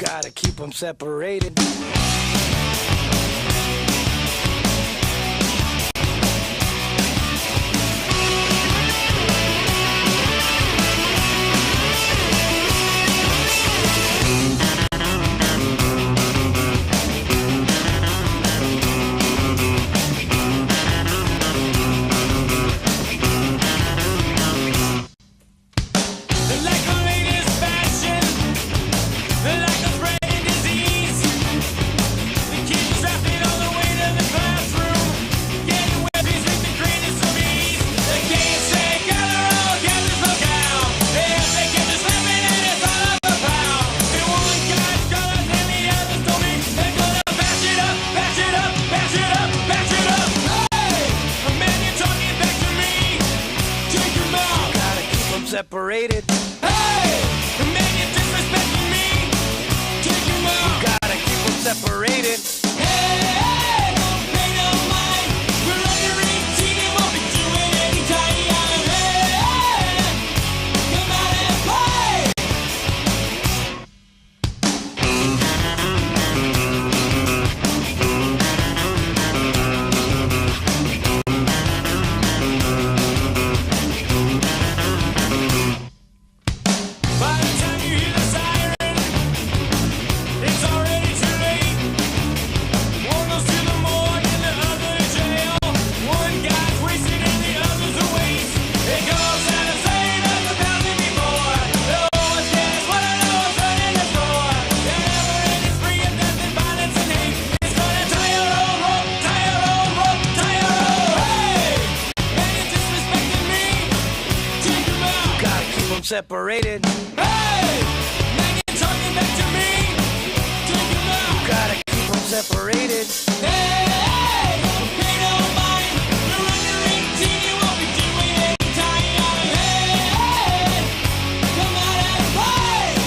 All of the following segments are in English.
Gotta keep them separated. Separated. Hey! The man you're disrespecting me. Take him out. You gotta keep them separated. Hey! Don't pay no mind. We're under 18 and won't be doing any time. Hey! Come out and play. Separated. Hey! Man, you're talking back to me. Take him out. You gotta keep them separated. Hey! Don't pay no mind. You're under 18, you won't be doing any time. Hey! Come out and play.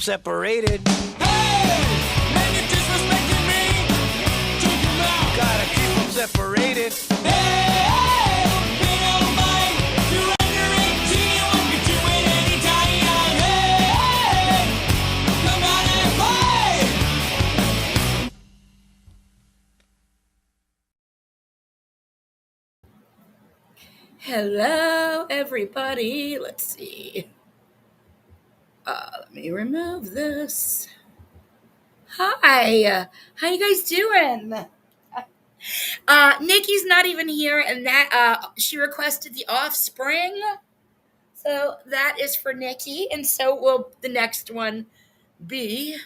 Separated. Hey! Man, you're disrespecting me. Take him out. Gotta keep them separated. Hey! Don't pay no mind. You're under 18, you won't be doing any time. Hey! Come out and play. Hello, everybody. Let's see. Let me remove this. Hi, how you guys doing? Nikki's not even here, and that she requested the Offspring, so that is for Nikki, and so will the next one be.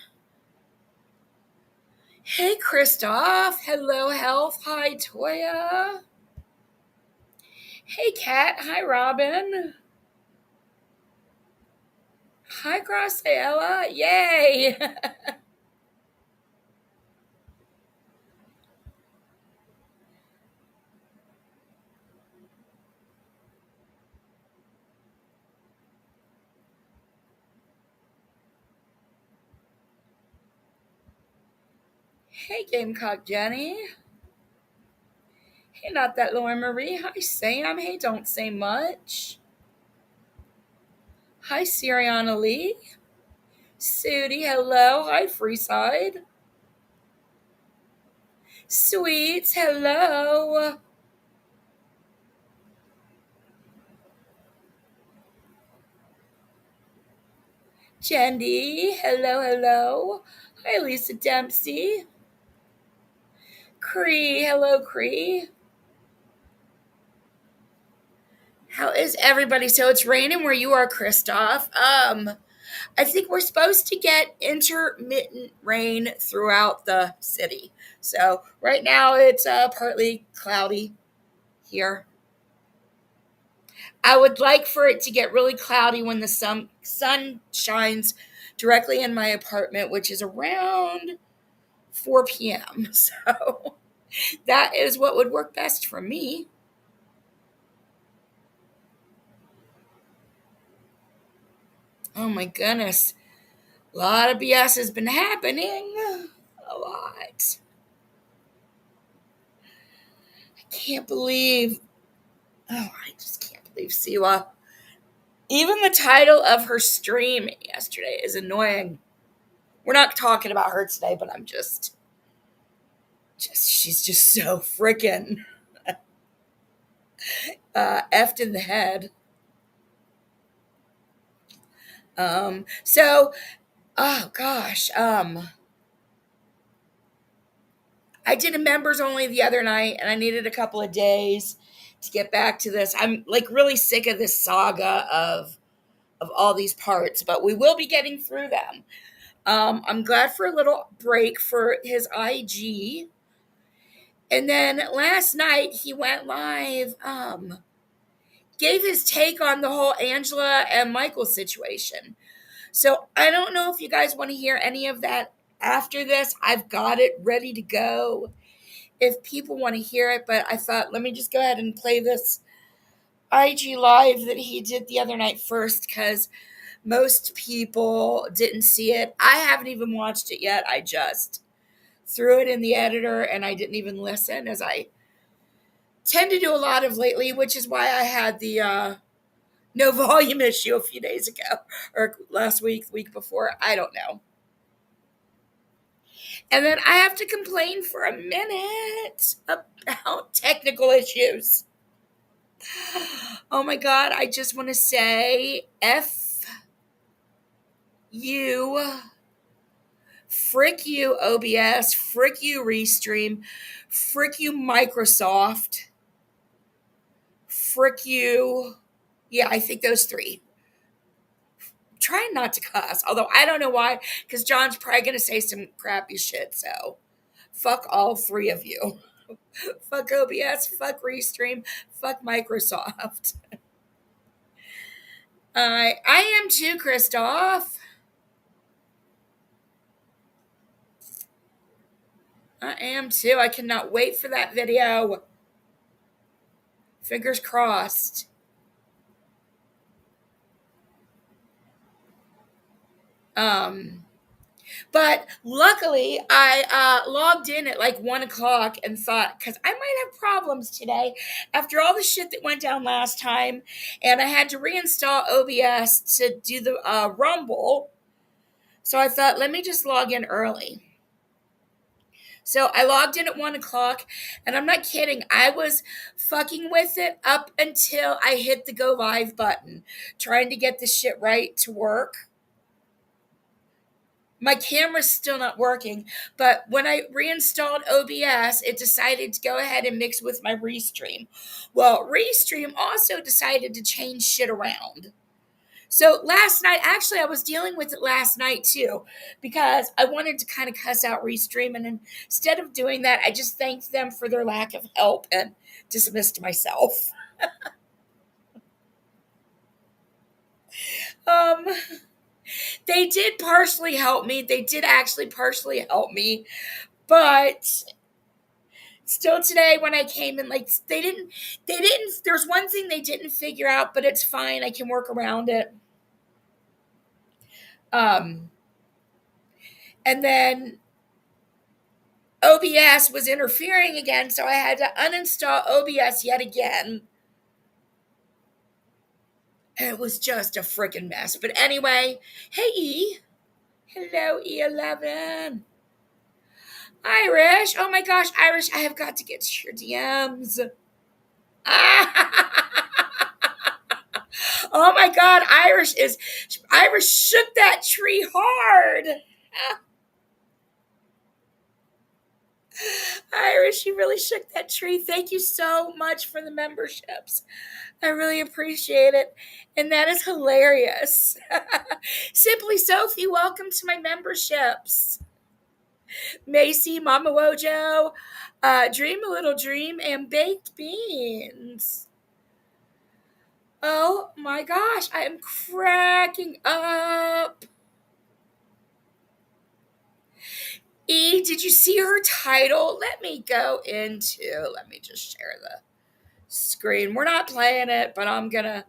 Hey, Christoph. Hello, Health. Hi, Toya. Hey, Kat. Hi, Robin. Hi, Graciela. Yay! Hey, Gamecock Jenny. Hey, not that Lauren Marie. Hi, Sam. Hey, don't say much. Hi, Siriana Lee. Sudie, hello. Hi, Freeside. Sweets, hello. Jendy, hello. Hi, Lisa Dempsey. Cree, hello, Cree. How is everybody? So it's raining where you are, Christoph. I think we're supposed to get intermittent rain throughout the city. So right now it's partly cloudy here. I would like for it to get really cloudy when the sun shines directly in my apartment, which is around 4 p.m. So that is what would work best for me. Oh my goodness. A lot of BS has been happening. A lot. I can't believe. Oh, I just can't believe Siwa. Even the title of her stream yesterday is annoying. We're not talking about her today, but I'm just she's just so freaking effed in the head. So, oh gosh, I did a members only the other night, and I needed a couple of days to get back to this. I'm like really sick of this saga of all these parts, but we will be getting through them. I'm glad for a little break for his IG. And then last night he went live, gave his take on the whole Angela and Michael situation. So I don't know if you guys want to hear any of that after this. I've got it ready to go if people want to hear it, but I thought let me just go ahead and play this IG live that he did the other night first because most people didn't see it. I haven't even watched it yet. I just threw it in the editor and I didn't even listen, as I tend to do a lot of lately, which is why I had the no volume issue a few days ago or last week, the week before. I don't know. And then I have to complain for a minute about technical issues. Oh my God, I just want to say F you. Frick you, OBS. Frick you, Restream. Frick you, Microsoft. Frick you. Yeah, I think those three. Trying not to cuss, although I don't know why, because John's probably going to say some crappy shit, so fuck all three of you. Fuck OBS, fuck Restream, fuck Microsoft. I am too, Christoph. I am too. I cannot wait for that video. Fingers crossed. But luckily, I logged in at like 1 o'clock and thought, because I might have problems today after all the shit that went down last time, and I had to reinstall OBS to do the Rumble. So I thought, let me just log in early. So I logged in at 1 o'clock, and I'm not kidding. I was fucking with it up until I hit the go live button, trying to get this shit right to work. My camera's still not working, but when I reinstalled OBS, it decided to go ahead and mix with my Restream. Well, Restream also decided to change shit around. So last night, actually, I was dealing with it last night too, because I wanted to kind of cuss out Restream, and instead of doing that, I just thanked them for their lack of help and dismissed myself. um, they did partially help me. They did actually partially help me, but still today when I came in, like they didn't, there's one thing they didn't figure out, but it's fine. I can work around it. And then OBS was interfering again, so I had to uninstall OBS yet again. And it was just a freaking mess. But anyway, hey E. Hello, E11. Irish. Oh my gosh, Irish, I have got to get to your DMs. Oh my God, Irish shook that tree hard. Irish, you really shook that tree. Thank you so much for the memberships. I really appreciate it. And that is hilarious. Simply Sophie, welcome to my memberships. Macy, Mama Wojo, Dream a Little Dream, and Baked Beans. Oh my gosh, I am cracking up. E, did you see her title? Let me just share the screen. We're not playing it, but I'm gonna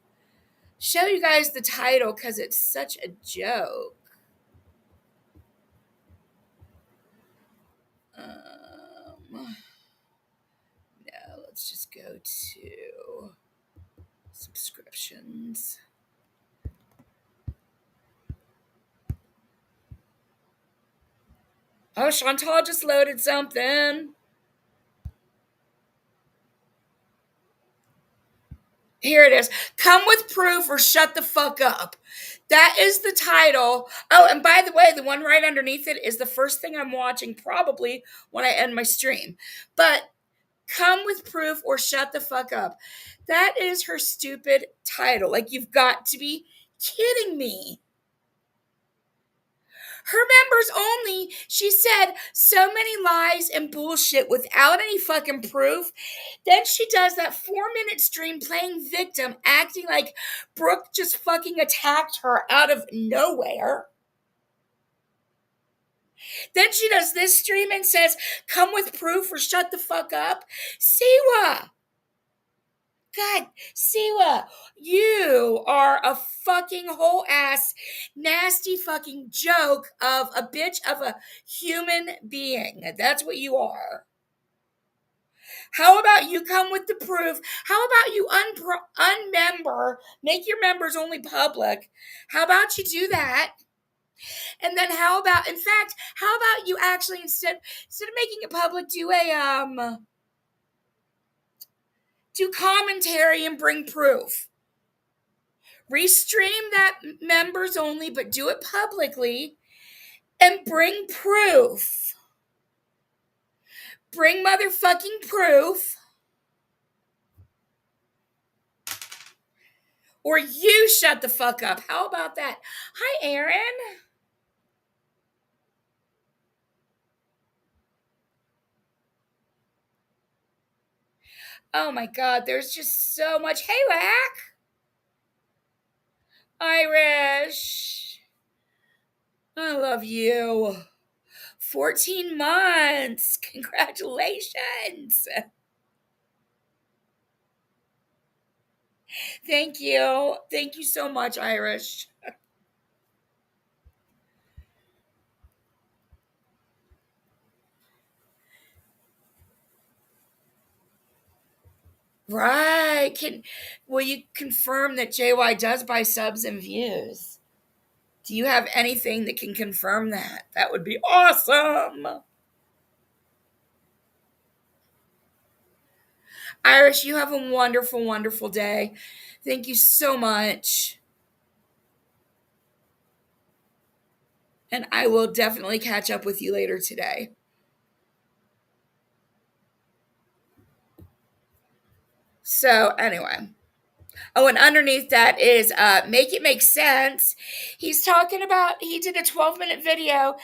show you guys the title because it's such a joke. No, let's just go to subscriptions. Oh, Chantal just loaded something. Here it is. Come with proof or shut the fuck up. That is the title. Oh, and by the way, the one right underneath it is the first thing I'm watching probably when I end my stream. But come with proof or shut the fuck up. That is her stupid title. Like, you've got to be kidding me. Her members only, she said so many lies and bullshit without any fucking proof. Then she does that 4-minute stream playing victim, acting like Brooke just fucking attacked her out of nowhere. Then she does this stream and says, come with proof or shut the fuck up. Siwa. God, Siwa, you are a fucking whole ass, nasty fucking joke of a bitch of a human being. That's what you are. How about you come with the proof? How about you unmember, make your members only public? How about you do that? And then how about, in fact, how about you actually instead of making it public, do commentary and bring proof. Restream that members only, but do it publicly and bring proof. Bring motherfucking proof. Or you shut the fuck up. How about that? Hi, Aaron. Oh my God, there's just so much. Hey, Lack. Irish. I love you. 14 months. Congratulations. Thank you. Thank you so much, Irish. Right. Will you confirm that JY does buy subs and views? Do you have anything that can confirm that? That would be awesome. Irish, you have a wonderful, wonderful day. Thank you so much. And I will definitely catch up with you later today. So, anyway. Oh, and underneath that is Make It Make Sense. He's talking about, he did a 12-minute video.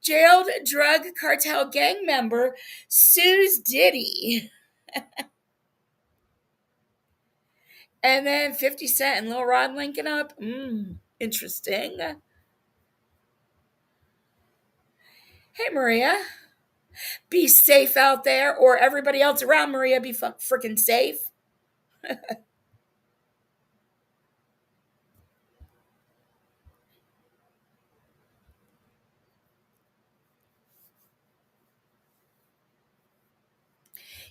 Jailed drug cartel gang member sues Diddy. And then 50 Cent and Lil Rod linking up. Interesting. Hey, Maria. Be safe out there, or everybody else around Maria be freaking safe.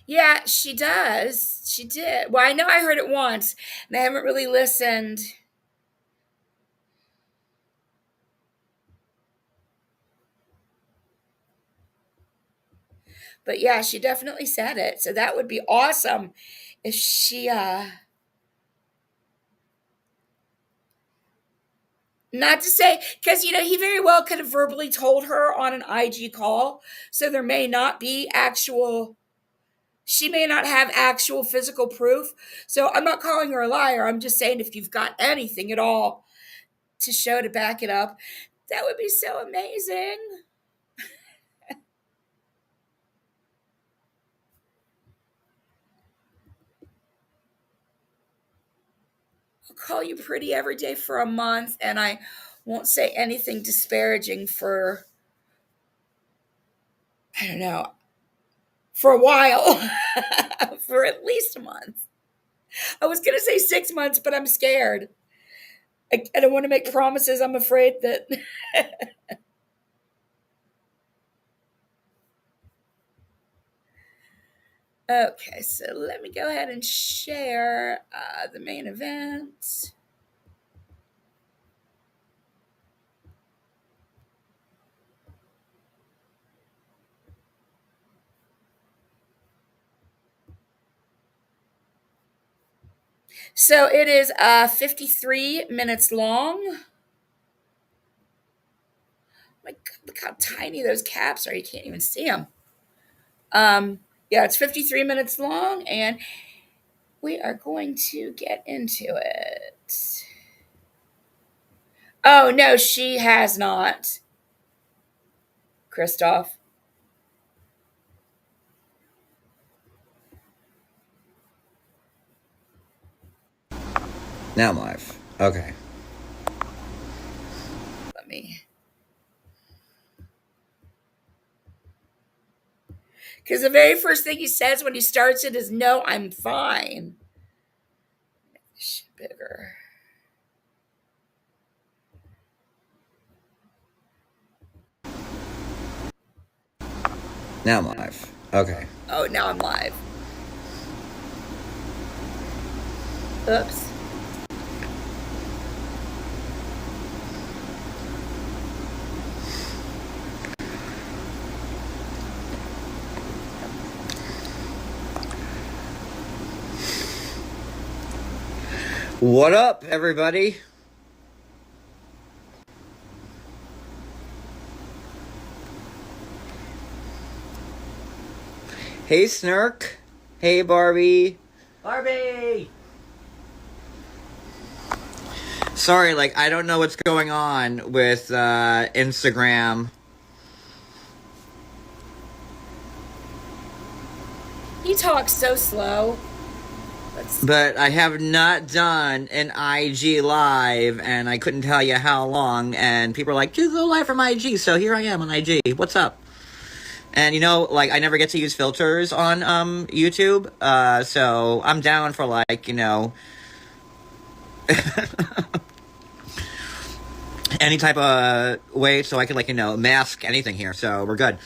Yeah, she does. She did. Well, I know I heard it once, and I haven't really listened. But yeah, she definitely said it. So that would be awesome if she not to say, because he very well could have verbally told her on an IG call. So there may not be actual, she may not have actual physical proof. So I'm not calling her a liar. I'm just saying, if you've got anything at all to show to back it up, that would be so amazing. I'll call you pretty every day for a month, and I won't say anything disparaging for I don't know, for a while, for at least a month. I was going to say 6 months, but I'm scared. I don't want to make promises. I'm afraid that. Okay, so let me go ahead and share the main event. So it is 53 minutes long. My God, look how tiny those caps are. You can't even see them. Yeah, it's 53 minutes long, and we are going to get into it. Oh, no, she has not, Christoph. Now I'm live. Okay. Let me. Because the very first thing he says when he starts it is, "No, I'm fine." Bigger. Now I'm live. Okay. Oh, now I'm live. Oops. What up, everybody? Hey, Snark. Hey, Barbie. Barbie! Sorry, I don't know what's going on with Instagram. He talks so slow. But I have not done an IG live, and I couldn't tell you how long. And people are like, "Do go live from IG." So here I am on IG. What's up? And I never get to use filters on YouTube. So I'm down for any type of way, so I can mask anything here. So we're good.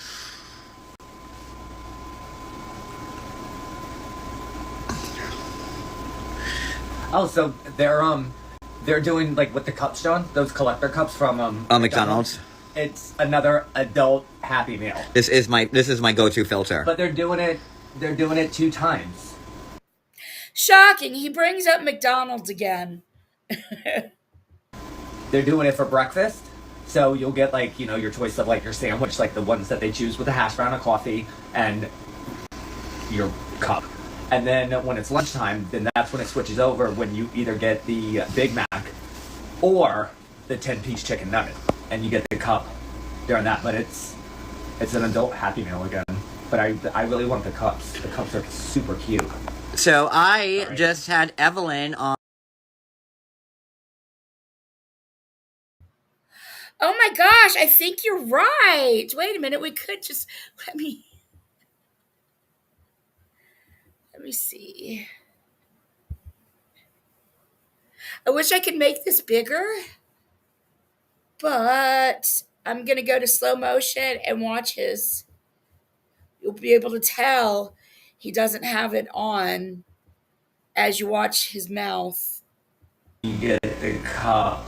Oh, so they're doing with the cups, John. Those collector cups from McDonald's. It's another adult Happy Meal. This is my go-to filter. But they're doing it 2 times. Shocking. He brings up McDonald's again. They're doing it for breakfast. So you'll get your choice of your sandwich, the ones that they choose with a hash brown, a coffee, and your cup. And then when it's lunchtime, then that's when it switches over, when you either get the Big Mac or the 10-piece chicken nugget, and you get the cup during that. But it's an adult Happy Meal again. But I really want the cups. The cups are super cute. So I just had Evelyn on. Oh my gosh, I think you're right. Wait a minute, we could just let me see. I wish I could make this bigger, but I'm gonna go to slow motion and watch his. You'll be able to tell he doesn't have it on as you watch his mouth. You get the cup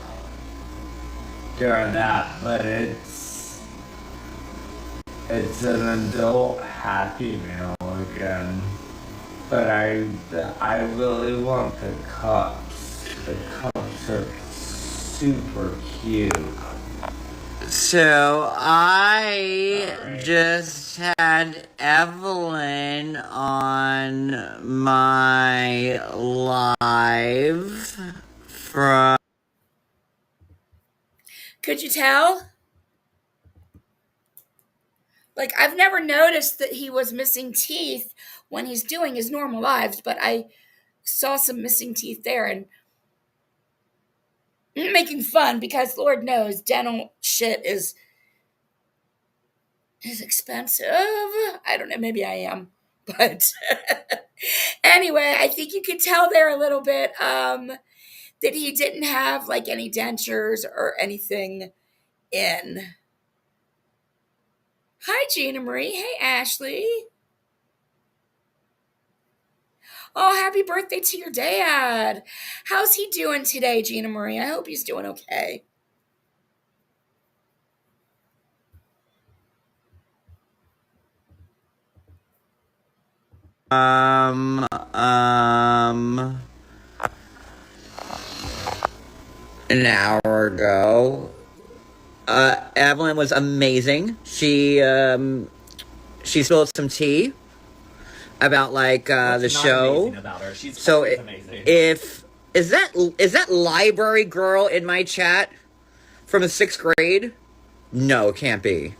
during that, but it's an adult Happy Meal again. But I really want the cups. The cups are super cute. So I just had Evelyn on my live from. Could you tell? I've never noticed that he was missing teeth when he's doing his normal lives, but I saw some missing teeth there, and making fun because Lord knows dental shit is is expensive. I don't know. Maybe I am. But anyway, I think you could tell there a little bit that he didn't have like any dentures or anything in. Hi, Gina Marie. Hey, Ashley. Oh, happy birthday to your dad. How's he doing today, Gina Marie? I hope he's doing okay. Um, an hour ago. Evelyn was amazing. She spilled some tea about like What's the not show. amazing about her? She's So fucking amazing. if is that library girl in my chat from the 6th grade? No, it can't be.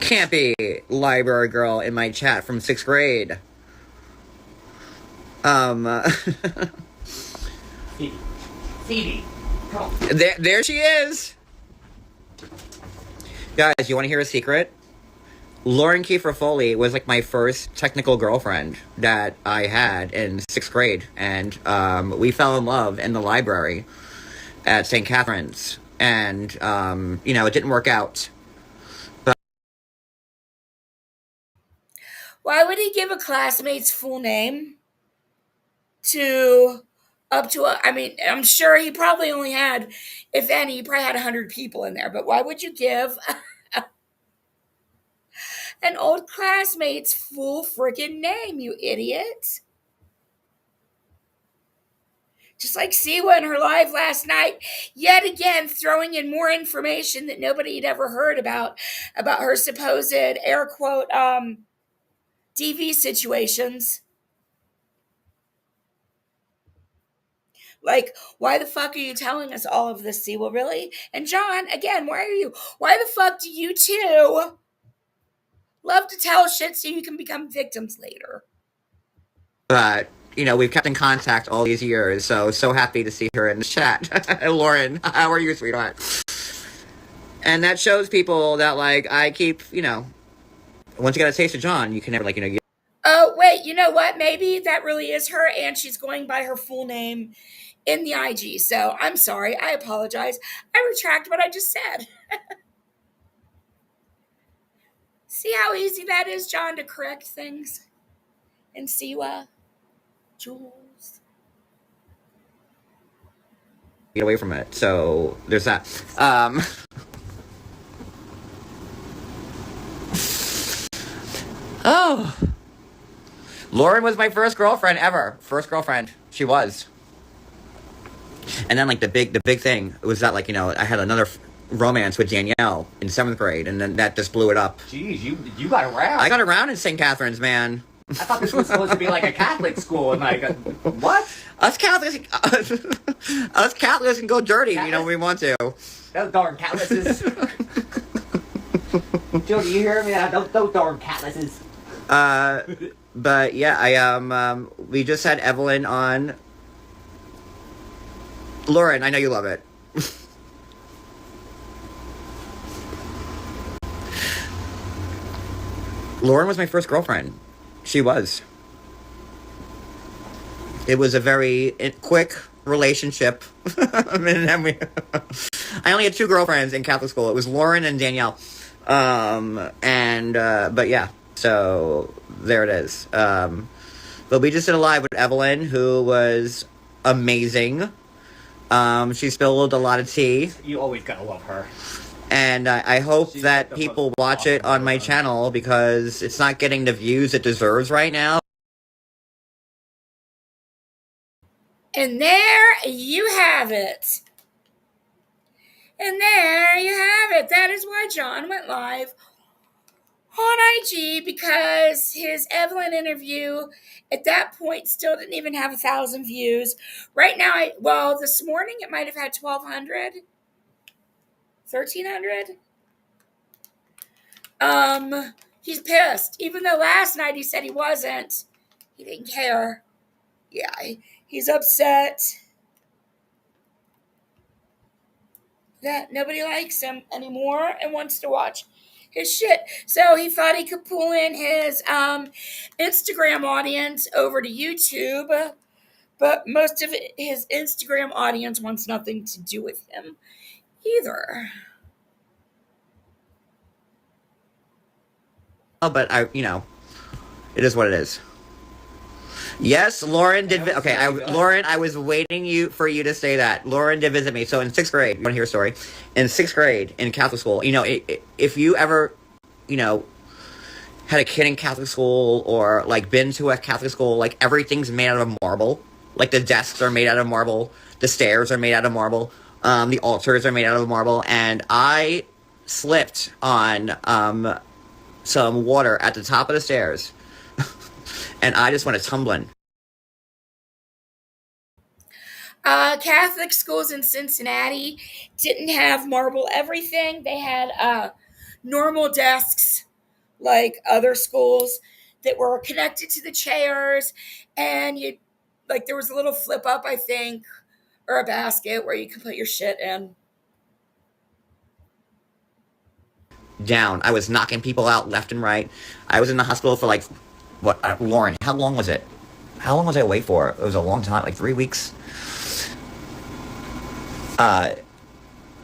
Can't be library girl in my chat from 6th grade. Phoebe, come on. There she is. Guys, you want to hear a secret? Lauren Kiefer Foley was like my first technical girlfriend that I had in 6th grade, and we fell in love in the library at St. Catherine's, and it didn't work out. Why would he give a classmate's full name to up to I mean, I'm sure he probably only had, if any, he probably had 100 people in there, but why would you give an old classmate's full freaking name, you idiot? Just like Siwa in her live last night, yet again throwing in more information that nobody had ever heard about her supposed air quote DV situations. Like, why the fuck are you telling us all of this, Siwa? Really? And John, again, why the fuck do you two love to tell shit so you can become victims later? But we've kept in contact all these years, so happy to see her in the chat. Lauren, how are you, sweetheart? And that shows people that, like, I keep, once you got a taste of John, you can never, like, Oh, wait, you know what? Maybe that really is her, and she's going by her full name in the IG. So I'm sorry. I apologize. I retract what I just said. See how easy that is, John, to correct things? And Siwa, Jules. get away from it. So there's that. Oh, Lauren was my first girlfriend ever. First girlfriend, she was. And then like the big thing was that, like, I had another romance with Danielle in 7th grade, and then that just blew it up. Jeez, you got around. I got around in St. Catherine's, man. I thought this was supposed to be like a Catholic school, and like, what? Us Catholics can go dirty, when we want to. Those darn Catholics. Joe, do you hear me? Those darn Catholics. But yeah, we just had Evelyn on. Lauren, I know you love it. Lauren was my first girlfriend. She was. It was a very quick relationship. I only had 2 girlfriends in Catholic school. It was Lauren and Danielle. But yeah, so there it is. But we just did a live with Evelyn, who was amazing. She spilled a lot of tea. You always gotta love her. And I hope She's that like people most watch it awesome on my person. channel, because it's not getting the views it deserves right now. And there you have it. And there you have it. That is why John went live on IG, because his Evelyn interview at that point still didn't even have 1,000 views. Right now, this morning it might have had 1,200, 1,300. He's pissed. Even though last night he said he wasn't. He didn't care. Yeah, he's upset. that nobody likes him anymore and wants to watch his shit. So he thought he could pull in his Instagram audience over to YouTube, but most of his Instagram audience wants nothing to do with him either. Oh, but it is what it is. Yes, Lauren did. Okay, Lauren, I was waiting for you to say that. Lauren did visit me. So in 6th grade, you want to hear a story? In 6th grade in Catholic school, if you ever, had a kid in Catholic school or like been to a Catholic school, like everything's made out of marble. Like the desks are made out of marble, the stairs are made out of marble, the altars are made out of marble, and I slipped on some water at the top of the stairs. And I just went tumbling. Catholic schools in Cincinnati didn't have marble everything. They had normal desks like other schools that were connected to the chairs, and there was a little flip up, I think, or a basket where you could put your shit in. Down. I was knocking people out left and right. I was in the hospital for Lauren, how long was it? How long was I away for? It was a long time, like 3 weeks. And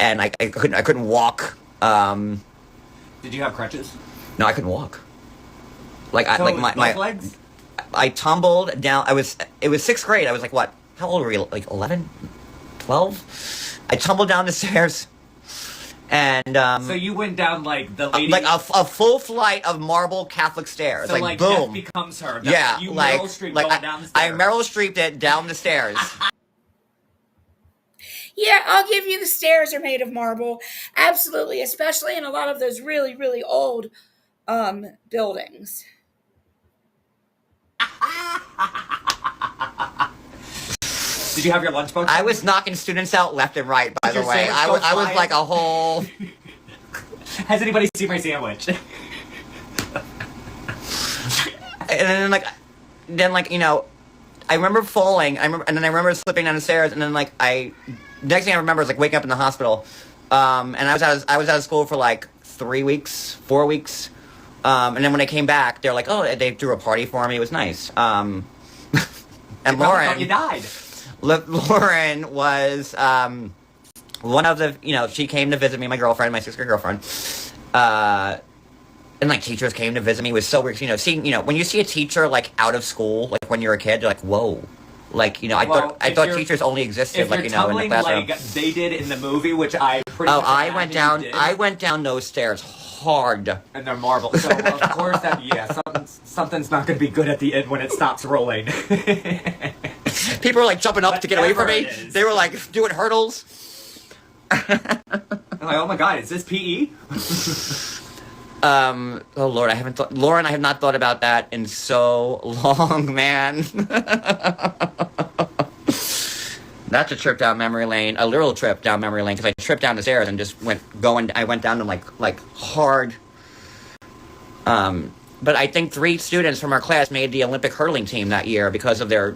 I couldn't walk. Did you have crutches? No, I couldn't walk. My legs? I tumbled down. It was 6th grade. I was like, what? How old were you? Like 11? 12? I tumbled down the stairs. And so you went down like the lady, like a full flight of marble Catholic stairs, so like Death boom, becomes her. Yeah, you like Meryl Streep like going down the I stairs. Meryl Streeped it down the stairs. Yeah, I'll give you the stairs are made of marble. Absolutely, especially in a lot of those really, really old buildings. Did you have your lunchbox? I was knocking students out left and right. By the way, I was like a whole. Has anybody seen my sandwich? And then I remember falling. And then I remember slipping down the stairs. And then next thing I remember is waking up in the hospital. And I was out of school for 3 weeks, 4 weeks. And then when I came back, they're like, oh, they threw a party for me. It was nice. And Lauren, thought you died. Lauren was one of the, she came to visit me, my girlfriend, my 6th grade girlfriend. And teachers came to visit me. It was so weird, seeing, when you see a teacher out of school, when you're a kid, you're like, whoa. I thought teachers only existed, in the classroom. They did in the movie, which I pretty much I went down those stairs hard. And they're marble. So of course something's not going to be good at the end when it stops rolling. People were jumping up to get away from me. They were doing hurdles. I'm like, oh my god, is this PE? Oh Lord, Lauren, I have not thought about that in so long, man. That's a trip down memory lane, a literal trip down memory lane, because I tripped down the stairs and just I went down them hard. But I think 3 students from our class made the Olympic hurling team that year because of their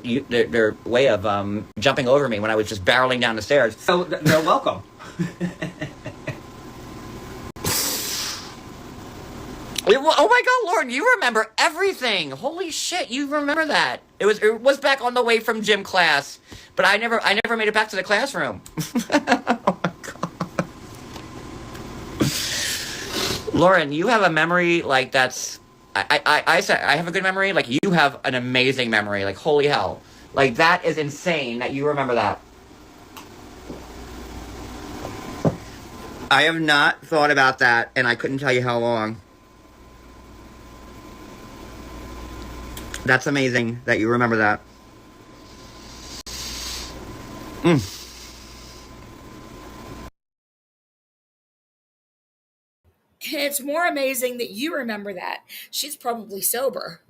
way of jumping over me when I was just barreling down the stairs. So they're welcome. Oh my God, Lauren, you remember everything. Holy shit, you remember that. It was back on the way from gym class, but I never made it back to the classroom. Oh my God. Lauren, you have a memory that's I said I have a good memory. You have an amazing memory. Holy hell. That is insane that you remember that. I have not thought about that, and I couldn't tell you how long. That's amazing that you remember that. And it's more amazing that you remember that. She's probably sober.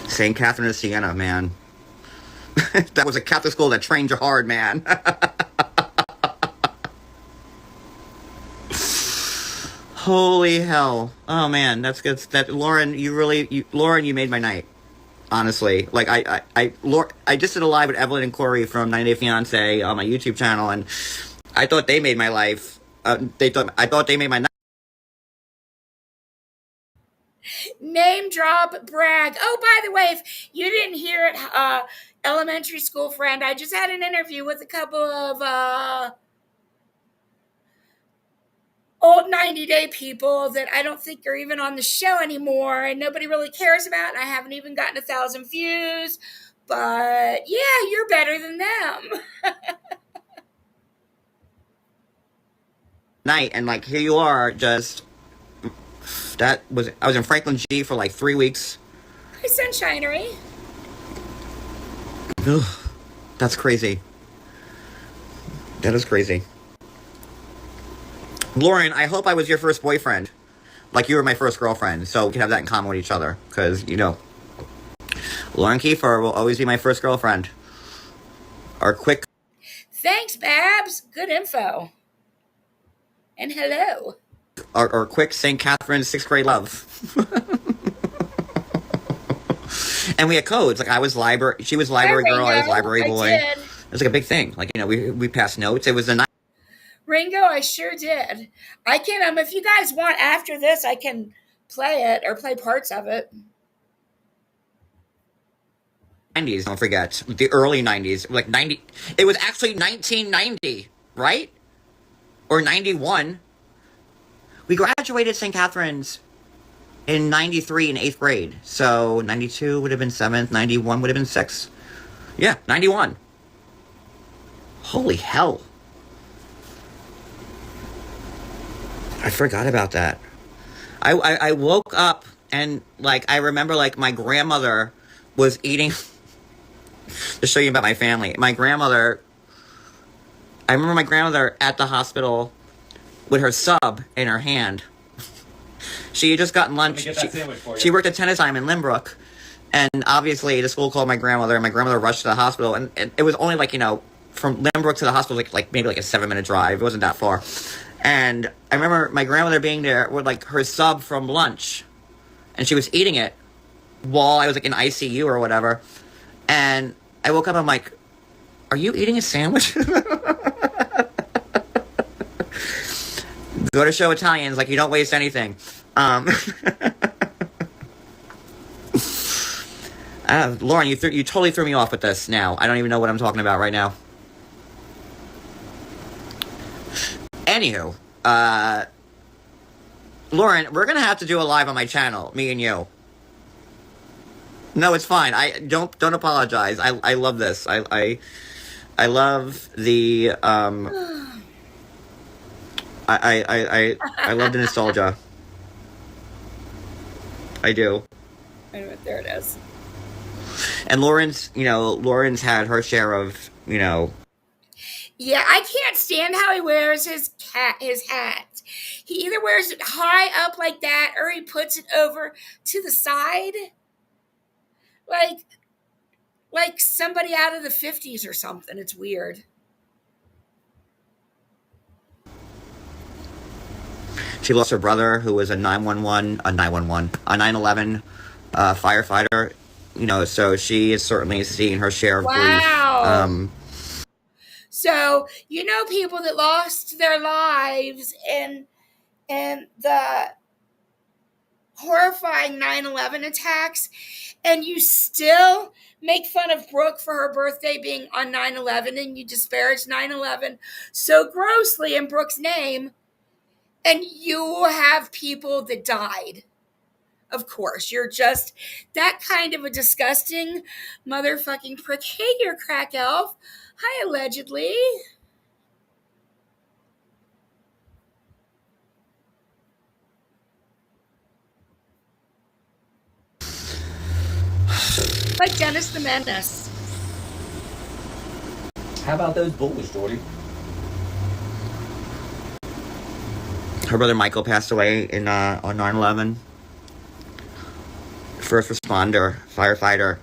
St. Catherine of Siena, man. That was a Catholic school that trained you hard, man. Holy hell. Oh man, that's good. Lauren, you made my night. Honestly, like I just did a live with Evelyn and Corey from 90 Day Fiance on my YouTube channel, and I thought they made my life. I thought they made my. Name drop, brag. Oh, by the way, if you didn't hear it, elementary school friend, I just had an interview with a couple of old 90-day people that I don't think are even on the show anymore and nobody really cares about, and I haven't even gotten 1,000 views. But yeah, you're better than them. Night, and like here you are, just I was in Franklin G for like 3 weeks. Hi, Sunshinery. Ugh, that's crazy. That is crazy. Lauren, I hope I was your first boyfriend. Like you were my first girlfriend, so we can have that in common with each other. Because, you know, Lauren Kiefer will always be my first girlfriend. Our quick... Thanks, Babs. Good info. And hello. Our quick St. Catherine's 6th grade love. And we had codes. Like, she was library girl, I was library boy. It was like a big thing. Like, you know, we passed notes. It was a night. Ringo, I sure did. I can, if you guys want after this, I can play it or play parts of it. 90s, don't forget. The early 90s. Like 90. It was actually 1990, right? Or 91. We graduated St. Catherine's in 93 in 8th grade. So 92 would have been 7th, 91 would have been 6th. Yeah, 91. Holy hell. I forgot about that. I woke up and, like, I remember, like, my grandmother was eating... to show you about my family. I remember my grandmother at the hospital with her sub in her hand. She had just gotten lunch. She worked at Tennis Time in Limbrook. And obviously the school called my grandmother, and my grandmother rushed to the hospital. And it was only, like, you know, from Limbrook to the hospital, like maybe like a 7-minute drive. It wasn't that far. And I remember my grandmother being there with, like, her sub from lunch. And she was eating it while I was, like, in ICU or whatever. And I woke up, I'm like, are you eating a sandwich? Go to show Italians, like, you don't waste anything. Lauren, you totally threw me off with this now. I don't even know what I'm talking about right now. Anywho, Lauren, we're gonna have to do a live on my channel, me and you. No, it's fine. I don't apologize. I love this. I love the I love the nostalgia. I do. There it is. And Lauren's had her share of, you know. Yeah, I can't stand how he wears his hat. He either wears it high up like that or he puts it over to the side. Like somebody out of the 50s or something. It's weird. She lost her brother, who was a 911 firefighter. You know, so she is certainly seeing her share of grief. So, you know, people that lost their lives in the horrifying 9/11 attacks, and you still make fun of Brooke for her birthday being on 9/11, and you disparage 9/11 so grossly in Brooke's name, and you have people that died. Of course, you're just that kind of a disgusting motherfucking prick. Hey, you're crack elf. Hi, allegedly. Like Dennis the Menace. How about those bulls, Jordy? Her brother Michael passed away on 9/11. First responder, firefighter.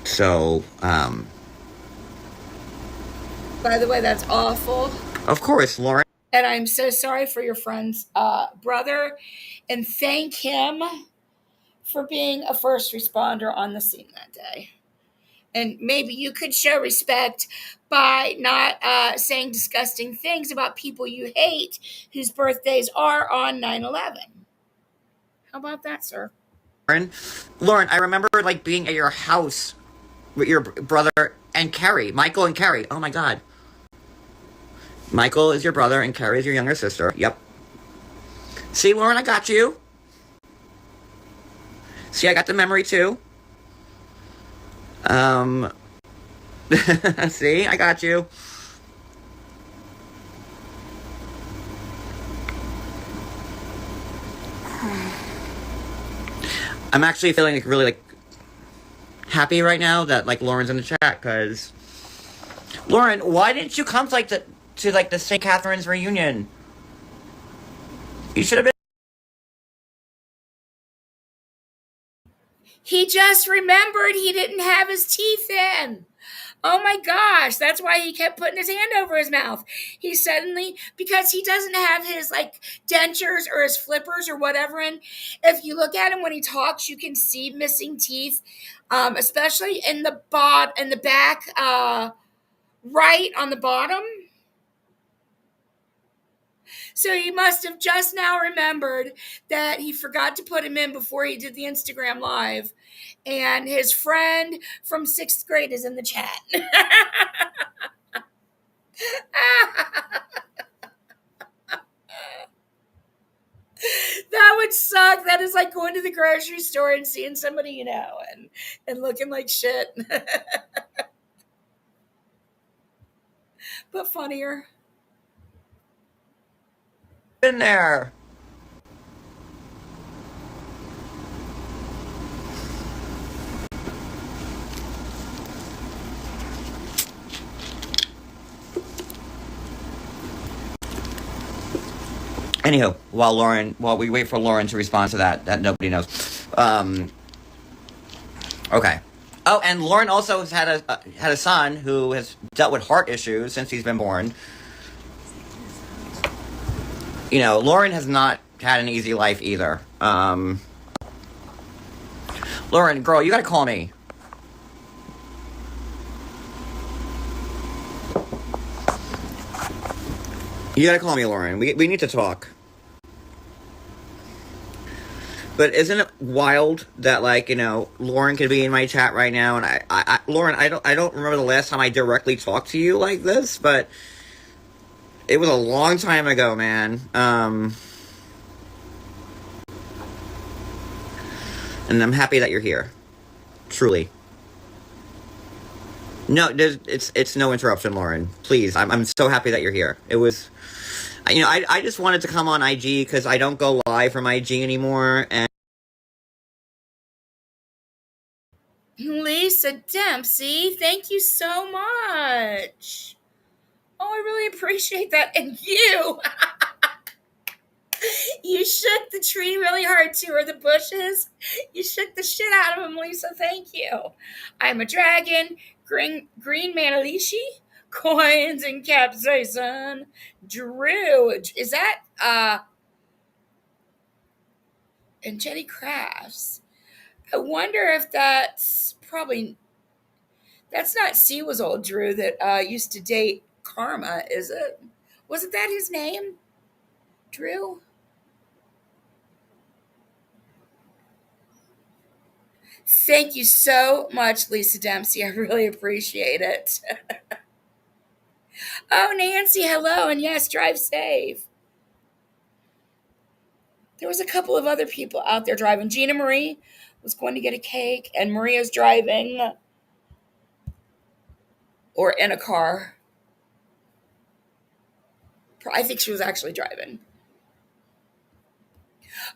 So, By the way, that's awful. Of course, Lauren. And I'm so sorry for your friend's brother. And thank him for being a first responder on the scene that day. And maybe you could show respect by not saying disgusting things about people you hate whose birthdays are on 9/11. How about that, sir? Lauren, I remember like being at your house with your brother and Carrie, Michael and Carrie. Oh my God. Michael is your brother and Carrie is your younger sister. Yep. See, Lauren, I got you. See, I got the memory too. See, I got you. I'm actually feeling like really like happy right now that like Lauren's in the chat, because Lauren, why didn't you come to like the St. Catherine's reunion? You should have been. He just remembered he didn't have his teeth in. Oh my gosh, that's why he kept putting his hand over his mouth. He suddenly, because he doesn't have his like dentures or his flippers or whatever in. If you look at him when he talks, you can see missing teeth, especially in the back, right on the bottom. So he must have just now remembered that he forgot to put him in before he did the Instagram live. And his friend from 6th grade is in the chat. That would suck. That is like going to the grocery store and seeing somebody you know and looking like shit. But funnier. Been there. Anywho, while we wait for Lauren to respond to that nobody knows. Okay. Oh, and Lauren also has had a son who has dealt with heart issues since he's been born. You know, Lauren has not had an easy life either. Lauren, girl, you gotta call me. You gotta call me, Lauren. We need to talk. But isn't it wild that, like, you know, Lauren could be in my chat right now, and I Lauren, I don't remember the last time I directly talked to you like this, but it was a long time ago, man. And I'm happy that you're here. Truly. No, it's no interruption, Lauren. Please, I'm so happy that you're here. It was, you know, I just wanted to come on IG because I don't go live from IG anymore, and Lisa Dempsey, thank you so much. Oh, I really appreciate that. And you, you shook the tree really hard too, or the bushes. You shook the shit out of them, Lisa. Thank you. I'm a dragon, green manalishi, coins and capsaicin. Drew, is that and Jenny Crafts? I wonder if that's not Siwa's old Drew that used to date Karma, is it? Wasn't that his name? Drew? Thank you so much, Lisa Dempsey. I really appreciate it. Oh, Nancy, hello. And yes, drive safe. There was a couple of other people out there driving. Gina Marie was going to get a cake, and Maria's driving or in a car. I think she was actually driving.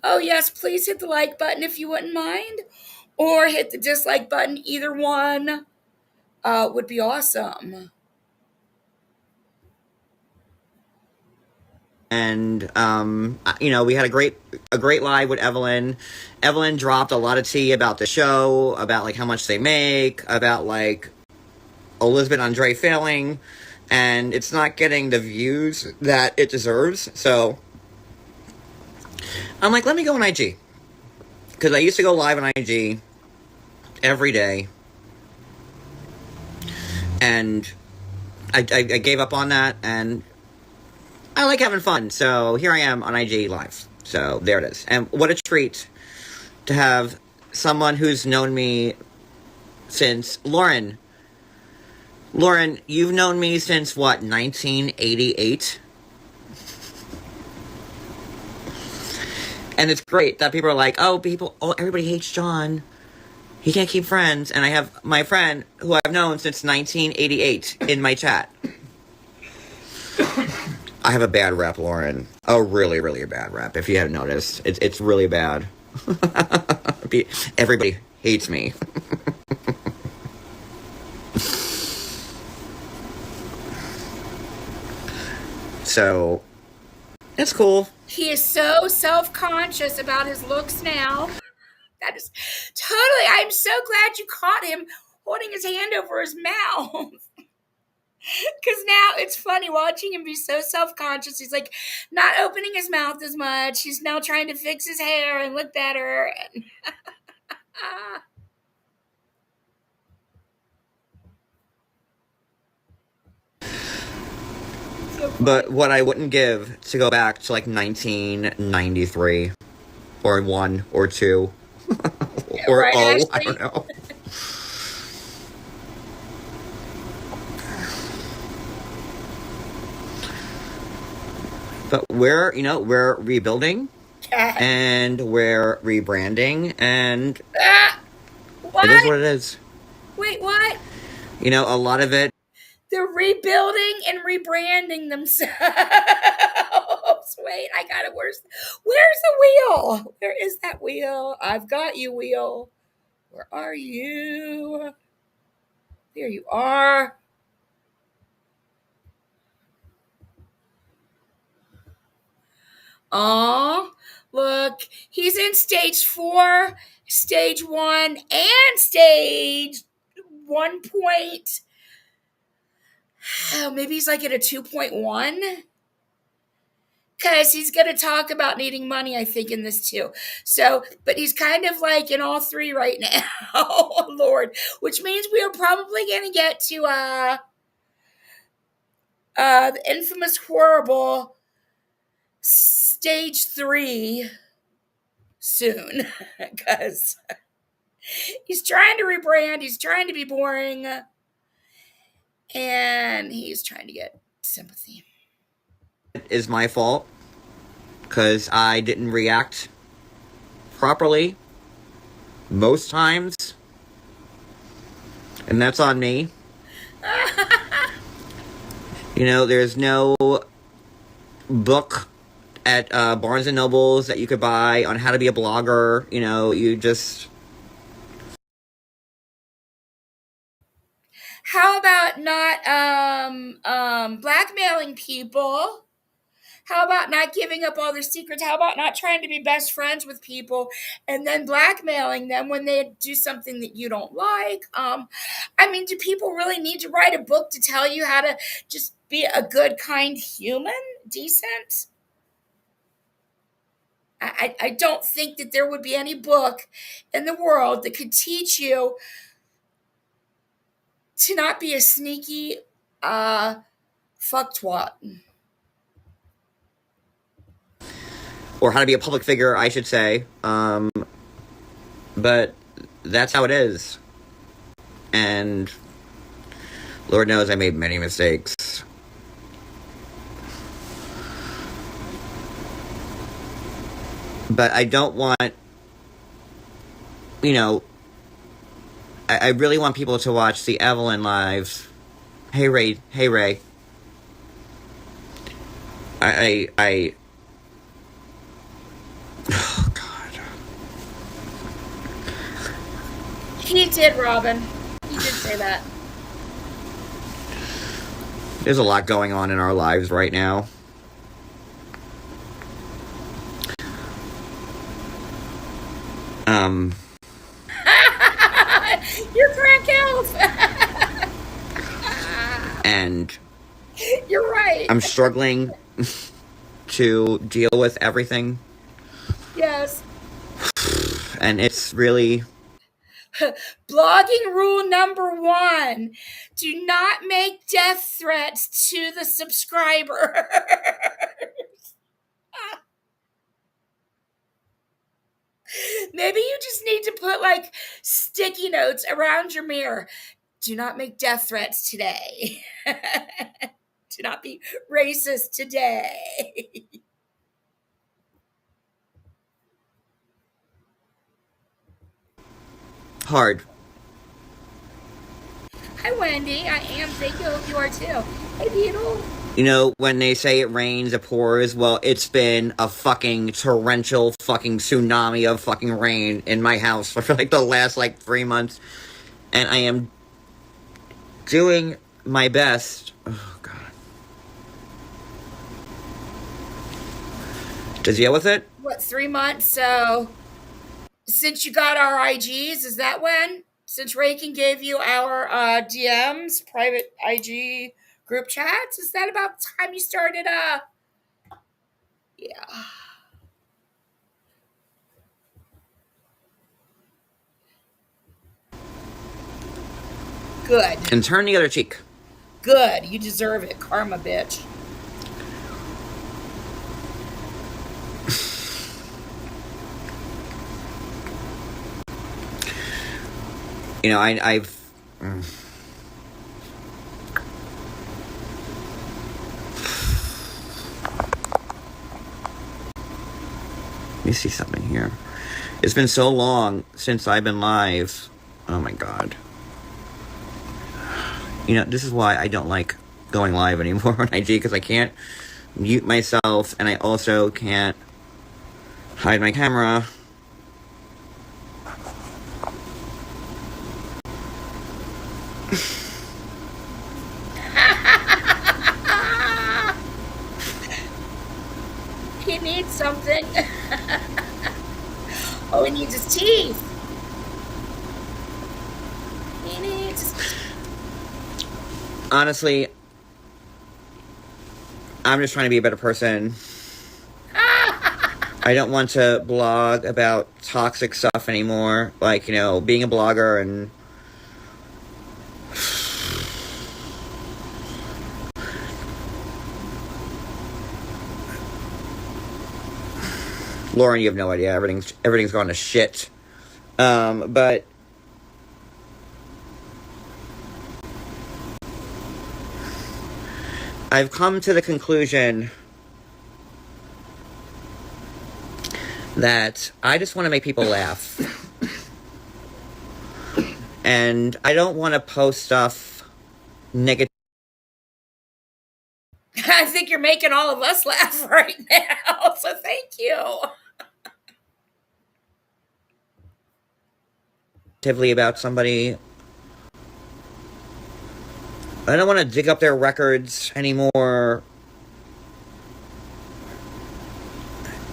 Oh, yes, please hit the like button if you wouldn't mind, or hit the dislike button. Either one would be awesome. And you know, we had a great live with Evelyn. Evelyn dropped a lot of tea about the show, about like how much they make, about like Elizabeth Andre failing, and it's not getting the views that it deserves. So I'm like, let me go on IG. because I used to go live on IG every day, and I gave up on that, and I like having fun, so here I am on IG live. So there it is. And what a treat to have someone who's known me since Lauren, you've known me since what, 1988? And it's great that people are like, oh, everybody hates John. He can't keep friends. And I have my friend who I've known since 1988 in my chat. I have a bad rep, Lauren. A really, really bad rep. If you haven't noticed, it's really bad. Everybody hates me. So, it's cool. He is so self-conscious about his looks now. That is totally, I'm so glad you caught him holding his hand over his mouth. Because now it's funny watching him be so self-conscious. He's like not opening his mouth as much. He's now trying to fix his hair and look better. And but what I wouldn't give to go back to like 1993 or 1 or 2 or right, I Ashley? don't know. But we're rebuilding and we're rebranding, and what? it is what it is. Wait, what? A lot of it. They're rebuilding and rebranding themselves. Wait, I got it. Where's the wheel? Where is that wheel? I've got you, wheel. Where are you? There you are. Oh, look, he's in stage 4, stage 1, and stage 1 point. Oh, maybe he's like at a 2.1. Because he's going to talk about needing money, I think, in this too. So, but he's kind of like in all 3 right now. Oh, Lord. Which means we are probably going to get to the infamous, horrible stage 3 soon. Because he's trying to rebrand. He's trying to be boring. And he's trying to get sympathy. It is my fault because I didn't react properly most times, and that's on me. There's no book at Barnes and Nobles that you could buy on how to be a blogger. You just... How about not blackmailing people? How about not giving up all their secrets? How about not trying to be best friends with people and then blackmailing them when they do something that you don't like? Do people really need to write a book to tell you how to just be a good, kind human? Decent? I don't think that there would be any book in the world that could teach you to not be a sneaky fucktwat. Or how to be a public figure, I should say. But that's how it is. And Lord knows I made many mistakes. But I don't want, I really want people to watch the Evelyn lives. Hey, Ray. I oh, God. He did, Robin. He did say that. There's a lot going on in our lives right now. You're crack elf. And you're right. I'm struggling to deal with everything. Yes. And it's really Blogging rule number 1: do not make death threats to the subscriber. Maybe you just need to put like sticky notes around your mirror. Do not make death threats today. Do not be racist today. hard. Hi, Wendy. I am. Thank you. Hope you are too. Hey, Beetle. You know, when they say it rains, it pours, well, it's been a fucking torrential fucking tsunami of fucking rain in my house for like the last like 3 months. And I am doing my best. Oh, God. To deal with it? What, 3 months? So, since you got our IGs, is that when? Since Rakin gave you our DMs, private IG group chats, is that about the time you started? Yeah. Good. And turn the other cheek. Good. You deserve it. Karma, bitch. You know, I've. Let me see something here. It's been so long since I've been live. Oh my God. You know, this is why I don't like going live anymore on IG, because I can't mute myself, and I also can't hide my camera. He needs something. Oh, he needs his teeth. He needs. Honestly, I'm just trying to be a better person. I don't want to blog about toxic stuff anymore. Like, you know, being a blogger and... Lauren, you have no idea. Everything's gone to shit. But... I've come to the conclusion that I just want to make people laugh. And I don't want to post stuff negative. I think you're making all of us laugh right now, so thank you. About somebody. I don't want to dig up their records anymore.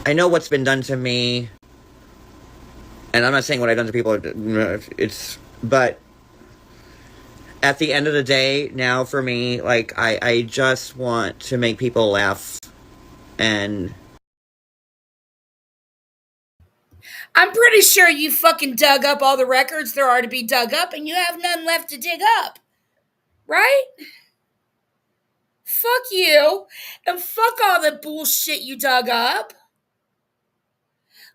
I know what's been done to me. And I'm not saying what I've done to people. But at the end of the day, now for me, like, I just want to make people laugh. And I'm pretty sure you fucking dug up all the records there are to be dug up, and you have none left to dig up. Right? Fuck you. And fuck all the bullshit you dug up.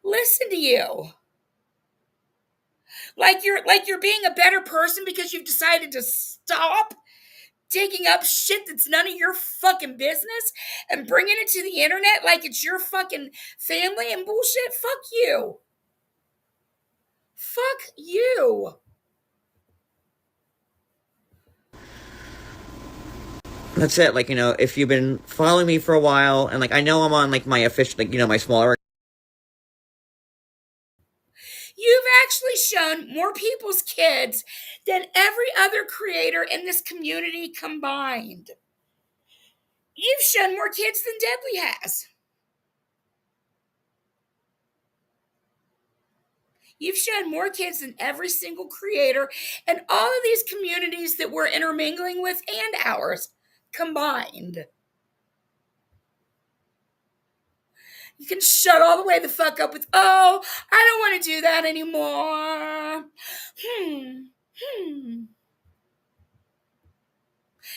Listen to you. Like you're being a better person because you've decided to stop digging up shit that's none of your fucking business and bringing it to the internet like it's your fucking family and bullshit. Fuck you. Fuck you. that's it. Like, you know, if you've been following me for a while, and, like, I know I'm on, like, my official, like, you know, my smaller... You've actually shown more people's kids than every other creator in this community combined. You've shown more kids than Deadly has. You've shown more kids than every single creator and all of these communities that we're intermingling with and ours combined. You can shut all the way the fuck up with, oh, I don't want to do that anymore.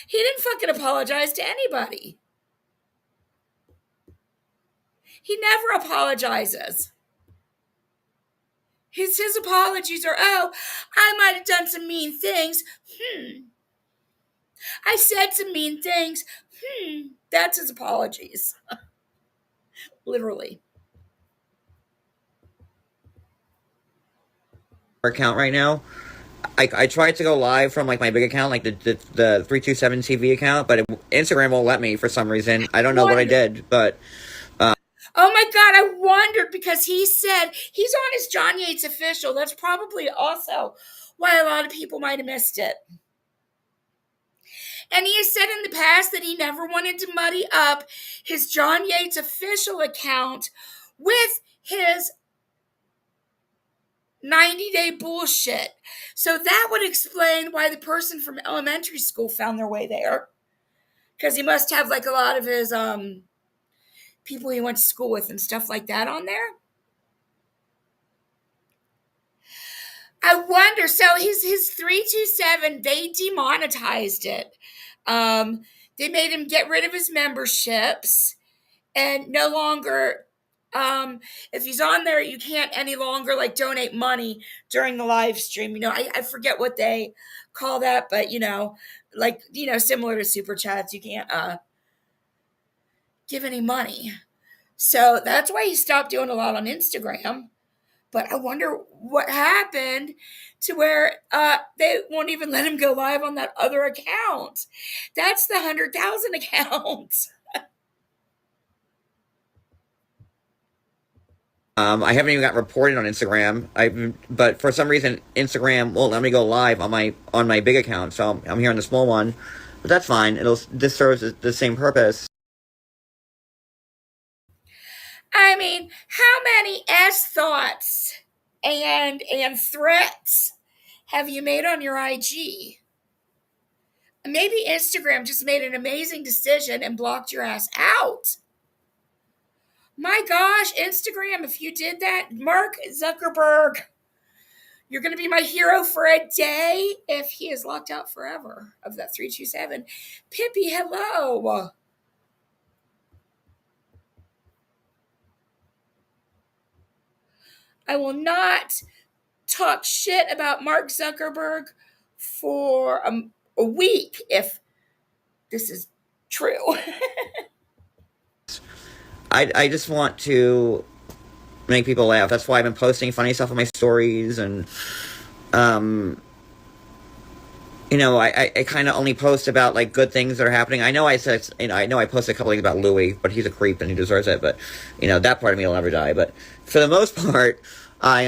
He didn't fucking apologize to anybody. He never apologizes. His apologies are, oh, I might have done some mean things. I said some mean things. That's his apologies. Literally. Account right now. I tried to go live from like my big account, like the 327 TV account, but Instagram won't let me for some reason. I don't know what I did, but oh my God, I wondered because he said he's on his John Yates official. That's probably also why a lot of people might have missed it. And he has said in the past that he never wanted to muddy up his John Yates official account with his 90-day bullshit. So that would explain why the person from elementary school found their way there. Because he must have like a lot of his people he went to school with and stuff like that on there. I wonder, so his 327, they demonetized it. They made him get rid of his memberships and no longer, if he's on there, you can't any longer like donate money during the live stream. You know, I forget what they call that, but like, similar to super chats, you can't give any money. So that's why he stopped doing a lot on Instagram. But I wonder what happened to where they won't even let him go live on that other account. That's the 100,000 account. I haven't even got reported on Instagram. But for some reason Instagram won't let me go live on my big account, so I'm here on the small one. But that's fine. This serves the same purpose. I mean, how many thoughts and threats have you made on your IG? Maybe Instagram just made an amazing decision and blocked your ass out. My gosh, Instagram, if you did that, Mark Zuckerberg, you're going to be my hero for a day if he is locked out forever of that 327. Pippi, hello. I will not talk shit about Mark Zuckerberg for a week if this is true. I just want to make people laugh. That's why I've been posting funny stuff on my stories, and I kind of only post about like good things that are happening. I know I said, I know I posted a couple things about Louis, but he's a creep and he deserves it. But that part of me will never die. But for the most part, I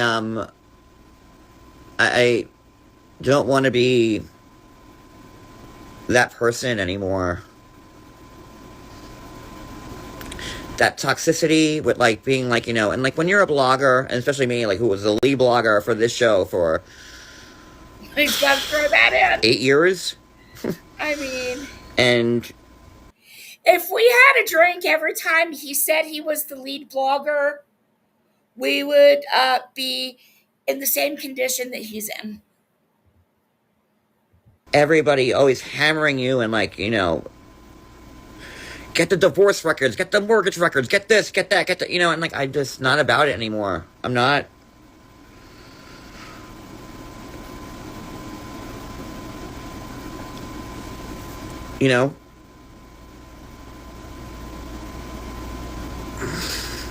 don't want to be that person anymore. That toxicity with like being like, and like when you're a blogger, and especially me, like who was the lead blogger for this show for He's got to throw that in. 8 years. I mean, and if we had a drink every time he said he was the lead blogger, we would be in the same condition that he's in. Everybody always hammering you and like, get the divorce records, get the mortgage records, get this, get that, get the, and like, I'm just not about it anymore. I'm not.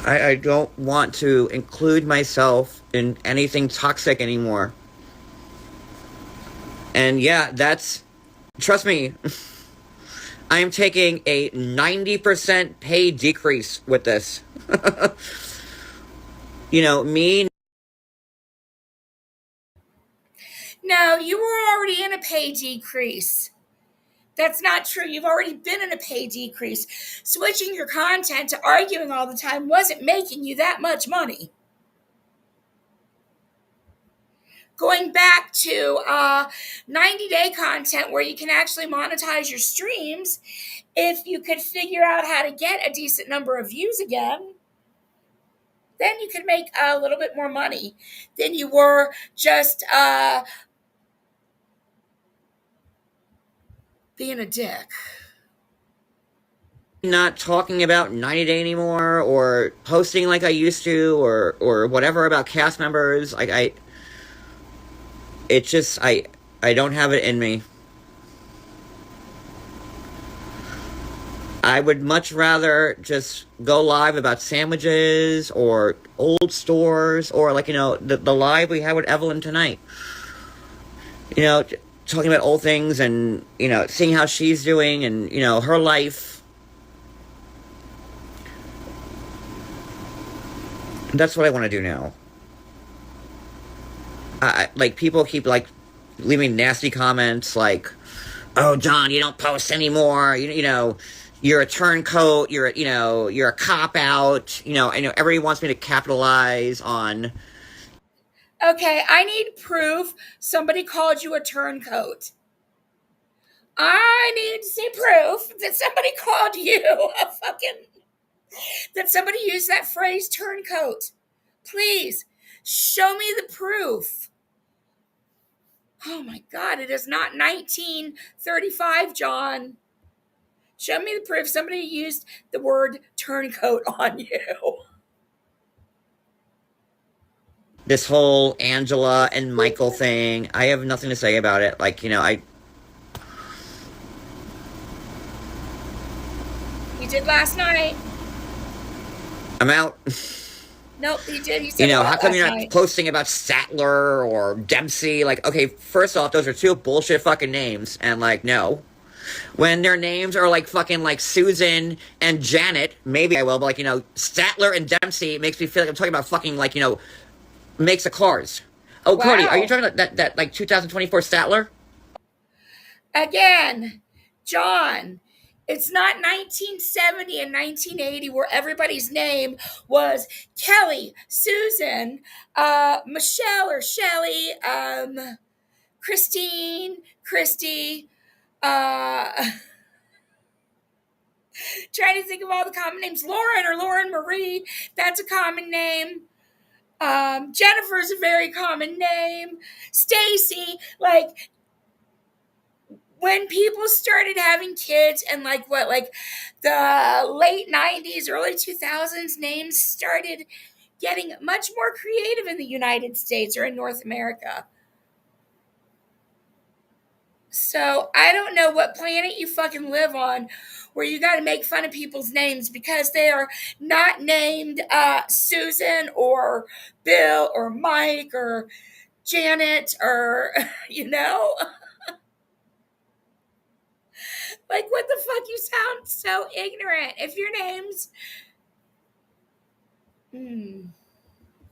I don't want to include myself in anything toxic anymore. And yeah, trust me, I am taking a 90% pay decrease with this. Me. No, you were already in a pay decrease. That's not true. You've already been in a pay decrease. Switching your content to arguing all the time wasn't making you that much money. Going back to 90-day content where you can actually monetize your streams, if you could figure out how to get a decent number of views again, then you could make a little bit more money than you were just being a dick. Not talking about 90 Day anymore, or posting like I used to, or whatever about cast members. It just, I don't have it in me. I would much rather just go live about sandwiches or old stores, or like, the live we had with Evelyn tonight. Talking about old things and, seeing how she's doing and, her life. That's what I want to do now. Like, people keep, like, leaving nasty comments like, oh, John, you don't post anymore, you're a turncoat, you're a cop-out, I know everybody wants me to capitalize on... Okay, I need proof somebody called you a turncoat. I need to see proof that somebody called you a fucking... that somebody used that phrase turncoat. Please, show me the proof. Oh my God, it is not 1935, John. Show me the proof somebody used the word turncoat on you. This whole Angela and Michael thing, I have nothing to say about it. Like, You did last night. I'm out. Nope, he did. He said How come you're not night. posting about Sattler or Dempsey? Like, okay, first off, those are two bullshit fucking names. And, like, no. When their names are, like, fucking, like, Susan and Janet, maybe I will. But, like, Sattler and Dempsey makes me feel like I'm talking about fucking, like, makes of cars. Oh, wow. Cody, are you talking about that like, 2024 Sattler? Again, John, it's not 1970 and 1980 where everybody's name was Kelly, Susan, Michelle or Shelley, Christine, Christy, trying to think of all the common names. Lauren or Lauren Marie, that's a common name. Jennifer's a very common name. Stacy, like, when people started having kids and like the late 90s, early 2000s, names started getting much more creative in the United States or in North America. So I don't know what planet you fucking live on where you got to make fun of people's names because they are not named Susan or Bill or Mike or Janet or, Like, what the fuck? You sound so ignorant. If your name's...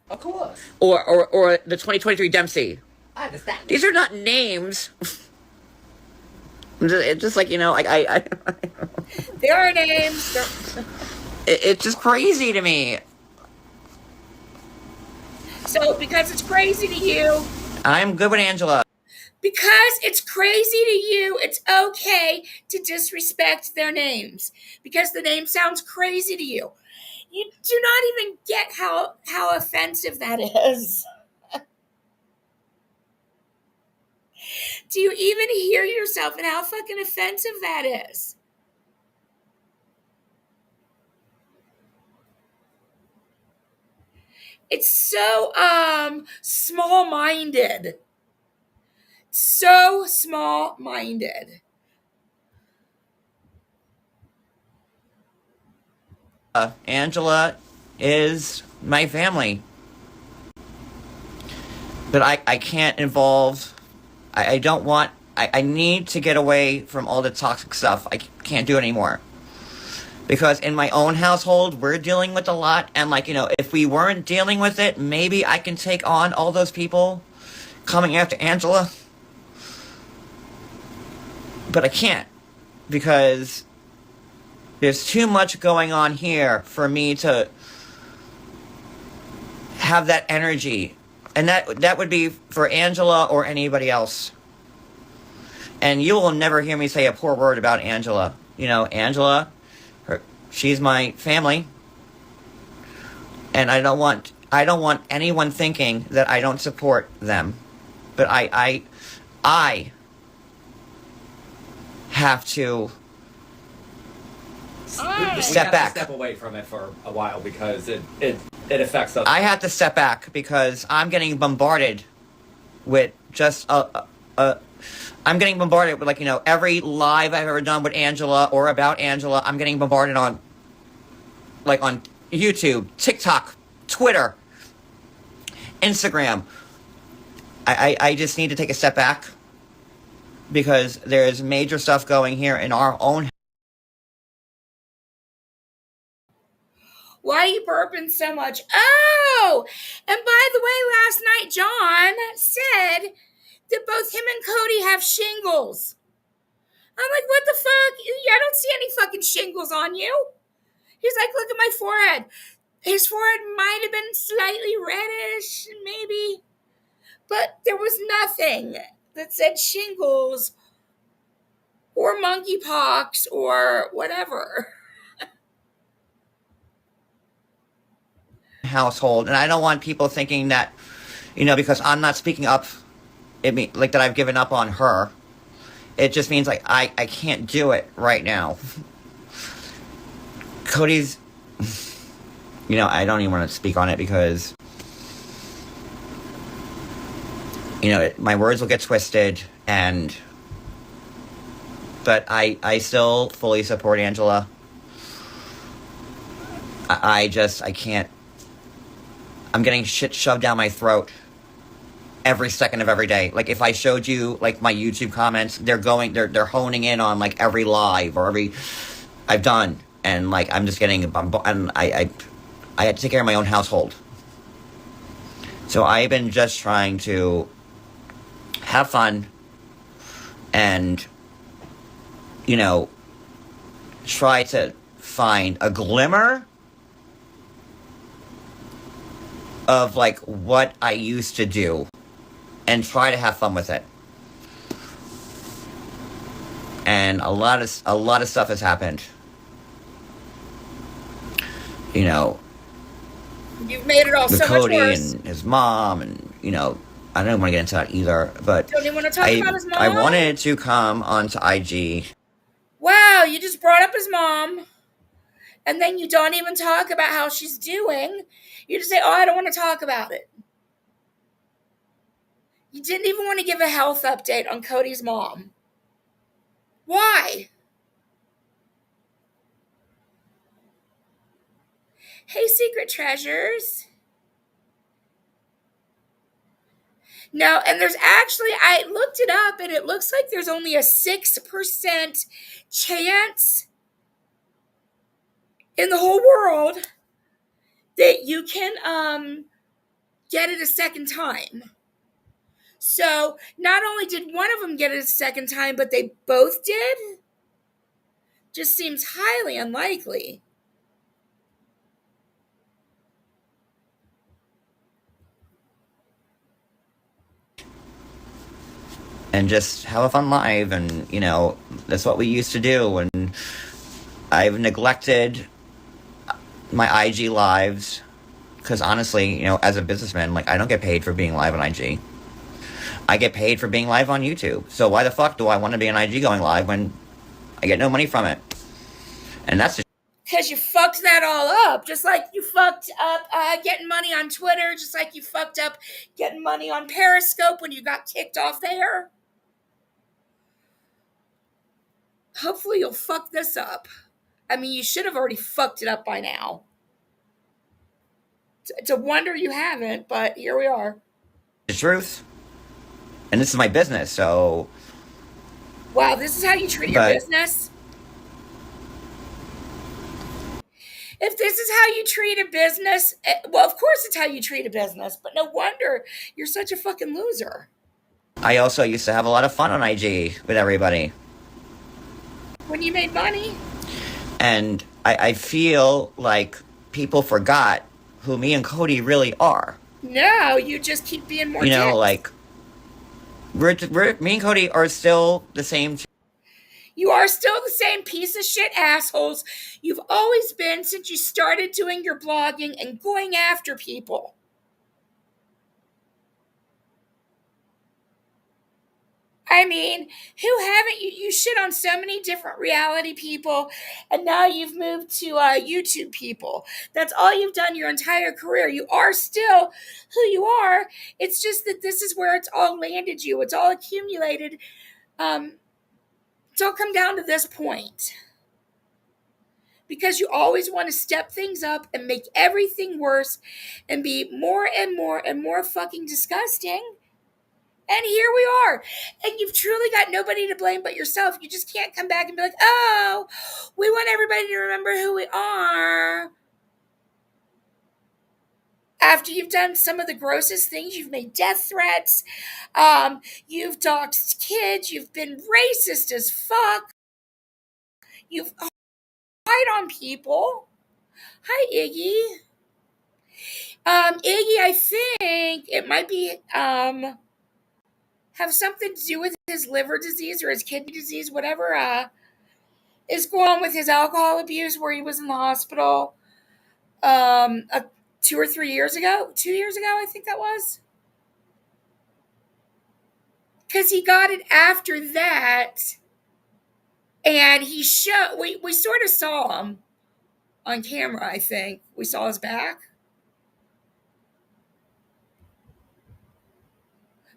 Of course. Or the 2023 Dempsey. I understand. These are not names. It's just like, I There are names. It's just crazy to me. So, because it's crazy to you... I'm good with Angela. Because it's crazy to you, it's okay to disrespect their names. Because the name sounds crazy to you. You do not even get how offensive that is. Do you even hear yourself and how fucking offensive that is? It's so small-minded. So small-minded. Angela is my family. But I can't involve... I don't want... I need to get away from all the toxic stuff. I can't do it anymore. Because in my own household, we're dealing with a lot. And, like, if we weren't dealing with it, maybe I can take on all those people coming after Angela. But I can't. Because there's too much going on here for me to have that energy. And that would be for Angela or anybody else. And you will never hear me say a poor word about Angela. Angela, she's my family. And I don't want anyone thinking that I don't support them. But I have to step back. Step away from it for a while because it affects us. I have to step back because I'm getting bombarded with just I'm getting bombarded with, like, you know, every live I've ever done with Angela or about Angela, I'm getting bombarded on, like, on YouTube, TikTok, Twitter, Instagram. I just need to take a step back because there's major stuff going here in our own. Why are you burping so much? Oh, and by the way, last night John said that both him and Cody have shingles. I'm like, what the fuck? I don't see any fucking shingles on you. He's like, look at my forehead. His forehead might have been slightly reddish, maybe, but there was nothing that said shingles or monkeypox or whatever. Household, and I don't want people thinking that, you know, because I'm not speaking up, it mean like that I've given up on her. It just means like I can't do it right now. Cody's, you know, I don't even want to speak on it because, you know, my words will get twisted, but I still fully support Angela. I can't. I'm getting shit shoved down my throat every second of every day. Like, if I showed you, like, my YouTube comments, they're honing in on, like, every live or every I've done. And, like, I'm just getting and I had to take care of my own household. So I've been just trying to have fun and, you know, try to find a glimmer of, like, what I used to do and try to have fun with it. And a lot of stuff has happened. You know, You've made it all with so Cody much worse. and his mom, and, you know, I don't want to get into that either, but Don't even want to talk about his mom? I wanted to come onto IG. Wow, you just brought up his mom, and then you don't even talk about how she's doing. You just say, oh, I don't want to talk about it. You didn't even want to give a health update on Cody's mom. Why? Hey, Secret Treasures. No, and there's actually, I looked it up, and it looks like there's only a 6% chance in the whole world that you can get it a second time. So not only did one of them get it a second time, but they both did. Just seems highly unlikely. And just have a fun live, and, you know, that's what we used to do. And I've neglected my IG lives because, honestly, you know, as a businessman, like, I don't get paid for being live on IG. I get paid for being live on YouTube. So why the fuck do I want to be on IG going live when I get no money from it? And that's just because you fucked that all up. Just like you fucked up getting money on Twitter. Just like you fucked up getting money on Periscope when you got kicked off there. Hopefully you'll fuck this up. I mean, you should have already fucked it up by now. It's a wonder you haven't, but here we are. the truth. And this is my business, so... Wow, this is how you treat your business? If this is how you treat a business, well, of course it's how you treat a business, but no wonder you're such a fucking loser. I also used to have a lot of fun on IG with everybody. When you made money. And I feel like people forgot who me and Cody really are. No, you just keep being more You know, dicks. like, we're me and Cody are still the same. You are still the same piece of shit assholes you've always been since you started doing your blogging and going after people. I mean, who haven't you shit on so many different reality people, and now you've moved to YouTube people. That's all you've done your entire career. You are still who you are. It's just that this is where it's all landed you. It's all accumulated. It's all come down to this point. Because you always want to step things up and make everything worse and be more and more and more fucking disgusting. And here we are. And you've truly got nobody to blame but yourself. You just can't come back and be like, oh, we want everybody to remember who we are. After you've done some of the grossest things, you've made death threats, you've doxed kids, you've been racist as fuck, you've lied on people. Hi, Iggy. Iggy, I think it might be have something to do with his liver disease or his kidney disease, whatever is going on with his alcohol abuse, where he was in the hospital 2 or 3 years ago. 2 years ago, I think that was. Because he got it after that, and we sort of saw him on camera, I think. We saw his back.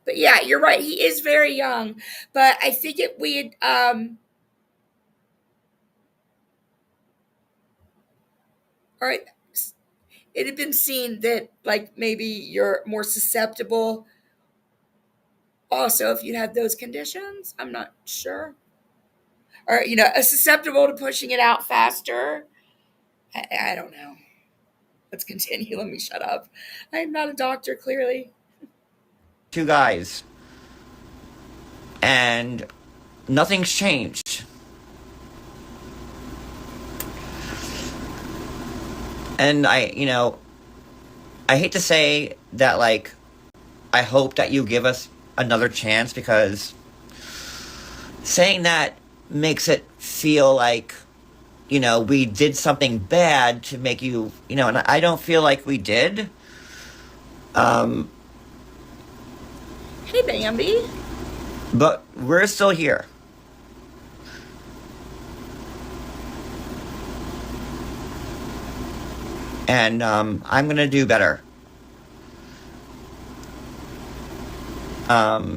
But yeah, you're right. He is very young. But I think it had been seen that like maybe you're more susceptible. Also, if you had those conditions, I'm not sure. Or susceptible to pushing it out faster. I don't know. Let's continue. Let me shut up. I am not a doctor, clearly. 2 guys. And nothing's changed. And I hate to say that, like, I hope that you give us another chance, because saying that makes it feel like, we did something bad to make you, and I don't feel like we did. Hey, Bambi. But we're still here. And I'm going to do better. I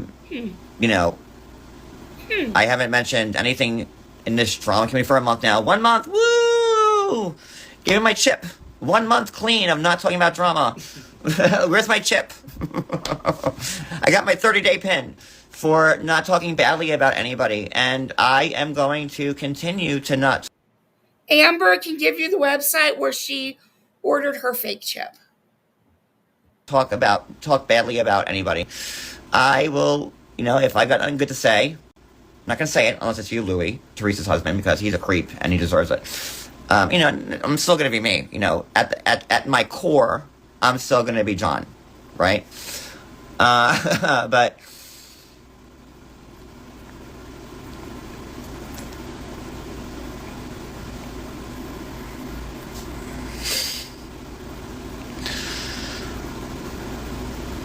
haven't mentioned anything in this drama community for a month now. 1 month, woo! Give me my chip. 1 month clean of not talking about drama. Where's my chip? I got my 30-day pin for not talking badly about anybody, and I am going to continue to not. Amber can give you the website where she ordered her fake chip. Talk badly about anybody. I will, if I got nothing good to say, I'm not going to say it unless it's you, Louis, Teresa's husband, because he's a creep and he deserves it. I'm still going to be me. At my core, I'm still going to be John, right? But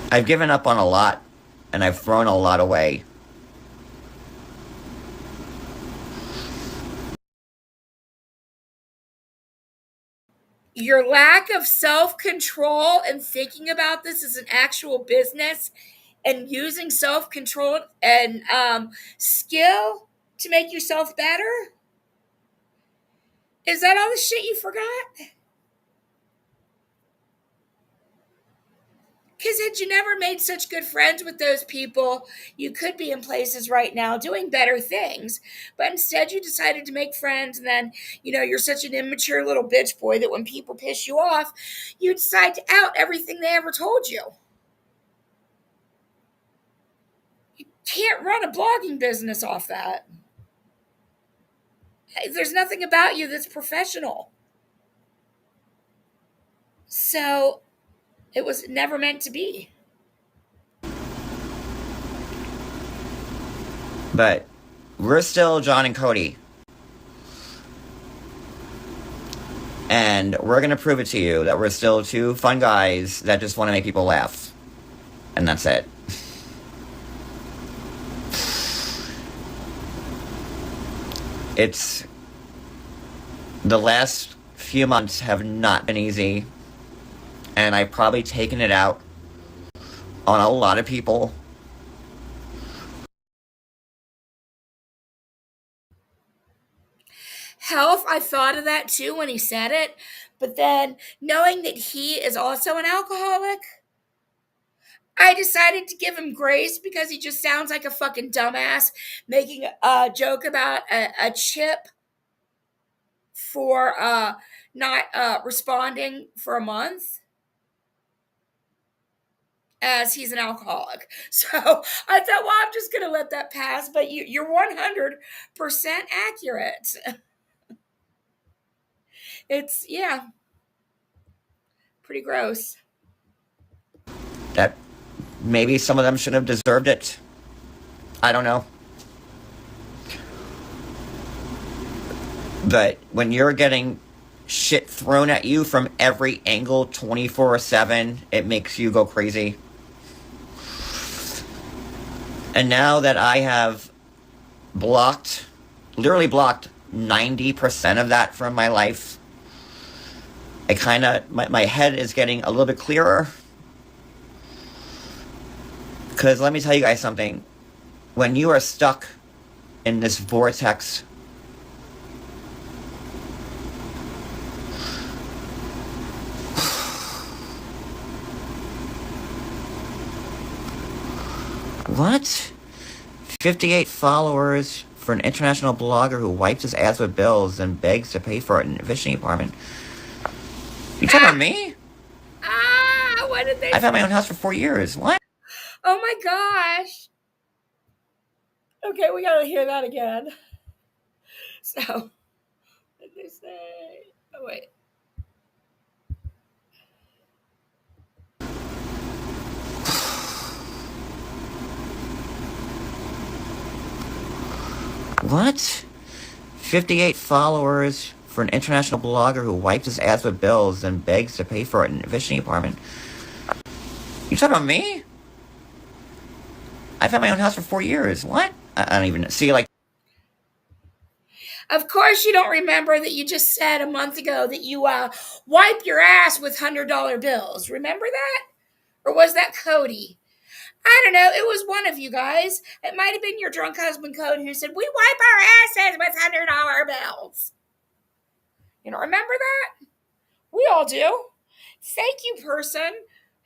I've given up on a lot, and I've thrown a lot away. Your lack of self-control and thinking about this as an actual business and using self-control and skill to make yourself better? Is that all the shit you forgot? Because had you never made such good friends with those people, you could be in places right now doing better things. But instead, you decided to make friends, and then, you're such an immature little bitch boy that when people piss you off, you decide to out everything they ever told you. You can't run a blogging business off that. There's nothing about you that's professional. So, it was never meant to be. But we're still John and Cody. And we're going to prove it to you that we're still two fun guys that just want to make people laugh. And that's it. It's... The last few months have not been easy. And I've probably taken it out on a lot of people. Health, I thought of that too when he said it. But then, knowing that he is also an alcoholic, I decided to give him grace because he just sounds like a fucking dumbass making a joke about a chip for not responding for a month as he's an alcoholic. So I thought, well, I'm just going to let that pass. But you're 100% accurate. It's, yeah, pretty gross. That maybe some of them should have deserved it. I don't know. But when you're getting shit thrown at you from every angle 24/7, it makes you go crazy. And now that I have literally blocked 90% of that from my life, I kind of, my head is getting a little bit clearer. Because let me tell you guys something. When you are stuck in this vortex, what? 58 followers for an international blogger who wipes his ass with bills and begs to pay for it in a fishing apartment. You talking about me? What did they I've had my own house for 4 years. What? Oh my gosh. Okay, we gotta hear that again. So, what did they say? Oh, wait. What? 58 followers for an international blogger who wipes his ass with bills and begs to pay for it in a fishing apartment. You talking about me? I've had my own house for 4 years. What? I don't even see, like... Of course, you don't remember that you just said a month ago that you wipe your ass with $100 bills. Remember that? Or was that Cody? I don't know. It was one of you guys. It might have been your drunk husband, Cody, who said, we wipe our asses with $100 bills. You don't remember that? We all do. Thank you, person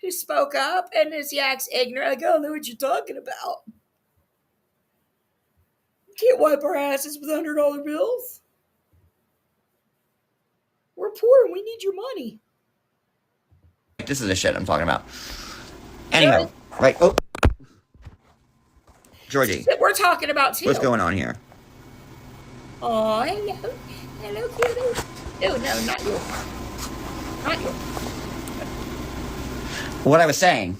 who spoke up and is yak's ignorant. Like, I don't know what you're talking about. Can't wipe our asses with $100 bills. We're poor and we need your money. This is the shit I'm talking about. Anyhow, right? Oh, Georgie. That we're talking about too. What's going on here? Oh, hello. Hello, cutie. Oh, no, not you. Not you. What I was saying.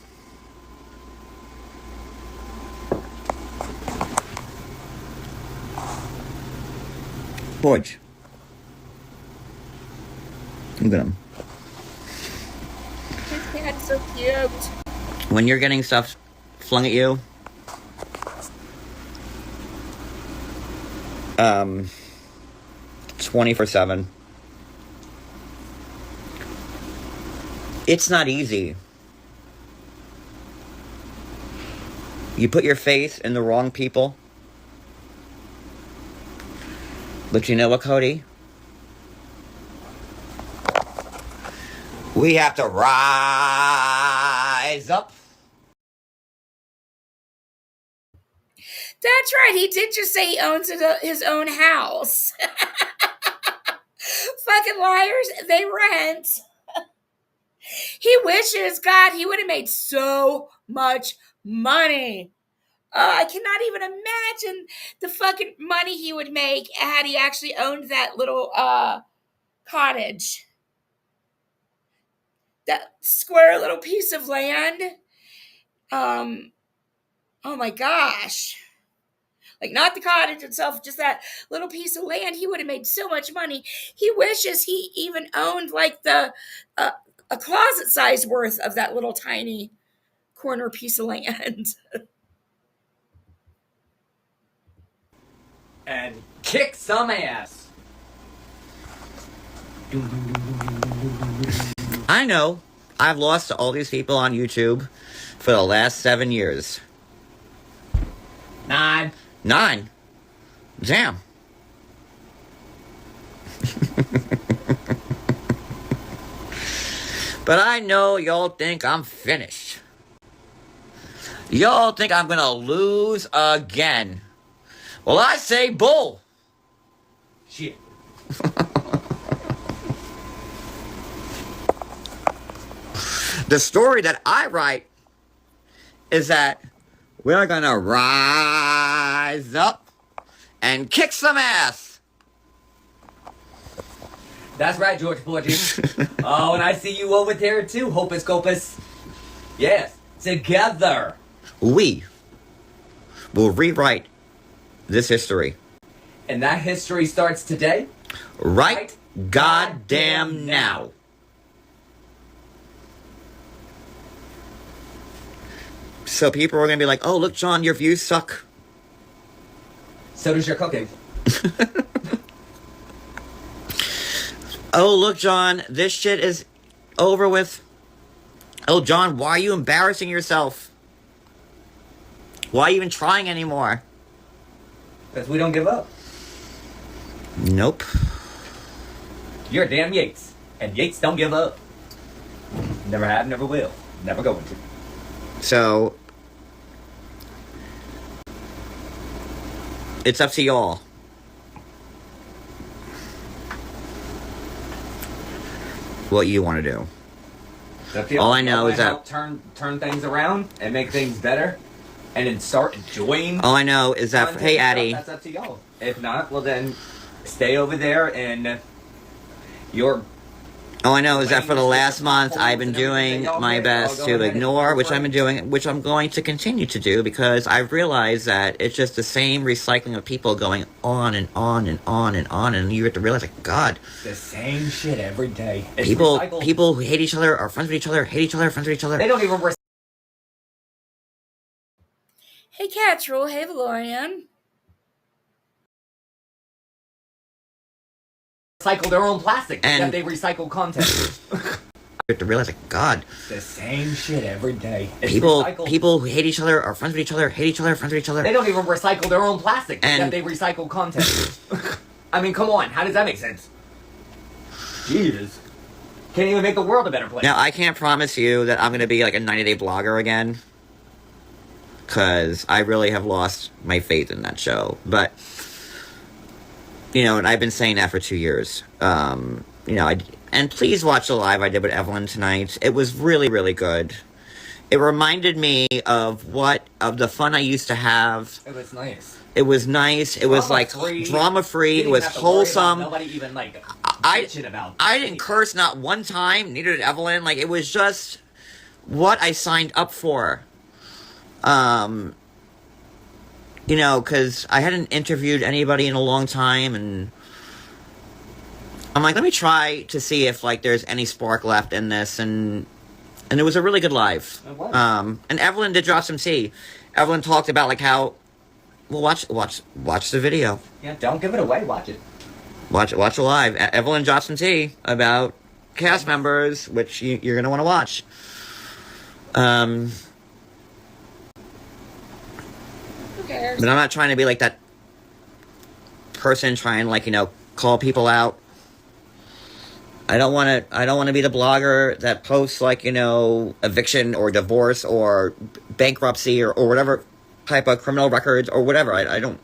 George. Look at him. His cat's so cute. When you're getting stuff flung at you, 24/7. It's not easy. You put your faith in the wrong people. But you know what, Cody? We have to rise up. That's right. He did just say he owns his own house. Fucking liars. They rent. He wishes, God, he would have made so much money. I cannot even imagine the fucking money he would make had he actually owned that little cottage. That square little piece of land. Oh my gosh. Like, not the cottage itself, just that little piece of land. He would have made so much money. He wishes he even owned like a closet size worth of that little tiny corner piece of land. And kick some ass. I know. I've lost to all these people on YouTube for the last 7 years. 9. 9. Damn. But I know y'all think I'm finished. Y'all think I'm gonna lose again. Well, I say bull. Shit. The story that I write is that we're gonna rise up and kick some ass. That's right, George Porgy. Oh, and I see you over there too, Hopus Copus. Yes, together. We will rewrite this history. And that history starts today? Right goddamn now. So people are gonna be like, oh, look, John, your views suck. So does your cooking. Oh, look, John, this shit is over with. Oh, John, why are you embarrassing yourself? Why are you even trying anymore? Because we don't give up. Nope. You're a damn Yates. And Yates don't give up. Never have, never will. Never going to. So, it's up to y'all. What you want to do. All I know is that turn things around and make things better, and then start enjoying. All I know is that hey, Addie. That's up to y'all. If not, well then, stay over there and you're. All I know is that for the last month, I've been doing my best to ignore, which I've been doing, which I'm going to continue to do, because I've realized that it's just the same recycling of people going on and on and on and on, and you have to realize, like, God, the same shit every day. It's people recycled. who hate each other are friends with each other, hate each other, friends with each other. They don't even Hey, Catrol. Hey, Valorian. recycle their own plastic, And- that they recycle content. You have to realize, like, God, The same shit every day. It's people recycled. who hate each other are friends with each other, hate each other, friends with each other. They don't even recycle their own plastic, And- that they recycle content. I mean, come on, how does that make sense? Jesus. Can't even make the world a better place. Now, I can't promise you that I'm going to be like a 90-day blogger again, because I really have lost my faith in that show. But, you know, and I've been saying that for 2 years. You know, and please watch the live I did with Evelyn tonight. It was really, really good. It reminded me of the fun I used to have. It was nice. It was nice. It was like Drama-free. drama-free. It Didn't was have to worry about wholesome. Nobody even like I bitching about. I didn't curse not one time. Neither did Evelyn. Like, it was just what I signed up for. You know, because I hadn't interviewed anybody in a long time, and I'm like, let me try to see if like there's any spark left in this, and it was a really good live. It was. And Evelyn did drop some tea. Evelyn talked about like how, well, watch the video. Yeah, don't give it away. Watch it. Watch it live. Evelyn dropped some tea about cast members, which you're gonna want to watch. Who cares? But I'm not trying to be like that person trying, like, you know, call people out. I don't want to be the blogger that posts, like, you know, eviction or divorce or bankruptcy or whatever type of criminal records or whatever. I don't.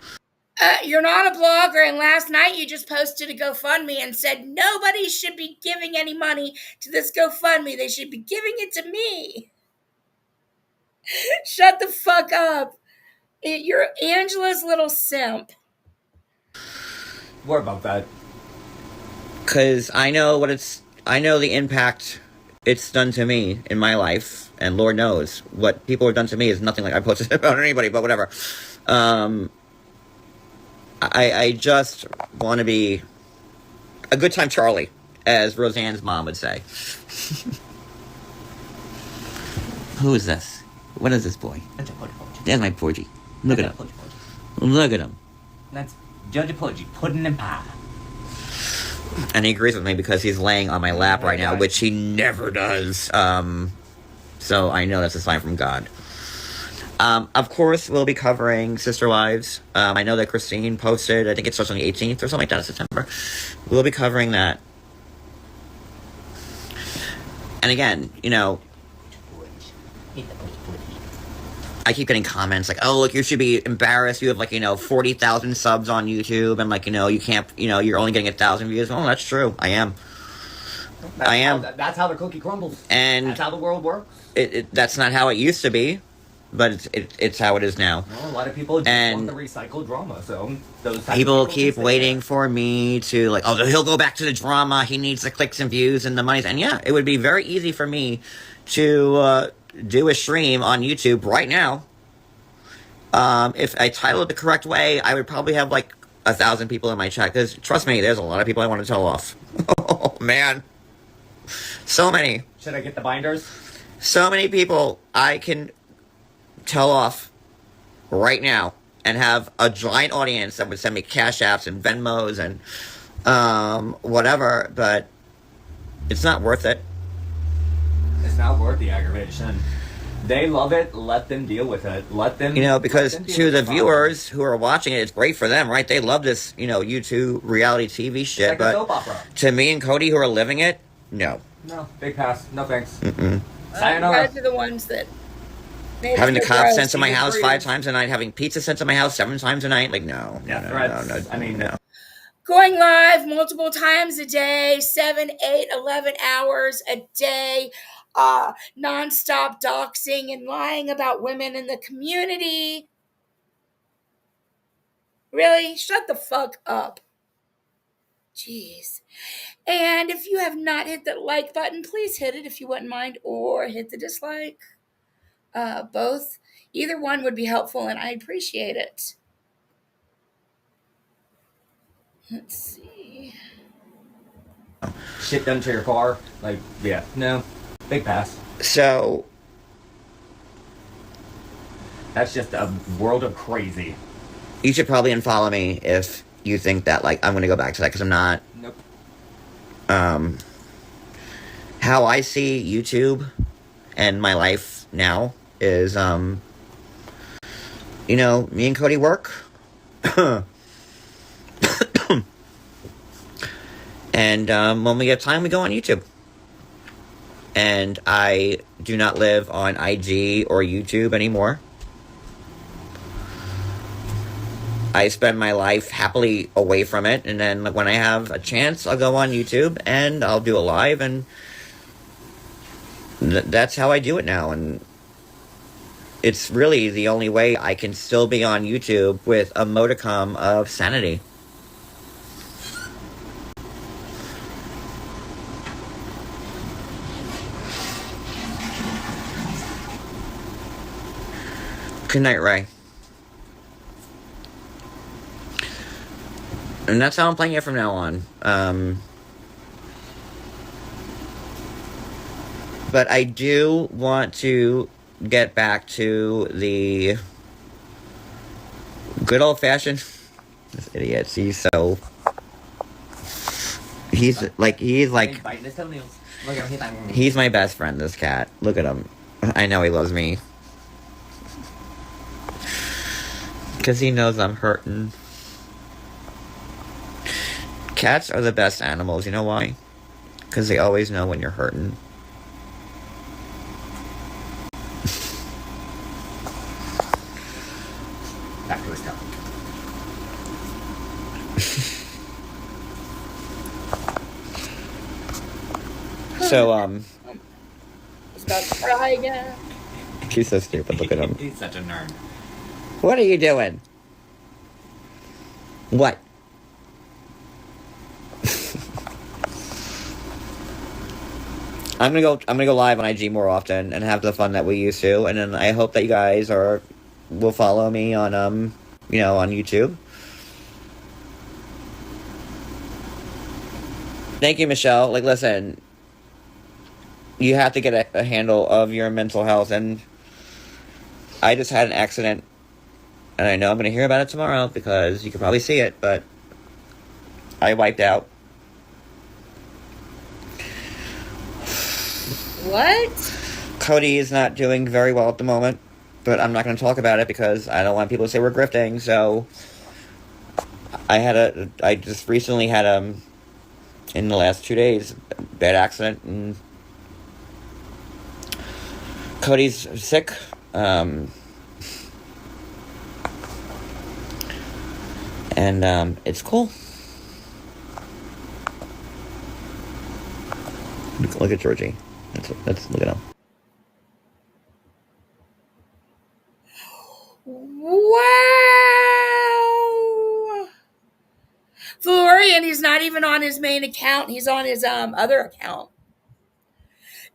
You're not a blogger, and last night you just posted a GoFundMe and said nobody should be giving any money to this GoFundMe. They should be giving it to me. Shut the fuck up. You're Angela's little simp. More about that. Because I know the impact it's done to me in my life, and Lord knows what people have done to me is nothing like I posted about anybody, but whatever. I just want to be a good time Charlie, as Roseanne's mom would say. Who is this? What is this boy? That's a Pudgy Pudgy. That's my Porgy. Look at him. Pudgy Pudgy. Look at him. That's Judge Pudgy, pudding and pie. And he agrees with me because he's laying on my lap right now, which he never does. So I know that's a sign from God. Of course, we'll be covering Sister Wives. I know that Christine posted, I think it starts on the 18th or something like that in September. We'll be covering that. And again, you know, I keep getting comments like, oh, look, you should be embarrassed. You have, like, 40,000 subs on YouTube, and, like, you can't, you're only getting 1,000 views. Oh, that's true. I am. That's how the cookie crumbles. And that's how the world works. That's not how it used to be, but it's how it is now. Well, a lot of people just want the recycled drama, so those people keep waiting for me to, like, oh, he'll go back to the drama. He needs the clicks and views and the money. And yeah, it would be very easy for me to do a stream on YouTube right now. If I title it the correct way, I would probably have like 1,000 people in my chat. Because trust me, there's a lot of people I want to tell off. Oh man, so many. Should I get the binders? So many people I can tell off right now and have a giant audience that would send me Cash Apps and Venmos and whatever. But it's not worth it. It's not worth the aggravation. They love it. Let them deal with it. Let them. Because to the viewers who are watching it, it's great for them, right? They love this, YouTube reality TV shit. Like a soap opera. To me and Cody, who are living it, no. No, big pass. No thanks. Mm-mm. You guys are the ones that having the cops sent to my house 5 times a night, having pizza sent to my house 7 times a night, like no. No. I mean, no. Going live multiple times a day, 7, 8, 11 hours a day. Non-stop doxing and lying about women in the community. Really? Shut the fuck up. Jeez. And if you have not hit that like button, please hit it if you wouldn't mind, or hit the dislike. Both. Either one would be helpful, and I appreciate it. Let's see. Shit done to your car. Like, yeah. No. Big pass. So that's just a world of crazy. You should probably unfollow me if you think that, like, I'm going to go back to that, because I'm not. Nope. How I see YouTube and my life now is, me and Cody work. And when we get time, we go on YouTube. And I do not live on IG or YouTube anymore. I spend my life happily away from it, and then when I have a chance, I'll go on YouTube and I'll do a live, and that's how I do it now. And it's really the only way I can still be on YouTube with a modicum of sanity. Good night, Ray. And that's how I'm playing it from now on. But I do want to get back to the good old-fashioned... This idiot, he's like... He's my best friend, this cat. Look at him. I know he loves me. Because he knows I'm hurting. Cats are the best animals. You know why? Because they always know when you're hurting. Back to his topic. So, I was about to cry again. He's so stupid. Look at him. He's such a nerd. What are you doing? What? I'm gonna go live on IG more often and have the fun that we used to, and then I hope that you guys will follow me on on YouTube. Thank you, Michelle. Like, listen, you have to get a handle of your mental health, and I just had an accident, and I know I'm going to hear about it tomorrow because you can probably see it, but I wiped out. What? Cody is not doing very well at the moment, but I'm not going to talk about it because I don't want people to say we're grifting. So I just recently had in the last 2 days, bad accident, and Cody's sick. And it's cool. Look at Georgie. Let's look at him. Wow. Florian, he's not even on his main account. He's on his other account.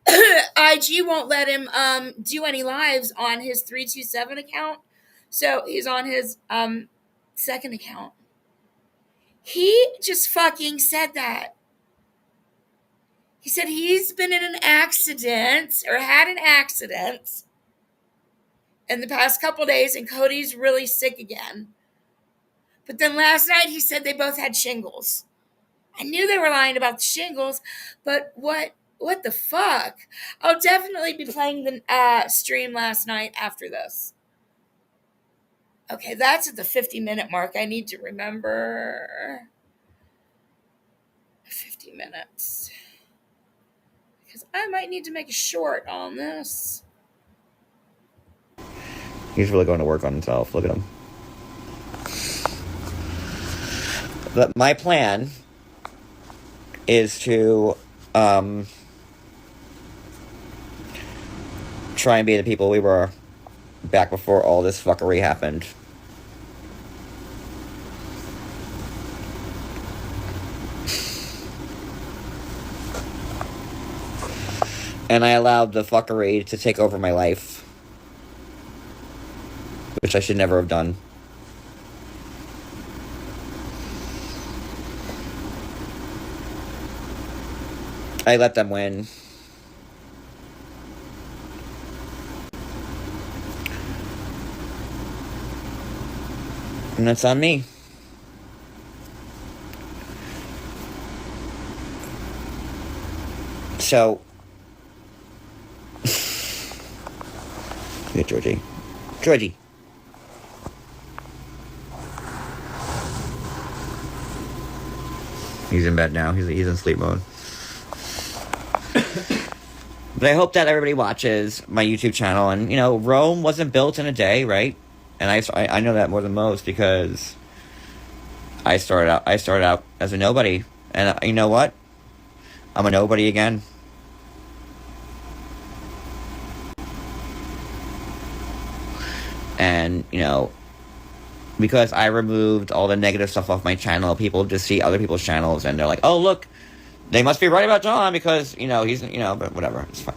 IG won't let him do any lives on his 327 account. So he's on his second account. He just fucking said that. He said he's been in an accident or had an accident in the past couple days, and Cody's really sick again. But then last night he said they both had shingles. I knew they were lying about the shingles, but what the fuck? I'll definitely be playing the stream last night after this. Okay, that's at the 50-minute mark. I need to remember 50 minutes. Because I might need to make a short on this. He's really going to work on himself. Look at him. But my plan is to try and be the people we were back before all this fuckery happened. And I allowed the fuckery to take over my life, which I should never have done. I let them win. And that's on me. So, look at Georgie. Georgie. He's in bed now. He's in sleep mode. But I hope that everybody watches my YouTube channel. And, you know, Rome wasn't built in a day, right? And I know that more than most because I started out as a nobody. And you know what? I'm a nobody again. And, you know, because I removed all the negative stuff off my channel, people just see other people's channels and they're like, oh, look, they must be right about John because, you know, he's, you know, but whatever. It's fine.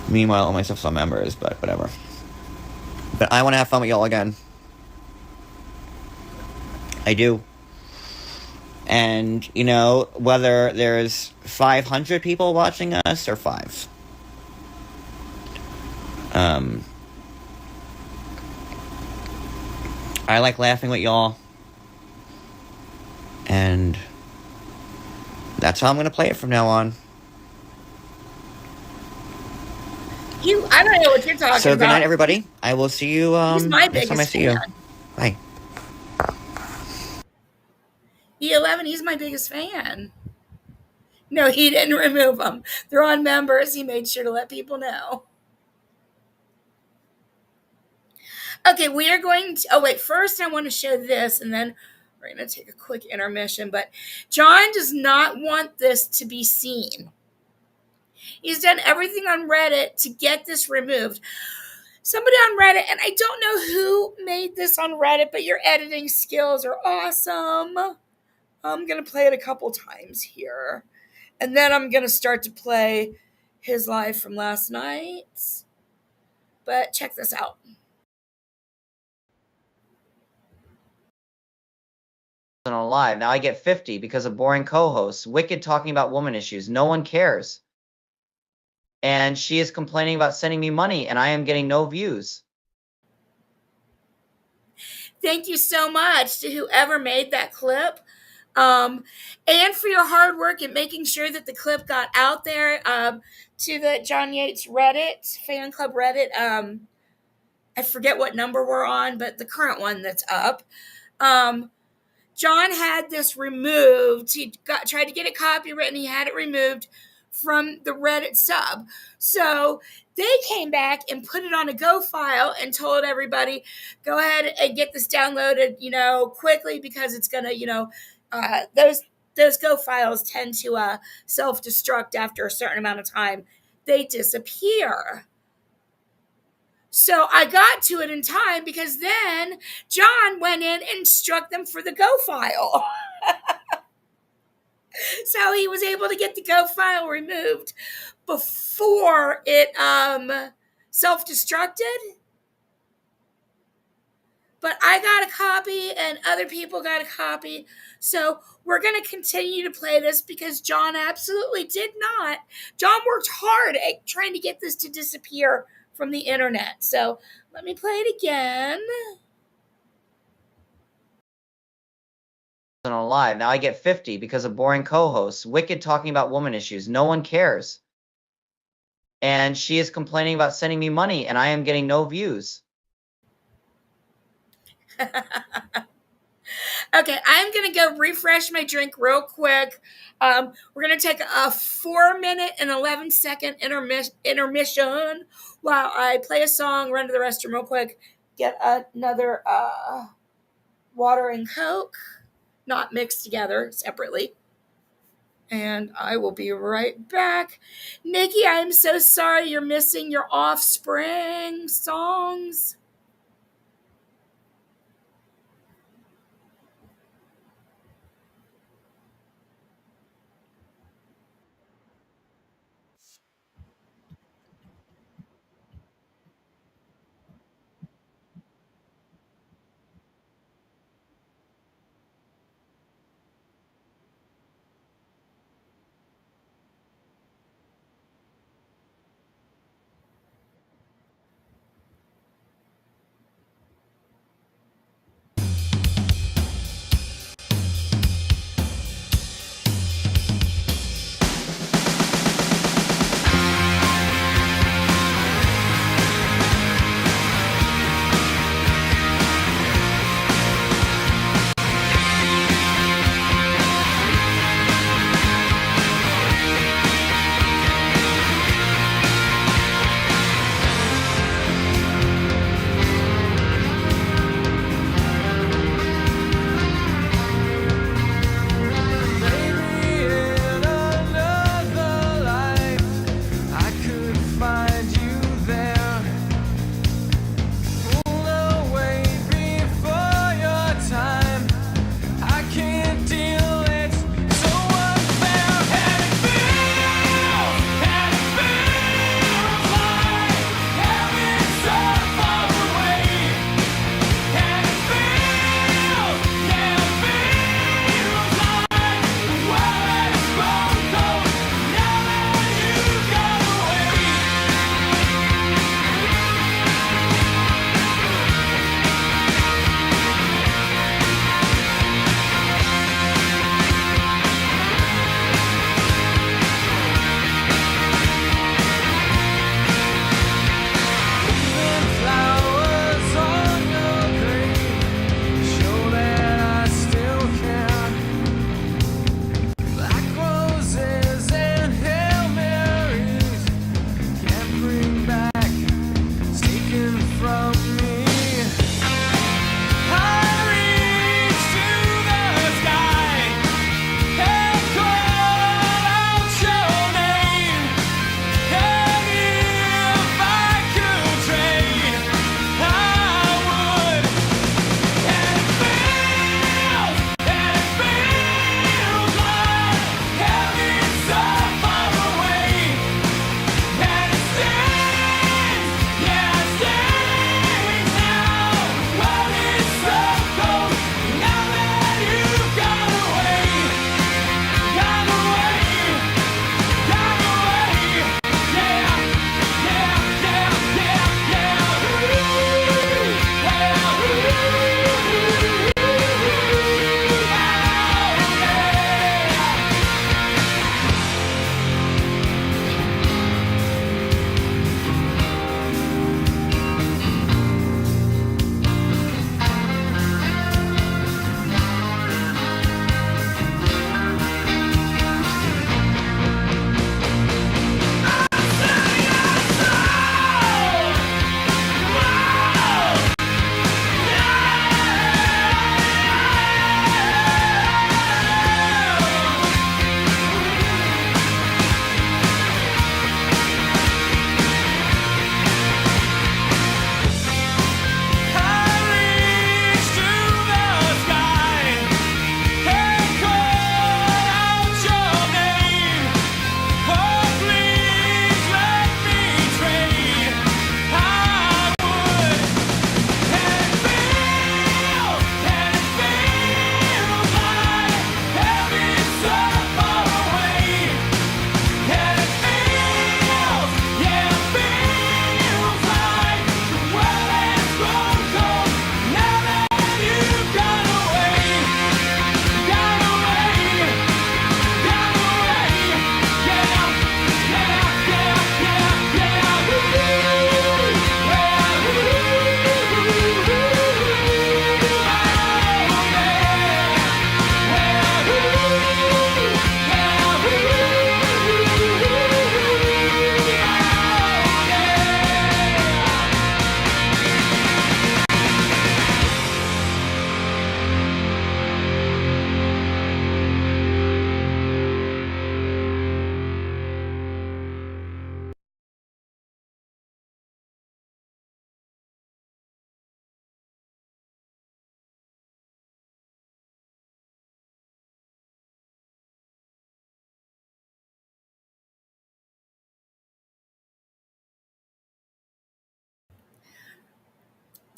Meanwhile, all my stuff's on members, but whatever. But I want to have fun with y'all again. I do. And, you know, whether there's 500 people watching us or 5. I like laughing with y'all. And that's how I'm going to play it from now on. I don't know what you're talking about. So good night, everybody. I will see you He's my next time I biggest see you. fan. Bye. E11, he's my biggest fan. No, he didn't remove them. They're on members. He made sure to let people know. Okay, we are going to... Oh, wait. First, I want to show this, and then we're going to take a quick intermission. But John does not want this to be seen. He's done everything on Reddit to get this removed. Somebody on Reddit, and I don't know who made this on Reddit, but your editing skills are awesome. I'm going to play it a couple times here. And then I'm going to start to play his live from last night. But check this out. alive. Now I get 50 because of boring co-hosts. Wicked talking about woman issues. No one cares. And she is complaining about sending me money, and I am getting no views. Thank you so much to whoever made that clip. And for your hard work in making sure that the clip got out there to the John Yates Reddit, fan club Reddit. I forget what number we're on, but the current one that's up. John had this removed. Tried to get it copywritten. He had it removed from the Reddit sub. So they came back and put it on a Go file and told everybody, go ahead and get this downloaded, quickly because it's gonna, those Go files tend to self-destruct after a certain amount of time. They disappear. So I got to it in time because then John went in and struck them for the Go file. So he was able to get the Go file removed before it self-destructed. But I got a copy and other people got a copy. So we're going to continue to play this because John absolutely did not. John worked hard at trying to get this to disappear from the internet. So let me play it again. Alive. Now I get 50 because of boring co-hosts. Wicked talking about woman issues. No one cares. And she is complaining about sending me money, and I am getting no views. Okay, I'm going to go refresh my drink real quick. We're going to take a 4-minute and 11-second intermission while I play a song, run to the restroom real quick, get another water and Coke, not mixed together, separately. And I will be right back. Nikki, I'm so sorry you're missing your Offspring songs.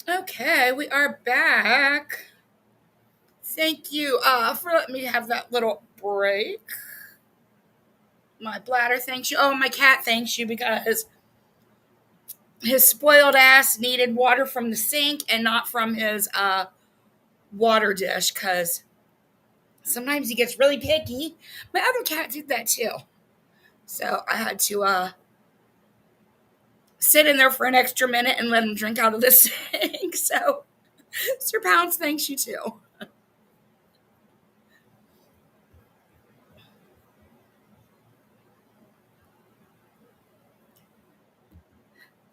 Okay, we are back. Thank you for letting me have that little break. My bladder thanks you. Oh, my cat thanks you because his spoiled ass needed water from the sink and not from his water dish because sometimes he gets really picky. My other cat did that too. So I had to sit in there for an extra minute and let him drink out of the sink. So Sir Pounds thanks you too.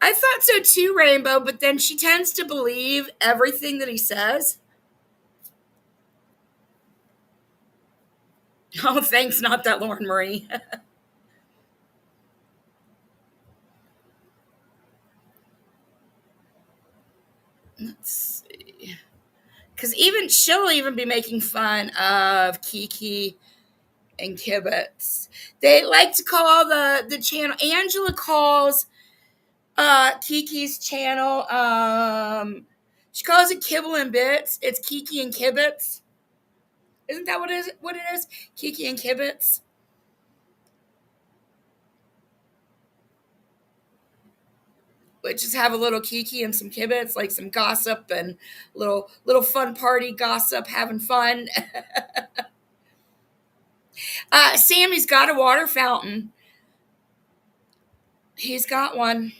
I thought so too, Rainbow, but then she tends to believe everything that he says. Oh, thanks, not that Lauren Marie. Let's see. Because even she'll even be making fun of Kiki and Kibitz. They like to call the channel. Angela calls Kiki's channel. She calls it Kibble and Bits. It's Kiki and Kibitz. Isn't that what it is? Kiki and Kibitz. Which just have a little Kiki and some Kibitz, like some gossip and little fun party gossip, having fun. Sammy's got a water fountain. He's got one.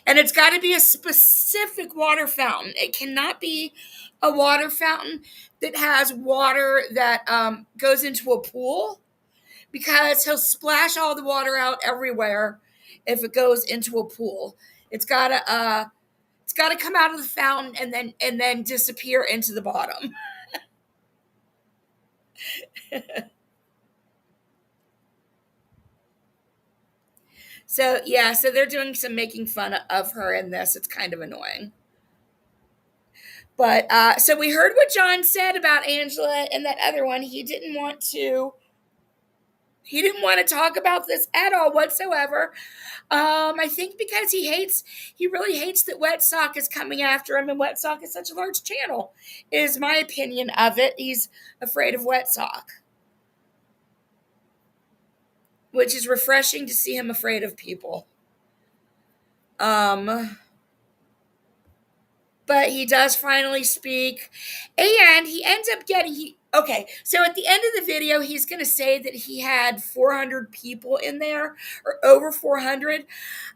And it's got to be a specific water fountain. It cannot be a water fountain that has water that goes into a pool because he'll splash all the water out everywhere if it goes into a pool. It's got to come out of the fountain and then disappear into the bottom. So yeah, so they're doing some making fun of her in this. It's kind of annoying. But so we heard what John said about Angela and that other one. He didn't want to talk about this at all whatsoever. I think because he really hates that Wet Sock is coming after him, and Wet Sock is such a large channel, is my opinion of it. He's afraid of Wet Sock, which is refreshing to see him afraid of people. But he does finally speak, and he ends up getting okay, so at the end of the video, he's going to say that he had 400 people in there, or over 400.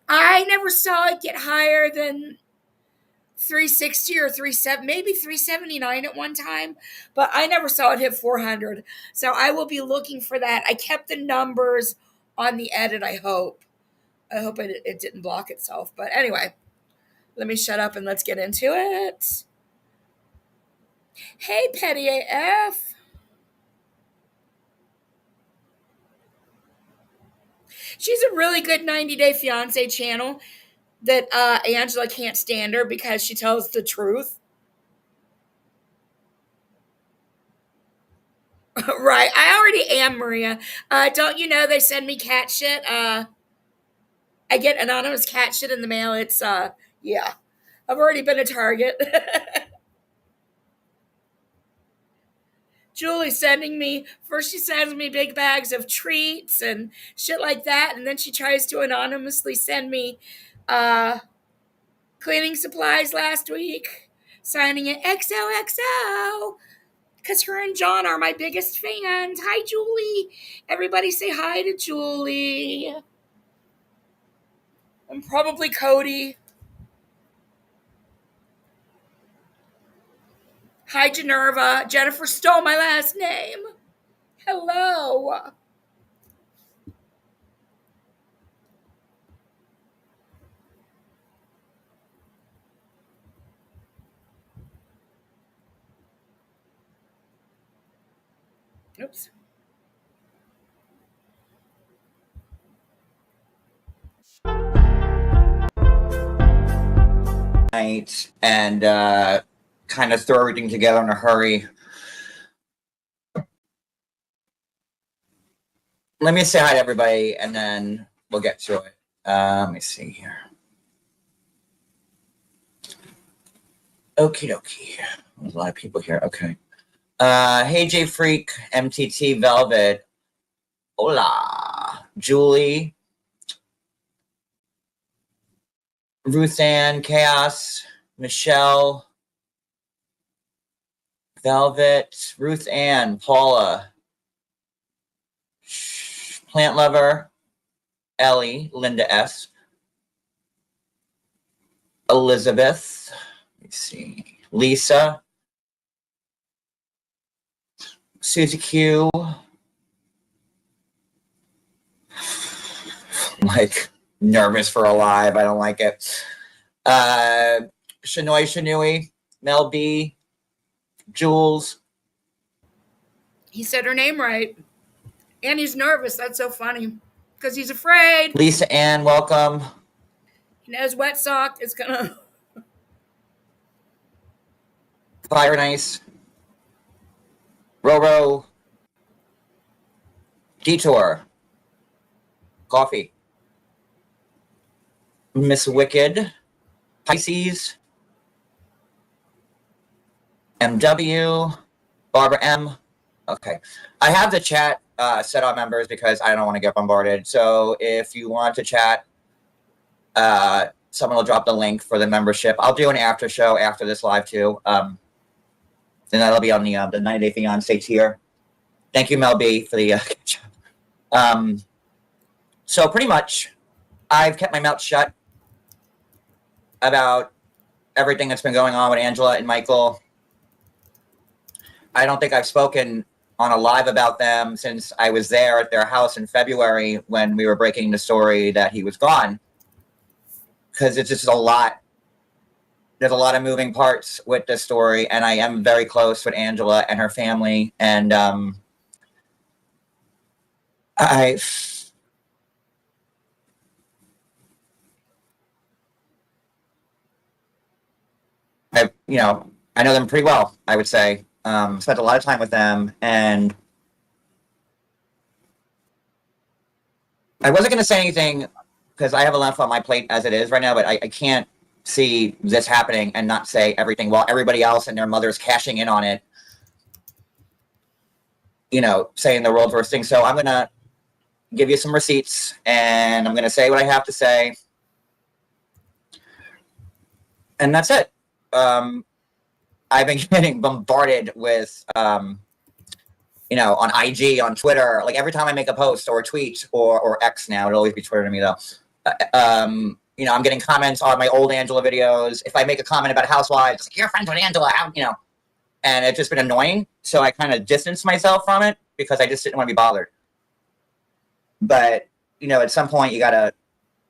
I never saw it get higher than 360 or 37, maybe 379 at one time, but I never saw it hit 400. So I will be looking for that. I kept the numbers on the edit, I hope. I hope it didn't block itself. But anyway, let me shut up and let's get into it. Hey, Petty AF. She's a really good 90 Day Fiancé channel that Angela can't stand her because she tells the truth. Right. I already am, Maria. Don't you know they send me cat shit? I get anonymous cat shit in the mail. It's, yeah. I've already been a target. Julie sending me, first she sends me big bags of treats and shit like that, and then she tries to anonymously send me cleaning supplies last week, signing it XOXO, because her and John are my biggest fans. Hi, Julie. Everybody say hi to Julie. And probably Cody. Hi, Generva. Jennifer stole my last name. Hello. Oops. Night and kind of throw everything together in a hurry. Let me say hi to everybody and then we'll get to it. Let me see here. Okie dokie. There's a lot of people here. Okay. Hey J Freak, MTT Velvet. Hola. Julie. Ruth Ann, Chaos, Michelle, Velvet, Ruth Ann, Paula, Plant Lover, Ellie, Linda S, Elizabeth, let me see, Lisa, Susie Q, like nervous for a live, I don't like it. Shanoi Shanui, Mel B, Jules. He said her name right. And he's nervous. That's so funny. Because he's afraid. Lisa Ann, welcome. He knows Wet Sock is going to... Fire Nice, Roro, Detour, Coffee, Miss Wicked, Pisces, MW, Barbara M. Okay. I have the chat set on members because I don't want to get bombarded. So if you want to chat, someone will drop the link for the membership. I'll do an after show after this live too. And that'll be on the 90 Day Fiancé tier. Thank you, Mel B, for the so pretty much, I've kept my mouth shut about everything that's been going on with Angela and Michael. I don't think I've spoken on a live about them since I was there at their house in February when we were breaking the story that he was gone. Because it's just a lot. There's a lot of moving parts with this story, and I am very close with Angela and her family. And I I know them pretty well, I would say. Spent a lot of time with them, and I wasn't going to say anything because I have enough on my plate as it is right now, but I can't see this happening and not say everything while everybody else and their mother's cashing in on it, saying the world's worst thing. So I'm going to give you some receipts, and I'm going to say what I have to say. And that's it. I've been getting bombarded with, on IG, on Twitter. Like every time I make a post or a tweet or X now, it'll always be Twitter to me though. I'm getting comments on my old Angela videos. If I make a comment about Housewives, it's like, you're friends with Angela, and it's just been annoying. So I kind of distanced myself from it because I just didn't want to be bothered. But, at some point you got to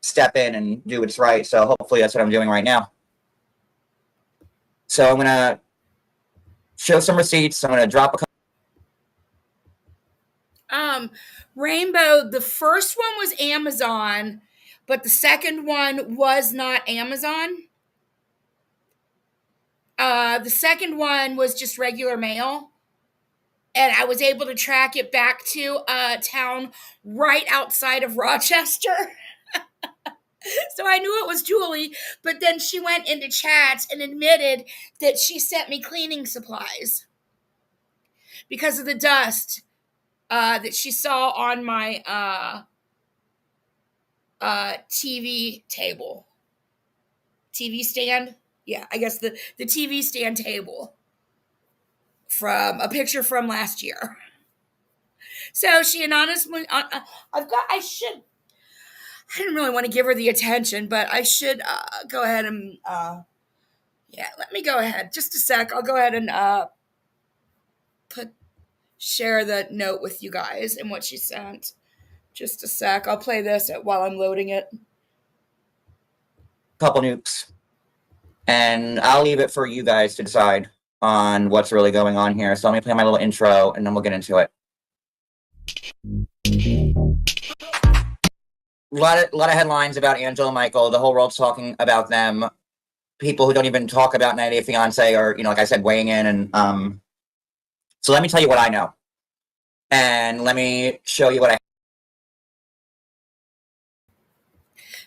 step in and do what's right. So hopefully that's what I'm doing right now. So I'm going to show some receipts. I'm going to drop a couple. Rainbow, the first one was Amazon, but the second one was not Amazon. The second one was just regular mail. And I was able to track it back to a town right outside of Rochester. So I knew it was Julie, but then she went into chats and admitted that she sent me cleaning supplies because of the dust that she saw on my TV table. TV stand? Yeah, I guess the TV stand table from a picture from last year. So she anonymously, I didn't really want to give her the attention, but I should go ahead and, let me go ahead. Just a sec. I'll go ahead and share the note with you guys and what she sent. Just a sec. I'll play this while I'm loading it. Couple nukes. And I'll leave it for you guys to decide on what's really going on here. So let me play my little intro, and then we'll get into it. A lot of headlines about Angela and Michael. The whole world's talking about them. People who don't even talk about 90 Day Fiancé are, like I said, weighing in. And so let me tell you what I know. And let me show you what I.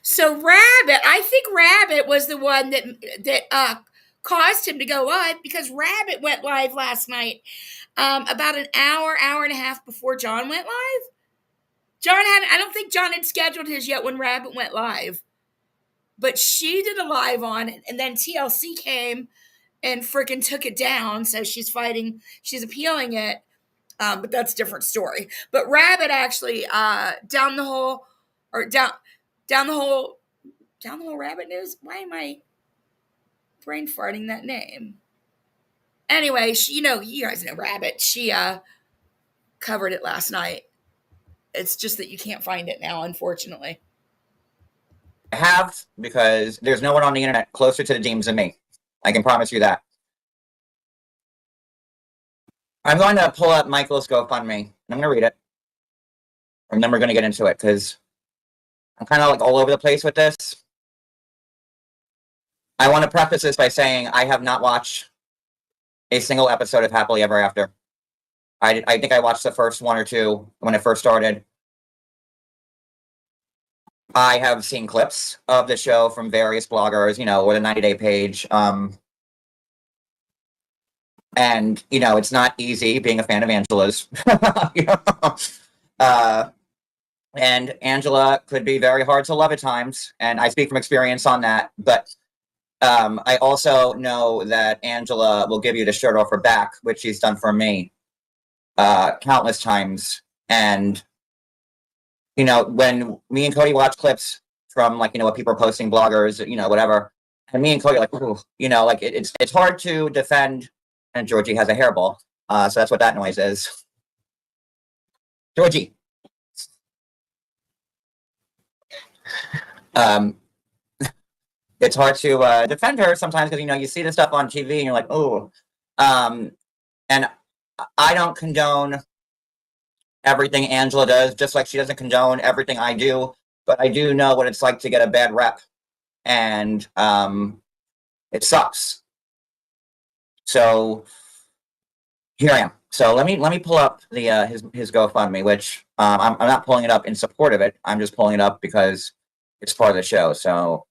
So I think Rabbit was the one that caused him to go live because Rabbit went live last night, about an hour and a half before John went live. I don't think John had scheduled his yet when Rabbit went live. But she did a live on it, and then TLC came and freaking took it down. So she's appealing it. But that's a different story. But Rabbit actually, down the whole Rabbit news. Why am I brain farting that name? Anyway, you guys know Rabbit. She covered it last night. It's just that you can't find it now, unfortunately. I have, because there's no one on the internet closer to the Deems than me. I can promise you that. I'm going to pull up Michael's GoFundMe, and I'm going to read it. And then we're going to get into it, because I'm kind of like all over the place with this. I want to preface this by saying I have not watched a single episode of Happily Ever After. I think I watched the first one or two when it first started. I have seen clips of the show from various bloggers, or the 90 Day page. And, it's not easy being a fan of Angela's. And Angela could be very hard to love at times. And I speak from experience on that. But I also know that Angela will give you the shirt off her back, which she's done for me countless times. And when me and Cody watch clips from what people are posting, bloggers, whatever, and me and Cody are like, ooh, it's hard to defend. And Georgie has a hairball, so that's what that noise is. Georgie. It's hard to defend her sometimes because you see the stuff on TV and you're like, oh, and I don't condone everything Angela does, just like she doesn't condone everything I do. But I do know what it's like to get a bad rep, and it sucks. So here I am. So let me pull up the his GoFundMe, which I'm not pulling it up in support of it. I'm just pulling it up because it's part of the show. So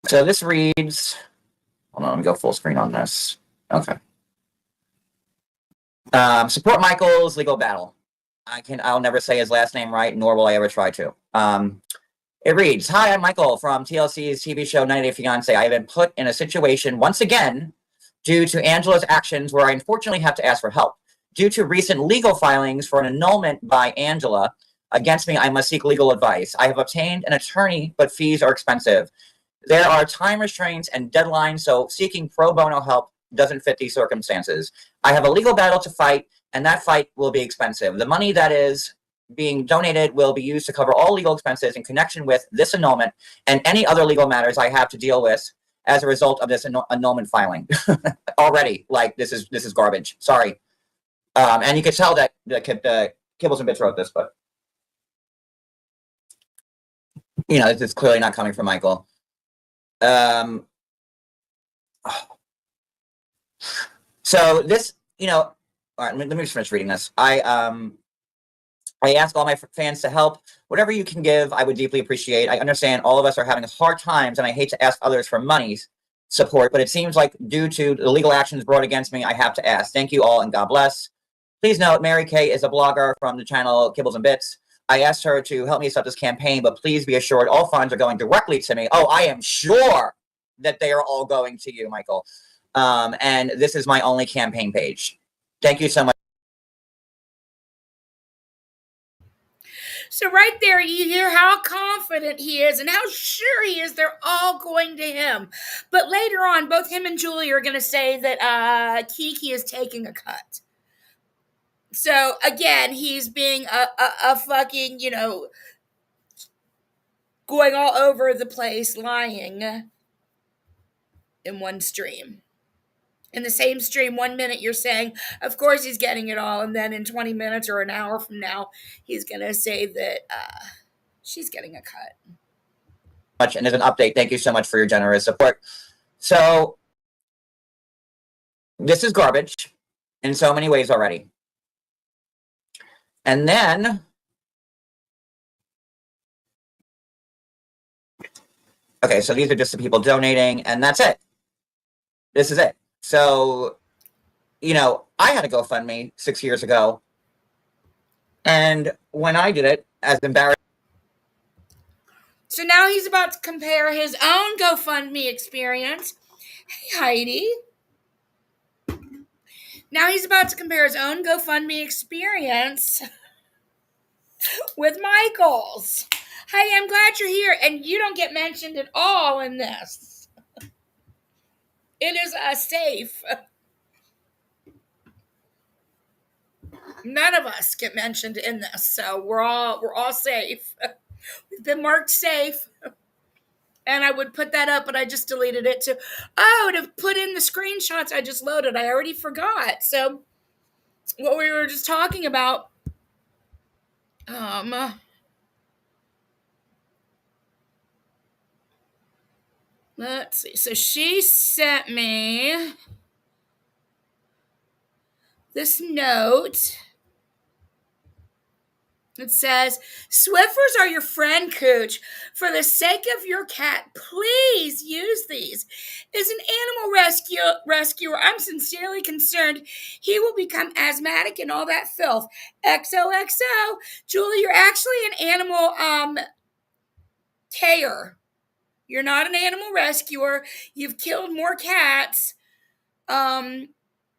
this reads. Hold on, let me go full screen on this. Okay. Support Michael's legal battle. I'll never say his last name right, nor will I ever try to. It reads, hi, I'm Michael from TLC's TV show 90 Day Fiancé. I have been put in a situation once again due to Angela's actions where I unfortunately have to ask for help. Due to recent legal filings for an annulment by Angela against me, I must seek legal advice. I have obtained an attorney, but fees are expensive. There are time restraints and deadlines, so seeking pro bono help doesn't fit these circumstances. I have a legal battle to fight, and that fight will be expensive. The money that is being donated will be used to cover all legal expenses in connection with this annulment and any other legal matters I have to deal with as a result of this annulment filing. Already, this is garbage. Sorry. And you can tell that the Kibbles and Bits wrote this, but this is clearly not coming from Michael. So this, all right, let me just finish reading this. I ask all my fans to help. Whatever you can give, I would deeply appreciate. I understand all of us are having hard times, and I hate to ask others for money's support, but it seems like due to the legal actions brought against me, I have to ask. Thank you all, and God bless. Please note, Mary Kay is a blogger from the channel Kibbles and Bits. I asked her to help me start this campaign, but please be assured all funds are going directly to me. Oh, I am sure that they are all going to you, Michael. And this is my only campaign page. Thank you so much. So right there, you hear how confident he is and how sure he is they're all going to him. But later on, both him and Julie are going to say that Kiki is taking a cut. So again, he's being a fucking, going all over the place, lying in one stream. In the same stream, 1 minute you're saying, of course he's getting it all, and then in 20 minutes or an hour from now, he's going to say that she's getting a cut. And as an update, thank you so much for your generous support. So this is garbage in so many ways already. And then Okay, so these are just the people donating, and that's it. This is it. So, I had a GoFundMe 6 years ago, and when I did it, as embarrassed. So now he's about to compare his own GoFundMe experience. Hey, Heidi. Now he's about to compare his own GoFundMe experience with Michael's. Hey, I'm glad you're here, and you don't get mentioned at all in this. It is safe. None of us get mentioned in this, so we're all safe. We've been marked safe. And I would put that up, but I just deleted it to put in the screenshots I just loaded. I already forgot. So what we were just talking about, let's see. So she sent me this note. It says, Swiffers are your friend, Cooch. For the sake of your cat, please use these. As an animal rescuer, I'm sincerely concerned he will become asthmatic and all that filth. XOXO. Julie, you're actually an animal care. You're not an animal rescuer. You've killed more cats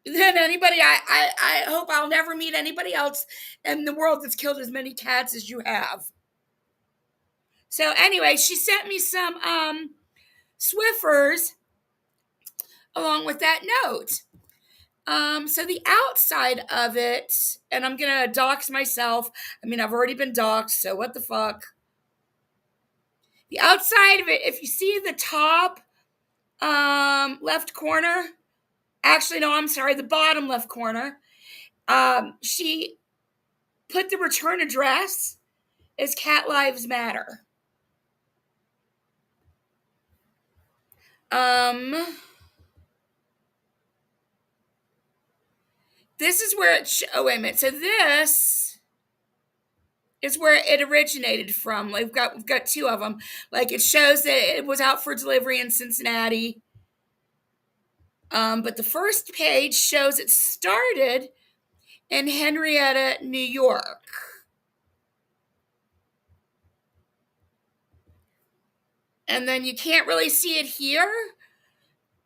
than anybody. I hope I'll never meet anybody else in the world that's killed as many cats as you have. So anyway, she sent me some Swiffers along with that note. So the outside of it, and I'm gonna dox myself. I mean, I've already been doxed, so what the fuck? The outside of it, if you see the top left corner, actually no, I'm sorry, the bottom left corner. She put the return address as Cat Lives Matter. This is where oh wait a minute. So this is where it originated from. We've got two of them. Like it shows that it was out for delivery in Cincinnati. But the first page shows it started in Henrietta, New York. And then you can't really see it here,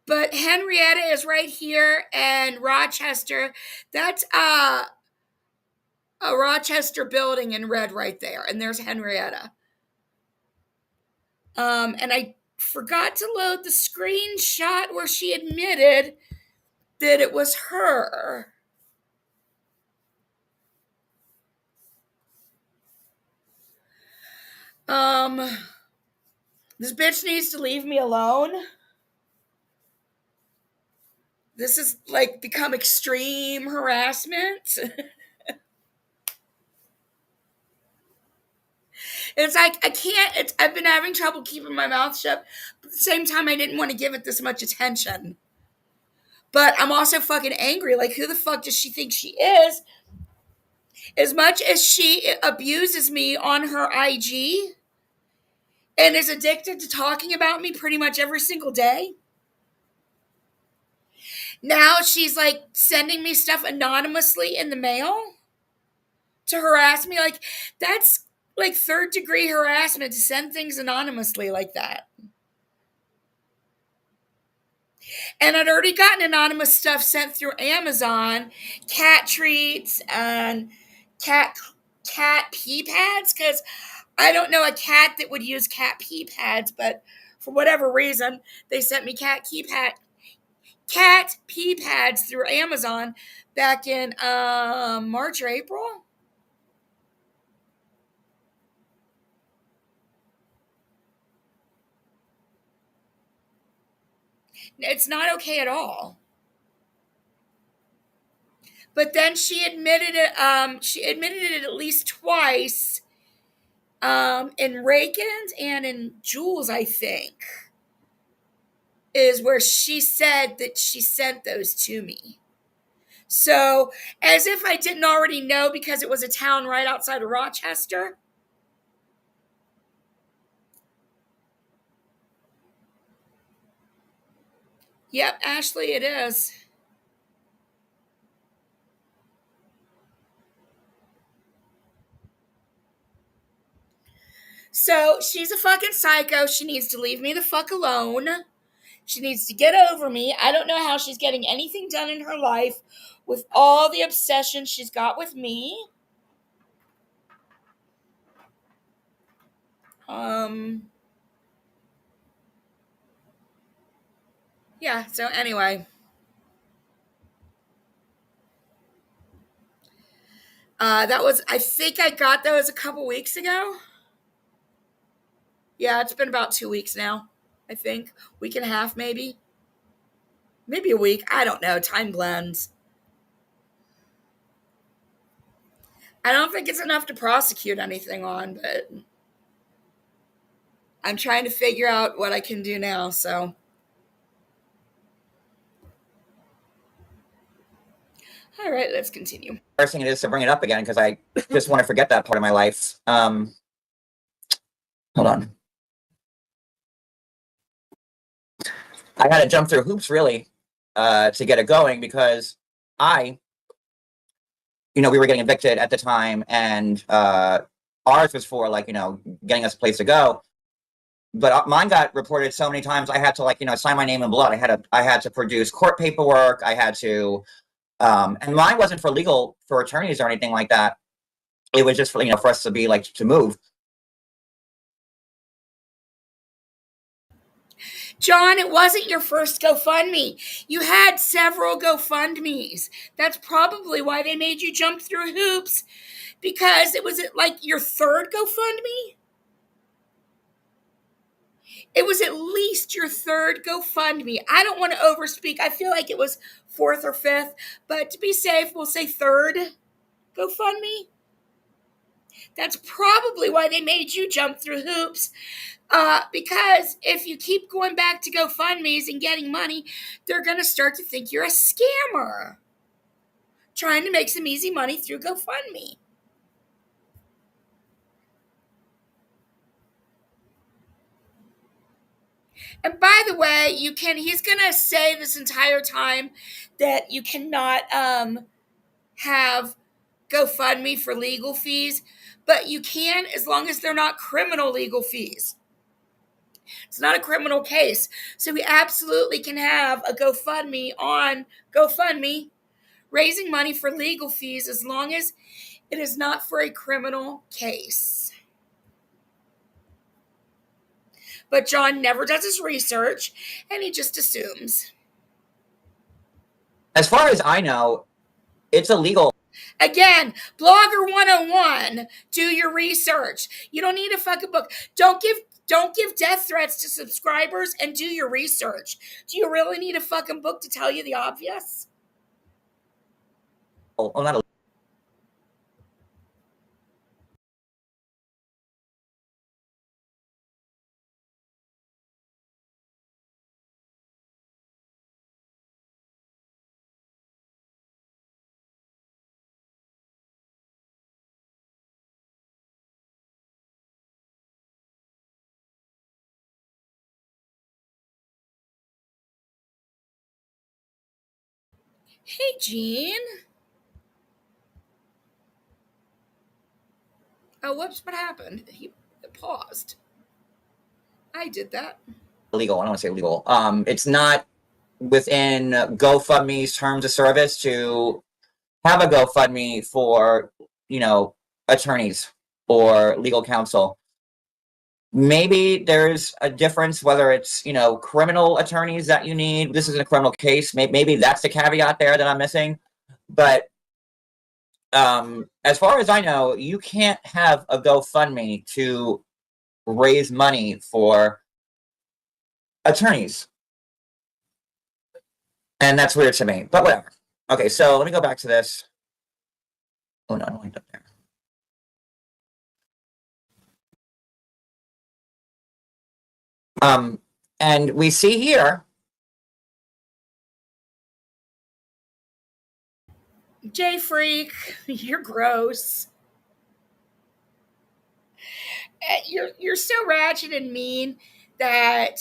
but Henrietta is right here, and Rochester, that's a Rochester building in red right there, and there's Henrietta. And I forgot to load the screenshot where she admitted that it was her. This bitch needs to leave me alone. This has like become extreme harassment. It's like I can't. I've been having trouble keeping my mouth shut. But at the same time, I didn't want to give it this much attention. But I'm also fucking angry. Like, who the fuck does she think she is? As much as she abuses me on her IG and is addicted to talking about me pretty much every single day, now she's like sending me stuff anonymously in the mail to harass me. Like, that's like third degree harassment to send things anonymously like that. And I'd already gotten anonymous stuff sent through Amazon, cat treats and cat pee pads, because I don't know a cat that would use cat pee pads, but for whatever reason, they sent me cat pee pads through Amazon back in March or April. It's not okay at all. But then she admitted it. She admitted it at least twice. In Reagan's and in Jules, I think, is where she said that she sent those to me. So, as if I didn't already know, because it was a town right outside of Rochester. Yep, Ashley, it is. So she's a fucking psycho. She needs to leave me the fuck alone. She needs to get over me. I don't know how she's getting anything done in her life with all the obsession she's got with me. Um, yeah, so anyway. I think I got those a couple weeks ago. Yeah, it's been about 2 weeks now, I think. Week and a half, maybe. Maybe a week. I don't know. Time blends. I don't think it's enough to prosecute anything on, but I'm trying to figure out what I can do now, so. All right, let's continue. First thing it is to bring it up again because I just want to forget that part of my life. Hold on. I had to jump through hoops really to get it going because I, we were getting evicted at the time, and ours was for like getting us a place to go. But mine got reported so many times. I had to sign my name in blood. I had to produce court paperwork. I had to, and mine wasn't for attorneys or anything like that. It was just for us to be like to move. John, it wasn't your first GoFundMe. You had several GoFundMes. That's probably why they made you jump through hoops, because it was like your third GoFundMe. It was at least your third GoFundMe. I don't want to overspeak. I feel like it was fourth or fifth, but to be safe, we'll say third GoFundMe. That's probably why they made you jump through hoops. Because if you keep going back to GoFundMes and getting money, they're going to start to think you're a scammer trying to make some easy money through GoFundMe. And by the way, he's going to say this entire time that you cannot have GoFundMe for legal fees, but you can as long as they're not criminal legal fees. It's not a criminal case. So we absolutely can have a GoFundMe on GoFundMe raising money for legal fees as long as it is not for a criminal case. But John never does his research, and he just assumes. As far as I know, it's illegal. Again, Blogger 101, do your research. You don't need a fucking book. Don't give death threats to subscribers, and do your research. Do you really need a fucking book to tell you the obvious? Well, not illegal. Hey, Gene. Oh, whoops, what happened? He paused. I did that. Illegal. I don't want to say illegal. It's not within GoFundMe's terms of service to have a GoFundMe for, attorneys or legal counsel. Maybe there's a difference whether it's, criminal attorneys that you need. This isn't a criminal case. Maybe that's the caveat there that I'm missing. But as far as I know, you can't have a GoFundMe to raise money for attorneys. And that's weird to me, but whatever. Okay, so let me go back to this. Oh no, I don't like that there. And we see here. Jay Freak, you're gross. You're so ratchet and mean that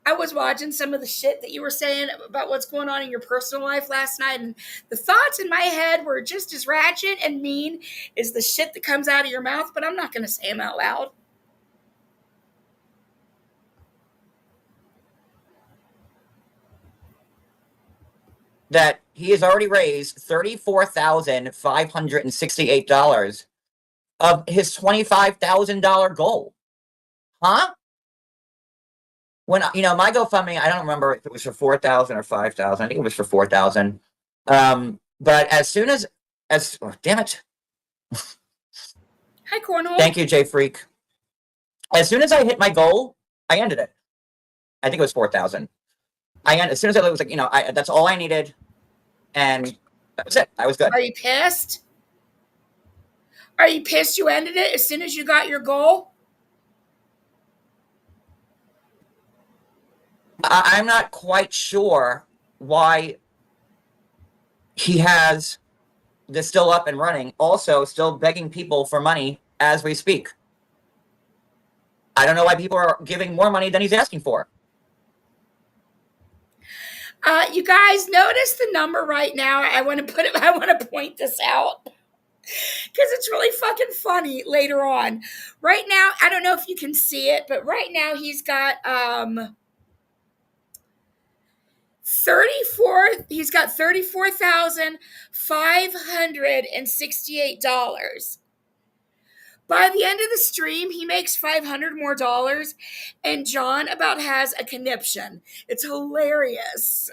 I was watching some of the shit that you were saying about what's going on in your personal life last night, and the thoughts in my head were just as ratchet and mean as the shit that comes out of your mouth, but I'm not going to say them out loud. That he has already raised $34,568 of his $25,000 goal. Huh? When my GoFundMe, I don't remember if it was for 4,000 or 5,000. I think it was for 4,000. But as soon as damn it. Hi, Cornhole. Thank you, Jay Freak. As soon as I hit my goal, I ended it. I think it was 4,000. As soon as I was like, that's all I needed, and that was it. I was good. Are you pissed? Are you pissed you ended it as soon as you got your goal? I'm not quite sure why he has this still up and running. Also, still begging people for money as we speak. I don't know why people are giving more money than he's asking for. You guys notice the number right now. I want to point this out because it's really fucking funny later on. Right now, I don't know if you can see it, but right now he's got 34,568. By the end of the stream, he makes $500 more, and John about has a conniption. It's hilarious.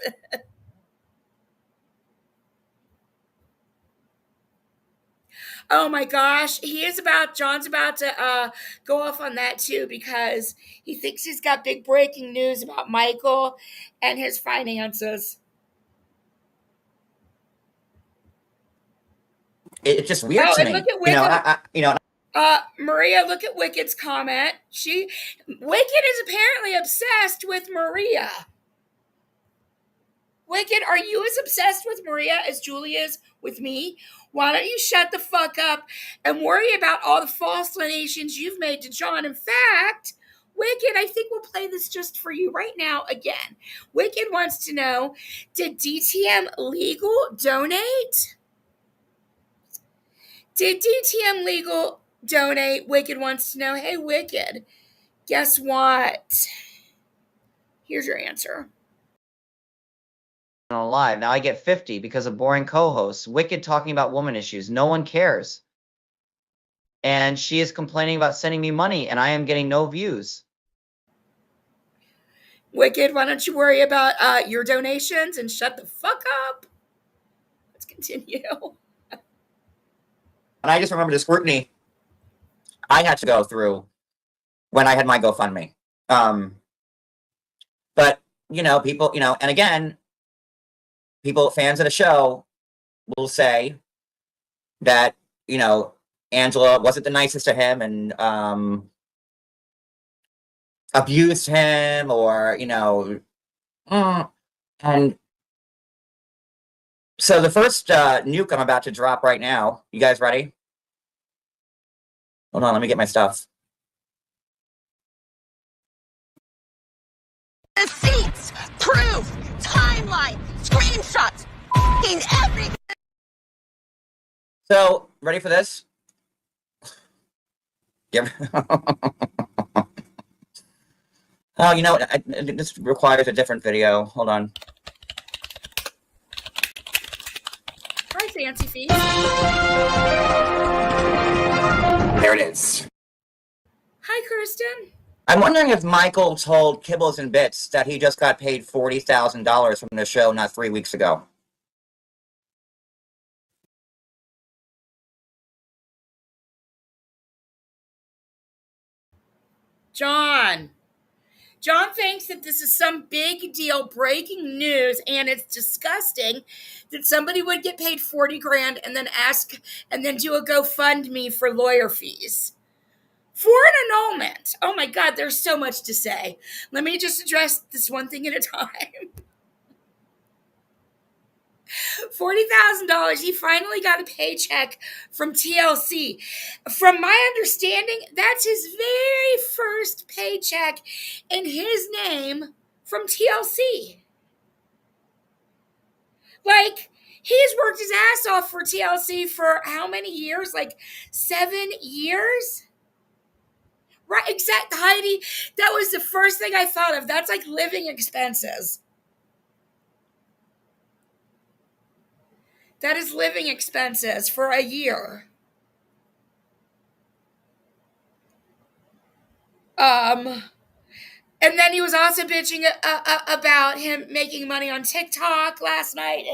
Oh my gosh, John's about to go off on that too because he thinks he's got big breaking news about Michael and his finances. It's just weird to me. Look at Wicked. Maria, look at Wicked's comment. Wicked is apparently obsessed with Maria. Wicked, are you as obsessed with Maria as Julie is with me? Why don't you shut the fuck up and worry about all the false donations you've made to John? In fact, Wicked, I think we'll play this just for you right now again. Wicked wants to know, did DTM Legal donate? Did DTM Legal donate? Wicked wants to know, hey, Wicked, guess what? Here's your answer. Live. Now I get 50 because of boring co-hosts. Wicked talking about woman issues. No one cares. And she is complaining about sending me money, and I am getting no views. Wicked, why don't you worry about your donations and shut the fuck up? Let's continue. And I just remember the scrutiny I had to go through when I had my GoFundMe. But, people, and again, fans of the show will say that, Angela wasn't the nicest to him and abused him or, and so the first nuke I'm about to drop right now, you guys ready? Hold on, let me get my stuff. Receipts, proof, timeline, screenshots, everything. So, ready for this? Yep. Oh, you know what? This requires a different video. Hold on. Hi, Fancy Feet. There it is. Hi, Kirsten. I'm wondering if Michael told Kibbles and Bits that he just got paid $40,000 from the show not 3 weeks ago. John thinks that this is some big deal breaking news, and it's disgusting that somebody would get paid 40 grand and then do a GoFundMe for lawyer fees. For an annulment. Oh my God, there's so much to say. Let me just address this one thing at a time. $40,000. He finally got a paycheck from TLC. From my understanding, that's his very first paycheck in his name from TLC. Like, he's worked his ass off for TLC for how many years? Like 7 years? Right, exact, Heidi. That was the first thing I thought of. That's like living expenses. That is living expenses for a year. And then he was also bitching about him making money on TikTok last night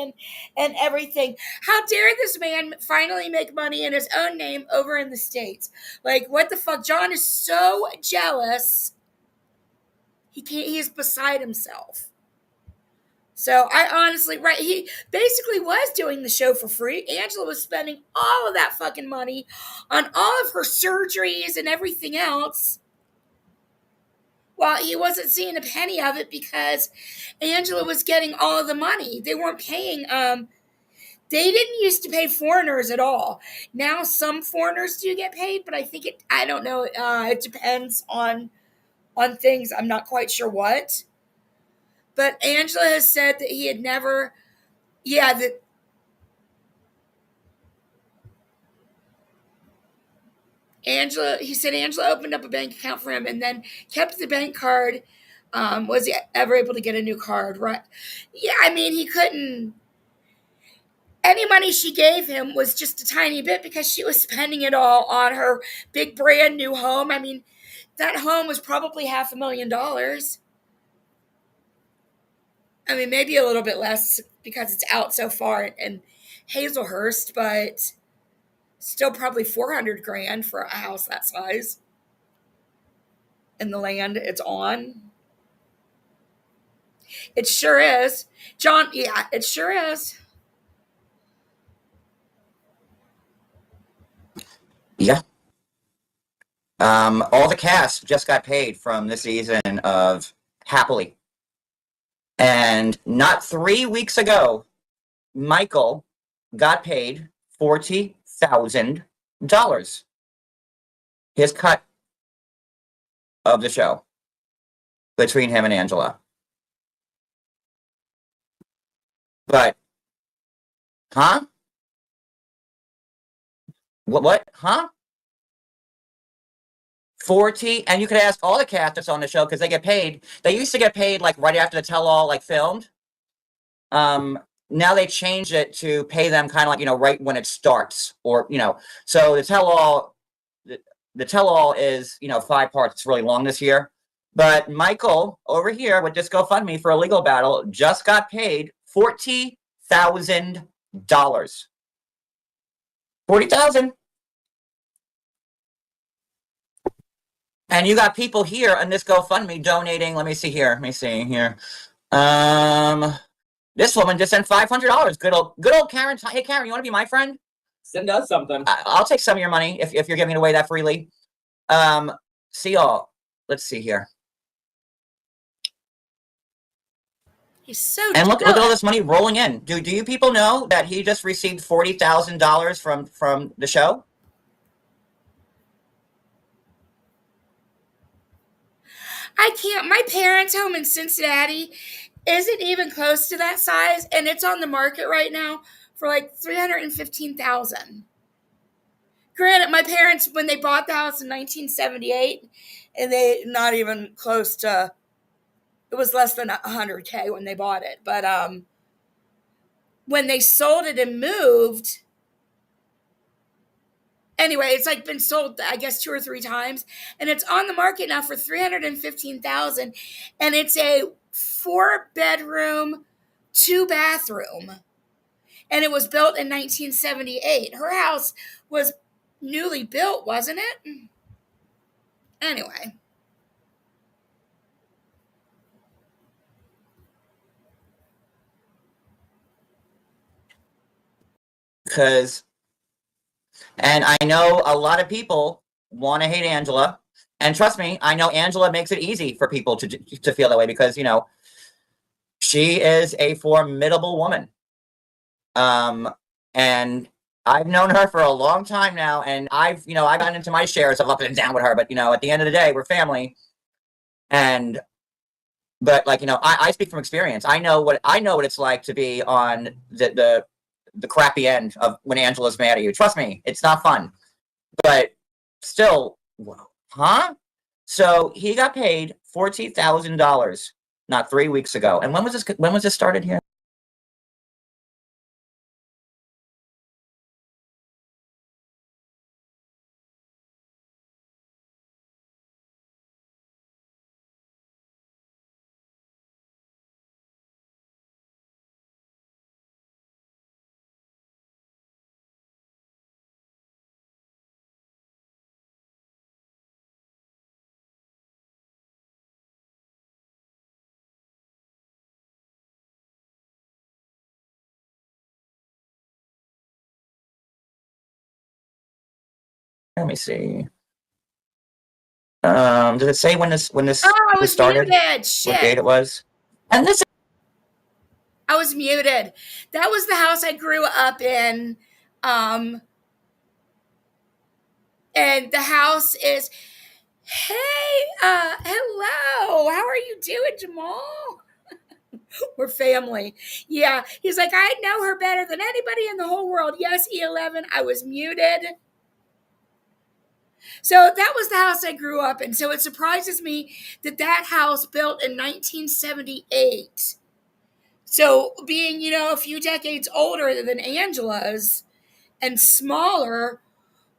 and everything. How dare this man finally make money in his own name over in the States? Like, what the fuck? John is so jealous. He's beside himself. So I honestly, right, he basically was doing the show for free. Angela was spending all of that fucking money on all of her surgeries and everything else. Well, he wasn't seeing a penny of it because Angela was getting all of the money. They weren't paying, they didn't used to pay foreigners at all. Now some foreigners do get paid, but I think I don't know, it depends on things. I'm not quite sure what. But Angela has said that he had never, that he said Angela opened up a bank account for him and then kept the bank card. Was he ever able to get a new card? Right? Yeah, I mean, he couldn't. Any money she gave him was just a tiny bit because she was spending it all on her big brand new home. I mean, that home was probably $500,000. I mean, maybe a little bit less because it's out so far in Hazelhurst, but still probably $400,000 for a house that size. And the land it's on. It sure is. John, yeah, it sure is. Yeah. All the cast just got paid from this season of Happily. And not 3 weeks ago, Michael got paid $40,000. His cut of the show between him and Angela. But, huh? What? Huh? 40, and you could ask all the cast that's on the show because they get paid. They used to get paid like right after the tell-all like filmed. Now they changed it to pay them kind of like, right when it starts, or, so the tell-all is, 5 parts. It's really long this year. But Michael over here with this GoFundMe for a legal battle just got paid $40,000. $40,000. And you got people here on this GoFundMe donating. Let me see here. This woman just sent $500. Good old Karen. Hey, Karen, you want to be my friend? Send us something. I'll take some of your money if you're giving it away that freely. See y'all. Let's see here. He's so And look at all this money rolling in. Do you people know that he just received $40,000 from the show? I can't. My parents' home in Cincinnati isn't even close to that size, and it's on the market right now for like $315,000. Granted, my parents, when they bought the house in 1978, and they not even close to, it was less than $100K when they bought it. But when they sold it and moved, anyway, it's like been sold, I guess, 2 or 3 times, and it's on the market now for $315,000, and it's a 4-bedroom, 2-bathroom, and it was built in 1978. Her house was newly built, wasn't it? Anyway. And I know a lot of people want to hate Angela. And trust me, I know Angela makes it easy for people to feel that way because, she is a formidable woman. And I've known her for a long time now, and I've gotten into my shares of up and down with her, but, at the end of the day, we're family. And But like, I speak from experience. I know what it's like to be on the crappy end of when Angela's mad at you. Trust me, it's not fun. But still, huh? So he got paid $14,000 not 3 weeks ago. And when was this? When was this started here? Let me see. Does it say when this Oh, I was started? muted. Shit. What date it was? And this. I was muted. That was the house I grew up in. And the house is, hey, hello. How are you doing, Jamal? We're family. Yeah. He's like, I know her better than anybody in the whole world. Yes, E11. I was muted. So that was the house I grew up in. So it surprises me that that house built in 1978. So being, a few decades older than Angela's and smaller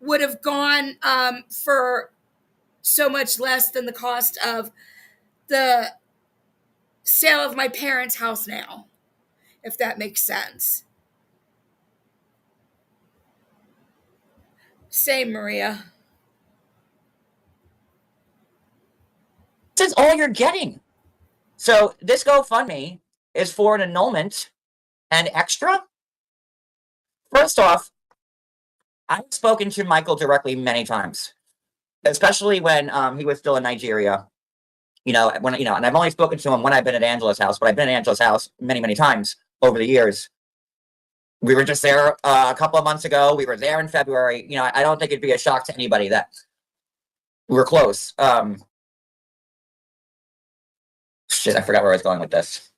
would have gone for so much less than the cost of the sale of my parents' house now, if that makes sense. Same, Maria. This is all you're getting. So this GoFundMe is for an annulment and extra. First off, I've spoken to Michael directly many times, especially when he was still in Nigeria. And I've only spoken to him when I've been at Angela's house, but I've been at Angela's house many, many times over the years. We were just there a couple of months ago. We were there in February. I don't think it'd be a shock to anybody that we were close. Shit, I forgot where I was going with this.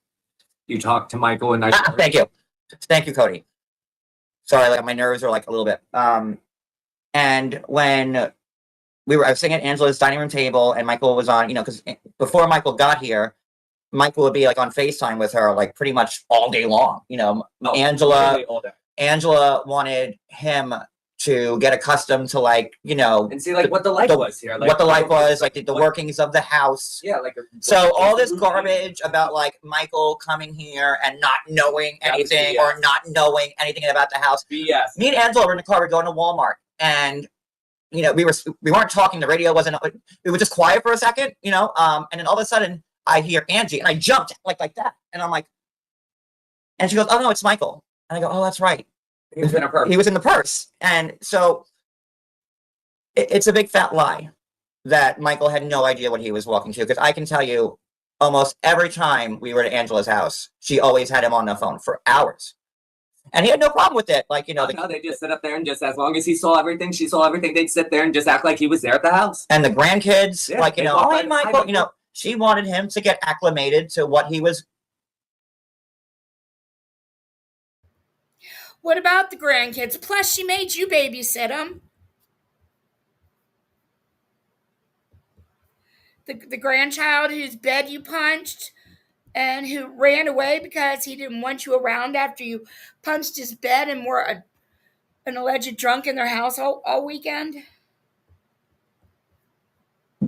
You talked to Michael and Thank you, Cody. Sorry, like my nerves are like a little bit. And when I was sitting at Angela's dining room table, and Michael was on, because before Michael got here, Michael would be like on FaceTime with her like pretty much all day long. Angela wanted him to get accustomed to and see like what the life was here, what the life was, like the workings of the house. Yeah, so all this garbage about like Michael coming here and not knowing anything or not knowing anything about the house. BS. Me and Angela were in the car, we're going to Walmart, and we weren't talking. The radio wasn't. It was just quiet for a second, and then all of a sudden I hear Angie, and I jumped like that, and I'm like, and she goes, "Oh no, it's Michael," and I go, "Oh, that's right. He was in a purse. He was in the purse." And so it's a big fat lie that Michael had no idea what he was walking to, because I can tell you, almost every time we were at Angela's house, she always had him on the phone for hours. And he had no problem with it. They just sit up there and just, as long as he saw everything, she saw everything, they'd sit there and just act like he was there at the house. And the grandkids, oh, hey, Michael, Michael. She wanted him to get acclimated to what he was. What about the grandkids? Plus, she made you babysit them. The grandchild whose bed you punched and who ran away because he didn't want you around after you punched his bed and were an alleged drunk in their house all weekend.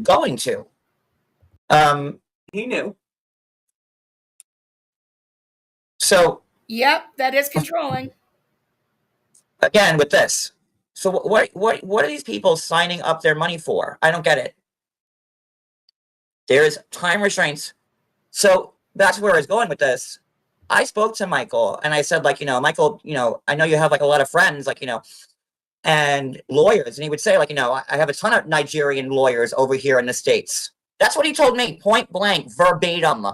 Going to. He knew. So. Yep, that is controlling. Again, with this. So what are these people signing up their money for? I don't get it. There is time restraints. So that's where I was going with this. I spoke to Michael and I said, Michael, I know you have like a lot of friends, and lawyers. And he would say, I have a ton of Nigerian lawyers over here in the States. That's what he told me, point blank, verbatim.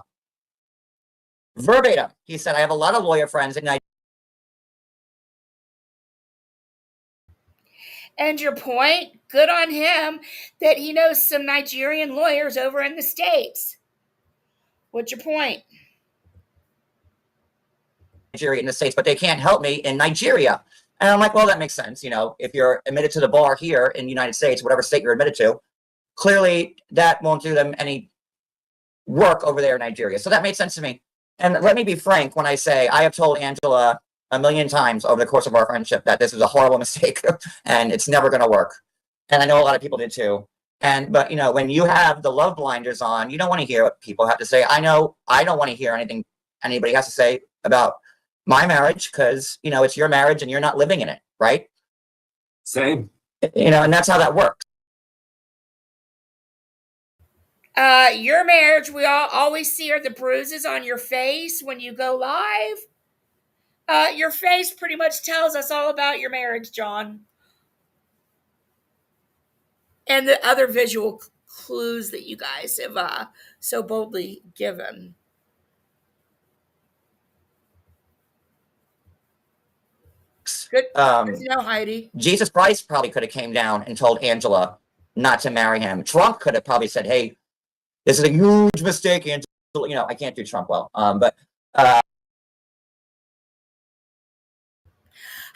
Verbatim. He said, I have a lot of lawyer friends in Nigeria. And your point, good on him that he knows some Nigerian lawyers over in the States. What's your point? Nigeria in the States, but they can't help me in Nigeria. And I'm like, well, that makes sense. If you're admitted to the bar here in the United States, whatever state you're admitted to, clearly that won't do them any work over there in Nigeria. So that made sense to me. And let me be frank when I say I have told Angela a million times over the course of our friendship that this is a horrible mistake and it's never going to work. And I know a lot of people did too. But when you have the love blinders on, you don't want to hear what people have to say. I know I don't want to hear anything anybody has to say about my marriage because, it's your marriage and you're not living in it, right? Same. And that's how that works. Your marriage, we all always see are the bruises on your face when you go live. Your face pretty much tells us all about your marriage, John. And the other visual clues that you guys have so boldly given. Good to know, Heidi. Jesus Christ probably could have came down and told Angela not to marry him. Trump could have probably said, hey, this is a huge mistake, Angela. I can't do Trump well.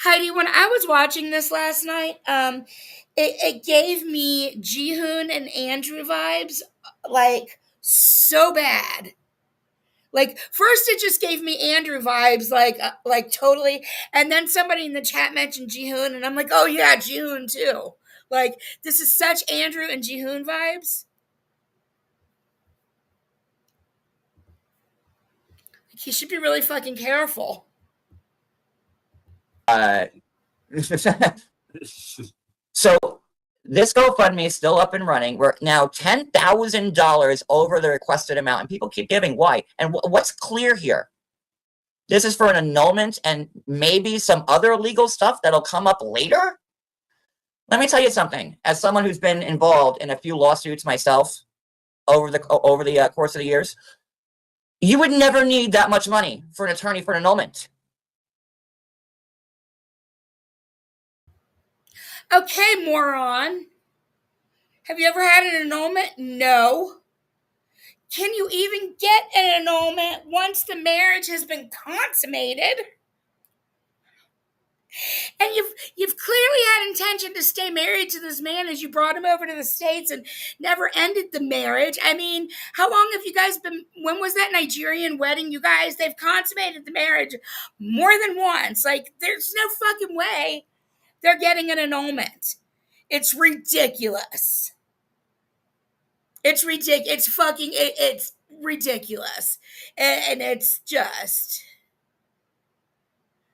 Heidi, when I was watching this last night, it gave me Jihoon and Andrew vibes, like, so bad. Like, first it just gave me Andrew vibes, like totally. And then somebody in the chat mentioned Jihoon, and I'm like, oh yeah, Jihoon too. Like, this is such Andrew and Jihoon vibes. He should be really fucking careful. So this GoFundMe is still up and running. We're now $10,000 over the requested amount, and people keep giving. Why? And what's clear here? This is for an annulment and maybe some other legal stuff that'll come up later. Let me tell you something. As someone who's been involved in a few lawsuits myself over the course of the years, you would never need that much money for an attorney for an annulment. Okay, moron. Have you ever had an annulment? No. Can you even get an annulment once the marriage has been consummated? And you've clearly had intention to stay married to this man as you brought him over to the States and never ended the marriage. I mean, how long have you guys been? When was that Nigerian wedding, you guys? They've consummated the marriage more than once. Like, there's no fucking way they're getting an annulment. It's ridiculous. It's ridiculous. It's ridiculous. And it's just.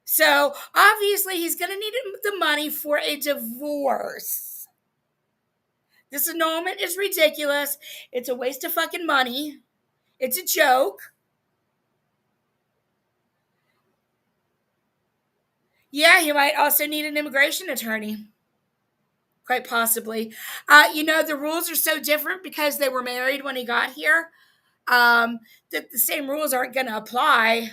So obviously he's going to need the money for a divorce. This annulment is ridiculous. It's a waste of fucking money. It's a joke. Yeah, he might also need an immigration attorney. Quite possibly. The rules are so different because they were married when he got here. That the same rules aren't going to apply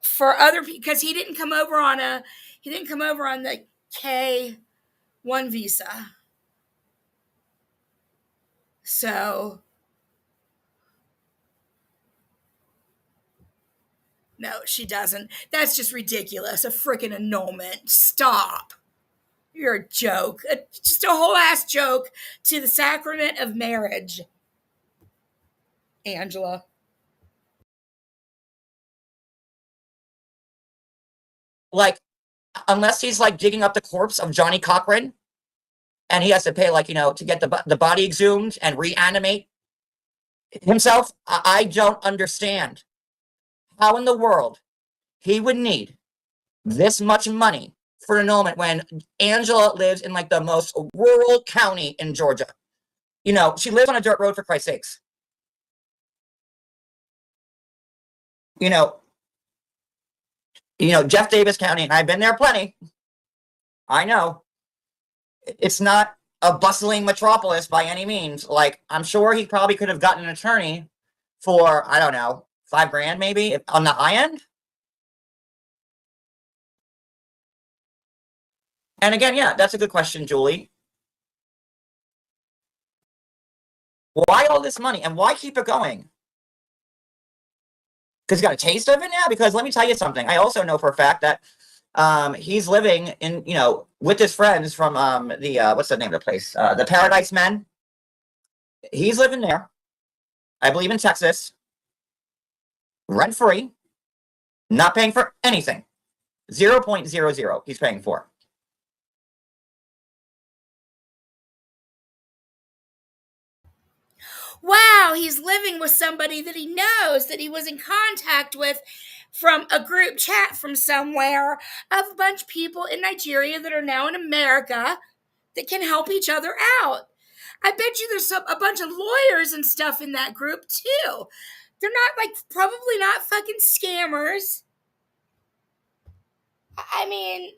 for other people because he didn't come over on the K-1 visa. So no, she doesn't. That's just ridiculous. A freaking annulment. Stop. You're a joke. Just a whole ass joke to the sacrament of marriage. Angela. Like, unless he's like digging up the corpse of Johnny Cochran and he has to pay to get the body exhumed and reanimate himself, I don't understand how in the world he would need this much money for an annulment when Angela lives in like the most rural county in Georgia. She lives on a dirt road, for Christ's sakes. Jeff Davis County, and I've been there plenty. I know. It's not a bustling metropolis by any means. Like, I'm sure he probably could have gotten an attorney for, I don't know, $5,000 maybe on the high end. And again, yeah, that's a good question, Julie. Why all this money and why keep it going? Because he's got a taste of it now. Because let me tell you something. I also know for a fact that he's living in, with his friends from the what's the name of the place? The Paradise Men. He's living there. I believe in Texas, rent free, not paying for anything. 0.00 he's paying for. Wow, he's living with somebody that he knows, that he was in contact with from a group chat from somewhere of a bunch of people in Nigeria that are now in America that can help each other out. I bet you there's a bunch of lawyers and stuff in that group too. They're not probably not fucking scammers. I mean,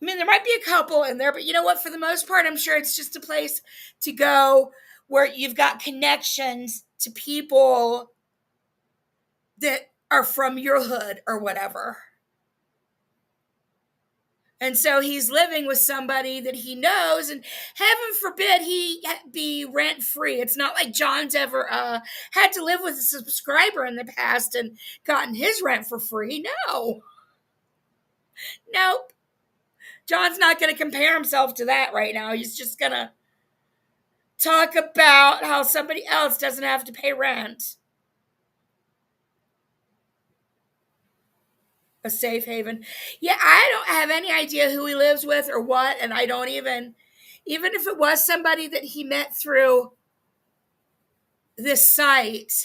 there might be a couple in there, but you know what? For the most part, I'm sure it's just a place to go where you've got connections to people that are from your hood or whatever. And so he's living with somebody that he knows, and heaven forbid he be rent free. It's not like John's ever had to live with a subscriber in the past and gotten his rent for free. No. Nope. John's not going to compare himself to that right now. He's just going to talk about how somebody else doesn't have to pay rent. A safe haven. Yeah, I don't have any idea who he lives with or what, and I don't even if it was somebody that he met through this site.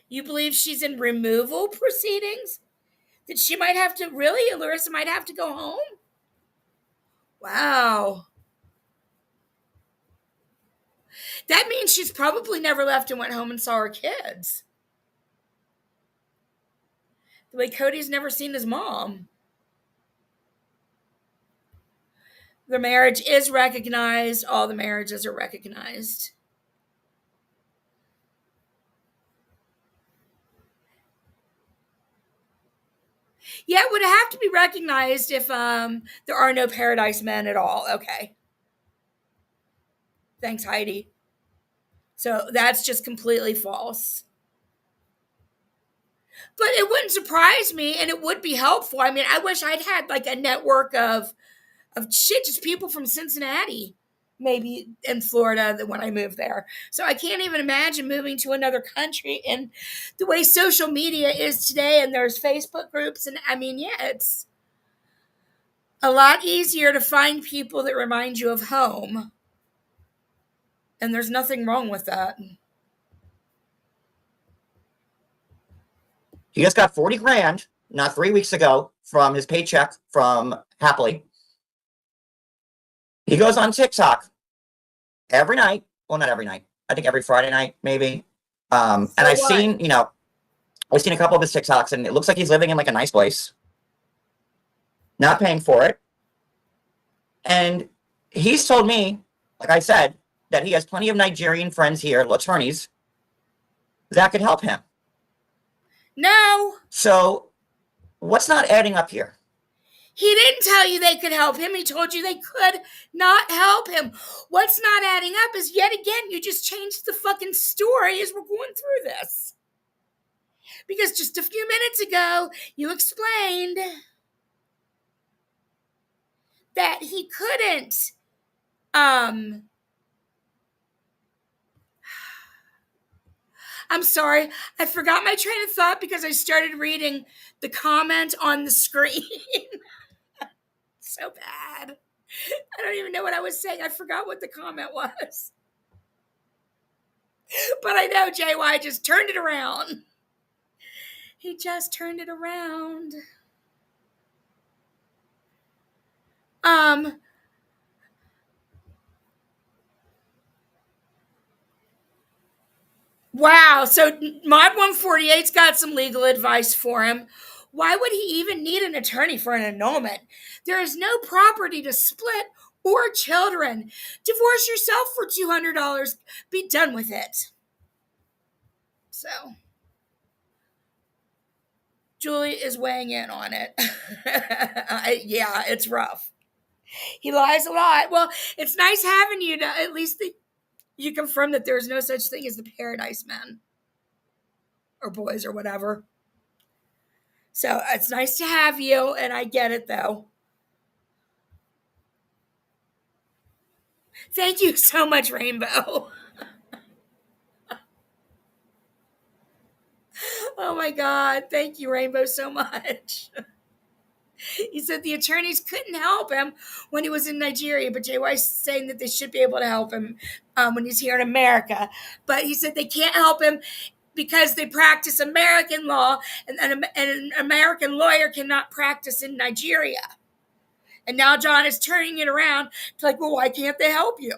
You believe she's in removal proceedings? That she might have to, really, Larissa might have to go home? Wow. That means she's probably never left and went home and saw her kids. The way Cody's never seen his mom. The marriage is recognized. All the marriages are recognized. Yeah, it would have to be recognized if there are no Paradise Men at all. Okay. Thanks, Heidi. So that's just completely false. But it wouldn't surprise me, and it would be helpful. I mean, I wish I'd had a network of just people from Cincinnati, maybe in Florida, when I moved there. So I can't even imagine moving to another country. And the way social media is today, and there's Facebook groups, and it's a lot easier to find people that remind you of home. And there's nothing wrong with that. He just got 40 grand, not 3 weeks ago, from his paycheck from Happily. He goes on TikTok every night. Well, not every night. I think every Friday night, maybe. And I've seen, I've seen a couple of his TikToks, and it looks like he's living in a nice place, not paying for it. And he's told me, like I said, that he has plenty of Nigerian friends here, attorneys, that could help him. No. So what's not adding up here? He didn't tell you they could help him. He told you they could not help him. What's not adding up is, yet again, you just changed the fucking story as we're going through this. Because just a few minutes ago, you explained that he couldn't, I'm sorry, I forgot my train of thought because I started reading the comment on the screen. So bad. I don't even know what I was saying. I forgot what the comment was. But I know JY just turned it around. He just turned it around. Wow. So Mod 148's got some legal advice for him. Why would he even need an attorney for an annulment? There is no property to split or children. Divorce yourself for $200. Be done with it. So Julie is weighing in on it. Yeah, it's rough. He lies a lot. Well, it's nice having you to at least You confirm that there's no such thing as the Paradise Men or boys or whatever. So it's nice to have you, and I get it though. Thank you so much, Rainbow. Oh my God. Thank you, Rainbow, so much. He said the attorneys couldn't help him when he was in Nigeria, but JY is saying that they should be able to help him when he's here in America. But he said they can't help him because they practice American law, and an American lawyer cannot practice in Nigeria. And now John is turning it around to like, well, why can't they help you?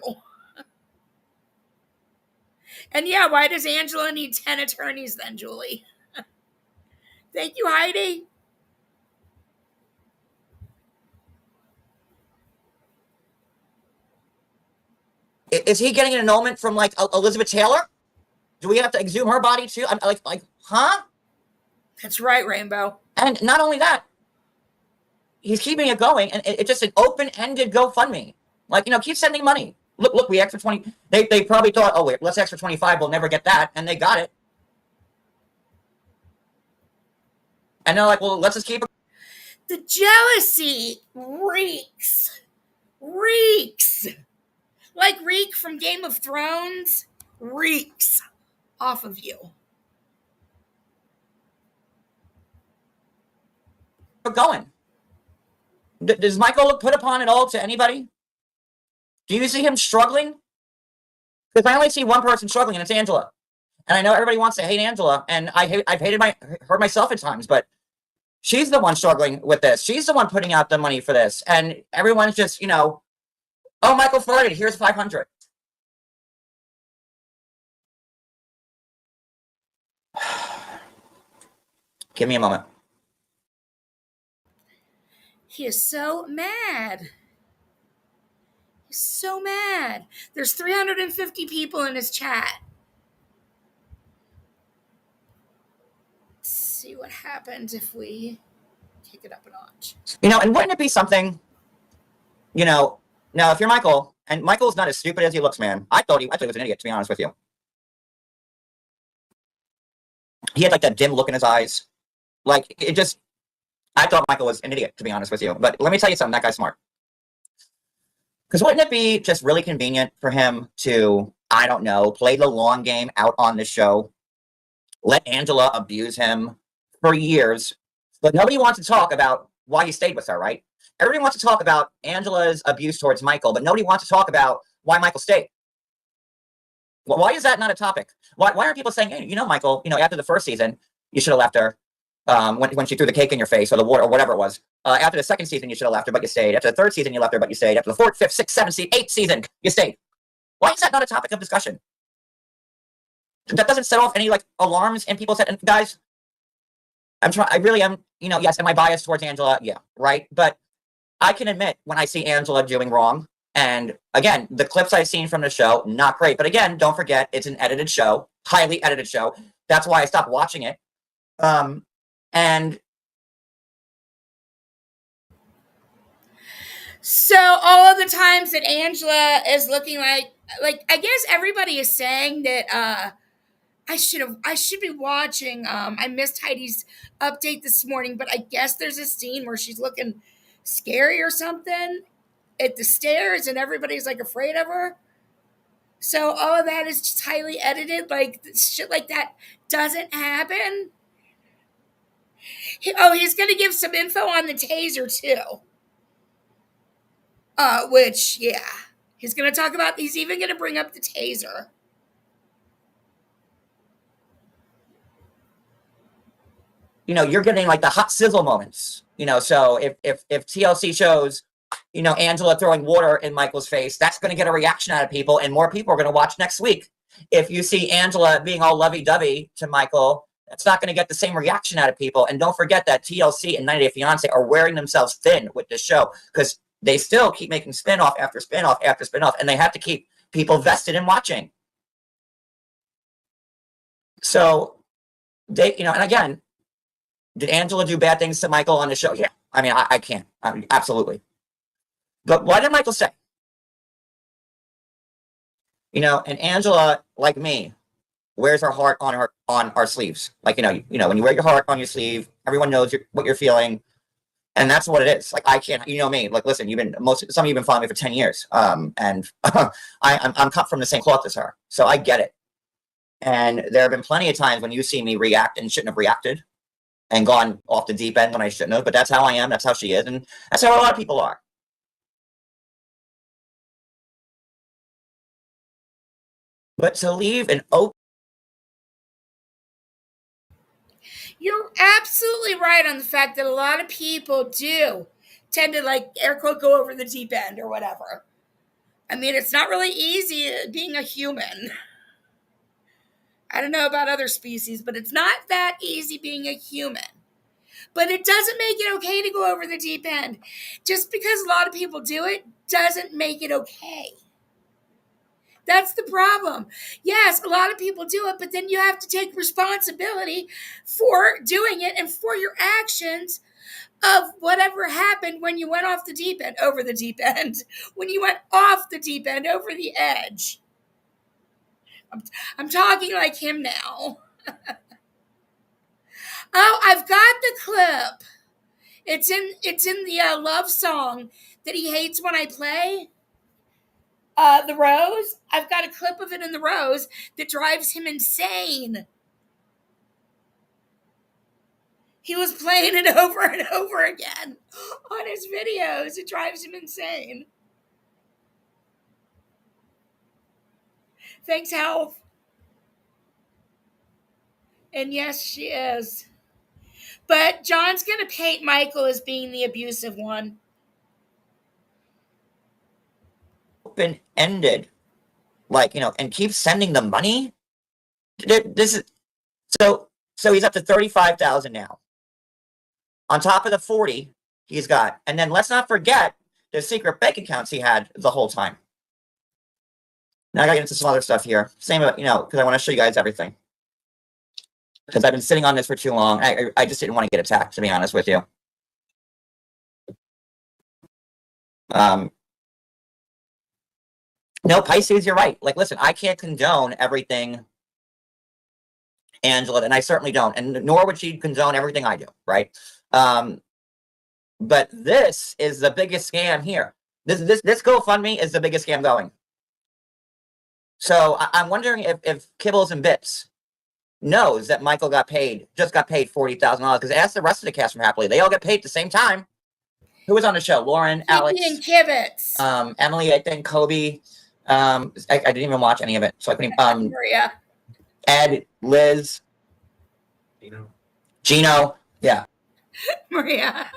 And yeah, why does Angela need 10 attorneys then, Julie? Thank you, Heidi. Is he getting an annulment from like Elizabeth Taylor? Do we have to exhume her body too? I'm like, huh? That's right, Rainbow. And not only that, he's keeping it going, and it's just an open-ended GoFundMe. Like, keep sending money. Look, we asked for 20. They probably thought, oh wait, let's ask for 25. We'll never get that, and they got it. And they're like, well, let's just keep it. The jealousy reeks. Like Reek from Game of Thrones reeks off of you. Going. Does Michael look put upon at all to anybody? Do you see him struggling? Because I only see one person struggling, and it's Angela. And I know everybody wants to hate Angela, and I've hated her myself at times, but she's the one struggling with this. She's the one putting out the money for this, and everyone's just, oh, Michael farted. Here's 500. Give me a moment. He is so mad. He's so mad. There's 350 people in his chat. Let's see what happens if we kick it up a notch. And wouldn't it be something, now if you're Michael, and Michael's not as stupid as he looks, man. I thought he was an idiot, to be honest with you. He had like that dim look in his eyes. Like, I thought Michael was an idiot, to be honest with you. But let me tell you something, that guy's smart. Because wouldn't it be just really convenient for him to, I don't know, play the long game out on the show, let Angela abuse him for years, but nobody wants to talk about why he stayed with her, right? Everybody wants to talk about Angela's abuse towards Michael, but nobody wants to talk about why Michael stayed. Well, why is that not a topic? Why aren't people saying, hey, Michael, after the first season, you should have left her when she threw the cake in your face or the water or whatever it was. After the second season, you should have left her, but you stayed. After the third season, you left her, but you stayed. After the fourth, fifth, sixth, seventh, eighth season, you stayed. Why is that not a topic of discussion? That doesn't set off any alarms in people's head. And guys, I really am, yes, am I biased towards Angela? Yeah, right. But I can admit when I see Angela doing wrong, and again, the clips I've seen from the show, not great. But again, don't forget, it's an edited show, highly edited show. That's why I stopped watching it. And so all of the times that Angela is looking like I guess everybody is saying that I should be watching. I missed Heidi's update this morning, but I guess there's a scene where she's looking scary or something at the stairs and everybody's afraid of her. So all of that is just highly edited. Shit like that doesn't happen. He's going to give some info on the taser too. Which, yeah. He's going to talk about, he's even going to bring up the taser. You're getting the hot sizzle moments. So if TLC shows, Angela throwing water in Michael's face, that's going to get a reaction out of people, and more people are going to watch next week. If you see Angela being all lovey-dovey to Michael, that's not going to get the same reaction out of people. And don't forget that TLC and 90 Day Fiance are wearing themselves thin with this show because they still keep making spinoff after spinoff after spinoff, and they have to keep people vested in watching. So they, and again, did Angela do bad things to Michael on the show? Yeah. I mean, I can't. Absolutely. But what did Michael say? And Angela, like me, wears her heart on our sleeves. Like, when you wear your heart on your sleeve, everyone knows what you're feeling. And that's what it is. Like, I can't, me. Like, listen, some of you've been following me for 10 years. And I'm cut from the same cloth as her. So I get it. And there have been plenty of times when you see me react and shouldn't have reacted and gone off the deep end when I shouldn't have. But that's how I am. That's how she is. And that's how a lot of people are. But to leave an open. You're absolutely right on the fact that a lot of people do tend to, like, air quote, go over the deep end or whatever. I mean, it's not really easy being a human. I don't know about other species, but it's not that easy being a human. But it doesn't make it okay to go over the deep end. Just because a lot of people do it doesn't make it okay. That's the problem. Yes, a lot of people do it, but then you have to take responsibility for doing it and for your actions of whatever happened when you went off the deep end, over the deep end, when you went off the deep end, over the edge. I'm talking like him now. Oh, I've got the clip. It's in the love song that he hates when I play. The Rose. I've got a clip of it in The Rose that drives him insane. He was playing it over and over again on his videos. It drives him insane. Thanks, Health. And yes, she is. But John's going to paint Michael as being the abusive one. Open-ended, like, and keep sending the money. This is so he's up to 35,000 now, on top of the 40 he's got. And then let's not forget the secret bank accounts he had the whole time. Now I gotta get into some other stuff here. Same, because I want to show you guys everything, because I've been sitting on this for too long. I just didn't want to get attacked, to be honest with you. No, Pisces, you're right. Like, listen, I can't condone everything Angela, and I certainly don't, and nor would she condone everything I do, right? But this is the biggest scam here. This GoFundMe is the biggest scam going. So I'm wondering if Kibbles and Bits knows that Michael just got paid $40,000, because ask the rest of the cast from Happily. They all get paid at the same time. Who was on the show? Lauren, Alex, and Kibitz. Emily, I think, Kobe. I didn't even watch any of it, so I couldn't. Maria. Ed, Liz, Gino, yeah. Maria.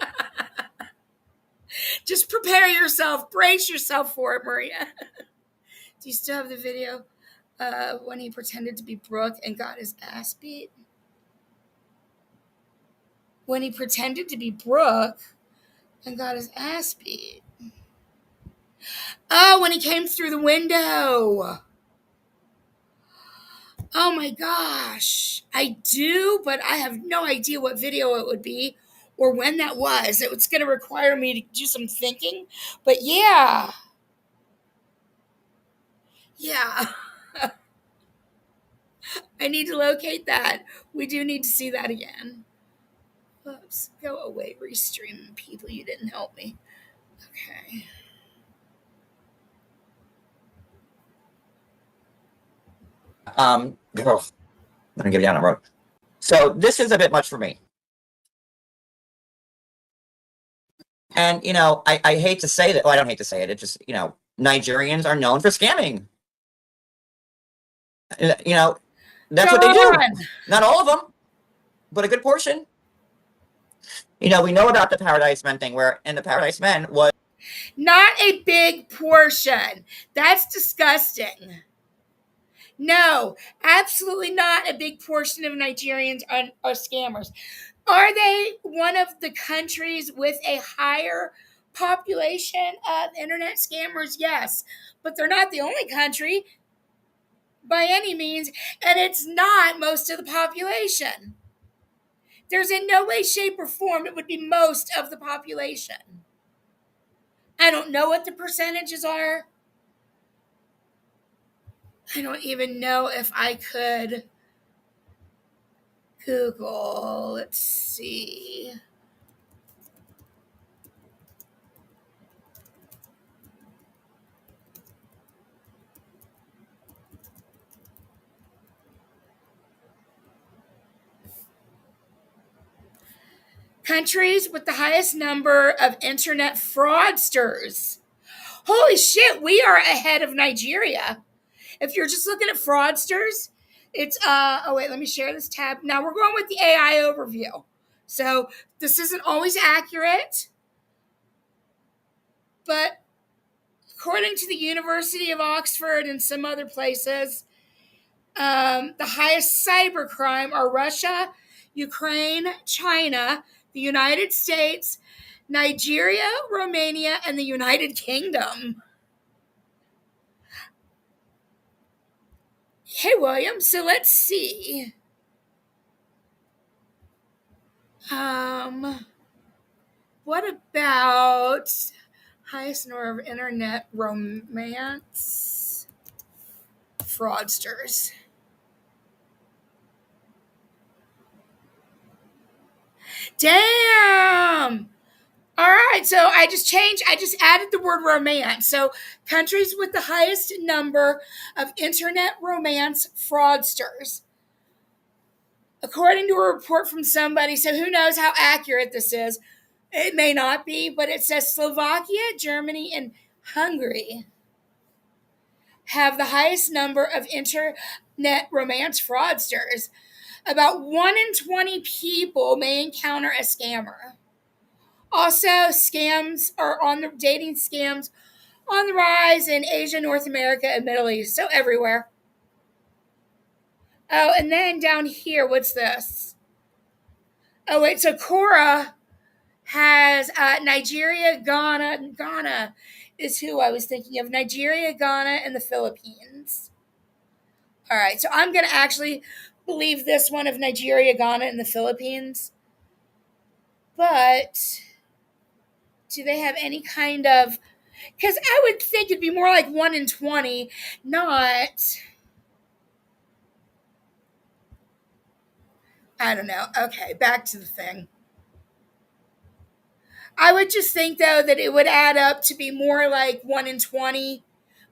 Just prepare yourself. Brace yourself for it, Maria. Do you still have the video when he pretended to be Brooke and got his ass beat? When he pretended to be Brooke and got his ass beat. Oh, when he came through the window. Oh my gosh. I do, but I have no idea what video it would be or when that was. It's going to require me to do some thinking. But yeah. Yeah. I need to locate that. We do need to see that again. Oops. Go away, restream people. You didn't help me. Okay. I'm gonna give you down the road. So this is a bit much for me. And, I hate to say that. Well, I don't hate to say it. It just, Nigerians are known for scamming. That's what they do. Not all of them, but a good portion. We know about the Paradise Men thing, where in the Paradise Men was not a big portion. That's disgusting. No, absolutely not a big portion of Nigerians are scammers. Are they one of the countries with a higher population of internet scammers? Yes, but they're not the only country by any means, and it's not most of the population. There's in no way, shape, or form it would be most of the population. I don't know what the percentages are. I don't even know if I could Google. Let's see. Countries with the highest number of internet fraudsters. Holy shit, we are ahead of Nigeria. If you're just looking at fraudsters, it's oh wait, let me share this tab. Now we're going with the AI overview. So this isn't always accurate, but according to the University of Oxford and some other places, the highest cybercrime are Russia, Ukraine, China, the United States, Nigeria, Romania, and the United Kingdom. Hey, William, so let's see. What about highest number of internet romance fraudsters? Damn! All right, so I just added the word romance. So, countries with the highest number of internet romance fraudsters. According to a report from somebody, so who knows how accurate this is? It may not be, but it says Slovakia, Germany, and Hungary have the highest number of internet romance fraudsters. About 1 in 20 people may encounter a scammer. Also, dating scams on the rise in Asia, North America, and Middle East. So everywhere. Oh, and then down here, what's this? Oh, wait, so Cora has Nigeria, Ghana is who I was thinking of. Nigeria, Ghana, and the Philippines. All right, so I'm going to actually believe this one of Nigeria, Ghana, and the Philippines. But do they have any kind of... Because I would think it'd be more like 1 in 20, not... I don't know. Okay, back to the thing. I would just think, though, that it would add up to be more like 1 in 20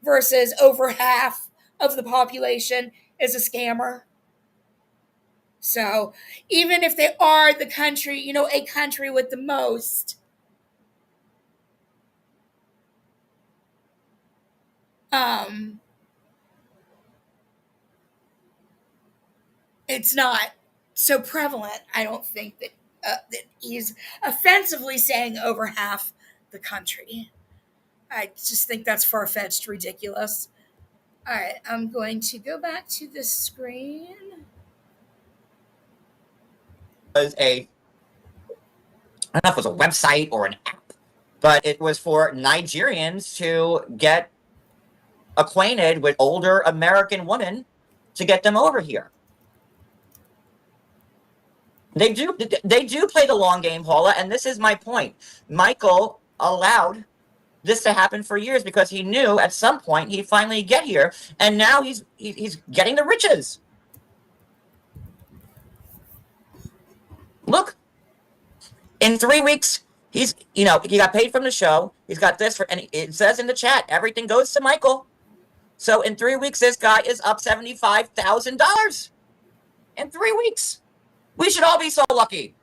versus over half of the population is a scammer. So even if they are the country, a country with the most, it's not so prevalent. I don't think that he's offensively saying over half the country. I just think that's far-fetched, ridiculous. All right, I'm going to go back to the screen. Was I don't know if it was a website or an app, but it was for Nigerians to get acquainted with older American women to get them over here. They do play the long game, Paula, and this is my point. Michael allowed this to happen for years because he knew at some point he'd finally get here, and now he's getting the riches. Look, in 3 weeks, he got paid from the show. He's got this and it says in the chat, everything goes to Michael. So in 3 weeks, this guy is up $75,000 in 3 weeks. We should all be so lucky.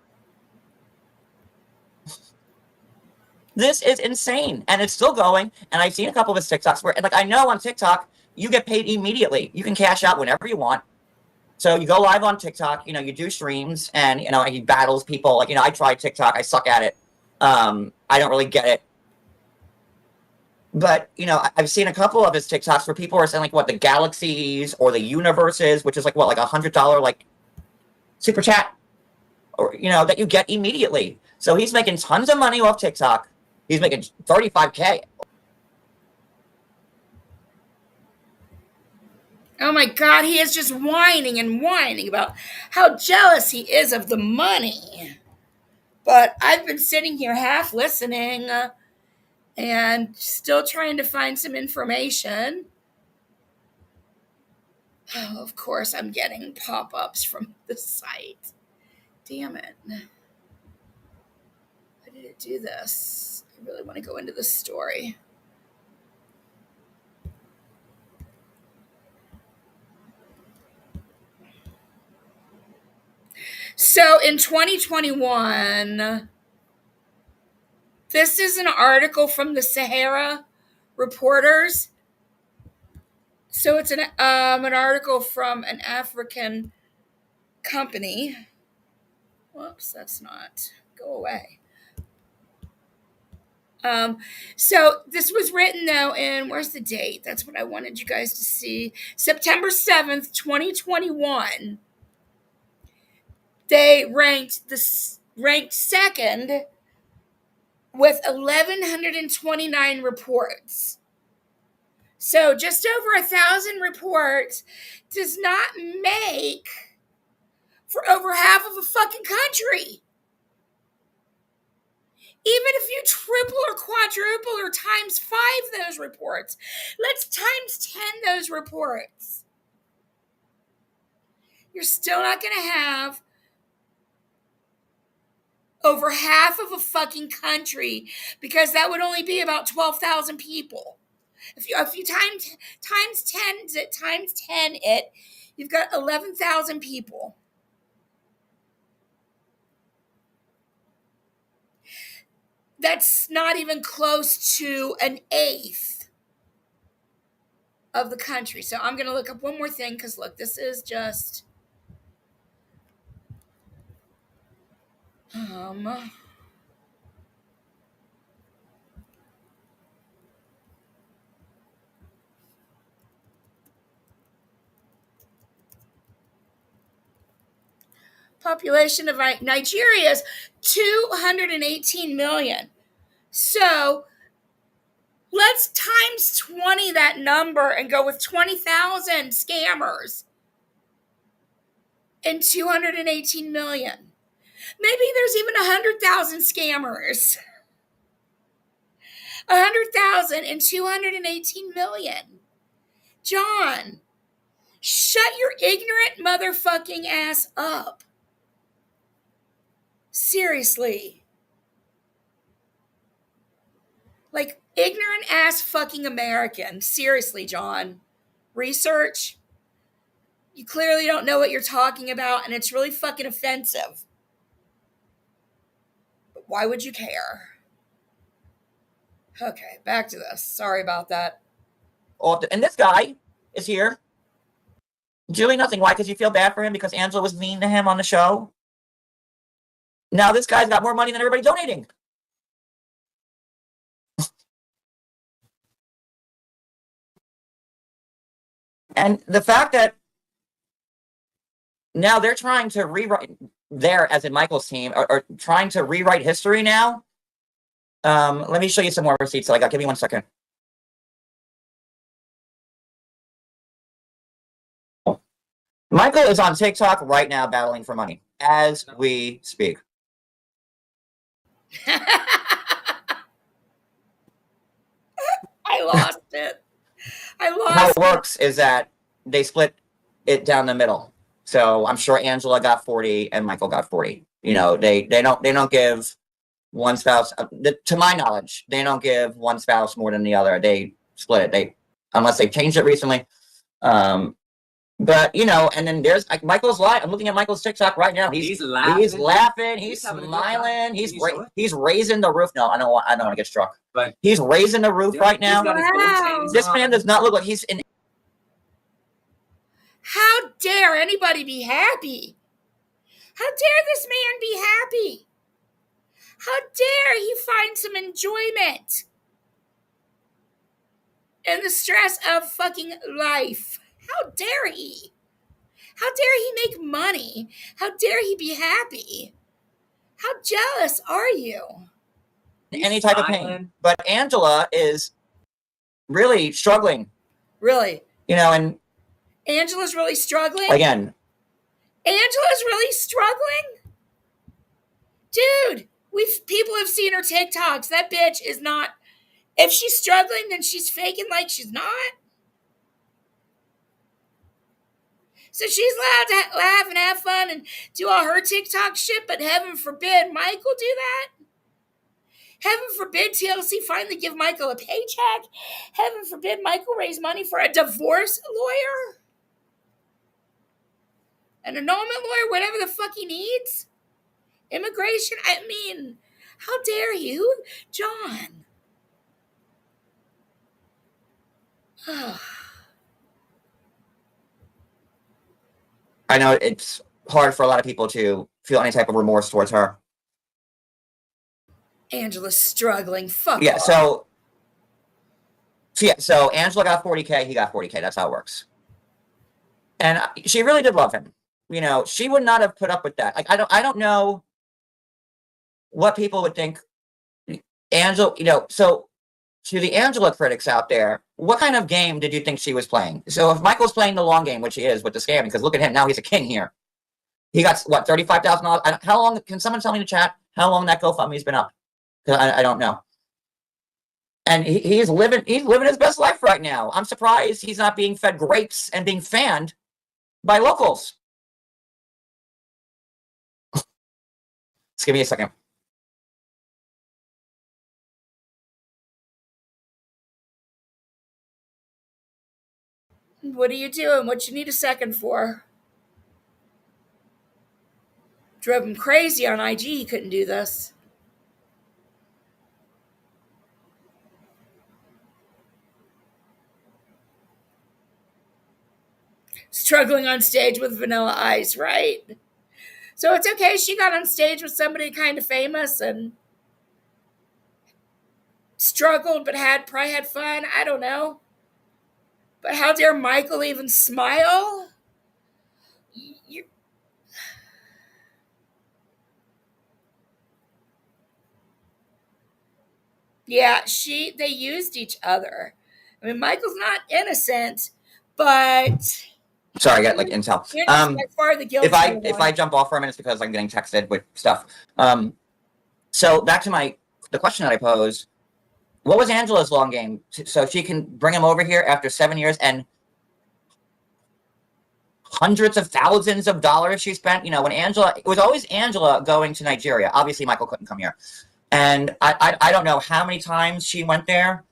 This is insane, and it's still going. And I've seen a couple of his TikToks where, I know on TikTok, you get paid immediately. You can cash out whenever you want. So you go live on TikTok, you do streams, and, he battles people. I tried TikTok. I suck at it. I don't really get it. But, I've seen a couple of his TikToks where people are saying, the galaxies or the universes, which is, $100, super chat, or, that you get immediately. So he's making tons of money off TikTok. He's making $35K. Oh my God, he is just whining and whining about how jealous he is of the money. But I've been sitting here half listening and still trying to find some information. Oh, of course, I'm getting pop-ups from the site. Damn it. Why did it do this? I really want to go into the story. So in 2021, this is an article from the Sahara Reporters. So it's an article from an African company. Whoops, that's not. Go away. So this was written though in, where's the date? That's what I wanted you guys to see. September 7th, 2021. They ranked second with 1,129 reports. So just over 1,000 reports does not make for over half of a fucking country. Even if you triple or quadruple or times 5 those reports, let's times 10 those reports. You're still not going to have over half of a fucking country, because that would only be about 12,000 people. If you times 10 it, you've got 11,000 people. That's not even close to an eighth of the country. So I'm going to look up one more thing, because look, this is just population of Nigeria is 218 million. So let's times 20 that number and go with 20,000 scammers and 218 million. Maybe there's even 100,000 scammers. 100,000 and 218 million. John, shut your ignorant motherfucking ass up. Seriously. Like, ignorant ass fucking American. Seriously, John. Research. You clearly don't know what you're talking about, and it's really fucking offensive. But why would you care? Okay, back to this. Sorry about that. And this guy is here doing nothing. Why? Because you feel bad for him because Angela was mean to him on the show. Now this guy's got more money than everybody donating. And the fact that now they're trying to rewrite, there as in Michael's team, are trying to rewrite history now. Let me show you some more receipts that I got. Give me 1 second. Michael is on TikTok right now battling for money as we speak. I lost it. How it works is that they split it down the middle. So I'm sure Angela got 40 and Michael got 40. You know, they don't give one spouse, to my knowledge, they don't give one spouse more than the other. They split it. Unless they changed it recently. But you know, and then there's like Michael's live. I'm looking at Michael's TikTok right now. He's laughing. He's smiling. He's raising the roof. No, I don't want to get struck. But he's raising the roof right now. Wow. This man does not look like he's in. How dare anybody be happy? How dare this man be happy? How dare he find some enjoyment in the stress of fucking life? How dare he? How dare he make money? How dare he be happy? How jealous are you? Any type of pain. But Angela is really struggling. Really? You know, and Angela's really struggling? Again. Angela's really struggling? Dude, people have seen her TikToks. That bitch is not. If she's struggling, then she's faking like she's not. So she's allowed to laugh and have fun and do all her TikTok shit, but heaven forbid Michael do that? Heaven forbid TLC finally give Michael a paycheck? Heaven forbid Michael raise money for a divorce lawyer? An annulment lawyer, whatever the fuck he needs? Immigration? I mean, how dare you? John. I know it's hard for a lot of people to feel any type of remorse towards her. Angela's struggling. Fuck Yeah, off. so Angela got 40K, he got 40K. That's how it works. And she really did love him. You know, she would not have put up with that. Like, I don't know what people would think. Angela, you know, so to the Angela critics out there, what kind of game did you think she was playing? So if Michael's playing the long game, which he is with the scamming, because look at him, now he's a king here. He got, what, $35,000? How long, can someone tell me in the chat how long that GoFundMe's been up? Because I don't know. And he's living his best life right now. I'm surprised he's not being fed grapes and being fanned by locals. Just give me a second. What are you doing? What you need a second for? Drove him crazy on IG. He couldn't do this. Struggling on stage with Vanilla Ice, right? So it's okay. She got on stage with somebody kind of famous and struggled, but probably had fun. I don't know. But how dare Michael even smile? Yeah, they used each other. I mean, Michael's not innocent, but Sorry, I got like intel. by far the guilty If I jump off for a minute, it's because I'm getting texted with stuff. So back to the question that I posed. What was Angela's long game? So she can bring him over here after 7 years and hundreds of thousands of dollars she spent. You know, when it was always Angela going to Nigeria. Obviously, Michael couldn't come here. And I don't know how many times she went there.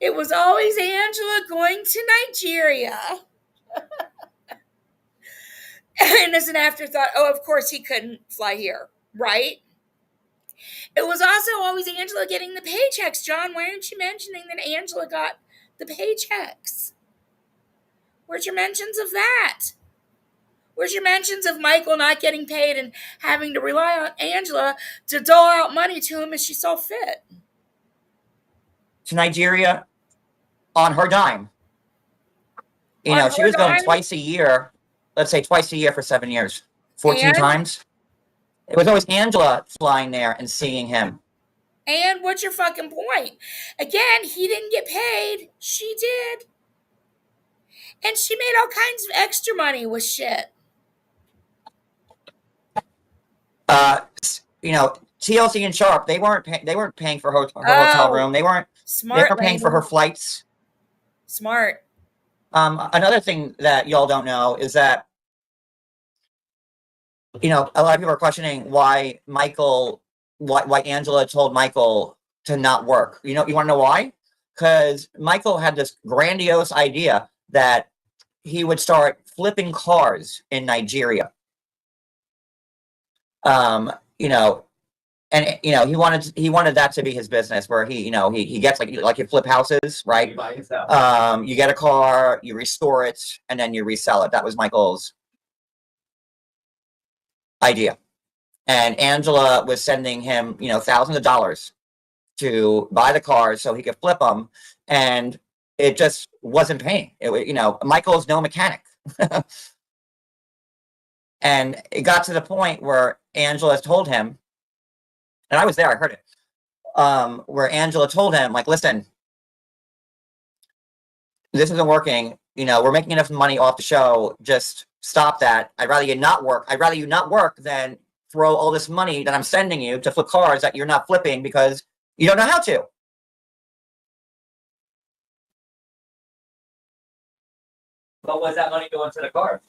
It was always Angela going to Nigeria. And as an afterthought, oh, of course he couldn't fly here, right? It was also always Angela getting the paychecks. John, why aren't you mentioning that Angela got the paychecks? Where's your mentions of that? Where's your mentions of Michael not getting paid and having to rely on Angela to dole out money to him as she saw fit? To Nigeria on her dime. You know, she was going twice a year. Let's say twice a year for 7 years. 14 times. It was always Angela flying there and seeing him. And what's your fucking point? Again, he didn't get paid. She did. And she made all kinds of extra money with shit. You know, TLC and Sharp, they weren't paying for her hotel room. They weren't paying for her flights. Smart. Another thing that y'all don't know is that, you know, a lot of people are questioning why Angela told Michael to not work. You want to know why? Because Michael had this grandiose idea that he would start flipping cars in Nigeria. You know, and you know, he wanted that to be his business, where he gets like you flip houses, right? You get a car, you restore it, and then you resell it. That was Michael's idea. And Angela was sending him, thousands of dollars to buy the cars so he could flip them, and it just wasn't paying. Michael's no mechanic. And it got to the point where Angela told him, and I was there, I heard it, where Angela told him, like, listen, this isn't working. We're making enough money off the show. Just stop that. I'd rather you not work than throw all this money that I'm sending you to flip cars that you're not flipping because you don't know how to. What was that money going to the car?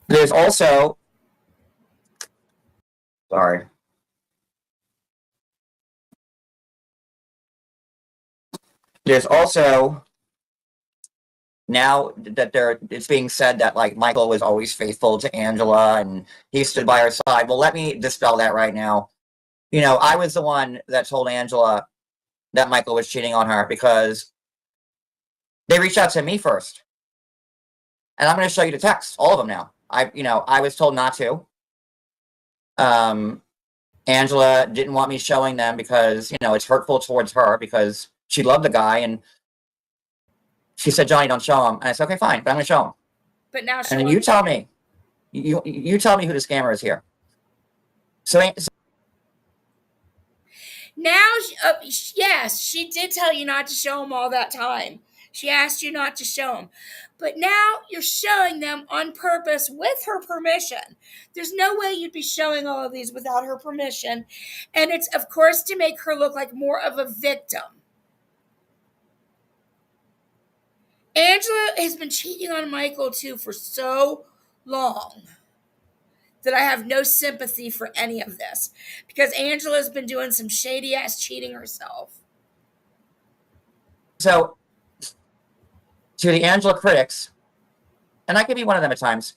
There's also, sorry. There's also now that it's being said that like Michael was always faithful to Angela and he stood by her side. Well, let me dispel that right now. I was the one that told Angela that Michael was cheating on her because they reached out to me first. And I'm going to show you the text, all of them now. I was told not to. Angela didn't want me showing them because, it's hurtful towards her because she loved the guy and she said, Johnny, don't show him. And I said, okay, fine, but I'm going to show him. But now And then you tell me, you tell me who the scammer is here. So now, yes, she did tell you not to show them all that time. She asked you not to show them. But now you're showing them on purpose with her permission. There's no way you'd be showing all of these without her permission. And it's, of course, to make her look like more of a victim. Angela has been cheating on Michael, too, for so long that I have no sympathy for any of this. Because Angela's been doing some shady-ass cheating herself. So, to the Angela critics, and I could be one of them at times,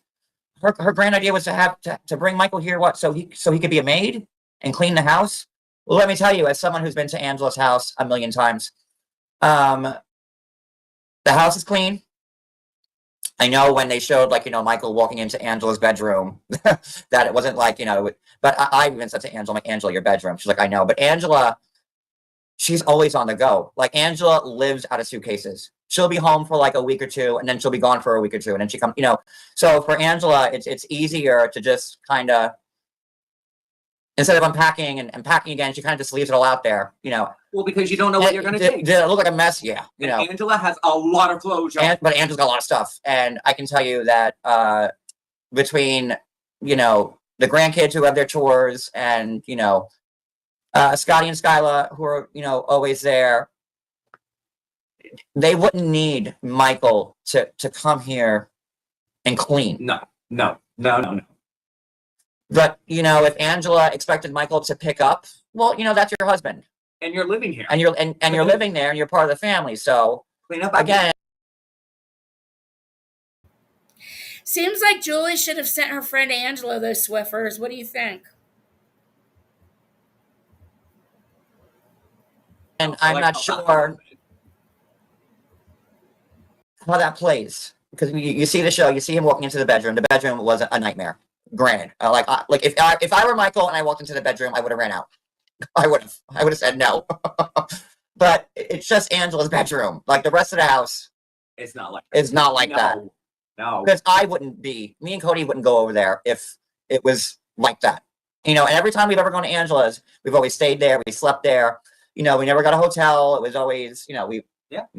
her grand idea was to have to bring Michael here, so he could be a maid and clean the house. Well, let me tell you, as someone who's been to Angela's house a million times, the house is clean. I know when they showed Michael walking into Angela's bedroom that it wasn't but I even said to Angela, Angela, your bedroom. She's like, I know, but Angela, she's always on the go. Like Angela lives out of suitcases. She'll be home for a week or two, and then she'll be gone for a week or two, and then she comes. So for Angela, it's easier to just kind of, instead of unpacking and packing again, she kind of just leaves it all out there. Well, because you don't know what you're going to take. Did it look like a mess? Yeah. Angela has a lot of clothes. But Angela's got a lot of stuff, and I can tell you that between the grandkids who have their chores and Scotty and Skyla who are always there, they wouldn't need Michael to come here and clean. No. But if Angela expected Michael to pick up, well, that's your husband, and you're living here, and you're living there, and you're part of the family. So clean up again. Seems like Julie should have sent her friend Angela those Swiffers. What do you think? And I'm not sure how that plays because you see the show, you see him walking into the bedroom. The bedroom was a nightmare. Granted, if I were Michael and I walked into the bedroom, I would have ran out. I would have said no. But it's just Angela's bedroom. Like the rest of the house, it's not like that. No, because me and Cody wouldn't go over there if it was like that. And every time we've ever gone to Angela's, we've always stayed there. We slept there. We never got a hotel. It was always, we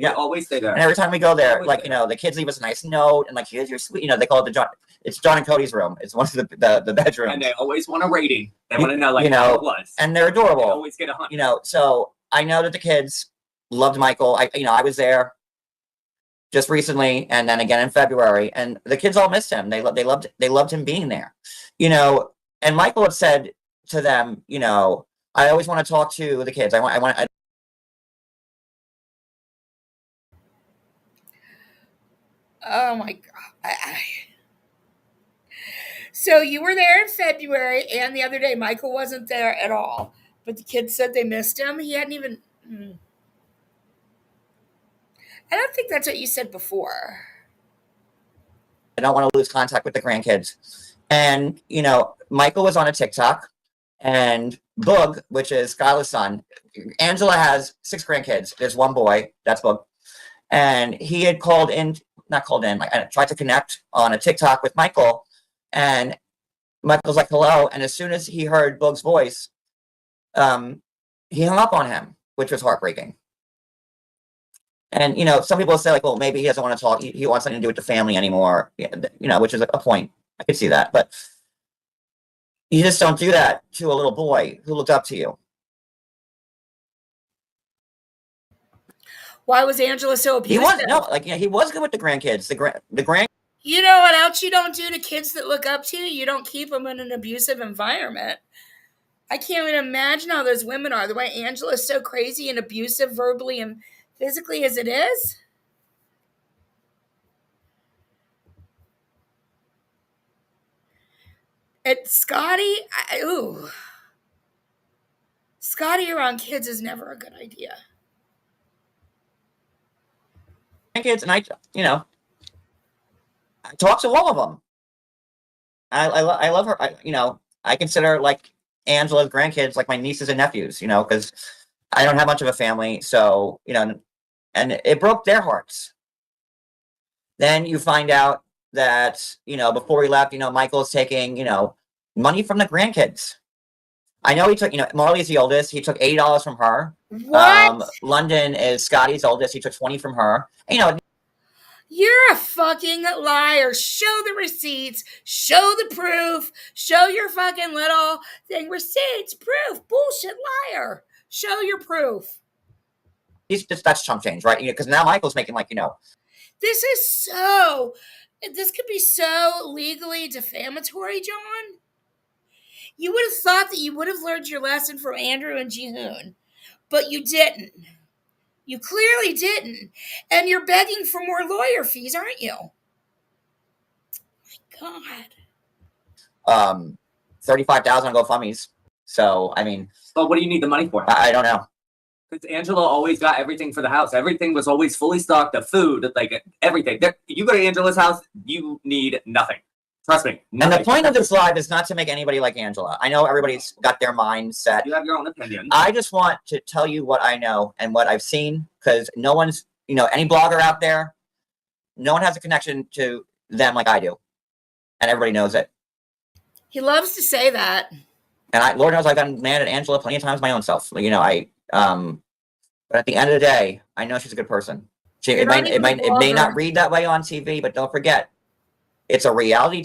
always stay there. And every time we go there, the kids leave us a nice note and here's your sweet. They call it it's John and Cody's room. It's one of the bedrooms. And they always want a rating. They want to know how it was. And they're adorable. They always get 100. So I know that the kids loved Michael. I was there just recently and then again in February, and the kids all missed him. They loved him being there. And Michael had said to them, I always want to talk to the kids. Oh my God. So you were there in February, and the other day Michael wasn't there at all. But the kids said they missed him. He hadn't even. I don't think that's what you said before. I don't want to lose contact with the grandkids. And, Michael was on a TikTok, and Boog, which is Skyla's son, Angela has 6 grandkids. There's one boy, that's Boog. And he had tried to connect on a TikTok with Michael. And Michael's like, hello. And as soon as he heard Boog's voice, he hung up on him, which was heartbreaking. And, some people say well, maybe he doesn't want to talk. He wants nothing to do with the family anymore, which is a point. I could see that. But you just don't do that to a little boy who looked up to you. Why was Angela so He abusive? he was good with the grandkids. The grand. You know what else you don't do to kids that look up to you? You don't keep them in an abusive environment. I can't even imagine how those women are. The way Angela is so crazy and abusive verbally and physically as it is. Scotty around kids is never a good idea. Grandkids, and I talk to all of them. I love her. I consider like Angela's grandkids like my nieces and nephews. Because I don't have much of a family, so and it broke their hearts. Then you find out that before he left, Michael's taking money from the grandkids. I know he took Marley's the oldest. He took $80 from her. What? London is Scotty's oldest. He took 20 from her. You're a fucking liar. Show the receipts. Show the proof. Show your fucking little thing. Receipts, proof. Bullshit liar. Show your proof. That's chump change, right? Because now Michael's making This could be so legally defamatory, John. You would have thought that you would have learned your lesson from Andrew and Jihoon, but you didn't. You clearly didn't. And you're begging for more lawyer fees, aren't you? My God. 35,000 GoFundMe's. So But what do you need the money for? I don't know. Because Angela always got everything for the house. Everything was always fully stocked. The food, like everything. You go to Angela's house, you need nothing. Trust me. Nothing. And the point of this live is not to make anybody like Angela. I know everybody's got their mind set. You have your own opinion. I just want to tell you what I know and what I've seen, because no one's, any blogger out there, no one has a connection to them like I do. And everybody knows it. He loves to say that. And Lord knows I've gotten mad at Angela plenty of times my own self. But at the end of the day, I know she's a good person. It may not read that way on TV, but don't forget, it's a reality.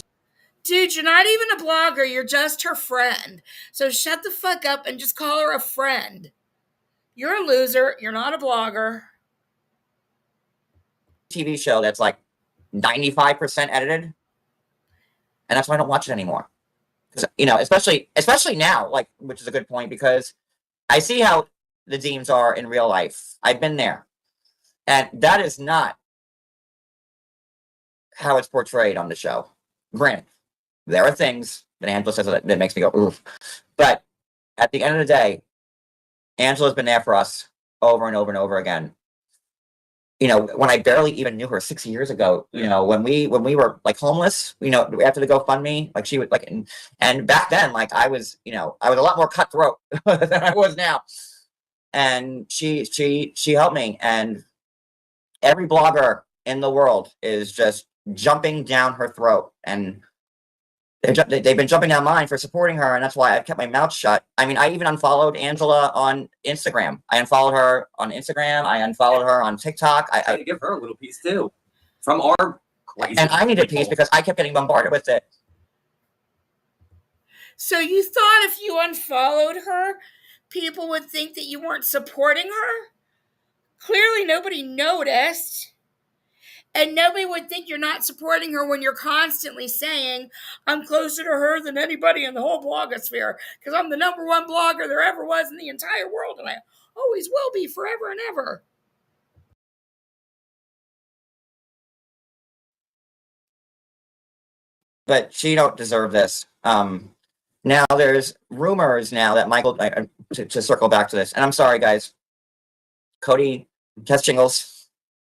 Dude, you're not even a blogger. You're just her friend. So shut the fuck up and just call her a friend. You're a loser. You're not a blogger. TV show that's like 95% edited. And that's why I don't watch it anymore. Especially now, which is a good point, because I see how the Deans are in real life. I've been there. And that is not how it's portrayed on the show. Granted, there are things that Angela says that makes me go, oof. But at the end of the day, Angela's been there for us over and over and over again. When I barely even knew her 6 years ago, when we were homeless, after the GoFundMe, she would and back then, I was a lot more cutthroat than I was now. And she helped me, and every blogger in the world is just jumping down her throat, and they've been jumping down mine for supporting her, and that's why I've kept my mouth shut. I even unfollowed Angela on Instagram. I unfollowed her on Instagram. I unfollowed her on TikTok. I give her a little piece too, from our crazy. And I needed a piece because I kept getting bombarded with it. So you thought if you unfollowed her, people would think that you weren't supporting her? Clearly nobody noticed. And nobody would think you're not supporting her when you're constantly saying, I'm closer to her than anybody in the whole blogosphere, because I'm the number one blogger there ever was in the entire world, and I always will be forever and ever. But she don't deserve this. Now there's rumors now that Michael, to circle back to this, and I'm sorry, guys, Cody has shingles,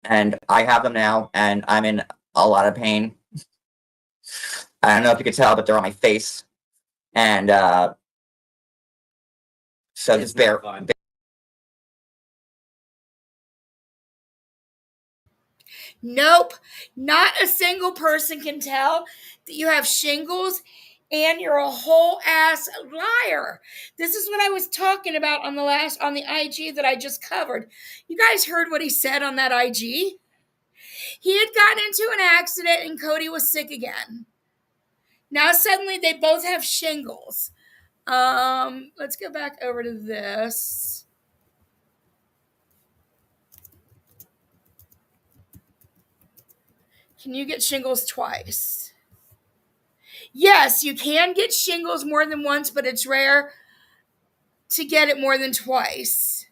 and I have them now, and I'm in a lot of pain. I don't know if you could tell, but they're on my face. And so just bear. Nope. Not a single person can tell that you have shingles, and you're a whole ass liar. This is what I was talking about on the IG that I just covered. You guys heard what he said on that IG? He had gotten into an accident and Cody was sick again. Now suddenly they both have shingles. Let's go back over to this. Can you get shingles twice? Yes, you can get shingles more than once, but it's rare to get it more than twice.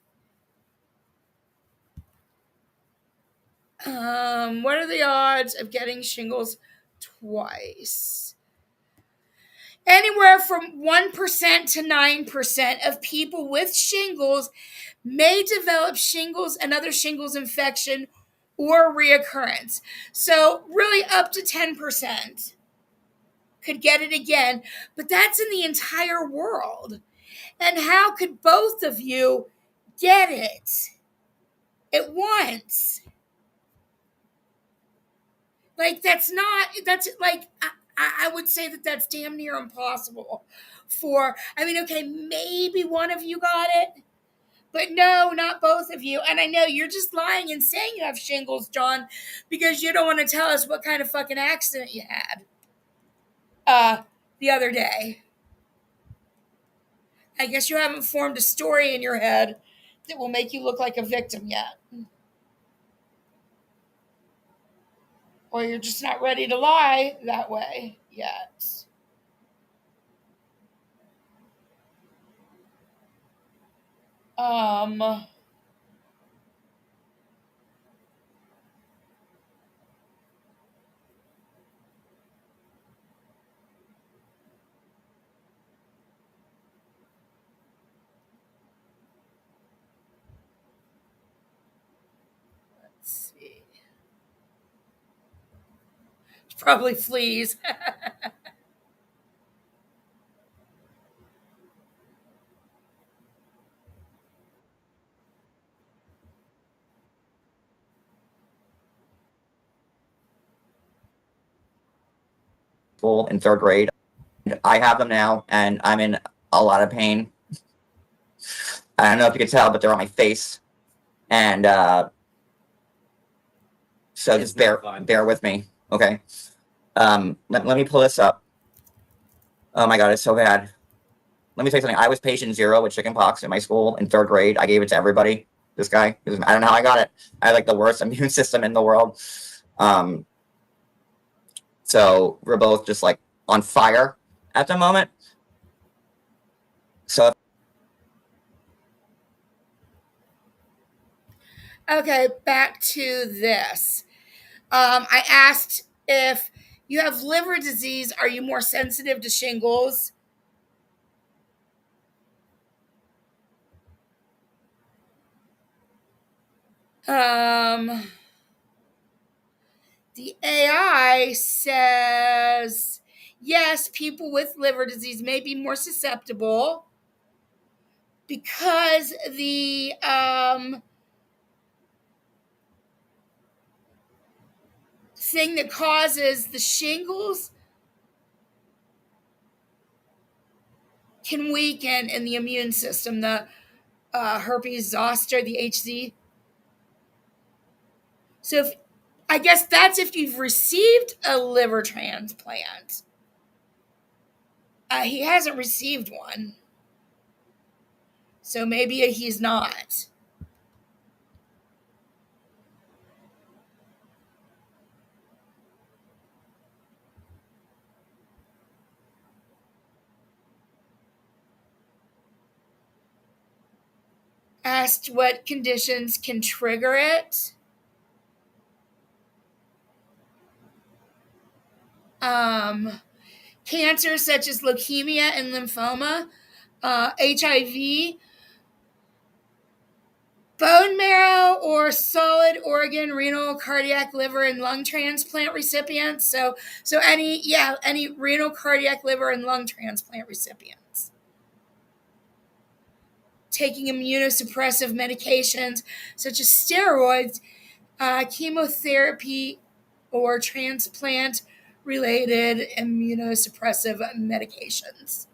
What are the odds of getting shingles twice? Anywhere from 1% to 9% of people with shingles may develop shingles and other shingles infection or reoccurrence. So, really, up to 10% could get it again, but that's in the entire world. And how could both of you get it at once? Like, that's like, I would say that that's damn near impossible okay, maybe one of you got it, but no, not both of you. And I know you're just lying and saying you have shingles, John, because you don't want to tell us what kind of fucking accident you had the other day. I guess you haven't formed a story in your head that will make you look like a victim yet. Or you're just not ready to lie that way yet. Let's see. It's probably fleas. School in third grade. I have them now, and I'm in a lot of pain. I don't know if you can tell, but they're on my face, and so It's just not fun. bear with me, okay? Let me pull this up. Oh my god, it's so bad. Let me say something. I was patient zero with chickenpox in my school in third grade. I gave it to everybody. This guy, I don't know how I got it. I had like the worst immune system in the world. So we're both just like on fire at the moment. So Okay, back to this. I asked if you have liver disease, are you more sensitive to shingles? The AI says yes, people with liver disease may be more susceptible because the thing that causes the shingles can weaken in the immune system, the herpes zoster, the HZ. So I guess that's if you've received a liver transplant. He hasn't received one. So maybe he's not. Asked what conditions can trigger it. Cancer such as leukemia and lymphoma, HIV, bone marrow or solid organ, renal, cardiac, liver, and lung transplant recipients. So any renal, cardiac, liver, and lung transplant recipients. Taking immunosuppressive medications such as steroids, chemotherapy, or transplant-related immunosuppressive medications.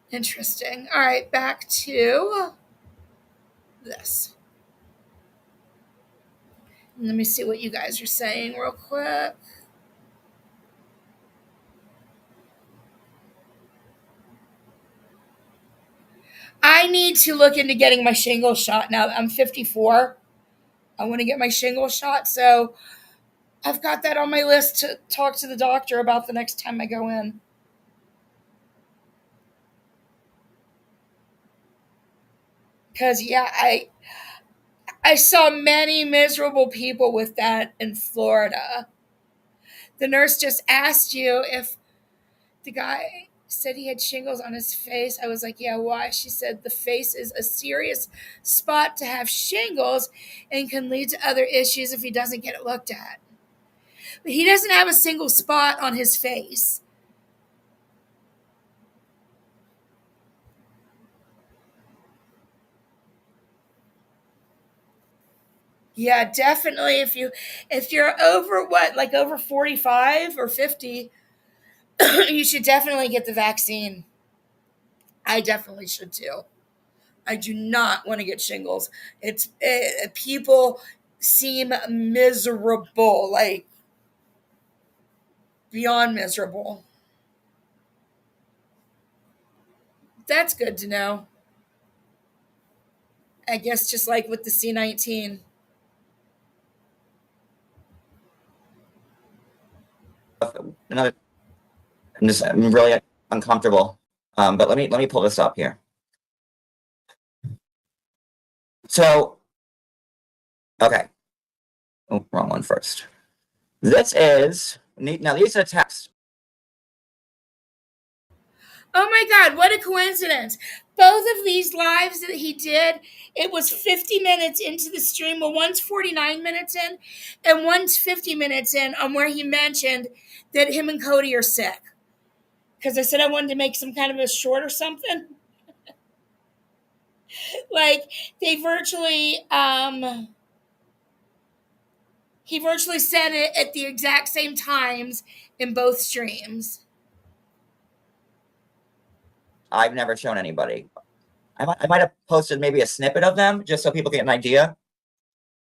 Interesting. All right, back to this. Let me see what you guys are saying real quick. I need to look into getting my shingle shot now. I'm 54. I want to get my shingle shot. So I've got that on my list to talk to the doctor about the next time I go in. Because, yeah, I saw many miserable people with that in Florida. The nurse just asked you if the guy said he had shingles on his face. I was like, yeah, why? She said the face is a serious spot to have shingles and can lead to other issues if he doesn't get it looked at. But he doesn't have a single spot on his face. Yeah, definitely. If you're over what, like over 45 or 50, you should definitely get the vaccine. I definitely should too. I do not want to get shingles. People seem miserable, like beyond miserable. That's good to know. I guess just like with the C-19. Another, I'm really uncomfortable. But let me pull this up here. So, okay. Oh, wrong one first. This is now. These are texts. Oh my God, what a coincidence. Both of these lives that he did, it was 50 minutes into the stream. Well, one's 49 minutes in, and one's 50 minutes in on where he mentioned that him and Cody are sick. Because I said I wanted to make some kind of a short or something. Like, they virtually, he virtually said it at the exact same times in both streams. I've never shown anybody. I might have posted maybe a snippet of them just so people get an idea.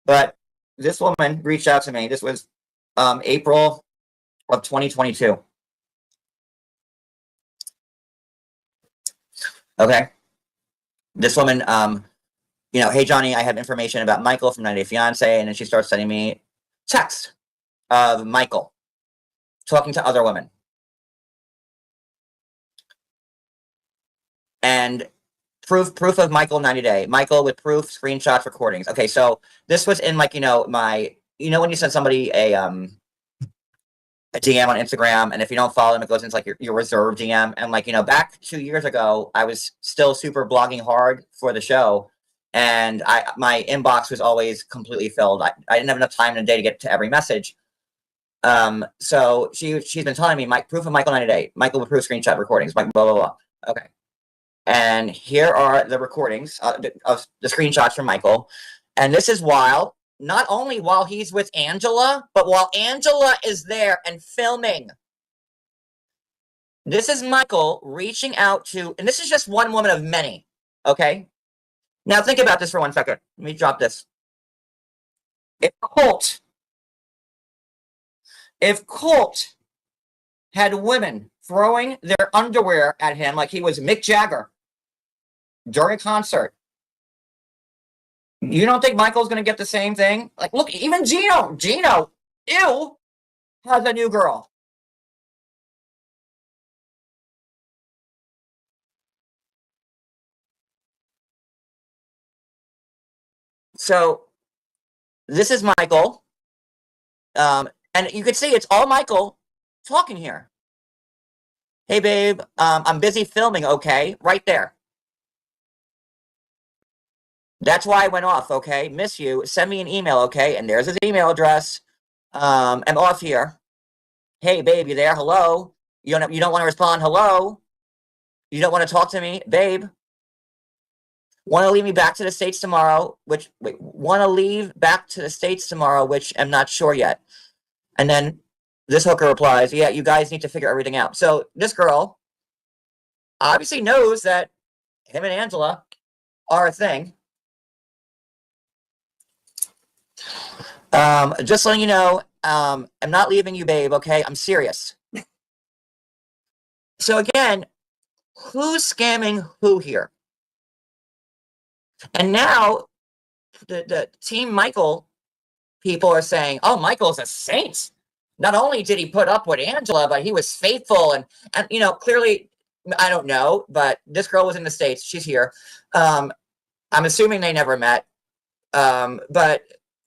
But this woman reached out to me. This was April of 2022. Okay. This woman, hey Johnny, I have information about Michael from 90 Day Fiance, and then she starts sending me text of Michael talking to other women. And proof of Michael 90 Day. Michael with proof, screenshots, recordings. Okay, so this was in like, my when you send somebody a DM on Instagram, and if you don't follow them, it goes into like your reserved DM. And like, back 2 years ago, I was still super blogging hard for the show, and my inbox was always completely filled. I didn't have enough time in a day to get to every message. So she's been telling me proof of Michael 90 Day, Michael with proof, screenshot, recordings, blah blah blah. Okay. And here are the recordings of the screenshots from Michael. And this is not only while he's with Angela, but while Angela is there and filming. This is Michael reaching out to, and this is just one woman of many, okay? Now think about this for 1 second. Let me drop this. If Colt had women throwing their underwear at him like he was Mick Jagger during a concert, you don't think Michael's going to get the same thing? Like, look, even Gino, ew, has a new girl. So this is Michael. And you can see it's all Michael talking here. Hey, babe, I'm busy filming, okay? Right there. That's why I went off, okay? Miss you. Send me an email, okay? And there's his email address. I'm off here. Hey, babe, you there? Hello? You don't want to respond? Hello? You don't want to talk to me? Babe? Want to leave me back to the States tomorrow? Want to leave back to the States tomorrow, which I'm not sure yet. And then this hooker replies, yeah, you guys need to figure everything out. So this girl obviously knows that him and Angela are a thing. Just letting you know, I'm not leaving you, babe, okay? I'm serious. So again, who's scamming who here? And now the team Michael people are saying, "Oh, Michael's a saint. Not only did he put up with Angela, but he was faithful." And clearly, I don't know, but this girl was in the States. She's here. I'm assuming they never met. But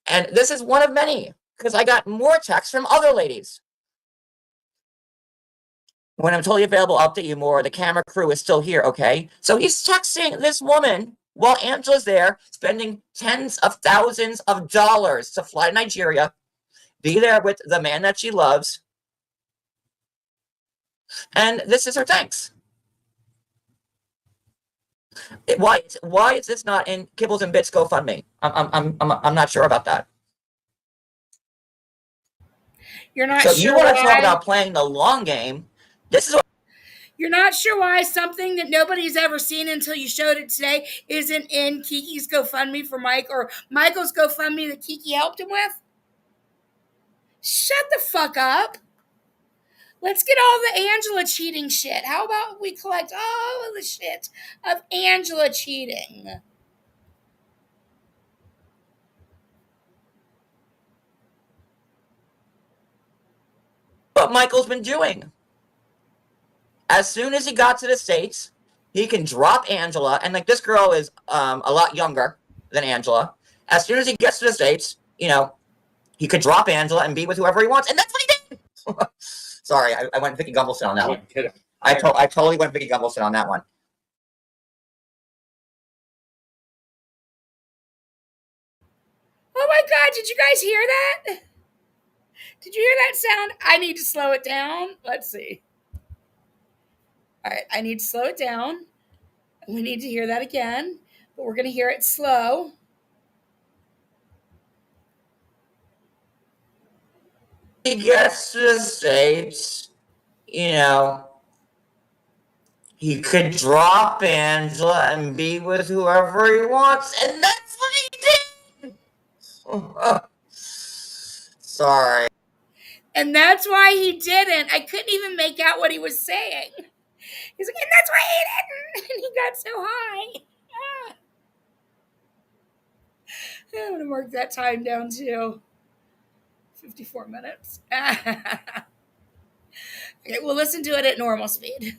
this is one of many, because I got more texts from other ladies. When I'm totally available, I'll update you more. The camera crew is still here, okay? So he's texting this woman while Angela's there, spending tens of thousands of dollars to fly to Nigeria, be there with the man that she loves, and this is her thanks. Why is this not in Kibbles and Bits GoFundMe? I'm not sure about that. You're not So sure you want to talk why? about playing the long game? This is what You're not sure why something that nobody's ever seen until you showed it today isn't in Kiki's GoFundMe for Mike, or Michael's GoFundMe that Kiki helped him with? Shut the fuck up. Let's get all the Angela cheating shit. How about we collect all of the shit of Angela cheating? Michael's been doing. As soon as he got to the States, he can drop Angela, and like this girl is a lot younger than Angela. As soon as he gets to the States, he could drop Angela and be with whoever he wants, and that's what he did. Sorry, I went Vicky Gumbelson on that one. I totally went Vicky Gumbelson on that one. Oh my god, did you guys hear that? Did you hear that sound? I need to slow it down. Let's see. All right, I need to slow it down. We need to hear that again, but we're going to hear it slow. He gets to the States, he could drop Angela and be with whoever he wants, and that's what he did. Sorry. And that's why he didn't. I couldn't even make out what he was saying. He's like, and that's why he didn't. And he got so high. I'm going to mark that time down to 54 minutes. Okay, we'll listen to it at normal speed.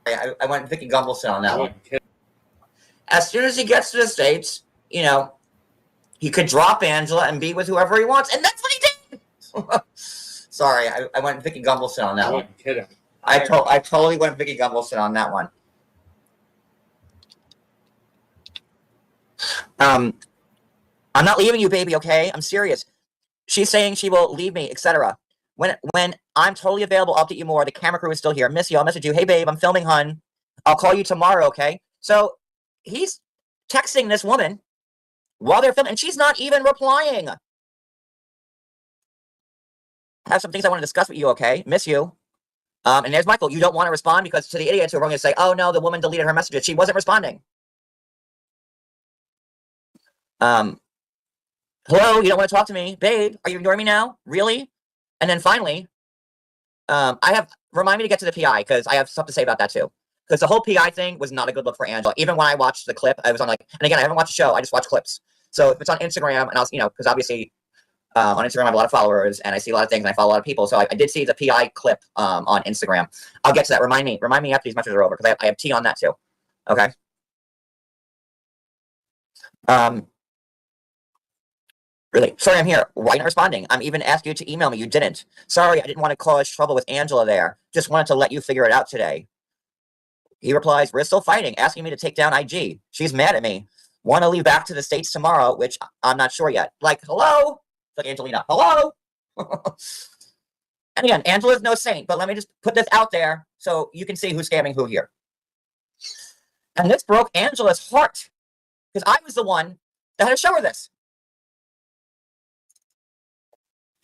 I went Vicky Gumbelson on that one. As soon as he gets to the States, he could drop Angela and be with whoever he wants, and that's what he did. Sorry, I went Vicky Gumbelson on that one. I totally went Vicky Gumbelson on that one. I'm not leaving you, baby, okay? I'm serious. She's saying she will leave me, etc. When I'm totally available, I'll update you more. The camera crew is still here. Miss you. I'll message you. Hey, babe, I'm filming, hun. I'll call you tomorrow, okay? So he's texting this woman while they're filming, and she's not even replying. I have some things I want to discuss with you, okay? Miss you. And there's Michael. You don't want to respond because to the idiots who are going to say, oh, no, the woman deleted her messages. She wasn't responding. Hello, you don't want to talk to me? Babe, are you ignoring me now? Really? And then finally, remind me to get to the PI because I have stuff to say about that too. Because the whole PI thing was not a good look for Angela. Even when I watched the clip, I was on and again, I haven't watched the show, I just watch clips. So if it's on Instagram, and because obviously on Instagram I have a lot of followers and I see a lot of things and I follow a lot of people. So I did see the PI clip on Instagram. I'll get to that. Remind me after these messages are over because I have tea on that too. Okay. Really? Sorry, I'm here. Why are you not responding? I'm even asking you to email me. You didn't. Sorry, I didn't want to cause trouble with Angela there. Just wanted to let you figure it out today. He replies, we're still fighting, asking me to take down IG. She's mad at me. Want to leave back to the States tomorrow, which I'm not sure yet. Like, hello? It's like Angelina. Hello? And again, Angela's no saint, but let me just put this out there so you can see who's scamming who here. And this broke Angela's heart because I was the one that had to show her this.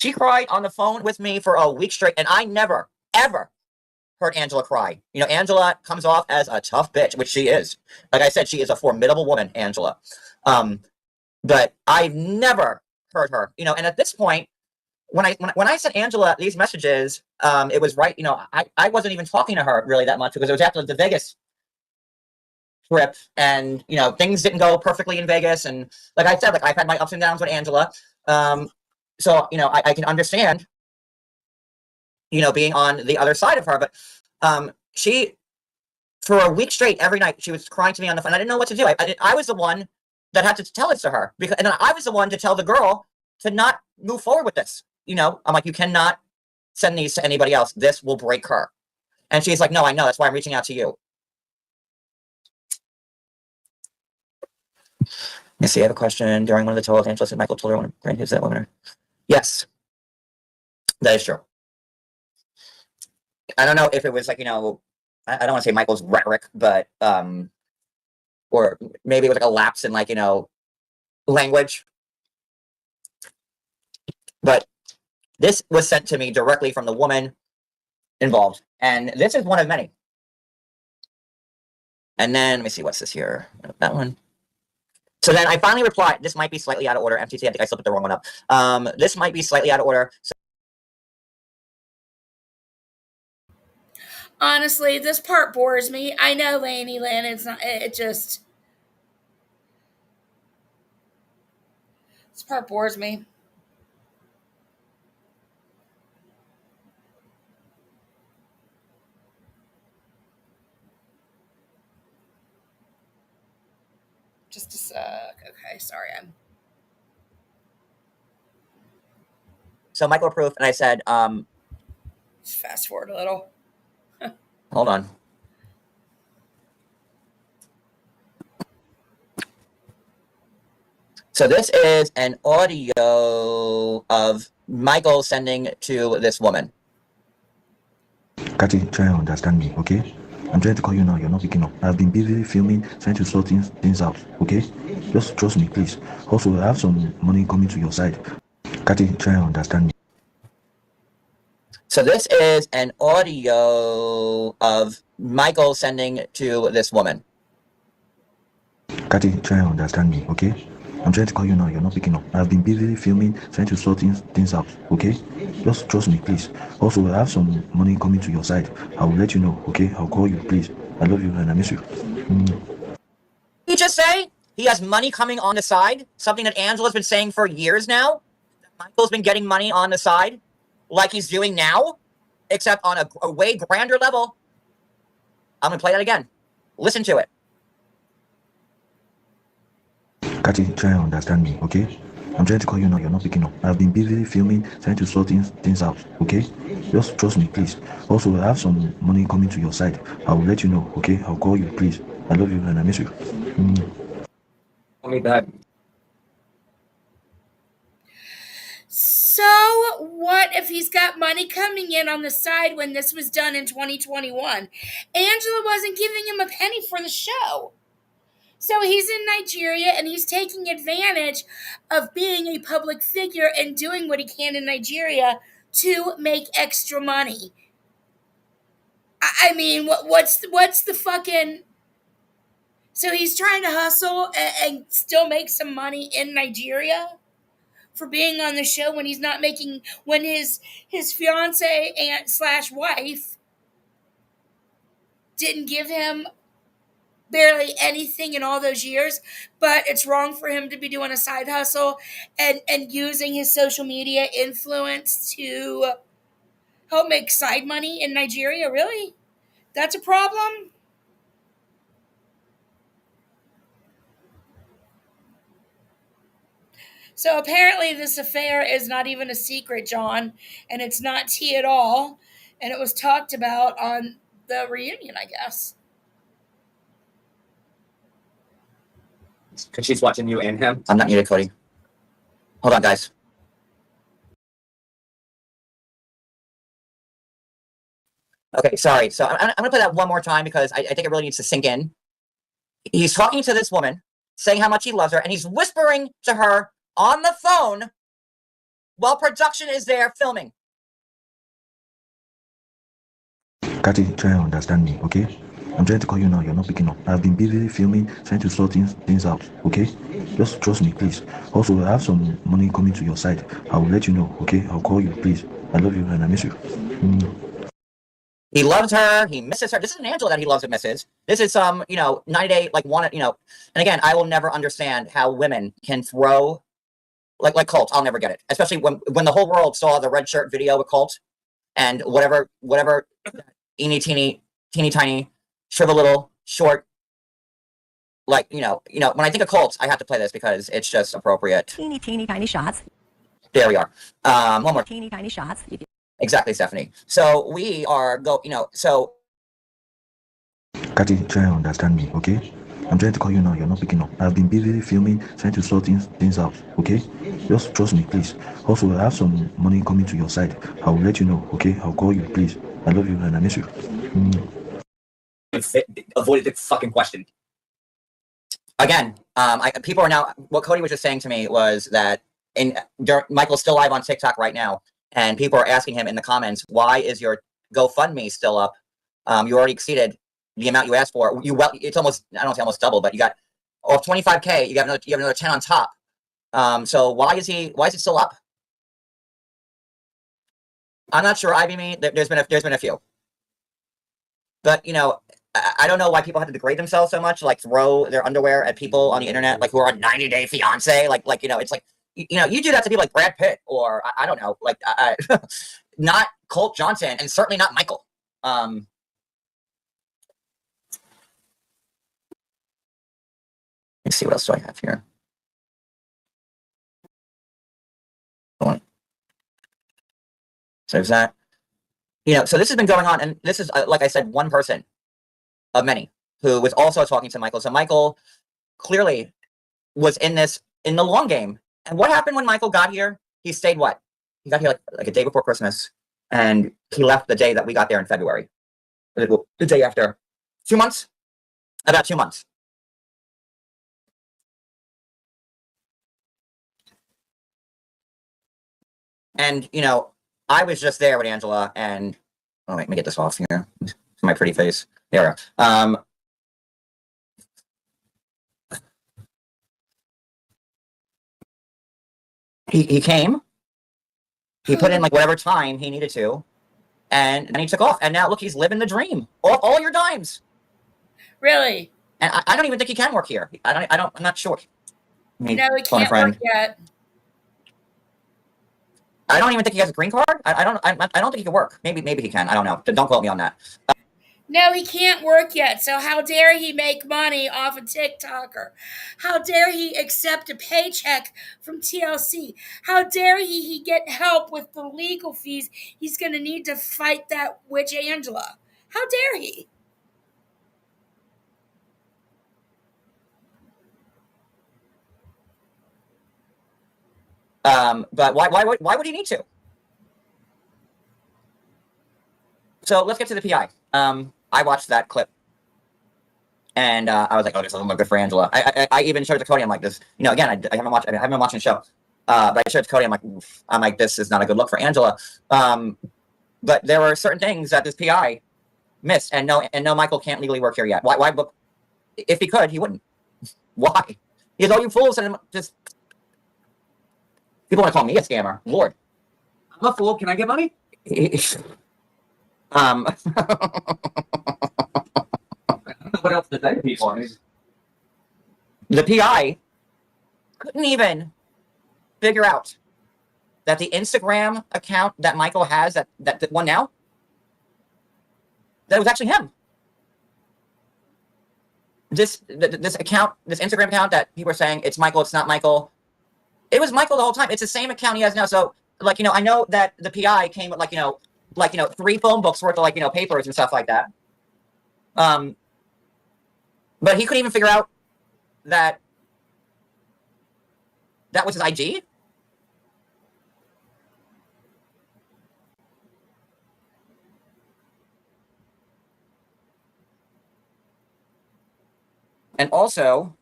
She cried on the phone with me for a week straight, and I never, ever heard Angela cry. Angela comes off as a tough bitch, which she is. Like I said, she is a formidable woman, Angela. But I've never heard her. And at this point, when I sent Angela these messages, it was right. I wasn't even talking to her really that much because it was after the Vegas trip, and things didn't go perfectly in Vegas, and like I said, like I've had my ups and downs with Angela. So I can understand being on the other side of her, but she, for a week straight, every night she was crying to me on the phone. I didn't know what to do. I was the one that had to tell this to her, and I was the one to tell the girl to not move forward with this. I'm like, you cannot send these to anybody else. This will break her. And she's like, no, I know. That's why I'm reaching out to you. Let me see. I have a question. During one of the totals, Angela said Michael told her one of that woman. Yes, that is true. I don't know if it was like, I don't want to say Michael's rhetoric, but or maybe it was like a lapse in language. But this was sent to me directly from the woman involved, and this is one of many. And then let me see, what's this here? That one. So then I finally replied. This might be slightly out of order. MTT, I think I still put the wrong one up. This might be slightly out of order. So Honestly, this part bores me. I know, Laney Lynn, it's not, it just, this part bores me. Just a sec. Okay, sorry. So Michael approved, and I said, Just fast forward a little. hold on. So this is an audio of Michael sending to this woman. Katy, try and understand me, okay? I'm trying to call you now, you're not picking up. I've been busy filming, trying to sort things out, okay? Just trust me, please. Also, I have some money coming to your side. Katy, try and understand me. So this is an audio of Michael sending to this woman. Katy, try and understand me, okay? I'm trying to call you now, you're not picking up. I've been busy filming, trying to sort things out, okay? Just trust me, please. Also, I have some money coming to your side. I will let you know, okay? I'll call you, please. I love you and I miss you. He just say he has money coming on the side? Something that Angela's been saying for years now? Michael's been getting money on the side, like he's doing now, except on a way grander level. I'm gonna play that again. Listen to it. Katy, try and understand me, okay? I'm trying to call you now, you're not picking up. I've been busy filming, trying to sort things out, okay? Just trust me, please. Also, I have some money coming to your side. I will let you know, okay? I'll call you, please. I love you and I miss you. Tell me that. So, what if he's got money coming in on the side when this was done in 2021? Angela wasn't giving him a penny for the show. So he's in Nigeria and he's taking advantage of being a public figure and doing what he can in Nigeria to make extra money. I mean, what's the fucking... So he's trying to hustle and still make some money in Nigeria for being on the show when he's not making, when his fiance and / wife didn't give him barely anything in all those years, but it's wrong for him to be doing a side hustle and using his social media influence to help make side money in Nigeria. Really? That's a problem? So apparently this affair is not even a secret, John, and it's not tea at all, and it was talked about on the reunion, I guess. Because she's watching you and him. I'm not muted, Cody. Hold on, guys. Okay, sorry. So I'm going to play that one more time because I think it really needs to sink in. He's talking to this woman, saying how much he loves her, and he's whispering to her on the phone while production is there filming. Katy, try and understand me, okay? I'm trying to call you now, you're not picking up. I've been busy filming, trying to sort things out, okay? Just trust me, please. Also, I have some money coming to your side. I will let you know, okay? I'll call you, please. I love you and I miss you. He loves her. He misses her. This isn't Angela that he loves and misses. This is some, 90-day, and again, I will never understand how women can throw, like Colt. I'll never get it. Especially when the whole world saw the red shirt video with Colt and whatever, teeny tiny, shrivel little, short, when I think of Colts, I have to play this because it's just appropriate. Teeny tiny shots. There we are. One more. Teeny tiny shots. Exactly, Stephanie. So we are so. Katy, try and understand me, okay? I'm trying to call you now, you're not picking up. I've been busy filming, trying to sort things out, okay? Just trust me, please. Also, I have some money coming to your side. I will let you know, okay? I'll call you, please. I love you and I miss you. Avoided the fucking question. Again, people are now. What Cody was just saying to me was that Michael's still live on TikTok right now, and people are asking him in the comments, "Why is your GoFundMe still up? You already exceeded the amount you asked for. It's almost, I don't say almost double, but you got 25K. You have another 10 on top. So why is it still up? I'm not sure. There's been a few, but I don't know why people have to degrade themselves so much, like throw their underwear at people on the internet, like who are on 90-day fiance, it's like, you do that to people like Brad Pitt or I don't know, not Colt Johnson and certainly not Michael. Let's see, what else do I have here? So there's that. So this has been going on, and this is, like I said, one person of many who was also talking to Michael. So Michael clearly was in the long game. And what happened when Michael got here? He stayed what? He got here like a day before Christmas, and he left the day that we got there in February. The day after. 2 months? About 2 months. And, I was just there with Angela, and let me get this off here. It's my pretty face. There we go. He came. He put in whatever time he needed to, and then he took off. And now look, he's living the dream. All your dimes. Really? And I don't even think he can work here. I'm not sure. No, he can't work yet. I don't even think he has a green card. I don't think he can work. Maybe he can. I don't know. Don't quote me on that. No, he can't work yet. So how dare he make money off a TikToker? How dare he accept a paycheck from TLC? How dare he get help with the legal fees he's going to need to fight that witch Angela? How dare he? But why would he need to? So let's get to the PI. I watched that clip, and I was like, "Oh, this doesn't look good for Angela." I even showed it to Cody. I'm like, "This, again, I haven't been watching the show, but I showed it to Cody. I'm like, this is not a good look for Angela." But there were certain things that this PI missed, and no, Michael can't legally work here yet. Why? If he could, he wouldn't. Why? He has all you fools and just. People want to call me a scammer. Lord. I'm a fool. Can I get money? What else did they pay for me? The PI couldn't even figure out that the Instagram account that Michael has, that one now, that it was actually him. This account, this Instagram account that people are saying it's Michael, it's not Michael. It was Michael the whole time. It's the same account he has now. So, I know that the PI came with 3 phone books worth of papers and stuff like that. But he couldn't even figure out that was his IG. And also,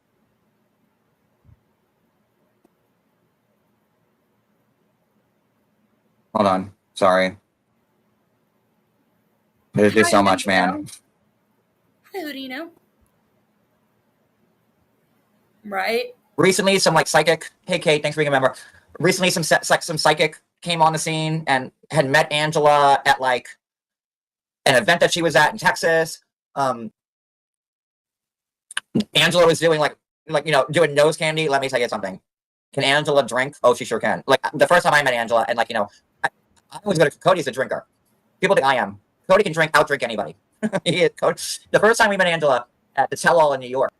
hold on. Sorry. There's so much, man. Who do you know? Right. Recently, some psychic. Hey, Kate, thanks for being a member. Recently, some psychic came on the scene and had met Angela at an event that she was at in Texas. Angela was doing doing nose candy. Let me tell you something. Can Angela drink? Oh, she sure can. Like the first time I met Angela, and I always go to Cody's a drinker. People think I am. Cody can outdrink anybody. The first time we met Angela at the Tell All in New York.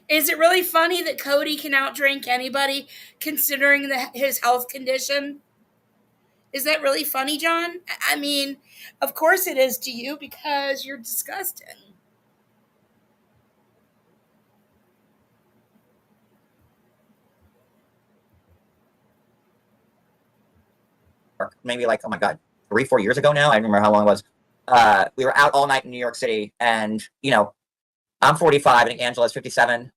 Is it really funny that Cody can outdrink anybody considering his health condition? Is that really funny, John? I mean, of course it is to you because you're disgusting. Maybe oh my God, 3-4 years ago now. I remember how long it was. We were out all night in New York City, and I'm 45. I think Angela's 57.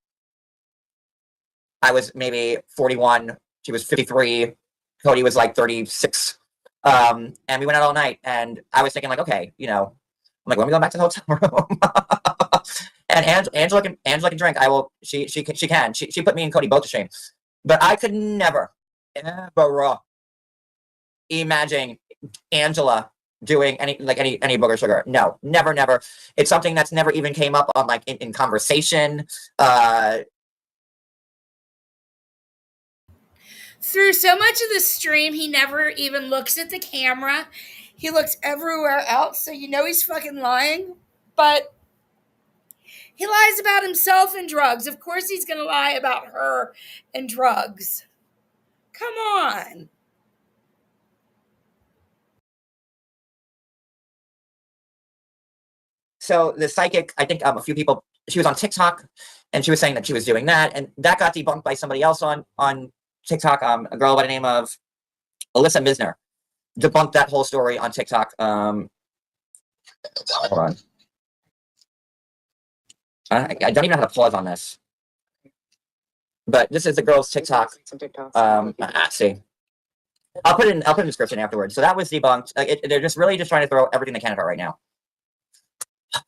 I was maybe 41. She was 53. Cody was like 36. And we went out all night, and I was thinking okay, I'm like, when we go back to the hotel room. And Angela can drink. I will. She can. She put me and Cody both to shame. But I could never, ever imagine Angela doing any booger sugar. No, never. It's something that's never even came up on in conversation. Through so much of the stream, he never even looks at the camera. He looks everywhere else, so he's fucking lying. But he lies about himself and drugs. Of course he's going to lie about her and drugs. Come on. So the psychic, I think a few people, she was on TikTok, and she was saying that she was doing that, and that got debunked by somebody else on TikTok. A girl by the name of Alyssa Misner debunked that whole story on TikTok. Hold on. I don't even know how to pause on this. But this is the girl's TikTok. See. I'll put it in the description afterwards. So that was debunked. They're just really just trying to throw everything they can at her right now.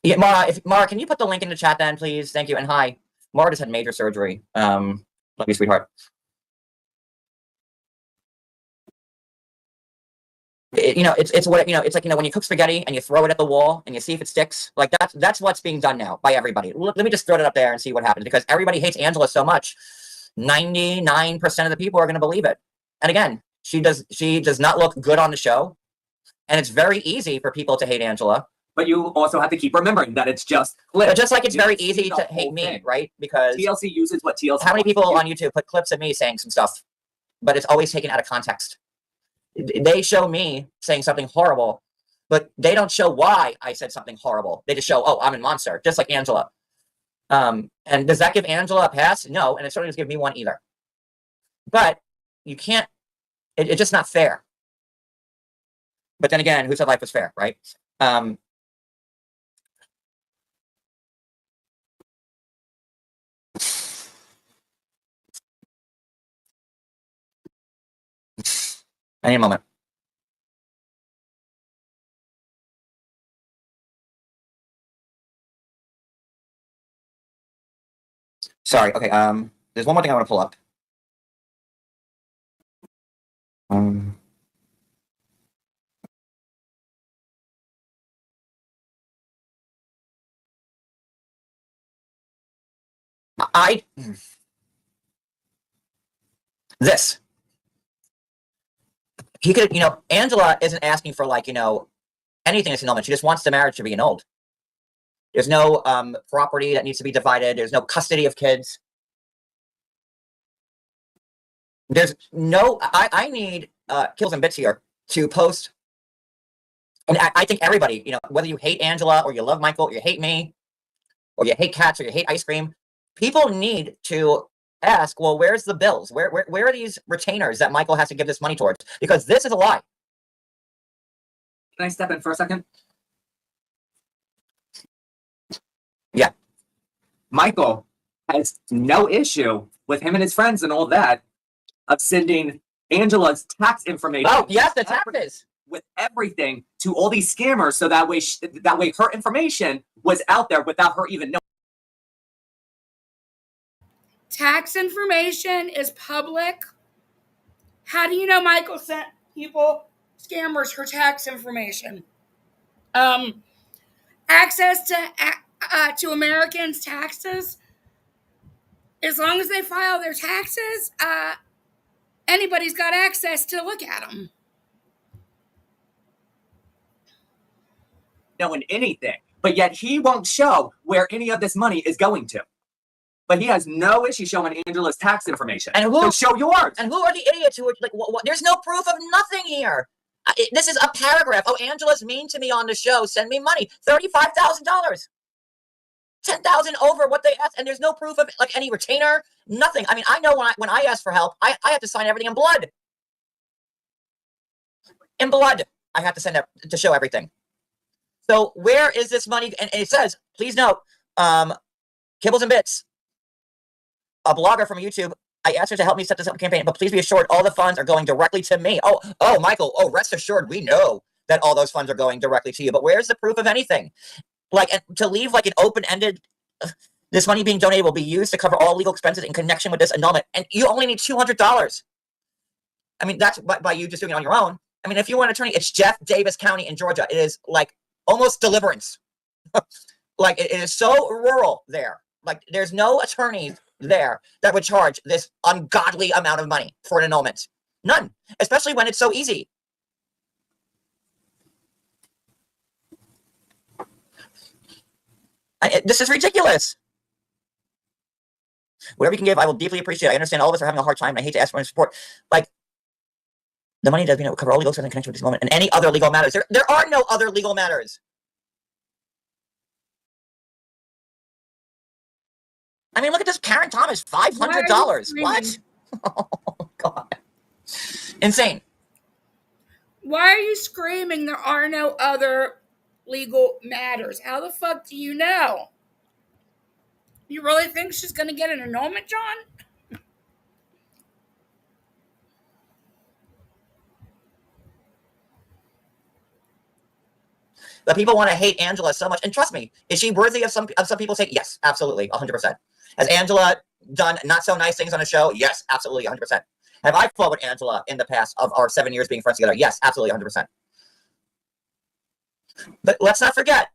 Yeah, Mara, can you put the link in the chat then, please? Thank you. And hi. Mara just had major surgery. Love you, sweetheart. It's what it's like. When you cook spaghetti and you throw it at the wall and you see if it sticks. Like that's what's being done now by everybody. Let me just throw it up there and see what happens, because everybody hates Angela so much. 99% of the people are going to believe it. And again, she does not look good on the show, and it's very easy for people to hate Angela. But you also have to keep remembering that it's just clips. Just like it's very easy to hate me, right? Because TLC uses what TLC. How many people on YouTube put clips of me saying some stuff, but it's always taken out of context? They show me saying something horrible, but they don't show why I said something horrible. They just show, oh, I'm a monster, just like Angela. And does that give Angela a pass? No, and it certainly doesn't give me one either. But you can't. It's just not fair. But then again, who said life was fair, right? I need a moment. Sorry. Okay. There's one more thing I want to pull up. This. He could, Angela isn't asking for anything that's annulment. She just wants the marriage to be annulled. There's no property that needs to be divided. There's no custody of kids. There's no. I need Kills and Bits here to post, and I think everybody, whether you hate Angela or you love Michael, or you hate me, or you hate cats, or you hate ice cream, people need to ask, well, where's the bills? Where are these retainers that Michael has to give this money towards? Because this is a lie. Can I step in for a second? Yeah. Michael has no issue with him and his friends and all that of sending Angela's tax information. Oh, yes, the taxes. With everything to all these scammers, so that way her information was out there without her even knowing. Tax information is public. How do you know Michael sent people scammers her tax information. Access to Americans' taxes. As long as they file their taxes, anybody's got access to look at them. Knowing anything, but yet he won't show where any of this money is going to. But he has no issue showing Angela's tax information. And who? So show yours. And who are the idiots who are like, what? There's no proof of nothing here. This is a paragraph. Oh, Angela's mean to me on the show. Send me money. $35,000. 10,000 over what they asked, and there's no proof of like any retainer, nothing. I mean, I know when I ask for help, I have to sign everything in blood. In blood, I have to send it to show everything. So where is this money? And it says, please note, Kibbles and Bits, a blogger from YouTube. I asked her to help me set this up campaign, but please be assured all the funds are going directly to me. Oh, Michael. Oh, rest assured, we know that all those funds are going directly to you. But where's the proof of anything? Like, to leave like an open-ended, this money being donated will be used to cover all legal expenses in connection with this annulment, and you only need $200. I mean, that's by you just doing it on your own. I mean, if you want an attorney, it's Jeff Davis County in Georgia. It is like almost Deliverance. Like, it is so rural there. Like, there's no attorneys there that would charge this ungodly amount of money for an annulment. None, especially when it's so easy. This is ridiculous. Whatever you can give, I will deeply appreciate. I understand all of us are having a hard time, and I hate to ask for any support. Like, the money does, cover all legal expenses in connection with this moment and any other legal matters. There are no other legal matters. I mean, look at this. Karen Thomas, $500. What? Oh, God. Insane. Why are you screaming there are no other legal matters? How the fuck do you know? You really think she's going to get an annulment, John? The people want to hate Angela so much. And trust me, is she worthy of some people saying, yes, absolutely, 100%. Has Angela done not so nice things on the show? Yes, absolutely, 100%. Have I fought with Angela in the past of our 7 years being friends together? Yes, absolutely, 100%. But let's not forget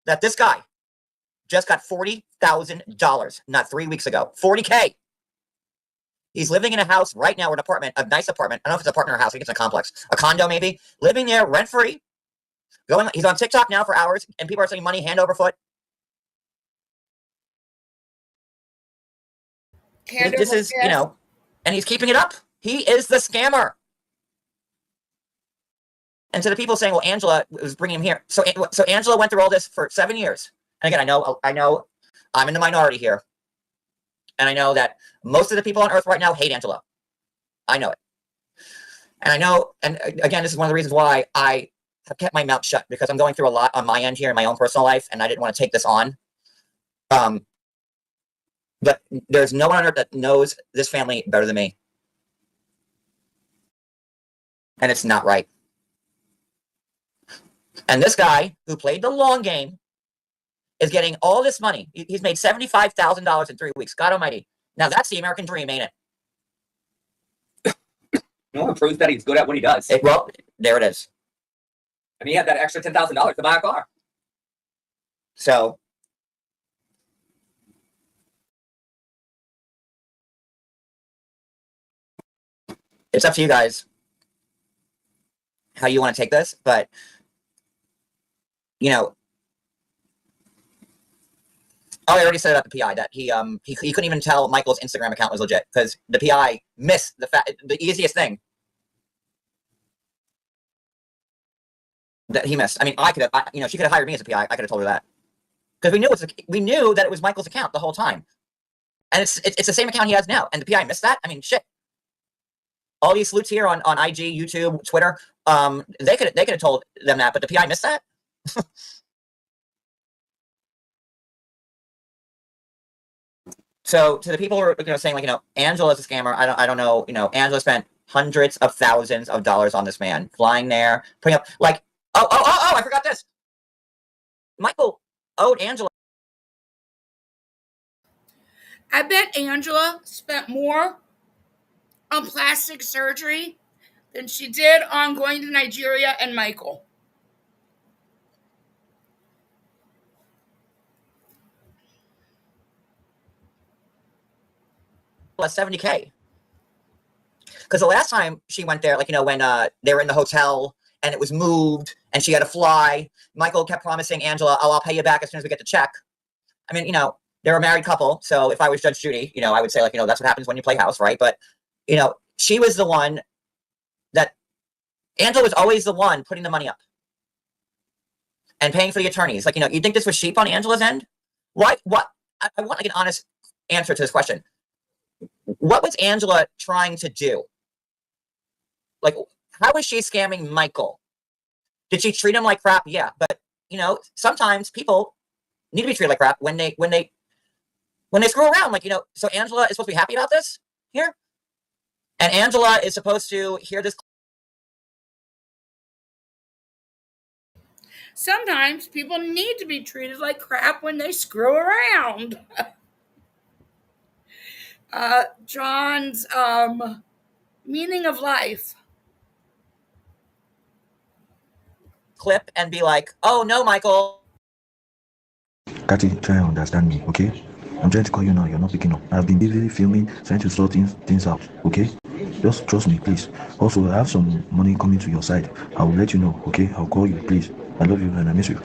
that this guy just got $40,000 not 3 weeks ago. $40K. He's living in a house right now, or an apartment, a nice apartment. I don't know if it's an apartment or a house. I think it's a complex. A condo, maybe. Living there rent-free. He's on TikTok now for hours, and people are sending money hand over foot. This is, and he's keeping it up. He is the scammer. And to the people saying, well, Angela was bringing him here. So Angela went through all this for 7 years. And again, I know I'm in the minority here. And I know that most of the people on earth right now hate Angela. I know it. And I know, and again, this is one of the reasons why I have kept my mouth shut, because I'm going through a lot on my end here in my own personal life, and I didn't want to take this on. But there's no one on earth that knows this family better than me. And it's not right. And this guy who played the long game is getting all this money. He's made $75,000 in 3 weeks. God almighty. Now that's the American dream, ain't it? No one proves that he's good at what he does. Well, there it is. And he had that extra $10,000 to buy a car. So it's up to you guys how you want to take this, but I already said about the PI that he couldn't even tell Michael's Instagram account was legit because the PI missed the easiest thing that he missed. I mean, she could have hired me as a PI. I could have told her that because we knew that it was Michael's account the whole time, and it's the same account he has now. And the PI missed that. I mean, shit. All these sleuths here on IG, YouTube, Twitter, they could have told them that, but the PI missed that. So to the people who are saying like Angela's a scammer, I don't know. Angela spent hundreds of thousands of dollars on this man, flying there, putting up like oh I forgot this. Michael owed Angela. I bet Angela spent more on plastic surgery than she did on going to Nigeria and Michael. Plus 70K. Because the last time she went there, like, when they were in the hotel and it was moved and she had to fly, Michael kept promising Angela, oh, I'll pay you back as soon as we get the check. I mean, they're a married couple. So if I was Judge Judy, I would say, like, that's what happens when you play house, right? But, she was the one that Angela was always the one putting the money up and paying for the attorneys. Like, you think this was sheep on Angela's end? What? I want like an honest answer to this question. What was Angela trying to do? Like, how was she scamming Michael? Did she treat him like crap? Yeah, but sometimes people need to be treated like crap when they screw around. Like, so Angela is supposed to be happy about this here, and Angela is supposed to hear this. Sometimes people need to be treated like crap when they screw around. John's meaning of life. Clip and be like, oh no, Michael. Katy, try and understand me, okay? I'm trying to call you now, you're not picking up. I've been busy filming, trying to sort things out, okay? Just trust me, please. Also, I have some money coming to your side. I will let you know, okay? I'll call you, please. I love you and I miss you.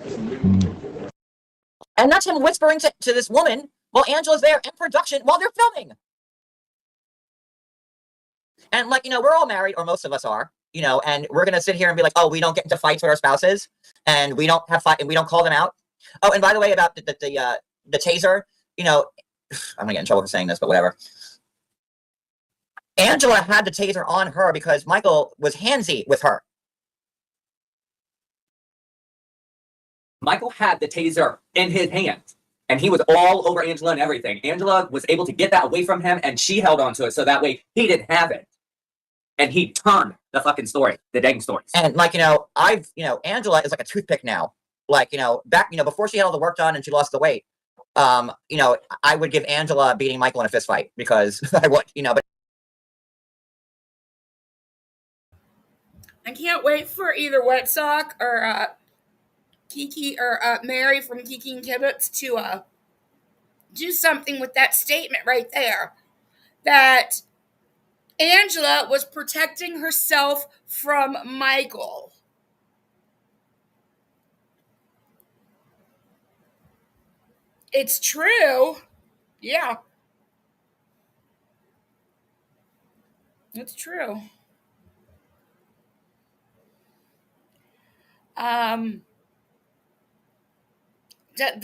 And that's him whispering to this woman while Angela's there in production while they're filming. And like, we're all married, or most of us are, and we're gonna sit here and be like, oh, we don't get into fights with our spouses, and we don't have fight, and we don't call them out. Oh, and by the way, about the taser, I'm gonna get in trouble for saying this, but whatever. Angela had the taser on her because Michael was handsy with her. Michael had the taser in his hand, and he was all over Angela and everything. Angela was able to get that away from him, and she held on to it so that way he didn't have it. And he turned the fucking story, the dang stories. And like, Angela is like a toothpick now. Like, back, before she had all the work done and she lost the weight, I would give Angela beating Michael in a fist fight because I would, but. I can't wait for either Wet Sock or Kiki or Mary from Kiki and Kibbutz to do something with that statement right there. That Angela was protecting herself from Michael. It's true. Yeah. It's true. The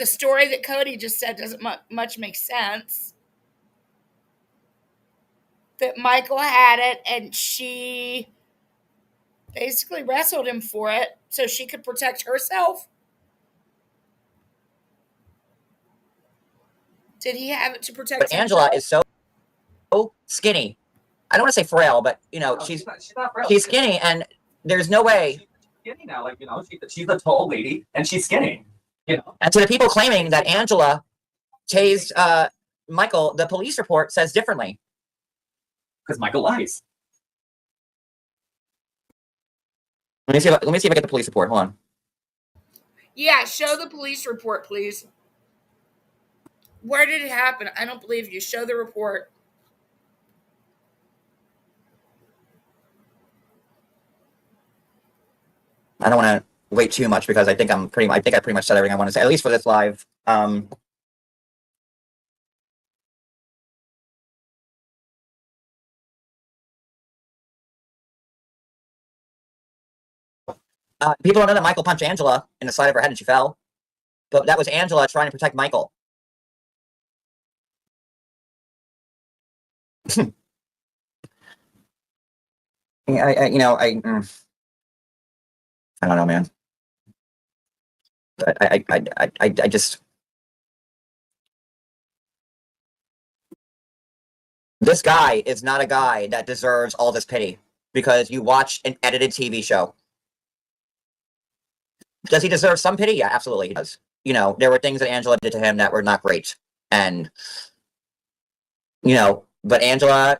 story that Cody just said doesn't much make sense. That Michael had it and she basically wrestled him for it so she could protect herself. Did he have it to protect But Angela is so skinny. I don't want to say frail, but she's not frail. She's skinny, and there's no way. She's skinny now, like she's a tall lady, and she's skinny. And to the people claiming that Angela tased Michael, the police report says differently. Because Michael lies. Let me see if I get the police report. Hold on. Yeah, show the police report, please. Where did it happen? I don't believe you. Show the report. I don't want to wait too much because I think I pretty much said everything I want to say, at least for this live. People don't know that Michael punched Angela in the side of her head and she fell. But that was Angela trying to protect Michael. I don't know, man. I just. This guy is not a guy that deserves all this pity because you watched an edited TV show. Does he deserve some pity? Yeah, absolutely he does. There were things that Angela did to him that were not great. And, but Angela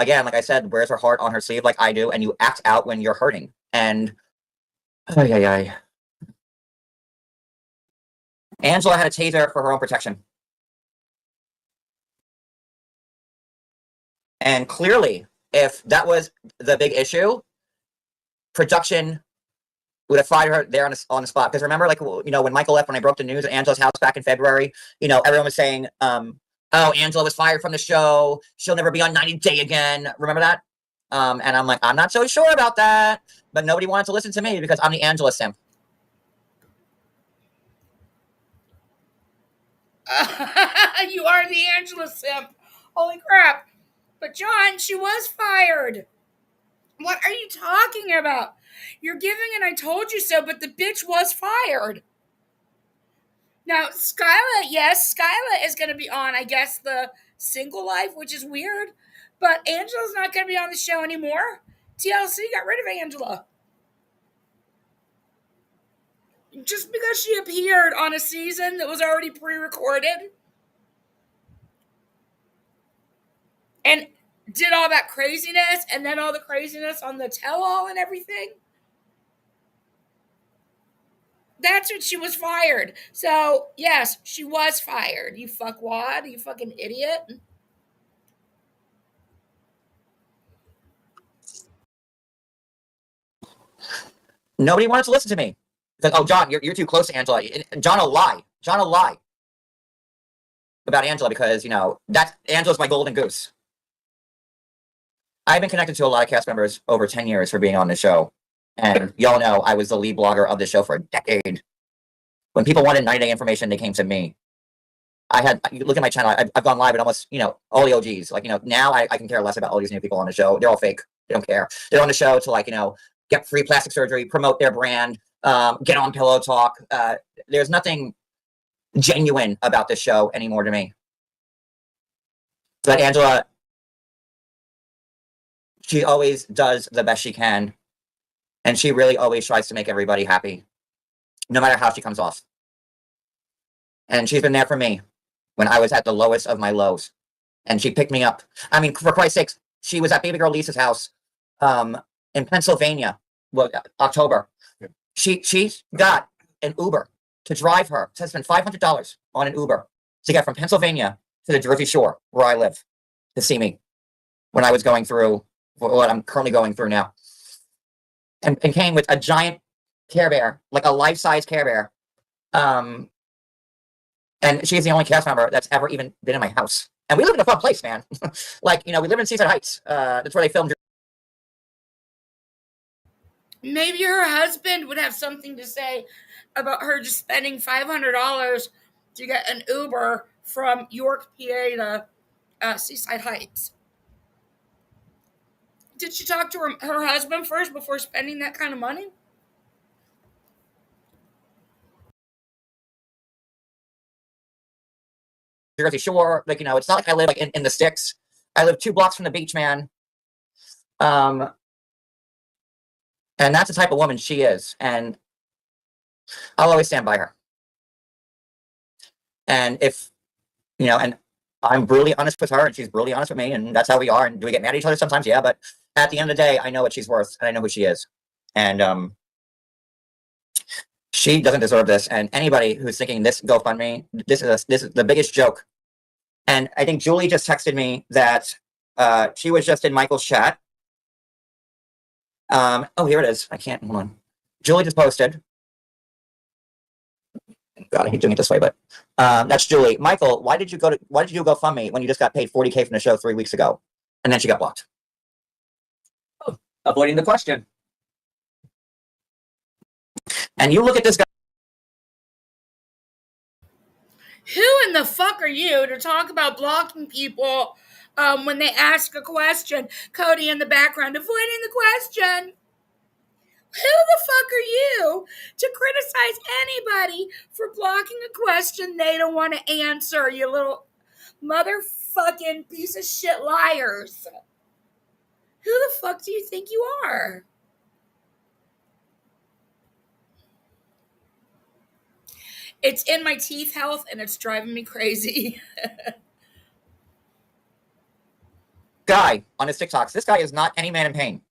again, like I said, wears her heart on her sleeve like I do, and you act out when you're hurting. And ay, ay, ay. Angela had a taser for her own protection. And clearly, if that was the big issue, production would have fired her there on the spot. Because remember, like, when Michael left, when I broke the news at Angela's house back in February, everyone was saying, oh, Angela was fired from the show. She'll never be on 90 Day again. Remember that? And I'm like, I'm not so sure about that. But nobody wanted to listen to me because I'm the Angela simp. You are the Angela simp. Holy crap. But John, she was fired. What are you talking about? You're giving an I told you so, but the bitch was fired. Now, Skyla, yes, Skyla is going to be on, I guess, the Single Life, which is weird. But Angela's not going to be on the show anymore. TLC got rid of Angela. Just because she appeared on a season that was already pre-recorded and did all that craziness and then all the craziness on the tell-all and everything. That's when she was fired. So, yes, she was fired. You fuckwad. You fucking idiot. Nobody wanted to listen to me. Because, oh, John, you're too close to Angela. John will lie. John will lie about Angela because, Angela's my golden goose. I've been connected to a lot of cast members over 10 years for being on the show. And y'all know I was the lead blogger of the show for a decade. When people wanted 90-day information, they came to me. You look at my channel, I've gone live at almost, all the OGs. Like, now I can care less about all these new people on the show. They're all fake. They don't care. They're on the show to, get free plastic surgery, promote their brand, get on Pillow Talk. There's nothing genuine about this show anymore to me. But Angela, she always does the best she can. And she really always tries to make everybody happy, no matter how she comes off. And she's been there for me when I was at the lowest of my lows. And she picked me up. I mean, for Christ's sakes, she was at baby girl Lisa's house in Pennsylvania, October. She got an Uber to drive her. To spend $500 on an Uber to get from Pennsylvania to the Jersey Shore, where I live, to see me when I was going through what I'm currently going through now. And came with a giant Care Bear, like a life-size Care Bear. And she's the only cast member that's ever even been in my house. And we live in a fun place, man. We live in Seaside Heights. That's where they filmed. Maybe her husband would have something to say about her just spending $500 to get an Uber from York, PA to Seaside Heights. Did she talk to her husband first before spending that kind of money? Jersey Shore, it's not like I live in the sticks. I live 2 blocks from the beach, man. And that's the type of woman she is, and I'll always stand by her. And and I'm brutally honest with her, and she's brutally honest with me, and that's how we are. And do we get mad at each other sometimes? Yeah, but at the end of the day, I know what she's worth, and I know who she is. And she doesn't deserve this. And anybody who's thinking this GoFundMe, this is the biggest joke. And I think Julie just texted me that she was just in Michael's chat. Oh, here it is. I can't, hold on. Julie just posted. God, I hate doing it this way, but that's Julie. Michael, why did you do GoFundMe when you just got paid $40K from the show 3 weeks ago? And then she got blocked. Oh, avoiding the question. And you look at this guy. Who in the fuck are you to talk about blocking people when they ask a question? Cody in the background, avoiding the question. Who the fuck are you to criticize anybody for blocking a question they don't want to answer, you little motherfucking piece of shit liars? Who the fuck do you think you are? It's in my teeth health and it's driving me crazy. guy on his TikToks, this guy is not any man in pain.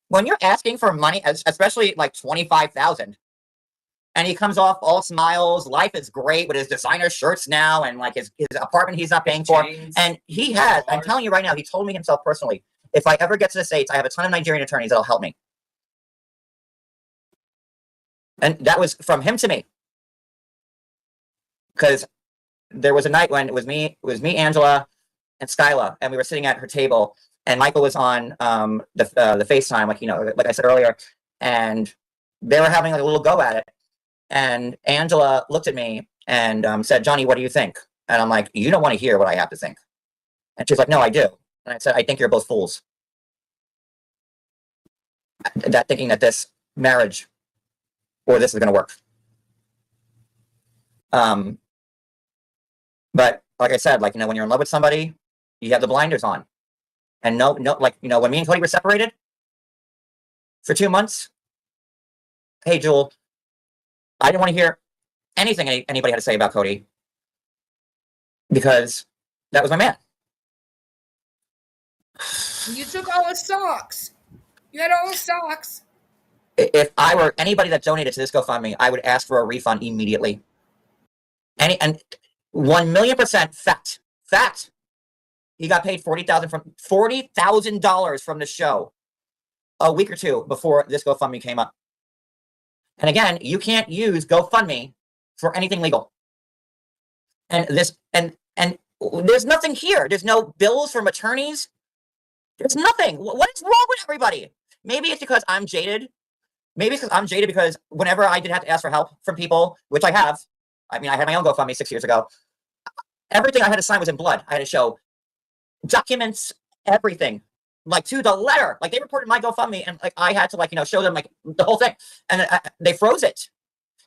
When you're asking for money, especially like 25,000, and he comes off all smiles, life is great with his designer shirts now, and like his apartment he's not paying for. And he has, I'm telling you right now, he told me himself personally, if I ever get to the States, I have a ton of Nigerian attorneys that'll help me. And that was from him to me. Because there was a night when it was me, Angela, and Skyla, and we were sitting at her table, and Michael was on the FaceTime, like, you know, like I said earlier, and they were having like a little go at it. And Angela looked at me and said, "Johnny, what do you think?" And I'm like, "You don't want to hear what I have to think." And she's like, "No, I do." And I said, "I think you're both fools. That thinking that this marriage or this is going to work." But like I said, like, you know, when you're in love with somebody, you have the blinders on. And no, like, you know, when me and Cody were separated for 2 months, hey, Jewel, I didn't want to hear anything anybody had to say about Cody because that was my man. You took all his socks. You had all his socks. If I were anybody that donated to this GoFundMe, I would ask for a refund immediately. And 1,000,000% fact. He got paid $40,000 from the show a week or two before this GoFundMe came up. And again, you can't use GoFundMe for anything legal. And there's nothing here. There's no bills from attorneys. There's nothing. What is wrong with everybody? Maybe it's because I'm jaded. Maybe it's because I'm jaded because whenever I did have to ask for help from people, which I have, I mean, I had my own GoFundMe 6 years ago. Everything I had to sign was in blood. I had to show documents, everything, like to the letter. Like they reported my GoFundMe, and like I had to, like, you know, show them like the whole thing, and they froze it.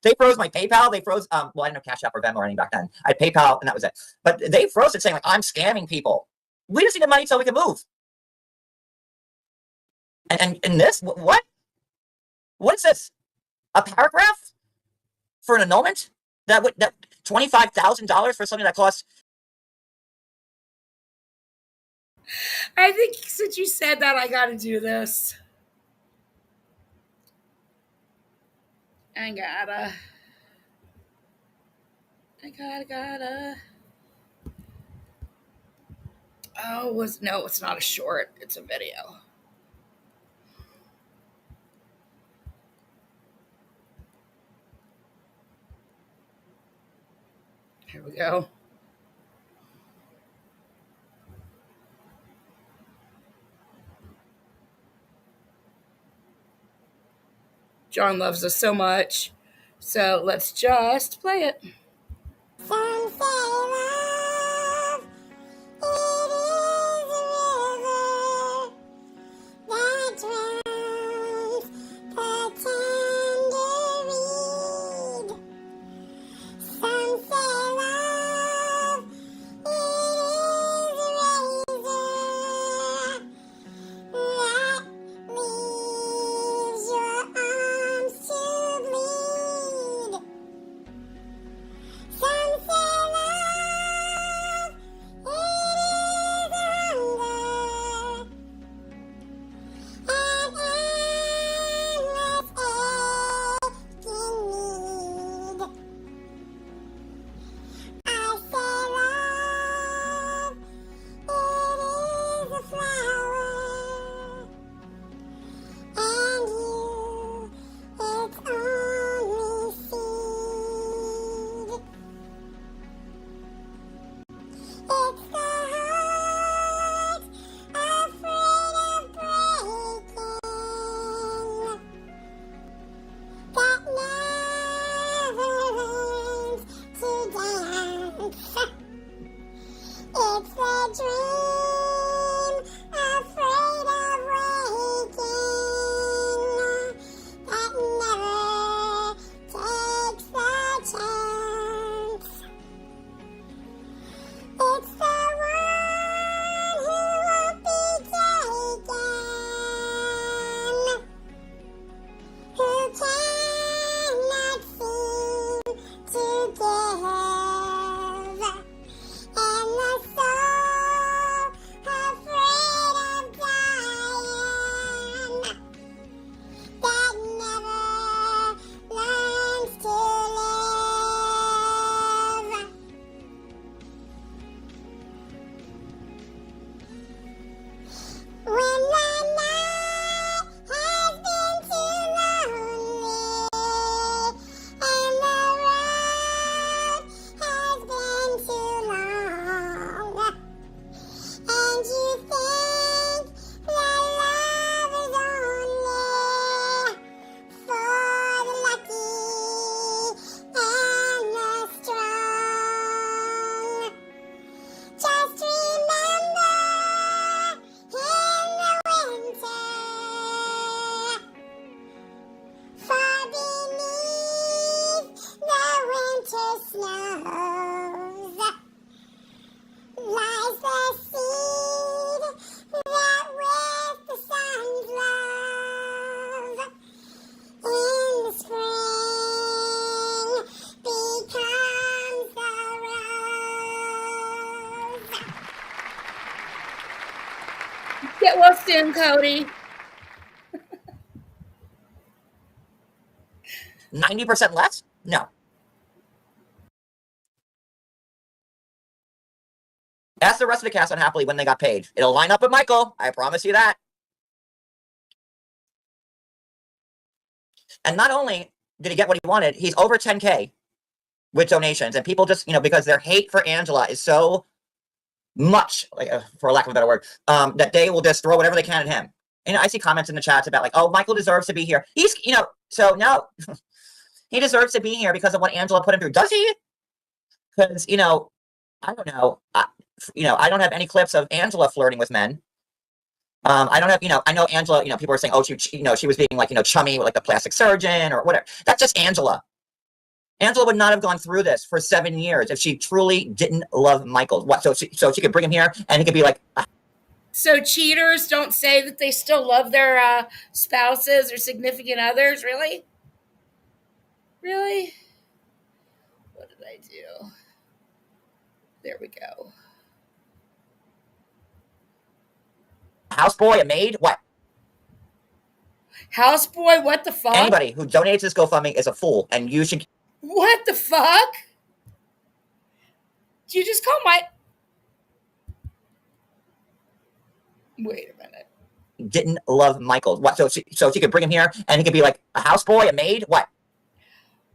They froze my PayPal. They froze. Well, I didn't have Cash App or Venmo or anything back then. I had PayPal, and that was it. But they froze it, saying like I'm scamming people. We just need the money so we can move. And this, what? What is this? A paragraph for an annulment? That $25,000 for something that costs. I think since you said that, I gotta do this. I gotta. Oh, no, it's not a short. It's a video. Here we go. John loves us so much. So let's just play it. Some say love, it is a river that drowns the tender reed. Some say love, it is a razor that leaves your arms to bleed. Some say love, it is a hunger, an endless aching need. I say love, it is a flower, and you, its only seed. It's the heart afraid of breaking that never learns to dance. It's the dream afraid of waking that never takes the chance. It's the one who won't be taken, who cannot seem to give. Get well soon, Cody. 90% less? No. Ask the rest of the cast unhappily when they got paid. It'll line up with Michael. I promise you that. And not only did he get what he wanted, he's over 10K with donations. And people just, because their hate for Angela is so much, like, for lack of a better word, that they will just throw whatever they can at him. And I see comments in the chats about, like, oh, Michael deserves to be here. He's, so now he deserves to be here because of what Angela put him through. Does he? Because, I don't know. I don't have any clips of Angela flirting with men. I don't have, I know Angela, people are saying, oh, she was being like, chummy with like the plastic surgeon or whatever. That's just Angela. Angela would not have gone through this for 7 years if she truly didn't love Michael. What? So she could bring him here and he could be like. So cheaters don't say that they still love their spouses or significant others, really? Really? What did I do? There we go. Houseboy, a maid, what? Houseboy, what the fuck? Anybody who donates this GoFundMe is a fool, and you should. What the fuck? Did you just call my... Wait a minute. Didn't love Michael. What? So she could bring him here, and he could be like a houseboy, a maid, what?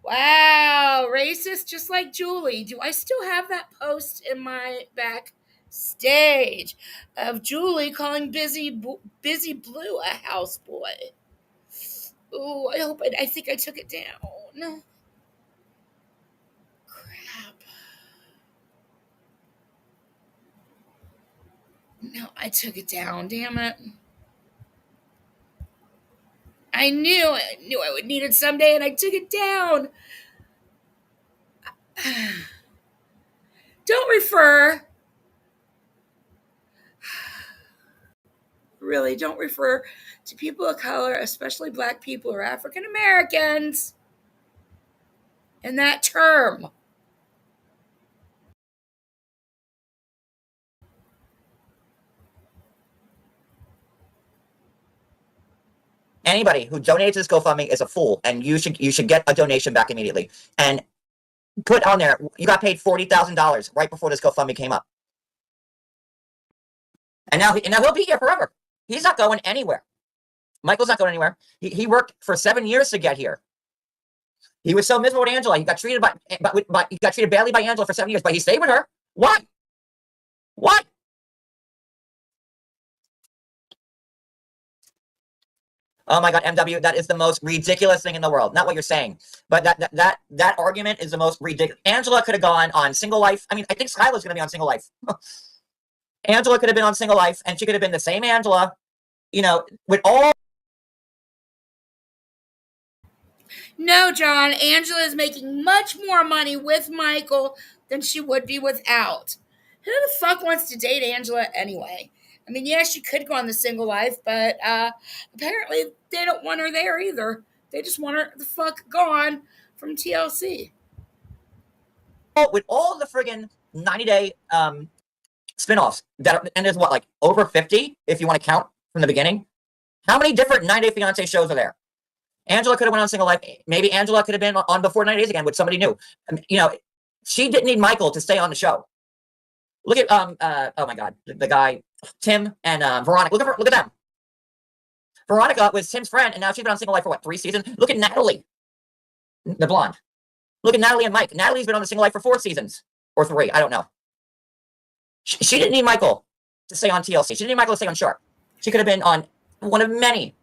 Wow, racist, just like Julie. Do I still have that post in my backstage of Julie calling Busy Blue a houseboy? Oh, I think I took it down. Crap. No, I took it down. Damn it. I knew I would need it someday, and I took it down. Don't refer. Really, don't refer to people of color, especially Black people or African Americans, in that term. Anybody who donates this GoFundMe is a fool, and you should get a donation back immediately. And put on there, you got paid $40,000 right before this GoFundMe came up. And now he'll be here forever. He's not going anywhere. Michael's not going anywhere. He worked for 7 years to get here. He was so miserable with Angela. He got treated he got treated badly by Angela for 7 years, but he stayed with her. Why? What? Oh my God, MW, that is the most ridiculous thing in the world. Not what you're saying, but that argument is the most ridiculous. Angela could have gone on Single Life. I mean, I think Skylar's going to be on Single Life. Angela could have been on Single Life, and she could have been the same Angela, with all. No, John, Angela is making much more money with Michael than she would be without. Who the fuck wants to date Angela anyway? I mean, yeah, she could go on the Single Life, but apparently they don't want her there either. They just want her the fuck gone from TLC. With all the friggin' 90-day spinoffs and there's what, like over 50 if you want to count from the beginning. How many different 90 Day Fiancé shows are there? Angela could have went on Single Life. Maybe Angela could have been on Before 90 Days Again with somebody new. She didn't need Michael to stay on the show. Look at oh my God, the guy Tim and Veronica. Look at them. Veronica was Tim's friend, and now she's been on Single Life for what, 3 seasons? Look at Natalie, the blonde. Look at Natalie and Mike. Natalie's been on the Single Life for 4 seasons or 3. I don't know. She didn't need Michael to stay on TLC. She didn't need Michael to stay on Sharp. She could have been on one of many.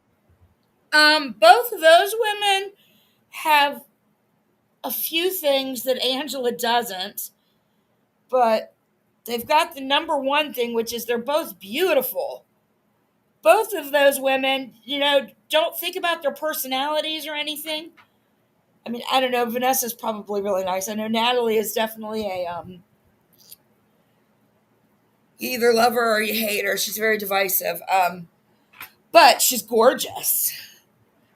Both of those women have a few things that Angela doesn't, but they've got the number one thing, which is they're both beautiful. Both of those women, don't think about their personalities or anything. I mean, I don't know. Vanessa's probably really nice. I know Natalie is definitely a you either love her or you hate her. She's very divisive. But she's gorgeous.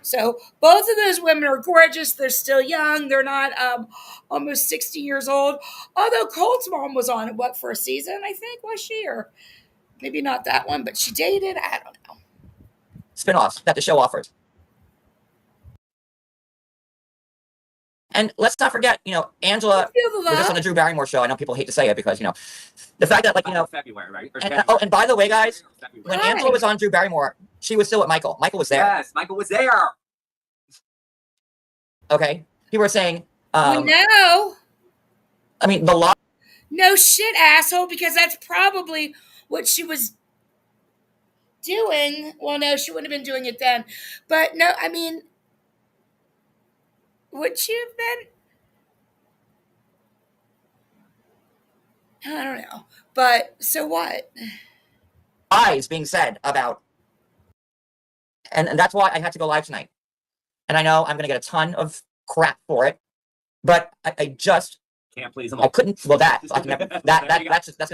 So both of those women are gorgeous. They're still young. They're not almost 60 years old. Although Colt's mom was on it, for a season, I think, was she? Or Maybe not that one, but she dated. I don't know. spinoffs that the show offers. And let's not forget, Angela Feel the was just on love. the Drew Barrymore show. I know people hate to say it because, the fact that, February, right? Or and, January. and by the way, guys, February. when Hi. Angela was on Drew Barrymore, she was still with Michael. Michael was there. Yes, Michael was there. Okay? People were saying, We know. I mean, the law. No shit, asshole, because that's probably what she was doing. Well, no, she wouldn't have been doing it then. But no, I mean, would she have been? I don't know. But so what? Lies being said about, and that's why I had to go live tonight. And I know I'm going to get a ton of crap for it, but I just Can't please them I all. couldn't. Well, that's going to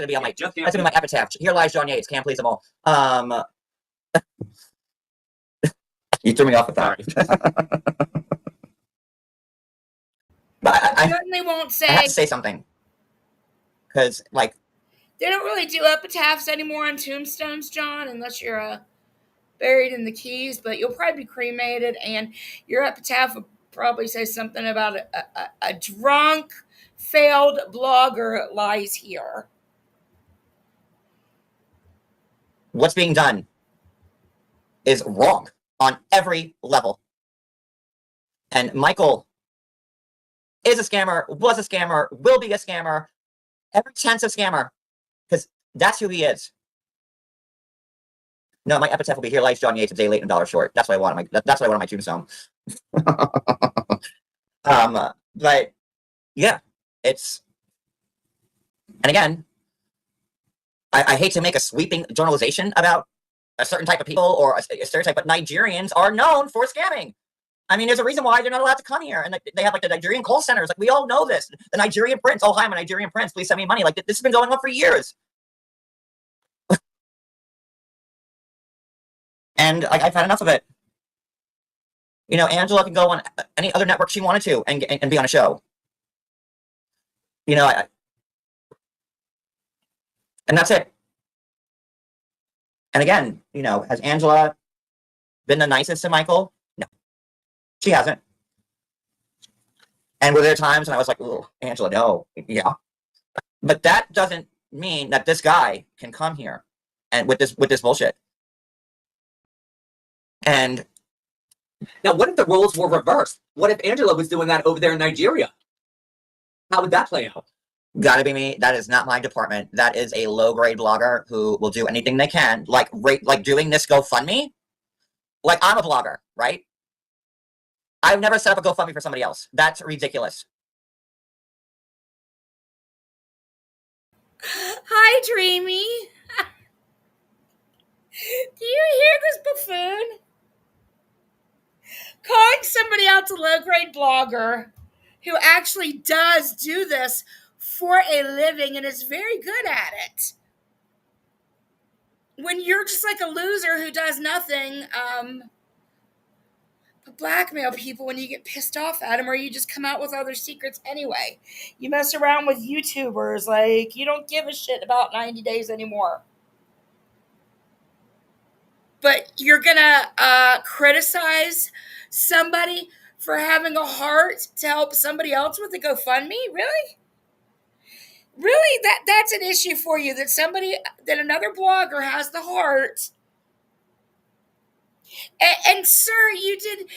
be on my Just that's going to be my epitaph. Here lies John Yates. Can't please them all. You threw me off with that. But I Certainly won't have say. to say something because, like, They don't really do epitaphs anymore on tombstones, John, unless you're buried in the Keys. But you'll probably be cremated, and your epitaph will probably say something about a drunk, failed blogger lies here. what's being done is wrong on every level. And Michael is a scammer, was a scammer, will be a scammer, every chance of scammer, because that's who he is. No, my epitaph will be here lies John Yates, a day late and a dollar short. That's what I want on my tombstone. But yeah, it's, and again, I hate to make a sweeping generalization about a certain type of people or a stereotype, but Nigerians are known for scamming. I mean, there's a reason why they're not allowed to come here, and they have like the Nigerian call centers. Like, we all know this. The Nigerian prince. Oh, hi, I'm a Nigerian prince. Please send me money. Like, this has been going on for years. And like, I've had enough of it. Angela can go on any other network she wanted to and be on a show. And that's it. And again, has Angela been the nicest to Michael? No, she hasn't. And were there times when I was like, "Oh, Angela, no," yeah. But that doesn't mean that this guy can come here and with this bullshit. And Now, what if the roles were reversed? What if Angela was doing that over there in Nigeria? How would that play out? gotta be me. That is not my department. That is a low grade blogger who will do anything they can, like doing this GoFundMe. Like, I'm a blogger, right? I've never set up a GoFundMe for somebody else. That's ridiculous. Hi, Dreamy. Do you hear this buffoon? Calling somebody else a low-grade blogger who actually does do this for a living and is very good at it. When you're just like a loser who does nothing, but blackmail people when you get pissed off at them, or you just come out with other secrets anyway. You mess around with YouTubers, like, you don't give a shit about 90 days anymore. But you're gonna criticize somebody for having a heart to help somebody else with a GoFundMe? Really? Really? That's an issue for you, that another blogger has the heart. And sir, you didn't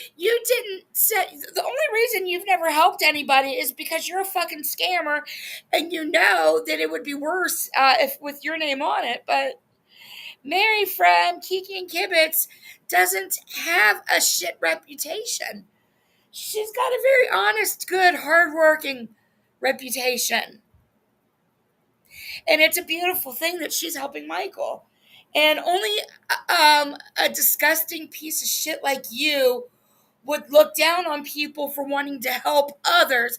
say, the only reason you've never helped anybody is because you're a fucking scammer, and you know that it would be worse if with your name on it. But Mary from Kiki and Kibitz doesn't have a shit reputation. She's got a very honest, good, hardworking reputation. And it's a beautiful thing that she's helping Michael. And only a disgusting piece of shit like you would look down on people for wanting to help others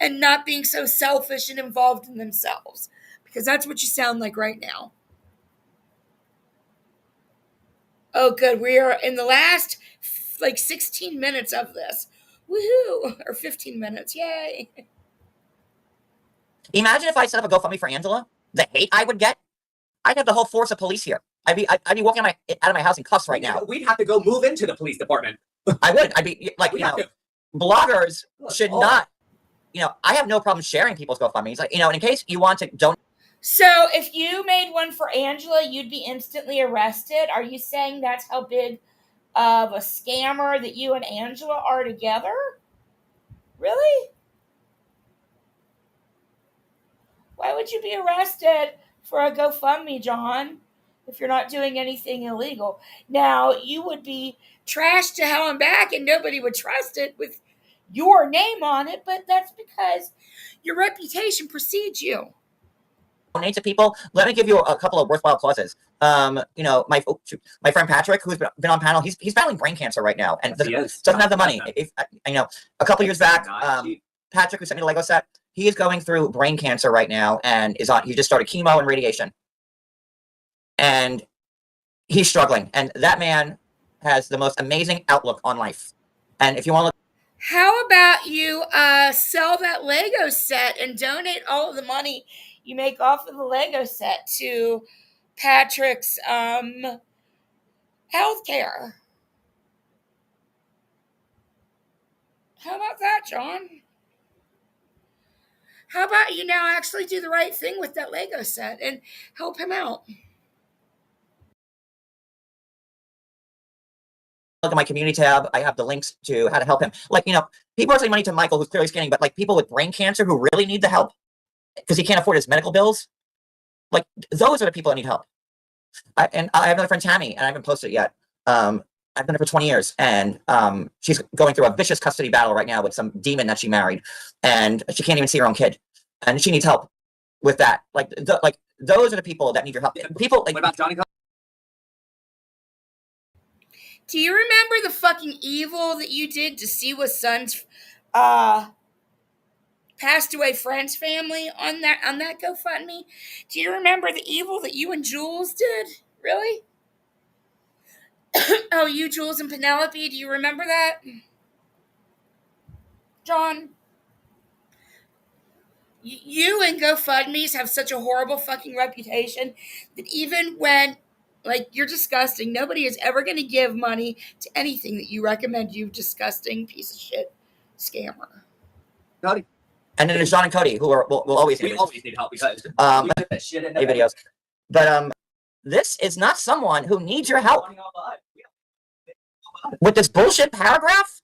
and not being so selfish and involved in themselves. Because that's what you sound like right now. Oh, good. We are in the last, 16 minutes of this. Woohoo! Or 15 minutes. Yay. Imagine if I set up a GoFundMe for Angela, the hate I would get. I'd have the whole force of police here. I'd be walking out of my house in cuffs right now. We'd have to go move into the police department. I would. I'd be like, bloggers should not. I have no problem sharing people's GoFundMe's. Like, in case you want to donate. So if you made one for Angela, you'd be instantly arrested. Are you saying that's how big of a scammer that you and Angela are together? Really? Why would you be arrested for a GoFundMe, John, if you're not doing anything illegal? Now, you would be trashed to hell and back and nobody would trust it with your name on it, but that's because your reputation precedes you. Donate to people. Let me give you a couple of worthwhile causes. My friend Patrick, who's been on panel, he's battling brain cancer right now, and doesn't have the money. A couple years back, Patrick, who sent me the Lego set, he is going through brain cancer right now, and he just started chemo and radiation, and he's struggling. And that man has the most amazing outlook on life. And if you want to look. How about you sell that Lego set and donate all of the money you make off of the Lego set to Patrick's healthcare? How about that, John? How about you now actually do the right thing with that Lego set and help him out? Look at my community tab. I have the links to how to help him. People are sending money to Michael, who's clearly skinny, but people with brain cancer who really need the help because he can't afford his medical bills. Those are the people that need help. I have another friend, Tammy, and I haven't posted it yet. I've been there for 20 years, and she's going through a vicious custody battle right now with some demon that she married, and she can't even see her own kid, and she needs help with that. Those are the people that need your help. People what about Johnny? Do you remember the fucking evil that you did to Siwa's son's passed away friend's family on that GoFundMe? Do you remember the evil that you and Jules did? Really? Oh, you, Jules, and Penelope, do you remember that? John? You and GoFundMes have such a horrible fucking reputation that even when, you're disgusting, nobody is ever going to give money to anything that you recommend, you disgusting piece of shit scammer. Cody. And then there's John and Cody, who will always need help because shit in videos. But this is not someone who needs your help. With this bullshit paragraph?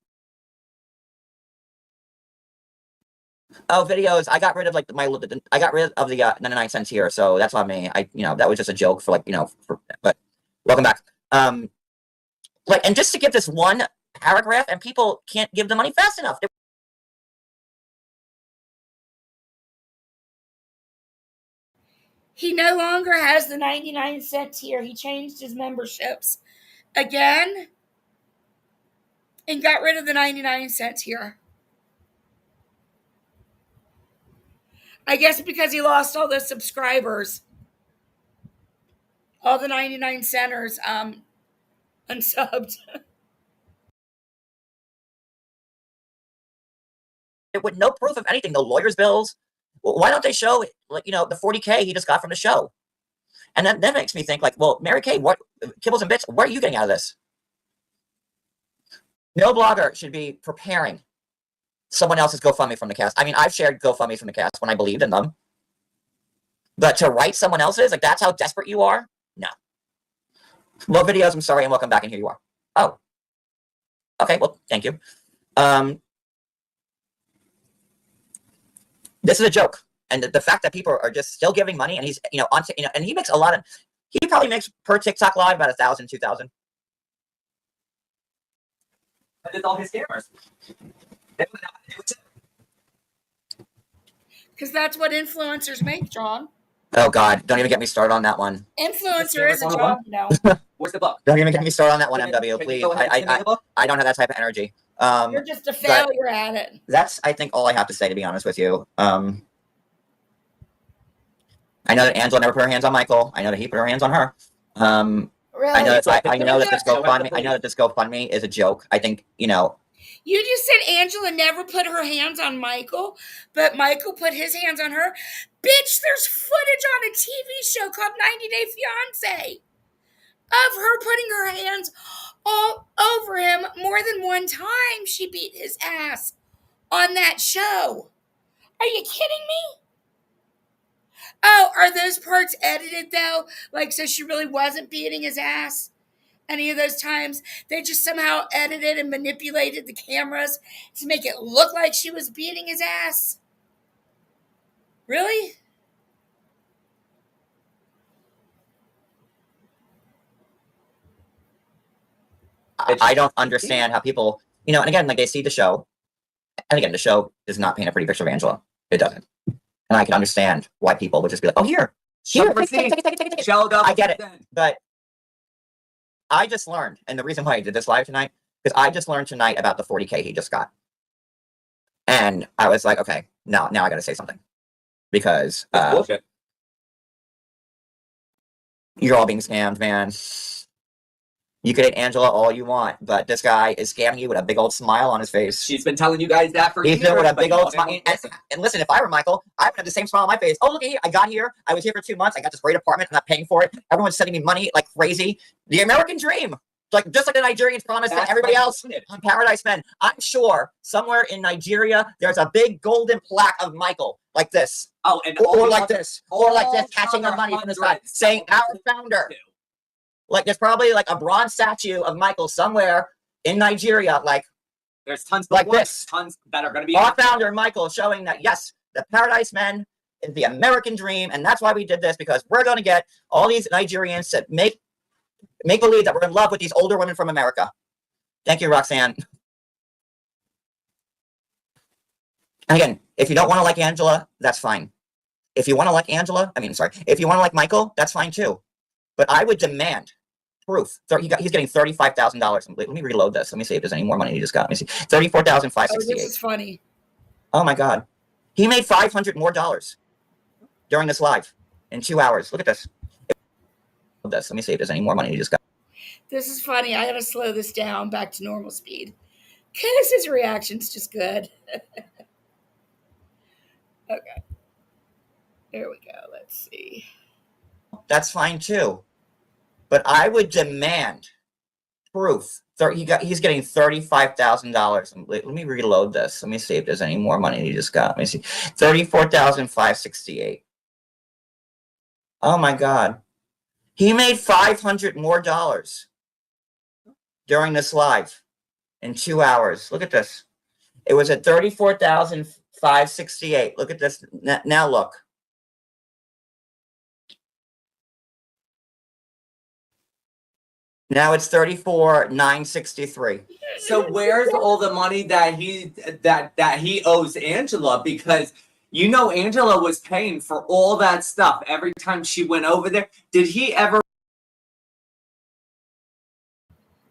Oh, videos. I got rid of I got rid of the 99 cents here, so that's on me. That was just a joke for but welcome back. And just to give this one paragraph, and people can't give the money fast enough. He no longer has the 99 cent tier. He changed his memberships again and got rid of the 99 cent tier. I guess because he lost all those subscribers. All the 99 centers unsubbed. With no proof of anything, no lawyer's bills. Why don't they show the 40K he just got from the show? And that makes me think well, Mary Kay, what Kibbles and Bits, what are you getting out of this? No blogger should be preparing someone else's GoFundMe from the cast. I mean, I've shared GoFundMes from the cast when I believed in them. But to write someone else's, that's how desperate you are? No. Well, videos, I'm sorry, and welcome back, and here you are. Oh. Okay, well, thank you. This is a joke. And the fact that people are just still giving money, and he's, and he makes he probably makes per TikTok live about 1,000, 2,000. But it's all his scammers. Because that's what influencers make, John. Oh, God. Don't even get me started on that one. Influencer is a job, Where's the book? Don't even get me started on that one, MW, please. I don't have that type of energy. You're just a failure at it. That's, I think, all I have to say, to be honest with you. I know that Angela never put her hands on Michael. I know that he put her hands on her. Really? I know that this GoFundMe is a joke. I think, You just said Angela never put her hands on Michael, but Michael put his hands on her. Bitch, there's footage on a TV show called 90 Day Fiance of her putting her hands all over him more than one time. She beat his ass on that show. Are you kidding me? Oh, are those parts edited though? Like, so she really wasn't beating his ass? Any of those times? They just somehow edited and manipulated the cameras to make it look like she was beating his ass? Really? I don't understand how people, and again, like they see the show, and again, the show does not paint a pretty picture of Angela. It doesn't. And I can understand why people would just be like, oh, here, take it. I get it. But I just learned, and the reason why I did this live tonight, because I just learned tonight about the 40K he just got. And I was like, okay, now I got to say something. Because you're all being scammed, man. You could hate Angela all you want, but this guy is scamming you with a big old smile on his face. She's been telling you guys that for years. He's doing with a big old smile. And listen, if I were Michael, I would have the same smile on my face. Oh, look at here. I got here. I was here for 2 months. I got this great apartment. I'm not paying for it. Everyone's sending me money like crazy. The American dream. Just like the Nigerians promised to everybody else on Paradise Men. I'm sure somewhere in Nigeria, there's a big golden plaque of Michael like this. Oh, and or like this. Or like this, catching the money from the sky, saying, our founder. Like, there's probably like a bronze statue of Michael somewhere in Nigeria. Like, there's tons like this. Tons that are going to be our founder, Michael, showing that, yes, the Paradise Men is the American dream. And that's why we did this, because we're going to get all these Nigerians to make believe that we're in love with these older women from America. Thank you, Roxanne. And again, if you don't want to like Angela, that's fine. If you want to like if you want to like Michael, that's fine too. But I would demand proof. He's getting $35,000. Let me reload this. Let me see if there's any more money he just got. Let me see. $34,568. Oh, this is funny. Oh my God. He made $500 more during this live in 2 hours. Look at this. Let me see if there's any more money he just got. This is funny. I gotta slow this down back to normal speed. Because his reaction's just good. Okay. There we go. Let's see. That's fine too. But I would demand proof. He's getting $35,000. Let me reload this. Let me see if there's any more money he just got. Let me see. $34,568. Oh my God. He made $500 more during this live in 2 hours. Look at this. It was at $34,568. Look at this. Now look. Now it's $34,963. So where's all the money that he owes Angela? Because Angela was paying for all that stuff every time she went over there. Did he ever?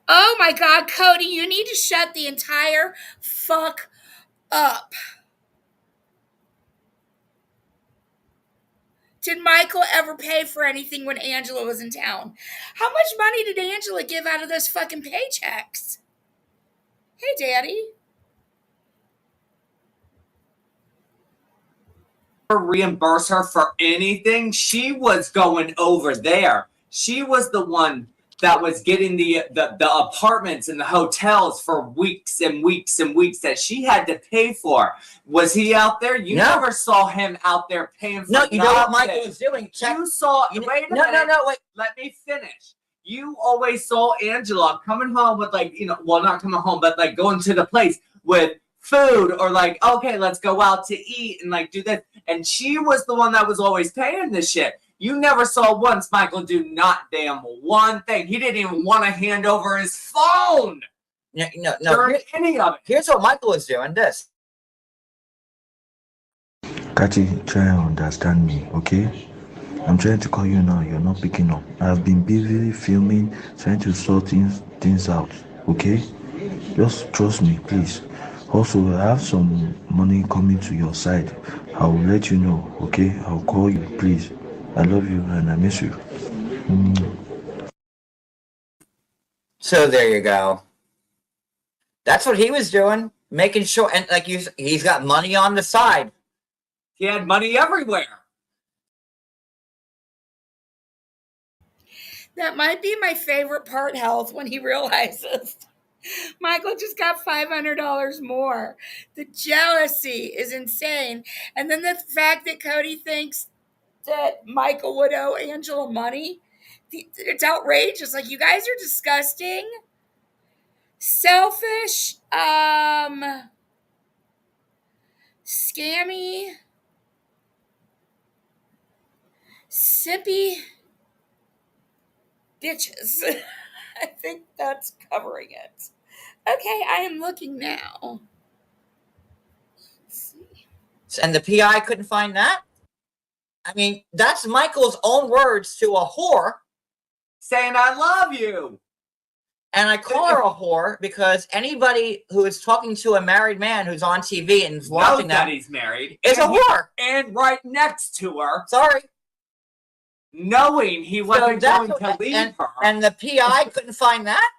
Oh my God, Cody, you need to shut the entire fuck up. Did Michael ever pay for anything when Angela was in town? How much money did Angela give out of those fucking paychecks? Hey, Daddy. Reimburse her for anything? She was going over there. She was the one that was getting the apartments and the hotels for weeks and weeks and weeks that she had to pay for. Was he out there? You never saw him out there paying for No, you know what Michael was doing? You saw... Wait a minute. No, wait. Let me finish. You always saw Angela coming home with not coming home, but going to the place with food or okay, let's go out to eat and do this. And she was the one that was always paying this shit. You never saw once Michael do not damn one thing. He didn't even want to hand over his phone. No. During any of it. Here's what Michael was doing. This. Kachi, try and understand me, okay? I'm trying to call you now. You're not picking up. I've been busy filming, trying to sort things out, okay? Just trust me, please. Also, I have some money coming to your side. I will let you know, okay? I'll call you, please. I love you and I miss you. So there you go. That's what he was doing, making sure, and he's got money on the side. He had money everywhere. That might be my favorite part, Health, when he realizes Michael just got $500 more. The jealousy is insane. And then the fact that Cody thinks that Michael would owe Angela money, it's outrageous. Like, you guys are disgusting, selfish, scammy, sippy bitches. I think that's covering it. Okay, I am looking now. Let's see. And the PI couldn't find that? I mean, that's Michael's own words to a whore. Saying I love you. And I call her a whore because anybody who is talking to a married man who's on TV and is watching Knows that that he's married. is a whore. And right next to her, Sorry. knowing he wasn't going to leave her. And the PI couldn't find that?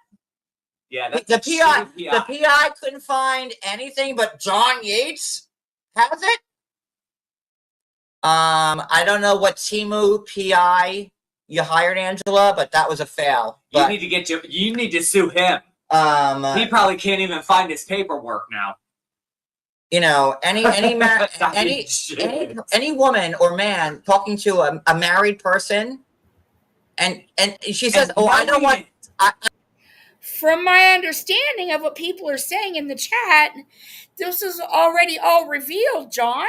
Yeah, that's the a shitty PI. The PI couldn't find anything but John Yates has it. I don't know what Timu PI you hired, Angela, but that was a fail. You need to sue him. He probably can't even find his paperwork now. You know, any woman or man talking to a married person, and she says, "Oh, I don't want." From my understanding of what people are saying in the chat, this is already all revealed, John.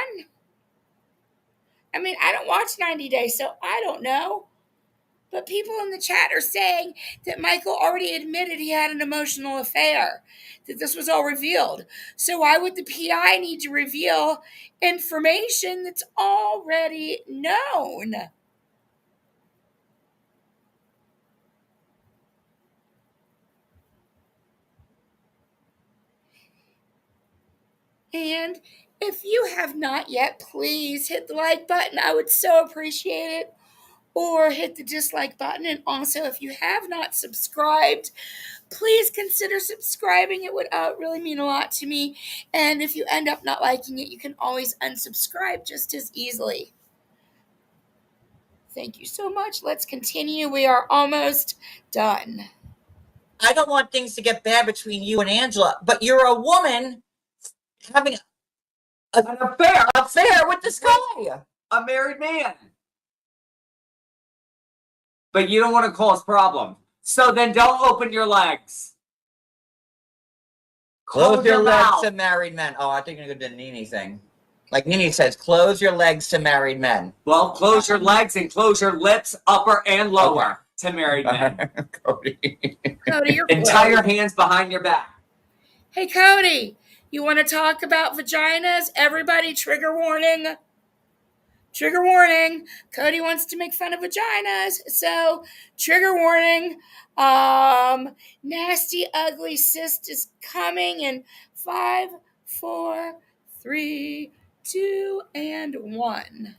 I mean, I don't watch 90 Days, so I don't know. But people in the chat are saying that Michael already admitted he had an emotional affair, that this was all revealed. So why would the PI need to reveal information that's already known? And if you have not yet, please hit the like button. I would so appreciate it. Or hit the dislike button. And also, if you have not subscribed, please consider subscribing. It would really mean a lot to me. And if you end up not liking it, you can always unsubscribe just as easily. Thank you so much. Let's continue. We are almost done. I don't want things to get bad between you and Angela, but you're a woman having an affair with this guy, a married man. But you don't want to cause problems. So then don't open your legs. Close your legs to married men. Oh, I think you're going to do the Nene thing. Like Nene says, close your legs to married men. Well, close your legs and close your lips, upper and lower, to married men. Cody, you're and tie your hands behind your back. Hey, Cody, you want to talk about vaginas? Everybody, trigger warning. Trigger warning. Cody wants to make fun of vaginas. So, trigger warning. Nasty, ugly cyst is coming in 5, 4, 3, 2, and 1.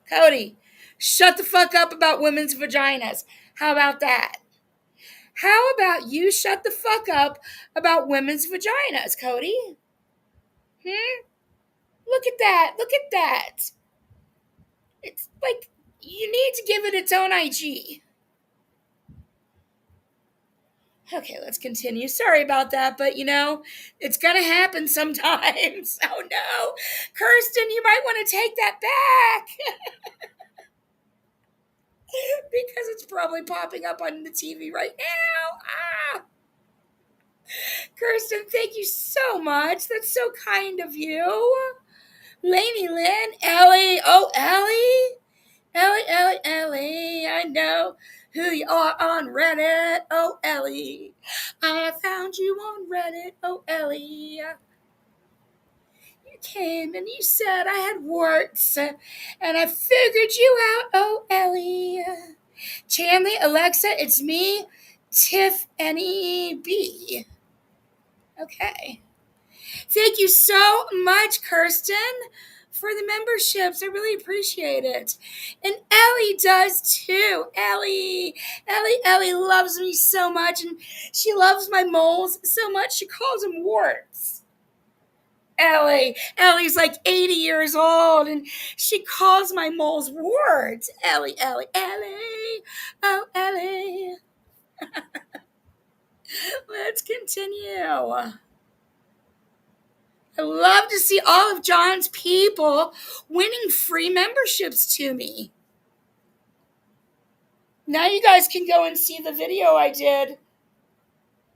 Cody, shut the fuck up about women's vaginas. How about that? How about you shut the fuck up about women's vaginas, Cody? Look at that. Look at that. It's like you need to give it its own IG. Okay, let's continue. Sorry about that, but it's going to happen sometimes. Oh no. Kirsten, you might want to take that back. Because it's probably popping up on the TV right now. Kirsten, thank you so much. That's so kind of you. Lainey Lynn, Ellie. Oh, Ellie. Ellie, I know who you are on Reddit. Oh, Ellie. I found you on Reddit. Oh, Ellie. You came and you said I had warts, and I figured you out. Oh, Ellie. Chanley, Alexa, it's me, Tiffany B. Okay. Thank you so much, Kirsten, for the memberships. I really appreciate it. And Ellie does too. Ellie loves me so much, and she loves my moles so much she calls them warts. Ellie. Ellie's like 80 years old, and she calls my moles wards. Ellie, Ellie, Ellie. Oh, Ellie. Let's continue. I love to see all of John's people winning free memberships to me. Now you guys can go and see the video I did.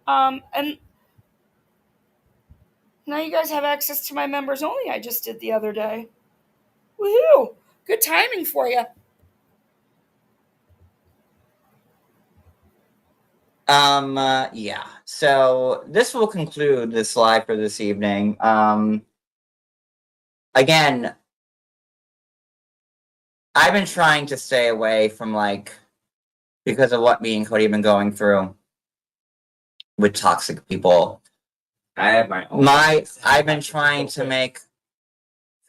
And now you guys have access to my members only I just did the other day. Woohoo! Good timing for you. Yeah. So this will conclude this live for this evening. Again, I've been trying to stay away from because of what me and Cody have been going through with toxic people. I have my own. I've been trying to make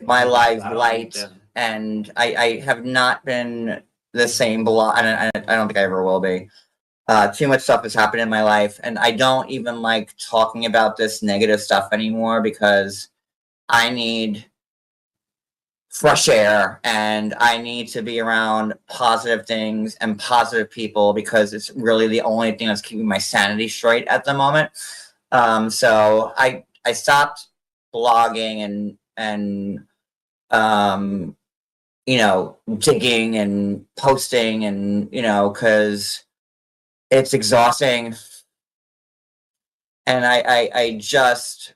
my life light, and I have not been the same. I don't think I ever will be. Too much stuff has happened in my life, and I don't even like talking about this negative stuff anymore because I need fresh air and I need to be around positive things and positive people because it's really the only thing that's keeping my sanity straight at the moment. So I stopped blogging and digging and posting and because it's exhausting. And I just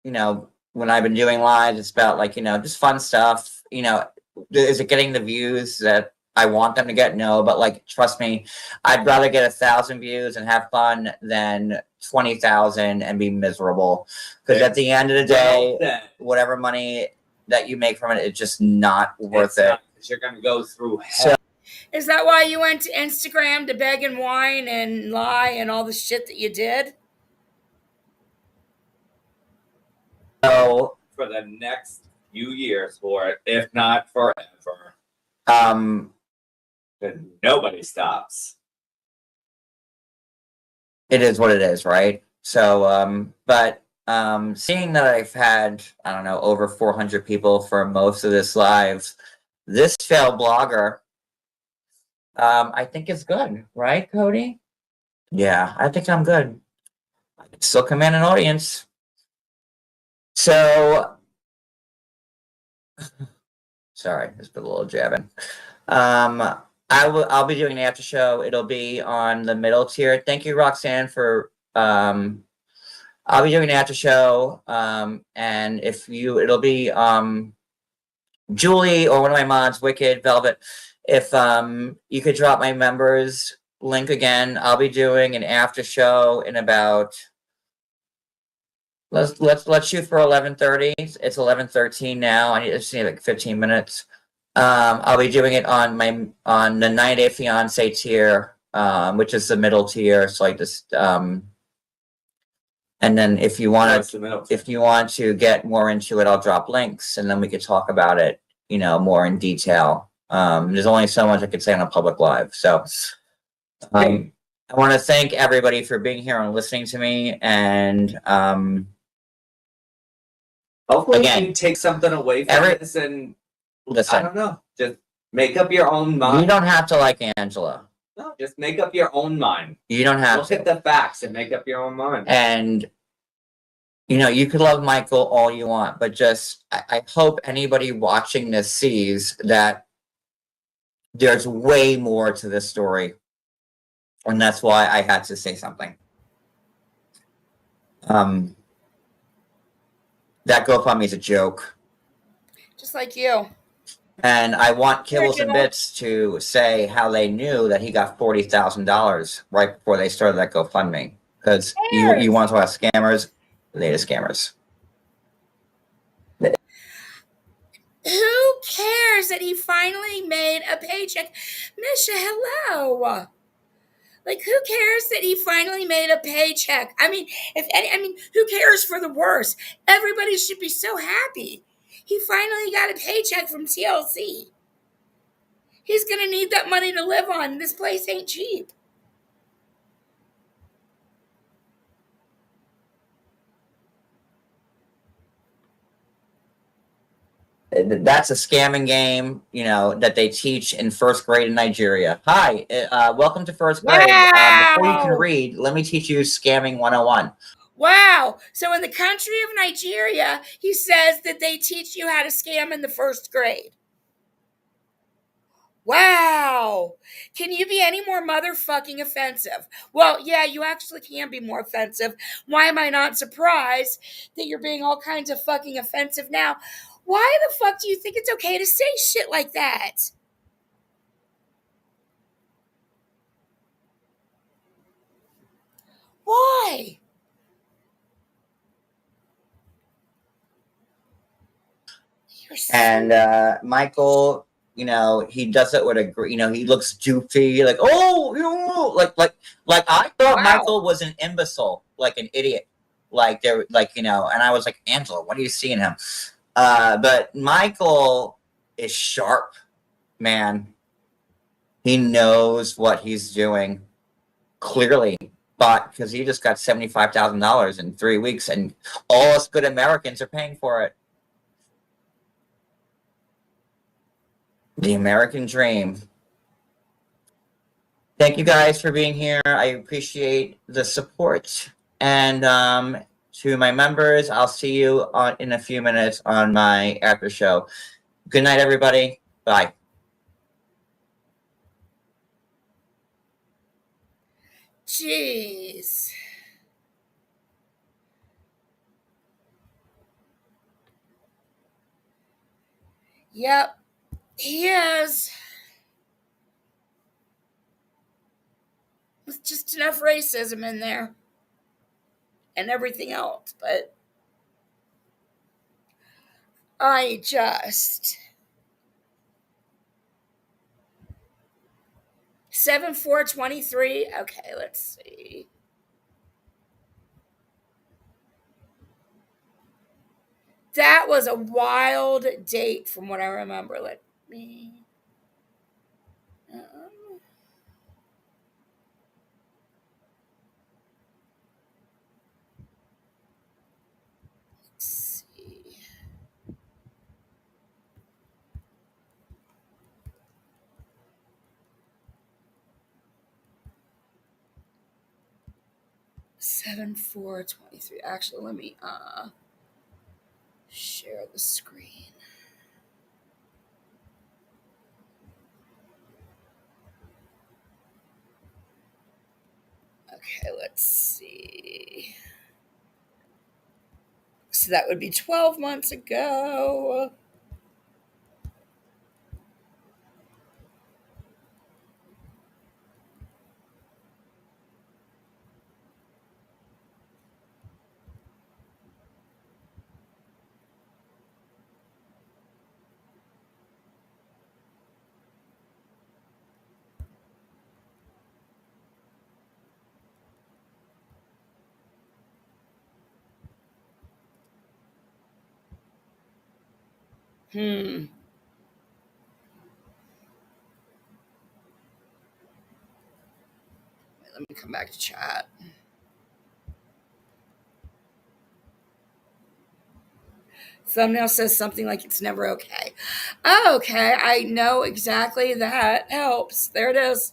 when I've been doing lives, it's about just fun stuff. Is it getting the views that I want them to get? No, but trust me, I'd rather get 1,000 views and have fun than 20,000 and be miserable. Because at the end of the day, whatever money that you make from it, it's just not worth it. Because you're gonna go through hell. Is that why you went to Instagram to beg and whine and lie and all the shit that you did? So for the next few years for it, if not forever. Then nobody stops. It is what it is, right? So, but seeing that I've had, I don't know, over 400 people for most of this live, this failed blogger, I think it's good, right, Cody? Yeah, I think I'm good. I can still command an audience. So, sorry, just put a little jab in. I'll be doing the after show. It'll be on the middle tier. Thank you, Roxanne, for I'll be doing the after show. And it'll be Julie or one of my mods, Wicked, Velvet. If you could drop my members link again, I'll be doing an after show in about let's shoot for 11:30. It's 11:13 now. I just need 15 minutes. I'll be doing it on the 90 Day Fiance tier, which is the middle tier. So and then if you want to get more into it, I'll drop links and then we could talk about it, more in detail. There's only so much I could say on a public live. So I want to thank everybody for being here and listening to me. And hopefully again, you take something away from this and listen. I don't know. Just make up your own mind. You don't have to like Angela. No, just make up your own mind. You don't have Look to. at the facts and make up your own mind. And you could love Michael all you want, but just I hope anybody watching this sees that there's way more to this story. And that's why I had to say something. That GoFundMe is a joke. Just like you. And I want Kibbles and Bits to say how they knew that he got $40,000 right before they started that GoFundMe. Because you want to talk about scammers, they're the scammers. Who cares that he finally made a paycheck? Misha, hello. Who cares that he finally made a paycheck? I mean, who cares for the worst? Everybody should be so happy. He finally got a paycheck from TLC. He's going to need that money to live on. This place ain't cheap. That's a scamming game, that they teach in first grade in Nigeria. Hi, welcome to first grade. Before you can Wow. read, let me teach you scamming 101. Wow. So in the country of Nigeria, he says that they teach you how to scam in the first grade. Wow. Can you be any more motherfucking offensive? Well, yeah, you actually can be more offensive. Why am I not surprised that you're being all kinds of fucking offensive now? Why the fuck do you think it's okay to say shit like that? Why? You're so And Michael, he does it with he looks doofy, like, oh, like I thought wow. Michael was an imbecile, like an idiot, like there, like and I was like, Angela, what do you see in him? But Michael is sharp, man. He knows what he's doing clearly, but because he just got $75,000 in 3 weeks, and all us good Americans are paying for it. The American dream. Thank you guys for being here. I appreciate the support. And to my members, I'll see you in a few minutes on my after show. Good night, everybody. Bye. Jeez. Yep, he is. With just enough racism in there and everything else, but I just 7/4/23. Okay, let's see. That was a wild date from what I remember. Let me. Let's see. Seven 4/23. Actually, let me share the screen. Okay, let's see. So that would be 12 months ago. Hmm. Wait, let me come back to chat. Thumbnail says something like it's never okay. Oh, okay, I know exactly that helps. There it is.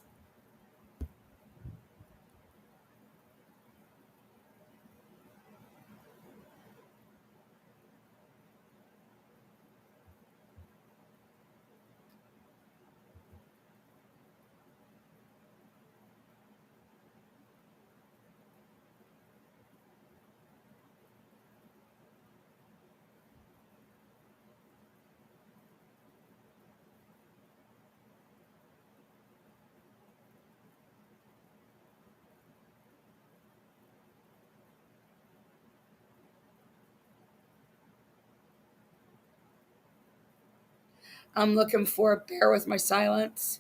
I'm looking for bear with my silence.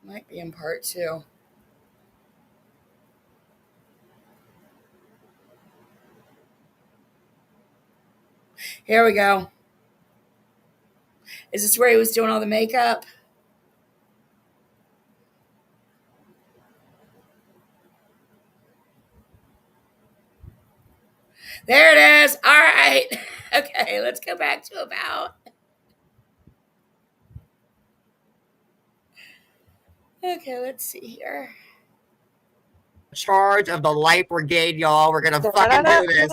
Might be in part 2. Here we go. Is this where he was doing all the makeup? There it is. All right. Okay, let's go back to about. Okay, let's see here. Charge of the light brigade, y'all. We're gonna fucking do this.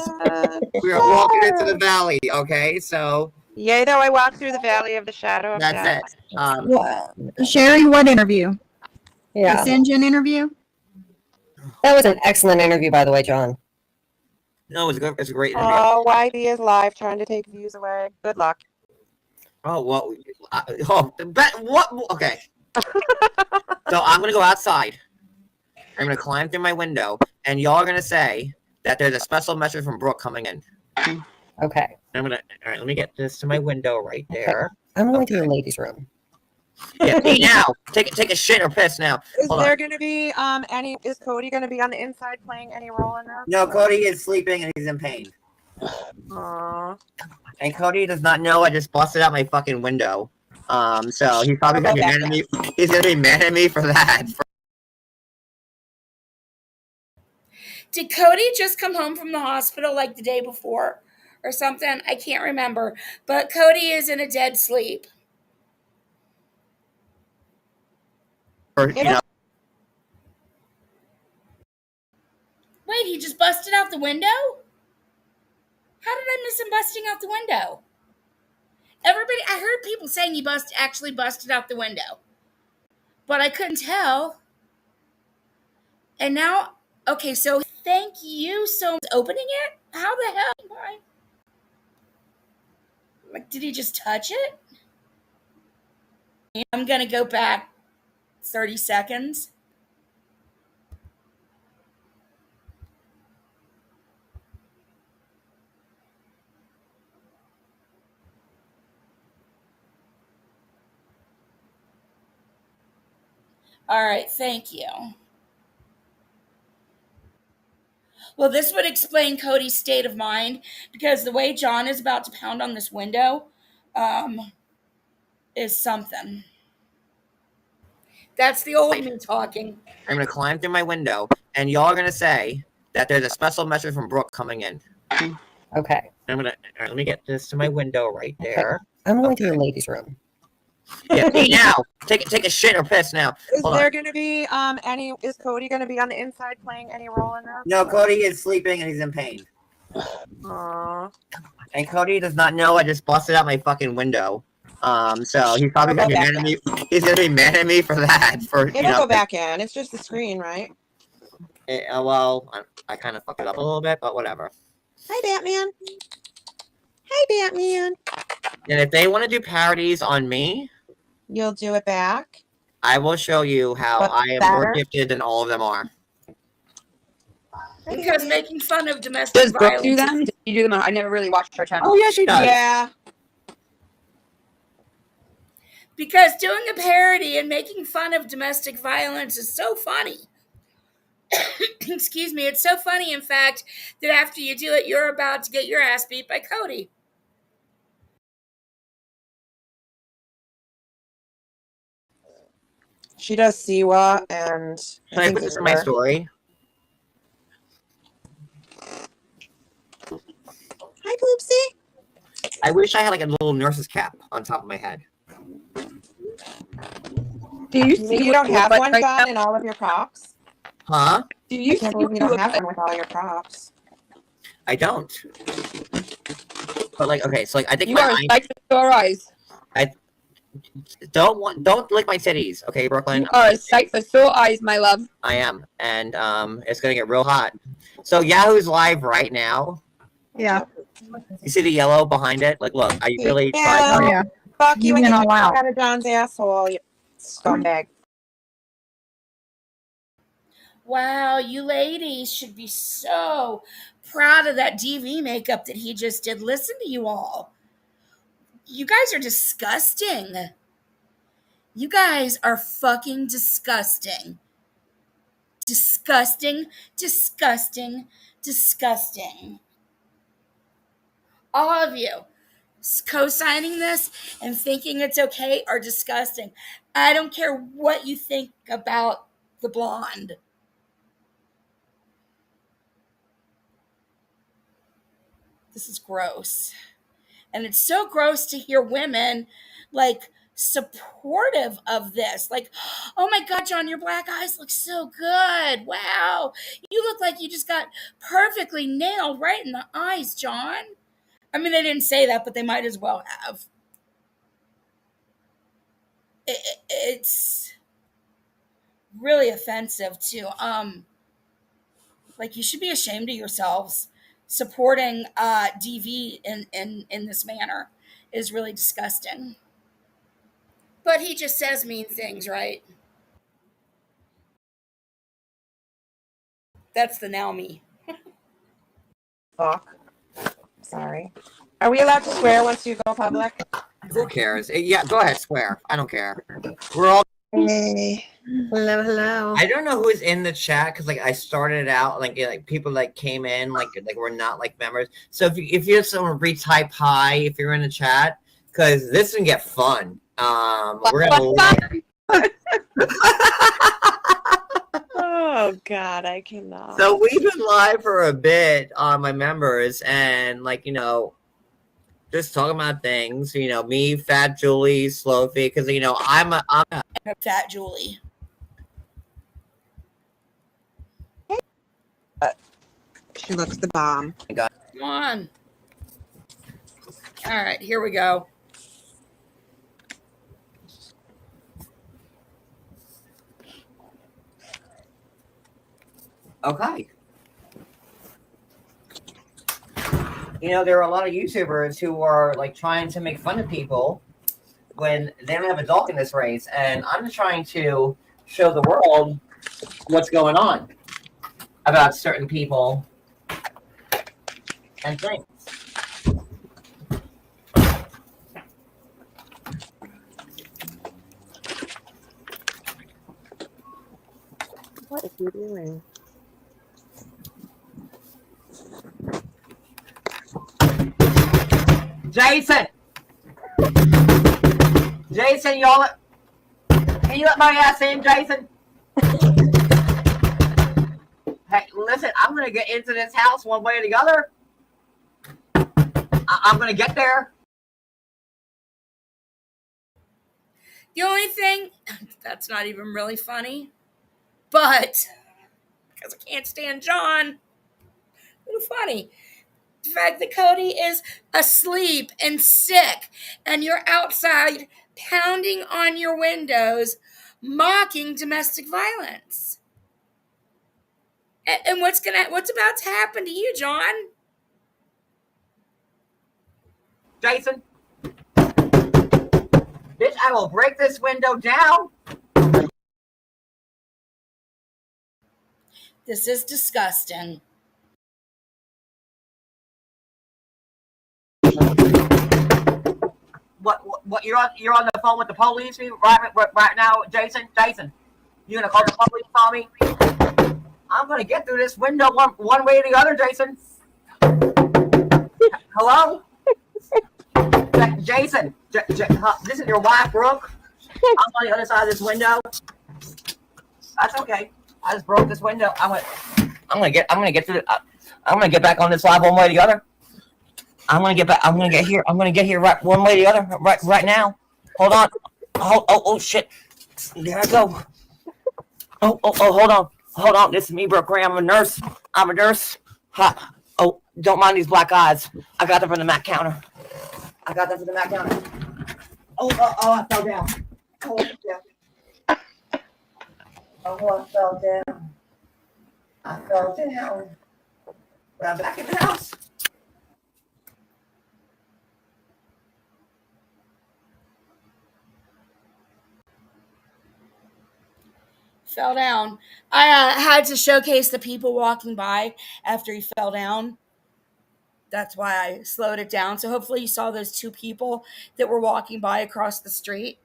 We're walking into the valley, okay? So Yea, though I walk through the valley of the shadow of that's death. it. Sherry, what interview? Yeah, The Sinjin interview? that was an excellent interview, by the way, John. No, it was good. It's a great interview. Oh, YB is live trying to take views away. Good luck. Oh well. What? Okay. So I'm gonna go outside. I'm gonna climb through my window, and y'all are gonna say that there's a special message from Brooke coming in. Okay. I'm gonna. All right. Let me get this to my window right there. I'm going to the ladies' room. Yeah. Pee now. Take a shit or piss now. Is Hold there on. going to be any? Is Cody going to be on the inside playing any role in this? No, Cody is sleeping and he's in pain. Aww. And Cody does not know I just busted out my fucking window. So he's probably gonna be mad at me. He's gonna be mad at me for that. Did Cody just come home from the hospital like the day before or something? I can't remember. But Cody is in a dead sleep. You know, Wait, he just busted out the window? How did I miss him busting out the window? Everybody, I heard people saying he actually busted out the window. But I couldn't tell. And now, okay, so thank you so much for opening it? How the hell? Why? Like, did he just touch it? I'm going to go back 30 seconds. All right, thank you. Well, this would explain Cody's state of mind because the way John is about to pound on this window is something. That's the old me talking. I'm gonna climb through my window, and y'all are gonna say that there's a special message from Brooke coming in. Okay. I'm gonna. All right, let me get this to my window right there. I'm going to the ladies' room. Yeah. Pee now. Take a shit or piss now. Is Hold there on. going to be any? Is Cody going to be on the inside playing any role in this? No, Cody is sleeping and he's in pain. Aww. And Cody does not know I just busted out my fucking window. So he's probably gonna be mad at me. He's gonna be mad at me for that. It'll go back in. It's just the screen, right? Well, I kind of fucked it up a little bit, but whatever. Hi, Batman. Hi, Batman. And if they want to do parodies on me, You'll do it back. I will show you how But I am more better? gifted than all of them are. Because making fun of domestic Does Brooke violence. do them? Does she do them? I never really watched her channel. Oh yeah, she does. Yeah. Because doing a parody and making fun of domestic violence is so funny. Excuse me, it's so funny, in fact, that after you do it, you're about to get your ass beat by Cody. She does Siwa, and Can I put this in my story? Hi, Poopsie. I wish I had like a little nurse's cap on top of my head. Do you see You don't have one, right John, in all of your props? Huh? Do I you can't see believe you don't what have one with all your props. I don't. But like, okay, so like, I think you my are a sight for sore eyes. don't lick my titties, okay, Brooklyn. You are a sight for sore eyes, my love. I am, and it's gonna get real hot. So Yahoo's live right now. Yeah. You see the yellow behind it? Like, look, I really Yeah. tried. Yeah. Fuck you You and went you all out. out of John's asshole, you scumbag. Wow, you ladies should be so proud of that DV makeup that he just did. Listen to you all. You guys are disgusting. You guys are fucking disgusting. Disgusting, disgusting, disgusting. All of you co-signing this and thinking it's okay are disgusting. I don't care what you think about the blonde. This is gross. And it's so gross to hear women like supportive of this. Like, oh my God, John, your black eyes look so good. Wow. You look like you just got perfectly nailed right in the eyes, John. I mean, they didn't say that, but they might as well have. It's really offensive too. Like, you should be ashamed of yourselves. Supporting DV in this manner is really disgusting. But he just says mean things, right? That's the now me. Fuck. Sorry. Are we allowed to swear once you go public? Who cares? Yeah, go ahead, swear. I don't care. We're all. Hey. Hello, hello. I don't know who's in the chat because like I started out like people like came in like we're not like members. So if you have someone retype hi if you're in the chat because this can get fun. We're gonna. Oh God, I cannot. So we've been live for a bit on my members and like just talking about things. Me, Fat Julie, Slow Fee, because I'm a Fat Julie. She looks the bomb. Come on. All right, here we go. Okay. There are a lot of YouTubers who are like trying to make fun of people when they don't have a dog in this race, and I'm trying to show the world what's going on about certain people and things. What is he doing? Jason, y'all, can you let my ass in, Jason? Hey, listen, I'm gonna get into this house one way or the other. I'm gonna get there. The only thing that's not even really funny, but because I can't stand John, a little funny. The fact that Cody is asleep and sick, and you're outside pounding on your windows, mocking domestic violence. And what's about to happen to you, John? Jason, bitch, I will break this window down. This is disgusting. What? You're on the phone with the police right now, Jason. You gonna call the police on me? I'm gonna get through this window one way or the other, Jason. Hello, Jason. This is your wife, Brooke. I'm on the other side of this window. That's okay. I just broke this window. I'm gonna get through it. I'm gonna get back on this live one way or the other. I'm gonna get back. I'm gonna get here right one way or the other. Right now. Hold on. Oh shit. There I go. Oh, hold on. This is me, Brooke Gray. I'm a nurse. Ha. Oh, don't mind these black eyes. I got them from the Mac counter. Oh, I fell down. Oh, I fell down. But I'm back in the house. Fell down. I had to showcase the people walking by after he fell down. That's why I slowed it down. So hopefully you saw those two people that were walking by across the street.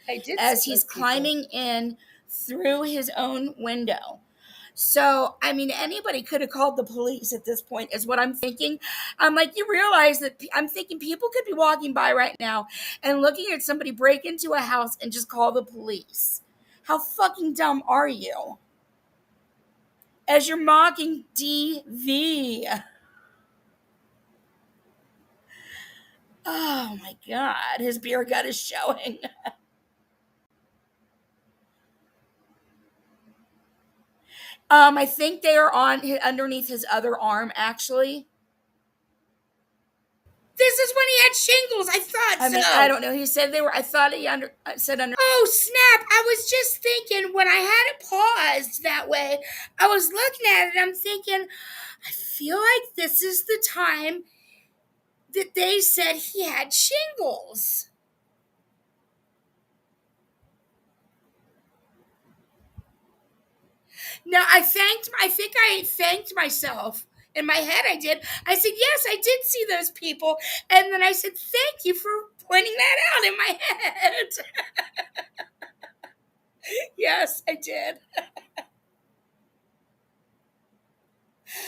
I did. As he's climbing in through his own window. So, I mean, anybody could have called the police at this point, is what I'm thinking. I'm like, you realize that I'm thinking people could be walking by right now and looking at somebody break into a house and just call the police. How fucking dumb are you? As you're mocking DV. Oh my God, his beer gut is showing. I think they are on underneath his other arm, actually. This is when he had shingles. I thought so. I don't know. He said they were. I thought he said under. Oh snap! I was just thinking when I had it paused that way. I was looking at it. I'm thinking, I feel like this is the time that they said he had shingles. No, I think I thanked myself. In my head, I did. I said, yes, I did see those people. And then I said, thank you for pointing that out in my head. Yes, I did.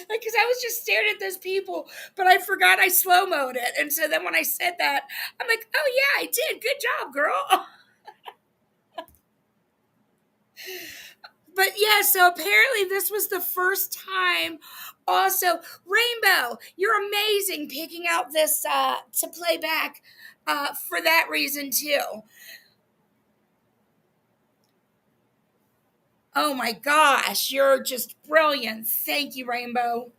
Because I was just staring at those people, but I forgot I slow-moed it. And so then when I said that, I'm like, oh, yeah, I did. Good job, girl. But yeah, so apparently this was the first time. Also, Rainbow, you're amazing picking out this to play back for that reason too. Oh my gosh, you're just brilliant. Thank you, Rainbow.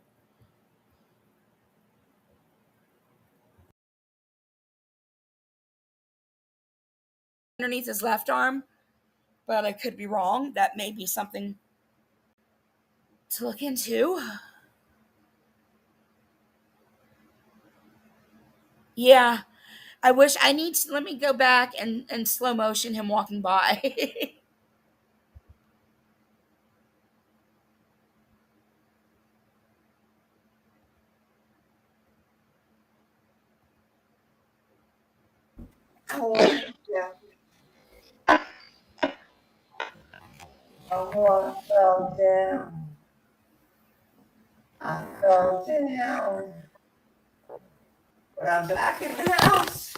Underneath his left arm, but I could be wrong. That may be something to look into. Yeah, I wish I need to let me go back and slow motion him walking by. I fell down. I fell down. But I'm back in the house.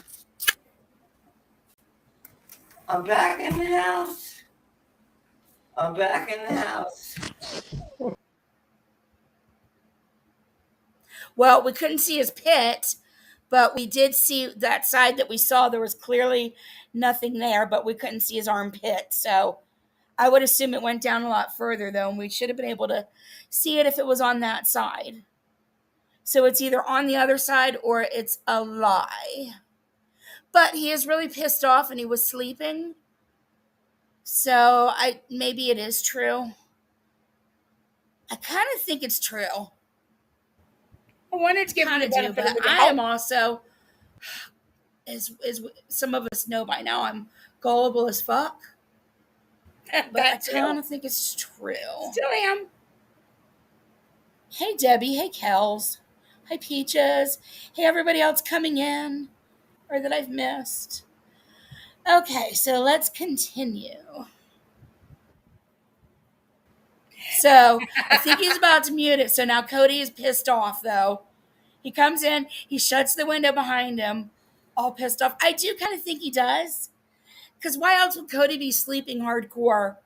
I'm back in the house. I'm back in the house. Well, we couldn't see his pit, but we did see that side that we saw. There was clearly nothing there, but we couldn't see his armpit. So I would assume it went down a lot further, though, and we should have been able to see it if it was on that side. So it's either on the other side or it's a lie. But he is really pissed off and he was sleeping. So maybe it is true. I kind of think it's true. I wanted to give him the benefit of the doubt. I am also, as some of us know by now, I'm gullible as fuck. But I kind of think it's true. Still am. Hey, Debbie. Hey, Kels. Hi, Peaches. Hey, everybody else coming in or that I've missed. Okay, so let's continue. So I think he's about to mute it. So now Cody is pissed off, though. He comes in, he shuts the window behind him, all pissed off. I do kind of think he does. Because why else would Cody be sleeping hardcore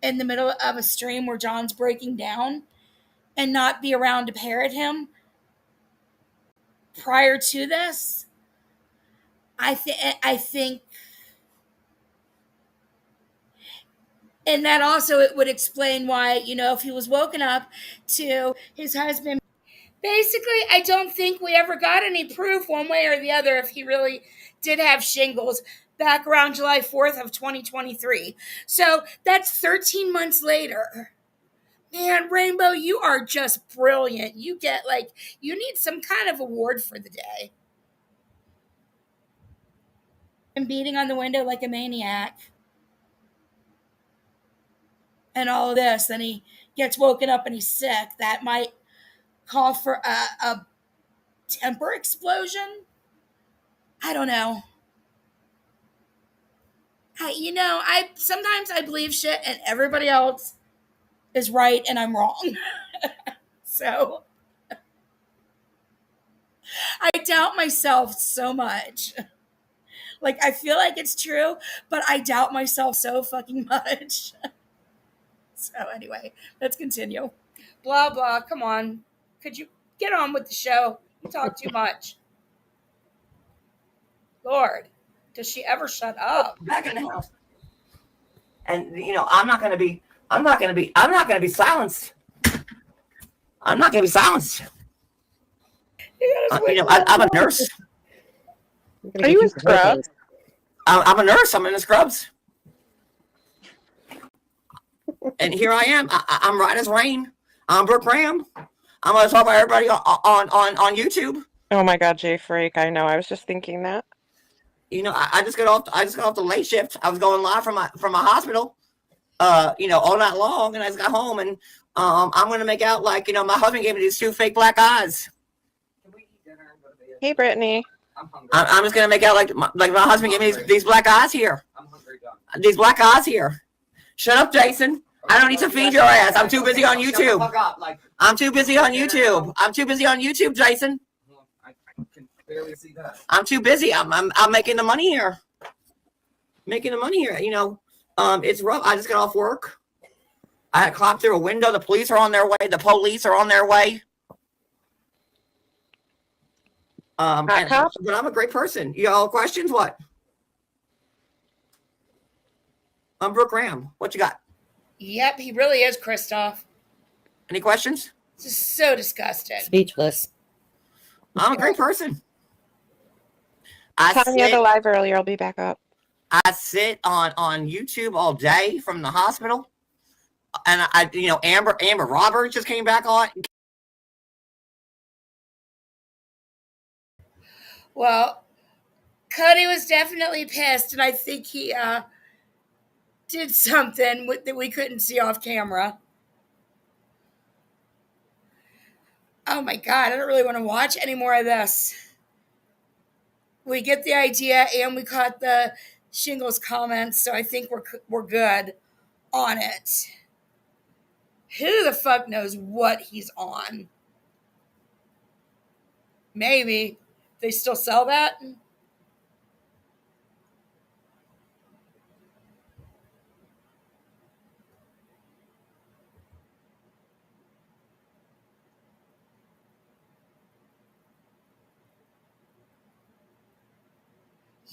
in the middle of a stream where John's breaking down and not be around to parrot him prior to this? I think, and that also it would explain why, if he was woken up to his husband. Basically, I don't think we ever got any proof one way or the other if he really did have shingles back around July 4th of 2023. So that's 13 months later. Man, Rainbow, you are just brilliant. You need some kind of award for the day. And beating on the window like a maniac. And all of this. Then he gets woken up and he's sick. That might call for a temper explosion. I don't know. I sometimes I believe shit and everybody else is right and I'm wrong. So I doubt myself so much. Like I feel like it's true, but I doubt myself so fucking much. So anyway, let's continue. Blah blah. Come on. Could you get on with the show? You talk too much. Lord, does she ever shut up? Back in the house. And I'm not gonna be silenced. I'm not gonna be silenced. I'm a nurse. Are you a scrub? I'm a nurse. I'm in the scrubs. And here I am. I'm right as rain. I'm Brooke Graham. I'm gonna talk about everybody on YouTube. Oh my God, Jay Freak! I know. I was just thinking that. I just got off the late shift. I was going live from my hospital. All night long, and I just got home, and I'm gonna make out like my husband gave me these 2 fake black eyes. Hey, Brittany. I'm just gonna make out like my husband gave me these black eyes here. These black eyes here. Shut up, Jason. I don't need to feed your ass. I'm too busy on YouTube. I'm too busy on YouTube. I'm too busy on YouTube, Jason. I can barely see that. I'm too busy. I'm making the money here. It's rough. I just got off work. I had to climb through a window. The police are on their way. The police are on their way. But I'm a great person. Y'all questions? What? I'm Brooke Graham. What you got? Yep, he really is, Christoph. Any questions? Just so disgusted. Speechless. I'm a great person. Tanya, the live earlier, I'll be back up. I sit on YouTube all day from the hospital, and Amber Roberts just came back on. Well, Cody was definitely pissed, and I think he did something that we couldn't see off camera. Oh my God, I don't really want to watch any more of this. We get the idea, and we caught the Shingles comments, so I think we're good on it. Who the fuck knows what he's on? Maybe they still sell that.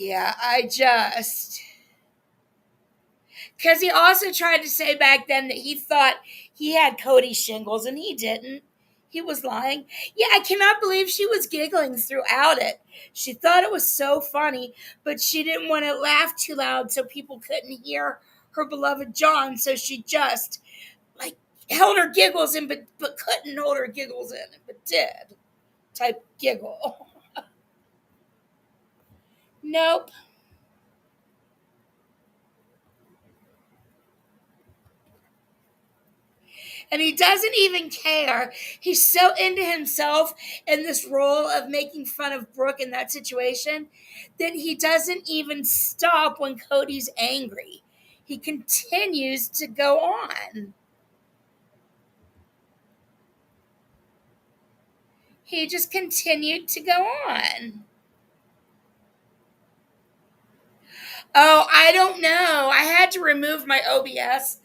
Yeah, because he also tried to say back then that he thought he had Cody shingles, and he didn't. He was lying. Yeah, I cannot believe she was giggling throughout it. She thought it was so funny, but she didn't want to laugh too loud so people couldn't hear her beloved John, so she just, held her giggles in, but couldn't hold her giggles in, but did. Type giggle. Nope. And he doesn't even care. He's so into himself in this role of making fun of Brooke in that situation that he doesn't even stop when Cody's angry. He continues to go on. He just continued to go on. Oh, I don't know. I had to remove my OBS,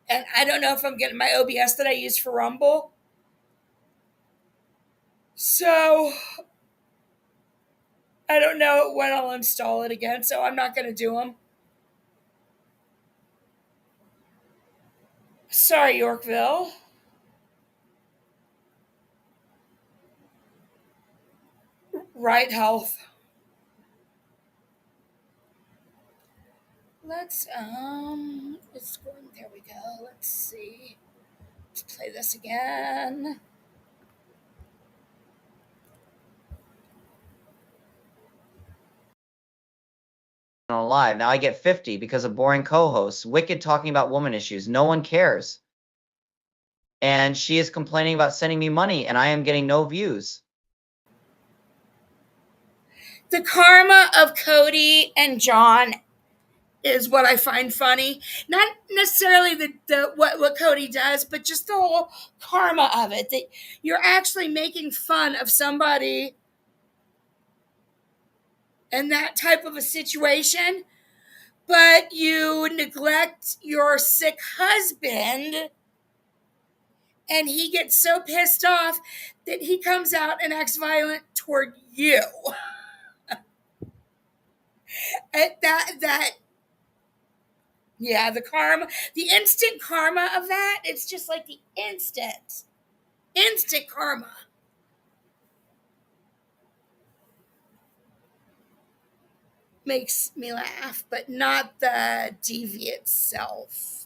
and I don't know if I'm getting my OBS that I use for Rumble. So I don't know when I'll install it again, so I'm not going to do them. Sorry, Yorkville. Right health. Let's it's going, there we go. Let's see. Let's play this again. Live. Now I get 50 because of boring co-hosts. Wicked talking about woman issues. No one cares. And she is complaining about sending me money, and I am getting no views. The karma of Cody and John is what I find funny. Not necessarily what Cody does, but just the whole karma of it. That you're actually making fun of somebody in that type of a situation, but you neglect your sick husband, and he gets so pissed off that he comes out and acts violent toward you. That yeah, the karma, the instant karma of that, it's just like the instant karma. Makes me laugh, but not the TV itself.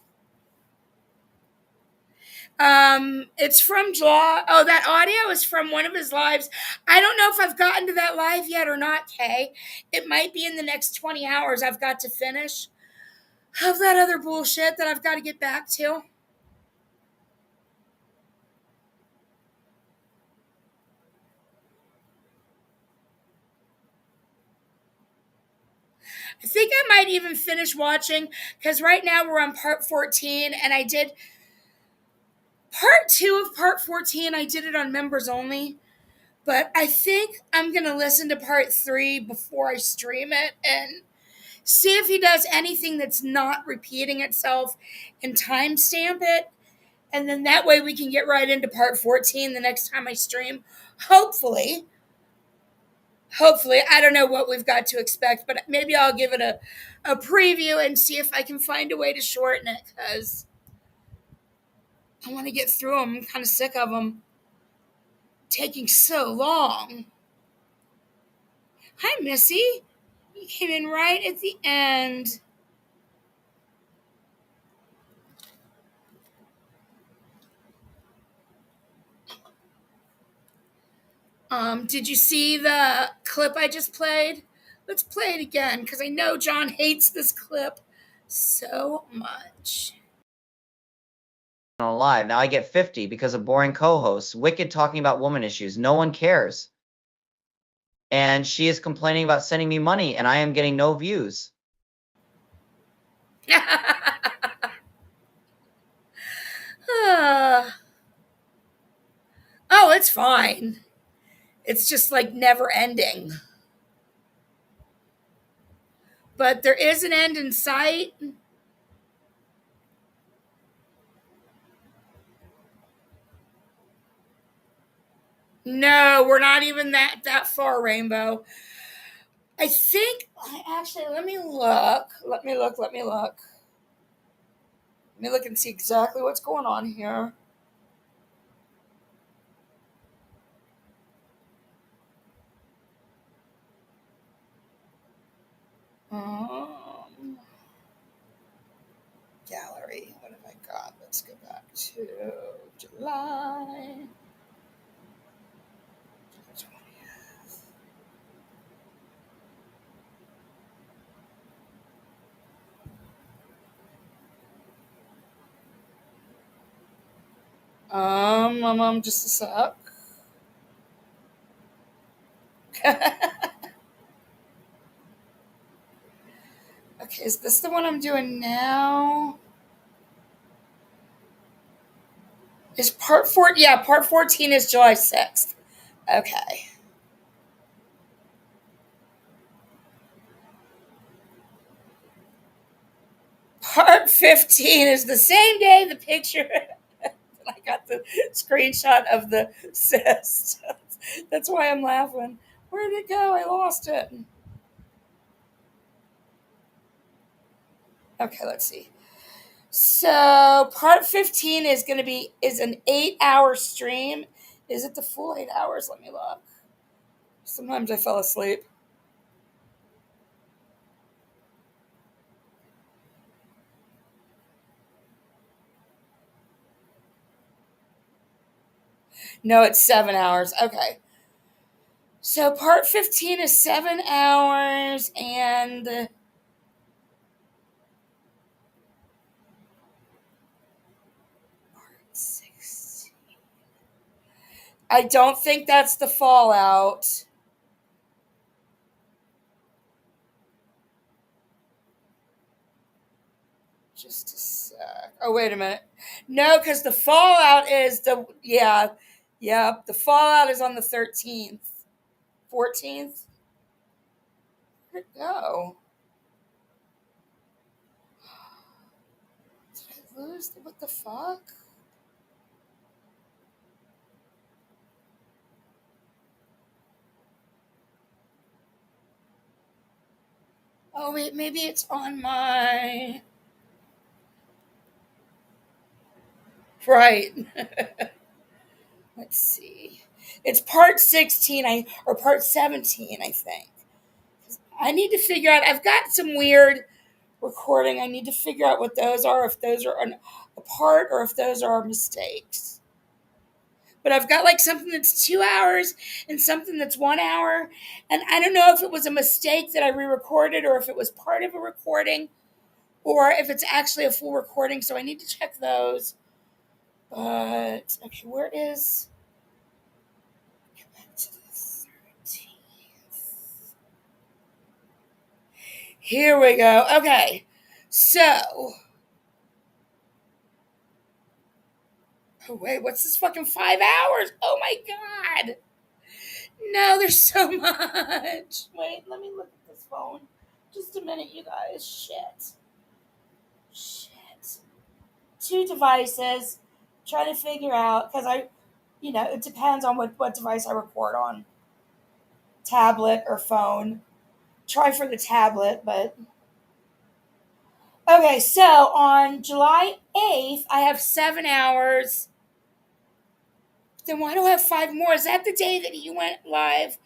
It's from Jaw. Oh, that audio is from one of his lives. I don't know if I've gotten to that live yet or not, Kay. It might be in the next 20 hours I've got to finish of that other bullshit that I've got to get back to. I think I might even finish watching because right now we're on part 14 and I did part 2 of part 14. I did it on members only. But I think I'm going to listen to part 3 before I stream it and see if he does anything that's not repeating itself and timestamp it. And then that way we can get right into part 14 the next time I stream. Hopefully. I don't know what we've got to expect, but maybe I'll give it a preview and see if I can find a way to shorten it because I want to get through them. I'm kind of sick of them taking so long. Hi, Missy. You came in right at the end. Did you see the clip I just played? Let's play it again because I know John hates this clip so much. Live. Now I get 50 because of boring co-hosts. Wicked talking about woman issues. No one cares. And she is complaining about sending me money, and I am getting no views. Oh, it's fine. It's just like never ending. But there is an end in sight. No, we're not even that far, Rainbow. I think let me look. Let me look and see exactly what's going on here. Gallery. What have I got? Let's go back to July 20th. Just a sec. Okay, is this the one I'm doing now? Is part 4? Yeah, part 14 is July 6th. Okay. Part 15 is the same day the picture. I got the screenshot of the cyst. That's why I'm laughing. Where did it go? I lost it. Okay, let's see. So part 15 is going to be an 8-hour stream. Is it the full 8 hours? Let me look. Sometimes I fell asleep. No, it's 7 hours. Okay. So part 15 is 7 hours and part 16. I don't think that's the fallout. Just a sec. Oh, wait a minute. No, because the fallout is the the fallout is on the 13th. 14th? Where'd it go? Did I lose? What the fuck? Oh, wait, maybe it's on my. Right. Let's see. It's part 16, or part 17, I think. I need to figure out. I've got some weird recording. I need to figure out what those are, if those are a part or if those are mistakes. But I've got like something that's 2 hours and something that's 1 hour. And I don't know if it was a mistake that I re recorded or if it was part of a recording or if it's actually a full recording. So I need to check those. But, okay, where is. Go back to the 13th. Here we go. Okay. So. Oh, wait, what's this fucking 5 hours? Oh my god. No, there's so much. Wait, let me look at this phone. Just a minute, you guys. Shit. 2 devices. Trying to figure out, because it depends on what device I record on. Tablet or phone. Try for the tablet, but. Okay, so on July 8th, I have 7 hours. Then why do I have 5 more? Is that the day that you went live?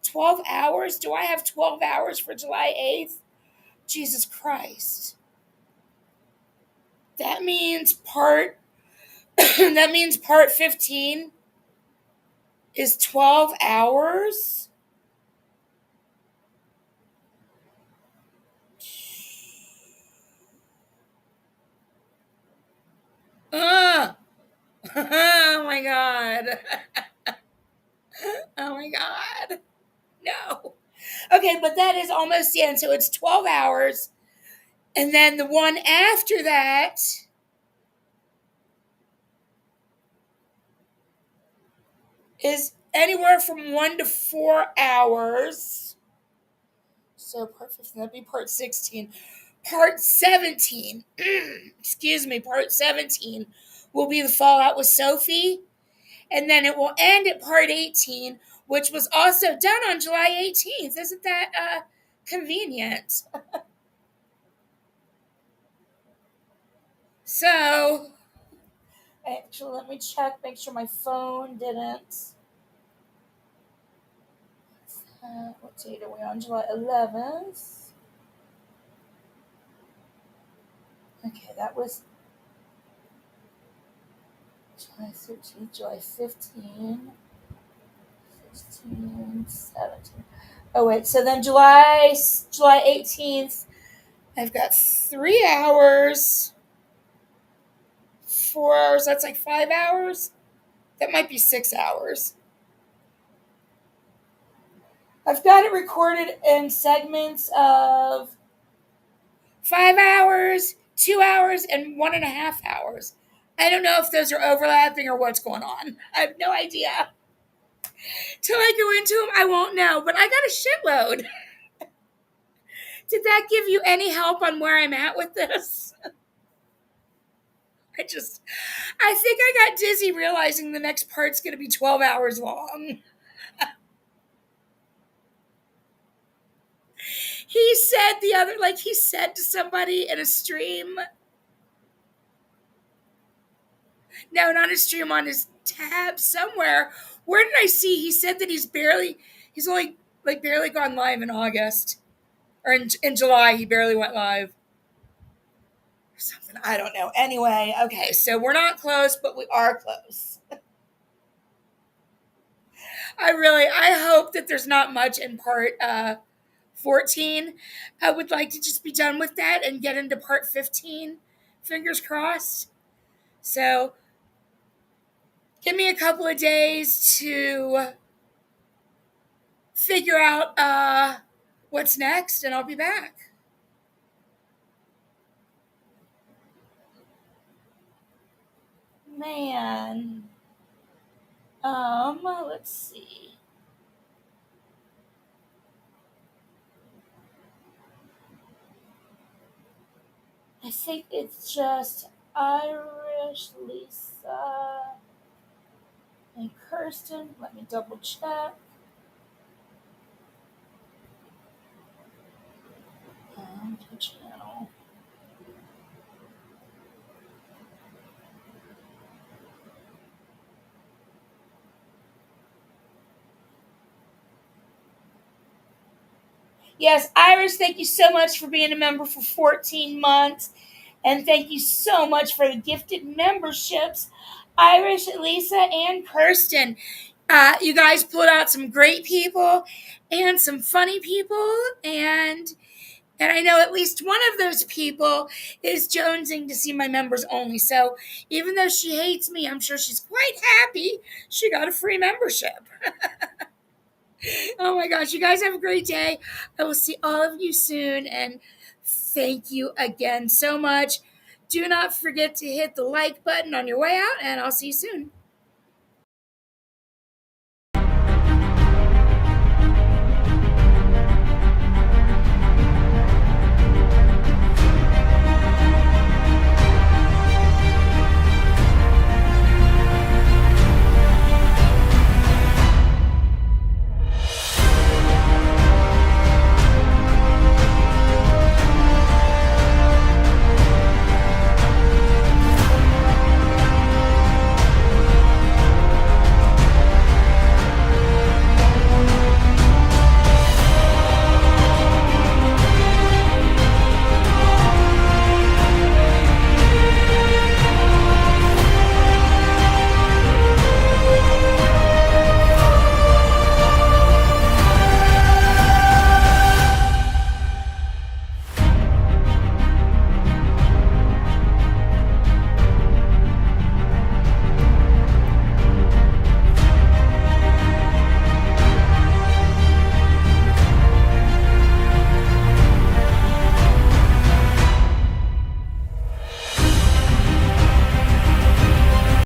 12 hours? Do I have 12 hours for July 8th? Jesus Christ. That means part 15 is 12 hours? Oh my god. Oh my god. No. Okay, but that is almost the end. So it's 12 hours. And then the one after that is anywhere from 1 to 4 hours. So part 15, that'd be part 16. Part 17, excuse me, part 17 will be the fallout with Sophie. And then it will end at part 18, which was also done on July 18th. Isn't that convenient? So, actually, let me check, make sure my phone didn't. What date are we on? July 11th. Okay, that was July 13th, July 15, 16, 17. Oh, wait, so then July 18th, I've got 3 hours, 4 hours, that's like 5 hours? That might be 6 hours. I've got it recorded in segments of 5 hours, 2 hours, and 1.5 hours. I don't know if those are overlapping or what's going on. I have no idea. Till I go into them, I won't know, but I got a shitload. Did that give you any help on where I'm at with this? I think I got dizzy realizing the next part's going to be 12 hours long. He said to somebody in a stream. No, not a stream, on his tab somewhere. Where did I see? He said that he's only barely gone live in August. Or in July, he barely went live. Or something, I don't know. Anyway, okay, so we're not close, but we are close. I hope that there's not much in part 14. I would like to just be done with that and get into part 15. Fingers crossed. So, give me a couple of days to figure out what's next, and I'll be back. Man. Let's see. I think it's just Irish, Lisa, and Kirsten. Let me double check. the channel. Yes, Iris, thank you so much for being a member for 14 months. And thank you so much for the gifted memberships, Irish, Lisa, and Kirsten. You guys pulled out some great people and some funny people, and I know at least one of those people is jonesing to see my members only. So even though she hates me, I'm sure she's quite happy she got a free membership. Oh my gosh, you guys have a great day. I will see all of you soon, and thank you again so much. Do not forget to hit the like button on your way out, and I'll see you soon.